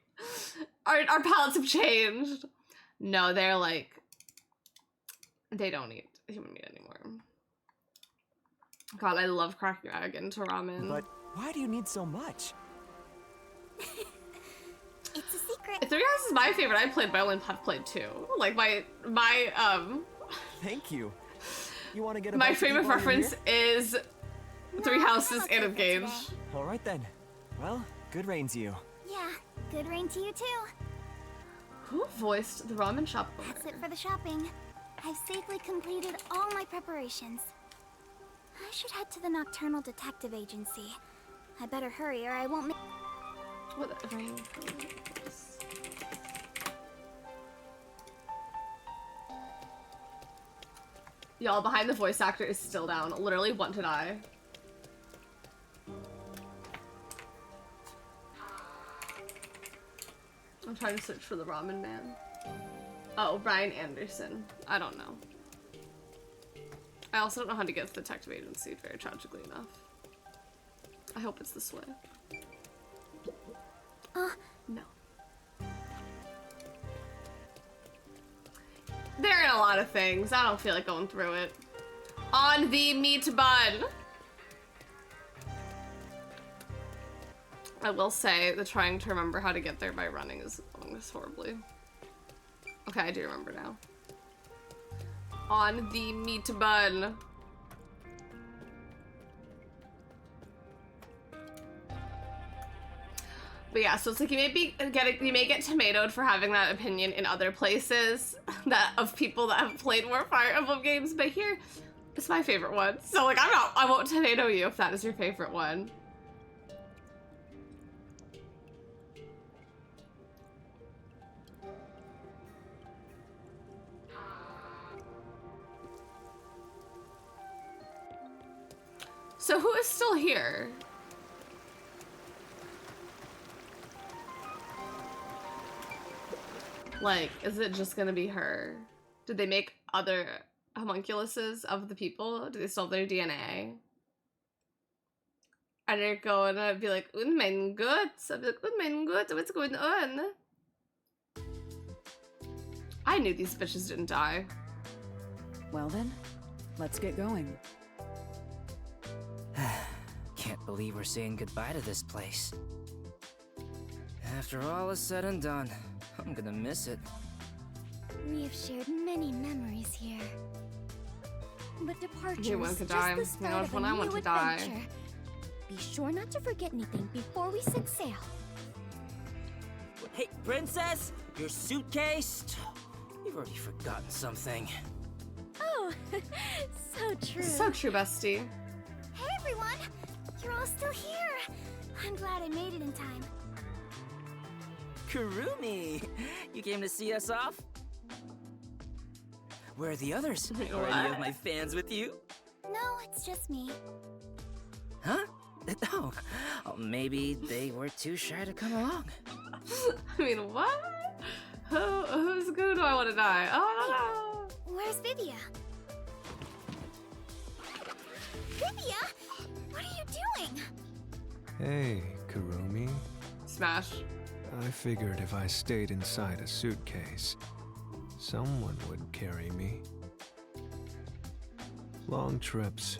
Our palates have changed. No, they're like, they don't eat human meat anymore. God, I love cracking egg into ramen. But why do you need so much? It's a secret. 3 Houses is my favorite. I played, but I only have played 2. Like my Thank you. You want to get a my bite to eat favorite while you're reference here? is 3 Houses and Engage. All right then. Well, good rain to you. Yeah, good rain to you too. Who voiced the ramen shop owner? That's it for the shopping. I've safely completed all my preparations. I should head to the Nocturnal Detective Agency. I better hurry or I won't make... What the rain? Y'all, behind the voice actor is still down. Literally want to die. I'm trying to search for the ramen man. Oh, Brian Anderson. I don't know. I also don't know how to get to the detective agency, very tragically enough. I hope it's this way. No. They're in a lot of things. I don't feel like going through it. On the meat bun. I will say the trying to remember how to get there by running is going this horribly. Okay, I do remember now. On the meat bun. But yeah, so it's like you may get tomatoed for having that opinion in other places that of people that have played more Fire Emblem games, but here it's my favorite one. So like I won't tomato you if that is your favorite one. So who is still here? Like, is it just gonna be her? Did they make other homunculuses of the people? Do they still have their DNA? And they're gonna be like, oh mein Gott. I'll be like, oh mein Gott, what's going on? I knew these bitches didn't die. Well then, let's get going. Can't believe we're saying goodbye to this place. After all is said and done, I'm gonna miss it. We have shared many memories here. But departure You want is to just die. the You start know of when a I want new to die. adventure. Be sure not to forget anything before we set sail. Hey, Princess! Your suitcase? You've already forgotten something. Oh, so true. So true, bestie. Hey everyone! You're all still here! I'm glad I made it in time. Kurumi! You came to see us off? Where are the others? Are What? any of my fans with you? No, it's just me. Huh? Oh, maybe they were too shy to come along. I mean, what? Who do I want to die? Oh, no. Where's Vivia? Vivia? What are you doing? Hey, Kurumi. Smash. I figured if I stayed inside a suitcase, someone would carry me. Long trips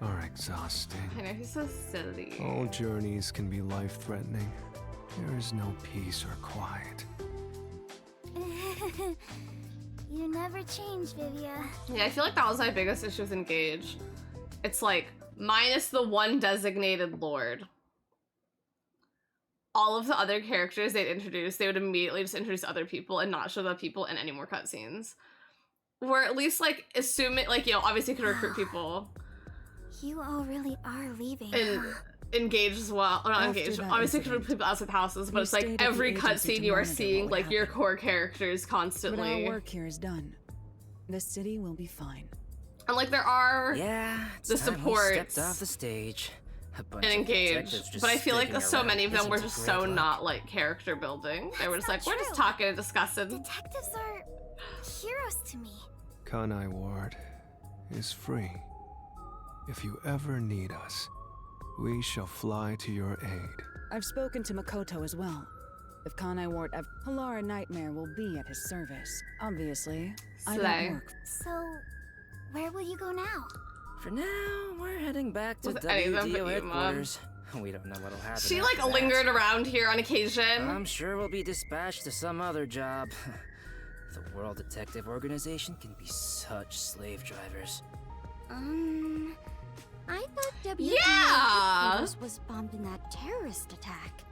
are exhausting. I know, he's so silly. All journeys can be life-threatening. There is no peace or quiet. You never change, Vivia. Yeah, I feel like that was my biggest issue with Engage. It's like, minus the one designated lord. All of the other characters they'd introduce, they would immediately just introduce other people and not show the people in any more cutscenes. Or at least, like, assuming, like, you know, obviously you could recruit people. You all really are leaving. And huh? Engage as well. Or not After engage. that Obviously you could incident, recruit people outside the houses, but you it's like stayed at every the agency cutscene to you are monitor seeing, what like, your happened. core characters But constantly. our work here is done. The city will be fine. And, like, there are Yeah, it's the time we supports stepped off the stage. A bunch and of Engage. detectives just But I feel like sticking so around many of them isn't were a just great so look. not, like, character building. They were just like, That's we're not just true. talking and discussing. Detectives are heroes to me. Kanai Ward is free. If you ever need us, we shall fly to your aid. I've spoken to Makoto as well. If Kanai Ward Halara Nightmare will be at his service. Obviously, I Slay. don't work. So, where will you go now? For now, we're heading back to With any of them but WDO you, Mom. headquarters. We don't know what'll happen. She, after like, that. lingered around here on occasion. I'm sure we'll be dispatched to some other job. The World Detective Organization can be such slave drivers. I thought WDO Yeah! headquarters was bombed in that terrorist attack.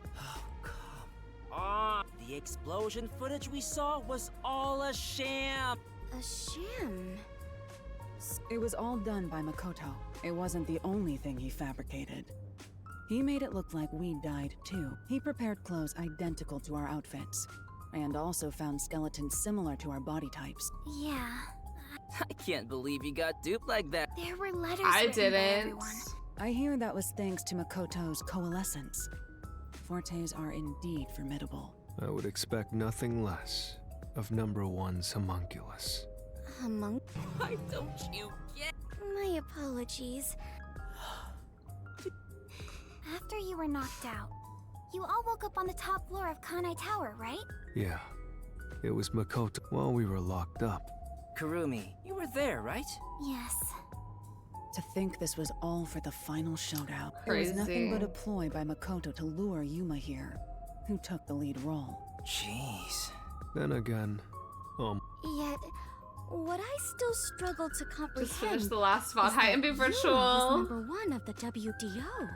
The explosion footage we saw was all a sham. A sham? It was all done by Makoto. It wasn't the only thing he fabricated. He made it look like we died too. He prepared clothes identical to our outfits, and also found skeletons similar to our body types. Yeah. I can't believe you got duped like that. There were letters I written by didn't. everyone. I hear that was thanks to Makoto's coalescence. Fortes are indeed formidable. I would expect nothing less of #1's homunculus. Why don't you get? My apologies. After you were knocked out, you all woke up on the top floor of Kanai Tower, right? Yeah, it was Makoto while we were locked up. Kurumi, you were there, right? Yes. To think this was all for the final showdown. It was nothing but a ploy by Makoto to lure Yuma here, who took the lead role. Jeez. Then again, Yet, what I still struggle to comprehend Just finish the last spot. is Hi, that and be Yuma virtual. was #1 of the WDO.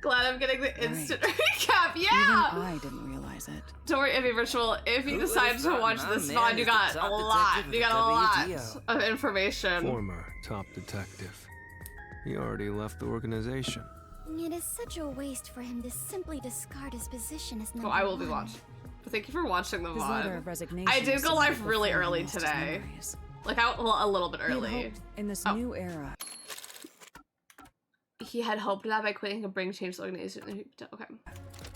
Glad I'm getting the instant recap. Even Yeah! I didn't realize it. Don't worry, Envy Virtual. If you Who decide would've to thought watch my this man VOD, you is the got a top lot. detective You of got a lot WDO. of information. former top detective. He already left the organization. It is such a waste for him to simply discard his position as #1. Oh, I will be watching. But thank you for watching the His letter VOD. of resignation I did was go live submitted really before he early lost his today. memories. Like, a little bit He had early. hoped in this Oh. new era. He had hoped that by quitting he could bring change to the organization. Okay.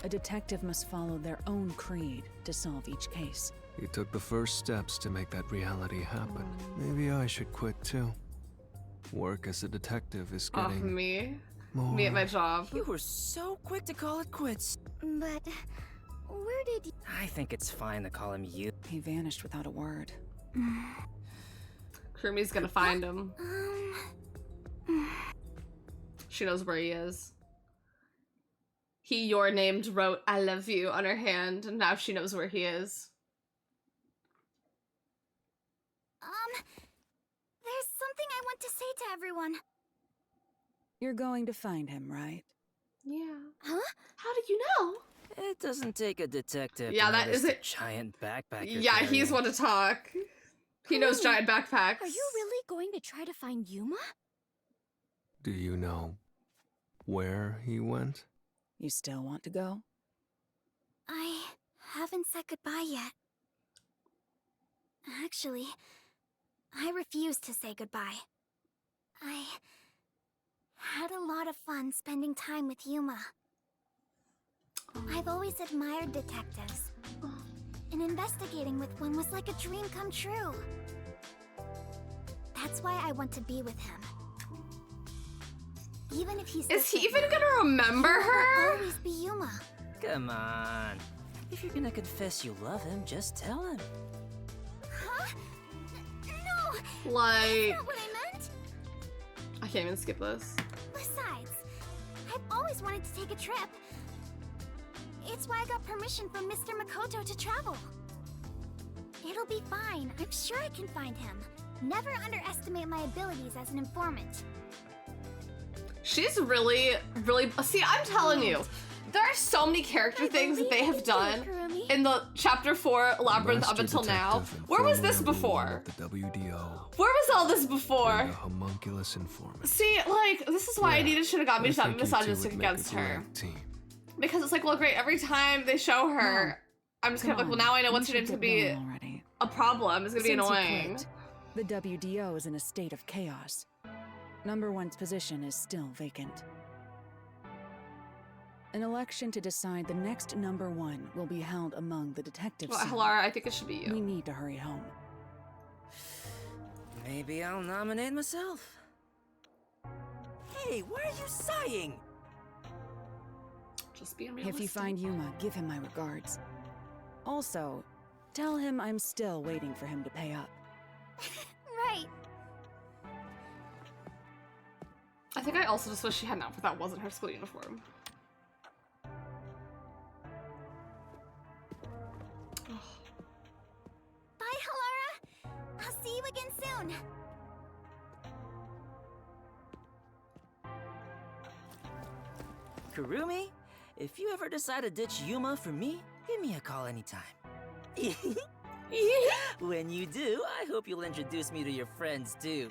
A detective must follow their own creed to solve each case. He took the first steps to make that reality happen. Maybe I should quit too. Work as a detective is Off getting me. more. Me at my job. You were so quick to call it quits. But where did I think it's fine to call him you. He vanished without a word. Kurumi's gonna find him. She knows where he is. He, your named, wrote "I love you" on her hand, and now she knows where he is. there's something I want to say to everyone. You're going to find him, right? Yeah. Huh? How did you know? It doesn't take a detective Yeah, to that notice is the it. giant backpack you're Yeah, he's carrying. one to talk. He knows giant backpacks. Are you really going to try to find Yuma? Do you know where he went? You still want to go? I haven't said goodbye yet. Actually, I refuse to say goodbye. I had a lot of fun spending time with Yuma. I've always admired detectives, and investigating with one was like a dream come true. That's why I want to be with him. Even if he's Is he different even now, gonna remember Yuma her? will always be Yuma. Come on. If you're gonna confess you love him, just tell him. Huh? No! Like, That's not what I meant! I can't even skip this. Besides, I've always wanted to take a trip. It's why I got permission from Mr. Makoto to travel. It'll be fine. I'm sure I can find him. Never underestimate my abilities as an informant. She's really, really. See, I'm telling you, there are so many character things that they have done in the Chapter 4 Labyrinth up until now. Where was this before? The WDO. Where was all this before? And a homunculus informant. See, like, this is why Anita should have got me I to think you two misogynistic would make a against her. great team. Because it's like, well, great, every time they show her, I'm just kind of like, well, now I know what's her name's gonna be a problem. It's gonna be Since you annoying. quit, the WDO is in a state of chaos. Number 1's position is still vacant. An election to decide the next number 1 will be held among the detectives. Well, Hilara, I think it should be you. We need to hurry home. Maybe I'll nominate myself. Hey, why are you sighing? Just being If realistic. you find Yuma, give him my regards. Also, tell him I'm still waiting for him to pay up. Right. I think I also just wish she had an outfit that wasn't her school uniform. Bye, Hilara. I'll see you again soon. Kurumi, if you ever decide to ditch Yuma for me, give me a call anytime. When you do, I hope you'll introduce me to your friends too.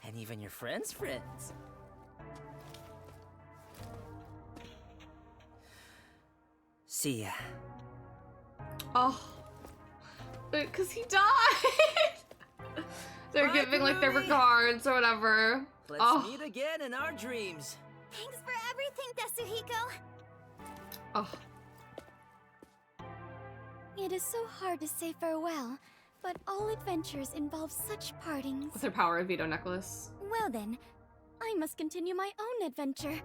And even your friends' friends. See ya. Oh. Because he died! They're Bye, giving, like, their Kurumi. regards or whatever. Let's Oh. meet again in our dreams. Thanks for everything, Tetsuhiko. Oh. It is so hard to say farewell, but all adventures involve such partings. With her power of veto necklace. Well then, I must continue my own adventure.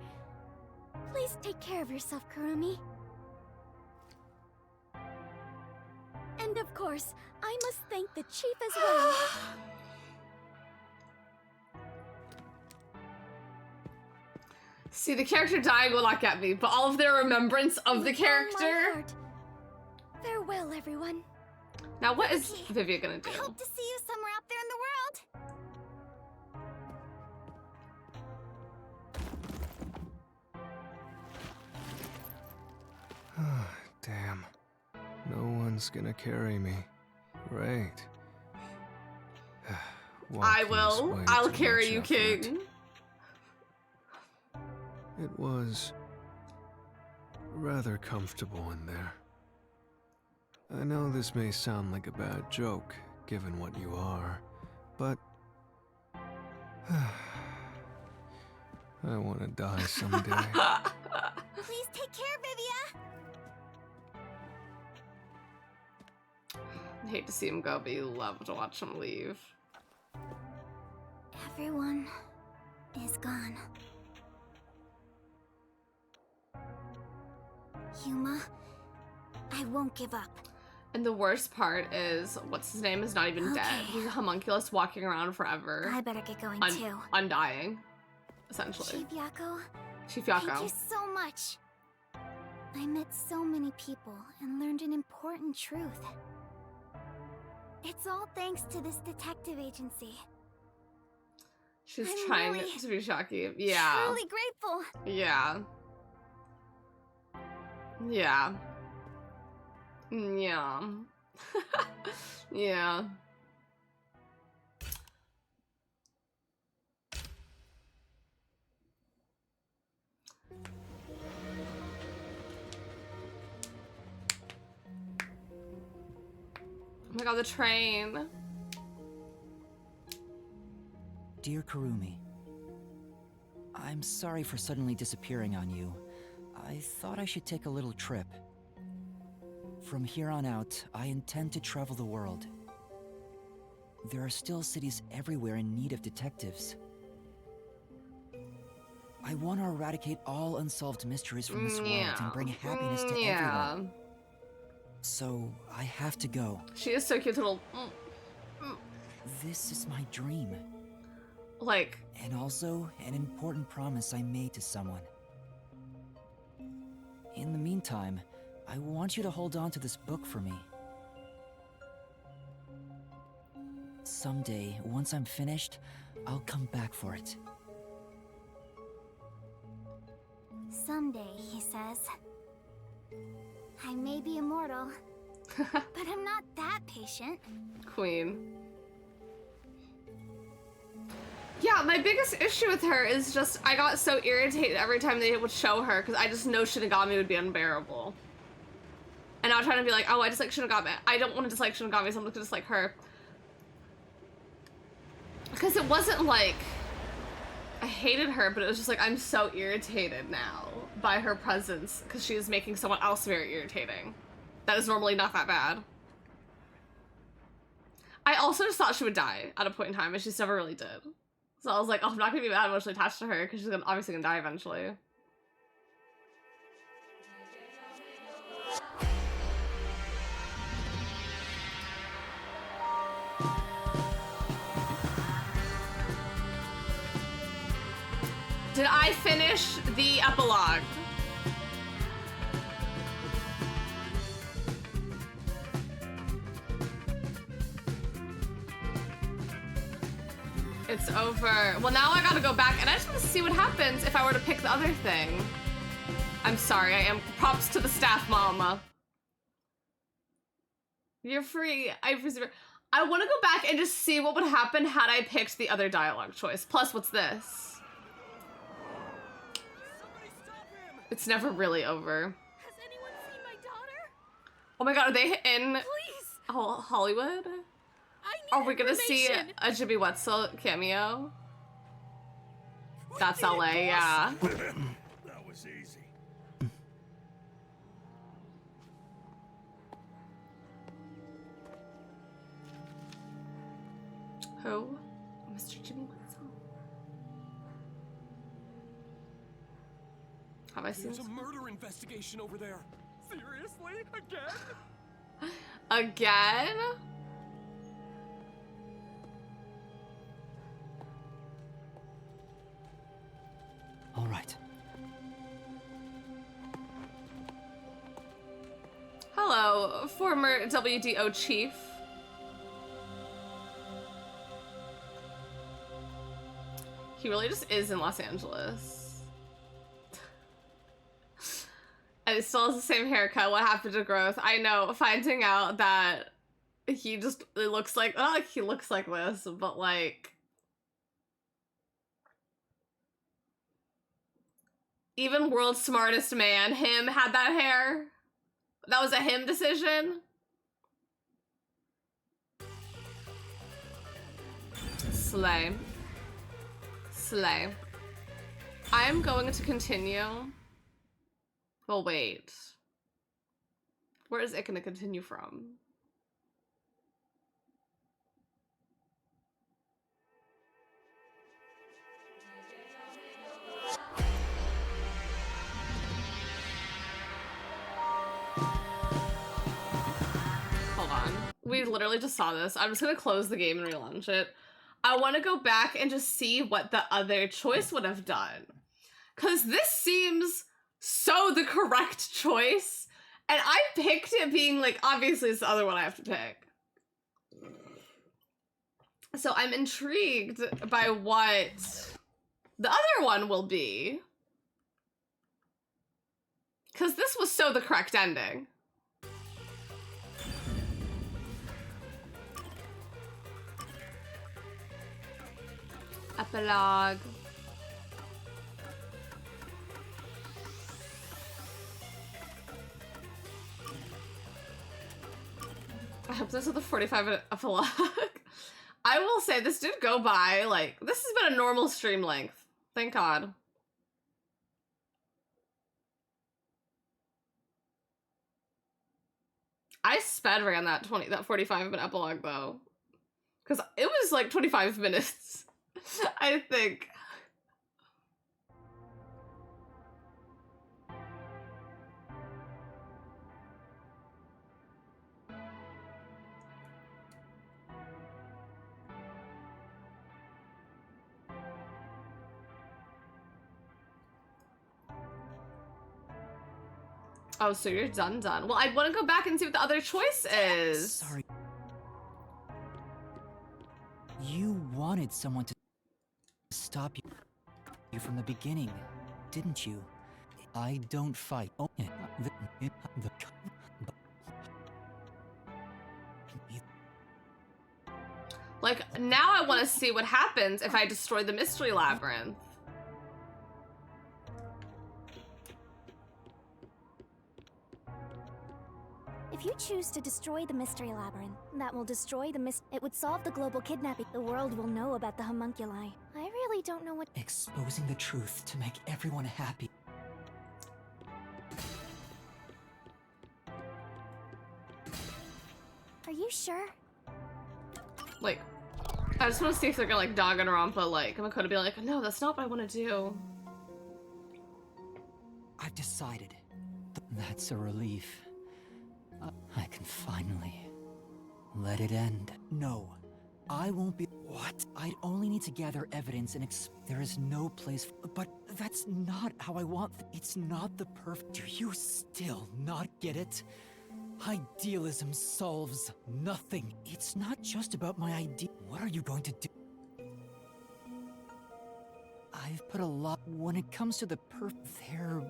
Please take care of yourself, Kurumi. And of course, I must thank the chief as well. See, the character dying will not get me, but all of their remembrance of the With all my character. heart. Farewell, everyone. Now, what is Vivian gonna do? I hope to see you somewhere out there in the world. Damn. No one's gonna carry me. Great. I Walking's will. way I'll too carry much you, effort. King. It was rather comfortable in there. I know this may sound like a bad joke, given what you are, but I want to die someday. Please take care, Vivia. I hate to see him go, but you love to watch him leave. Everyone is gone. Yuma, I won't give up. And the worst part is, what's his name is not even dead. Okay. He's a homunculus walking around forever. I better get going too. Undying, essentially. Chief Yako, Chief thank Yako. you so much. I met so many people and learned an important truth. It's all thanks to this detective agency. She's I'm trying really, to be shocky. Yeah. Truly grateful. Yeah. Yeah. Yeah. Yeah. Oh my god, the train. Dear Kurumi, I'm sorry for suddenly disappearing on you. I thought I should take a little trip. From here on out, I intend to travel the world. There are still cities everywhere in need of detectives. I want to eradicate all unsolved mysteries from this world and bring happiness to everyone. So, I have to go. She is so cute, little... This is my dream. Like... And also, an important promise I made to someone. In the meantime, I want you to hold on to this book for me. Someday, once I'm finished, I'll come back for it. Someday, he says. I may be immortal, but I'm not that patient. Queen. Yeah, my biggest issue with her is just I got so irritated every time they would show her because I just know Shinigami would be unbearable. And now I'm trying to be like, oh, I dislike Shinigami. I don't want to dislike Shinigami, so I'm going to dislike her. Because it wasn't like I hated her, but it was just like I'm so irritated now by her presence because she is making someone else very irritating. That is normally not that bad. I also just thought she would die at a point in time, and she just never really did. So I was like, oh, I'm not gonna be that emotionally attached to her because she's obviously gonna die eventually. Did I finish the epilogue? It's over. Well, now I gotta go back, and I just want to see what happens if I were to pick the other thing. I'm sorry, I am. Props to the staff, mama. You're free. I want to go back and just see what would happen had I picked the other dialogue choice. Plus, what's this? It's never really over. Has anyone seen my daughter? Oh my god, are they in Please. Hollywood? Are we gonna see a Jimmy Wetzel cameo? That's LA, yeah. That was easy. Who? Mr. Jimmy Wetzel. Have I seen There's this? a murder investigation over there. Seriously? Again? Again? All right. Hello, former WDO chief. He really just is in Los Angeles. And he still has the same haircut. What happened to growth? I know, finding out that he just it looks like, oh, he looks like this, but like... Even world's smartest man, him, had that hair. That was a him decision. Slay. Slay. I'm going to continue. Well, wait. Where is it going to continue from? Hold on. We literally just saw this. I'm just gonna close the game and relaunch it. I want to go back and just see what the other choice would have done. Because this seems so the correct choice. And I picked it being like, obviously it's the other one I have to pick. So I'm intrigued by what the other one will be. Because this was so the correct ending. Epilogue. I hope this is the 45-minute epilogue. I will say this did go by, like, this has been a normal stream length. Thank God. I sped ran that 45-minute epilogue though. Because it was like 25 minutes, I think. Oh, so you're done. Well, I want to go back and see what the other choice is. Sorry. You wanted someone to stop you from the beginning, didn't you? I don't fight. Oh, like, now I want to see what happens if I destroy the mystery labyrinth. If you choose to destroy the Mystery Labyrinth, that will destroy the it would solve the global kidnapping. The world will know about the homunculi. I really don't know what— Exposing the truth to make everyone happy. Are you sure? Like, I just want to see if they're gonna, like, Danganronpa, like, Makoto be like, no, that's not what I want to do. I've decided. That's a relief. I can finally let it end. No, I won't be— What? I'd only need to gather evidence and there is no place but that's not how I want it's not the perfect— Do you still not get it? Idealism solves nothing. It's not just about my idea. What are you going to do? I've put a lot— When it comes to the there,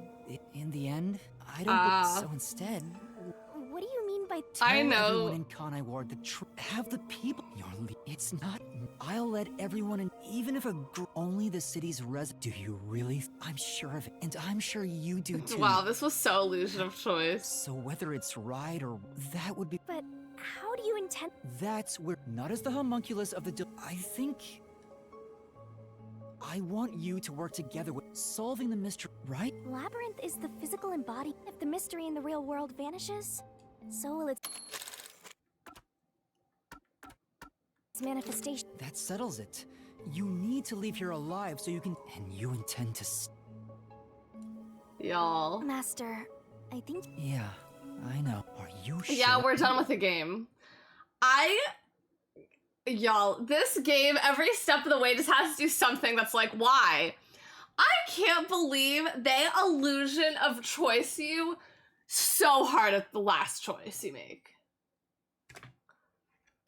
in the end, I don't— So instead— What do you mean by— I Tell know. everyone in Kanai Ward the truth. Have the people— It's not— I'll let everyone in, even if only the city's Do you really? I'm sure of it, and I'm sure you do too. Wow, this was so illusion of choice. So whether it's right or that would be— But how do you intend— That's where— Not as the homunculus of the— I think— I want you to work together with solving the mystery, right? Labyrinth is the physical embodiment. If the mystery in the real world vanishes, so will its manifestation. That settles it. You need to leave here alive so you can— And you intend to— Y'all. Master, I think— Yeah, I know. Are you sure? Yeah, we're done with the game. Y'all, this game, every step of the way just has to do something that's like, why? I can't believe they illusion of choice you so hard at the last choice you make.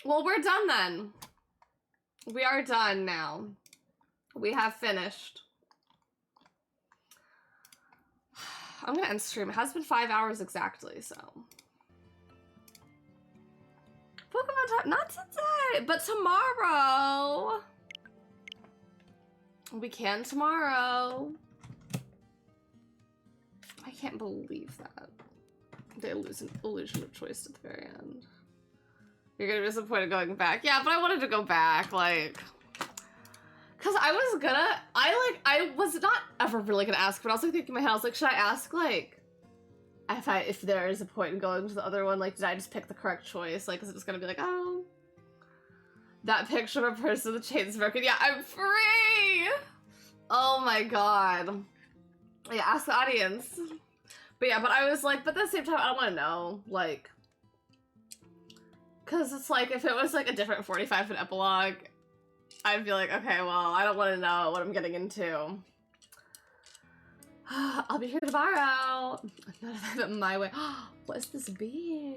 Well, we're done then. We are done now. We have finished. I'm gonna end stream. It has been 5 hours exactly, so. Pokemon time, not today, but tomorrow. We can tomorrow. I can't believe that. The illusion of choice at the very end. You're gonna be disappointed going back. Yeah, but I wanted to go back, like, cause I was not ever really gonna ask, but I was like thinking in my head, I was like, should I ask, like, if there is a point in going to the other one, like, did I just pick the correct choice? Like, is it just gonna be like, oh, that picture of a person with the chains broken? Yeah, I'm free! Oh my god. Yeah, ask the audience. But yeah, but I was like, but at the same time, I don't want to know, like, because it's like, if it was like a different 45-minute epilogue, I'd be like, okay, well, I don't want to know what I'm getting into. I'll be here tomorrow. None of it my way. What's this be?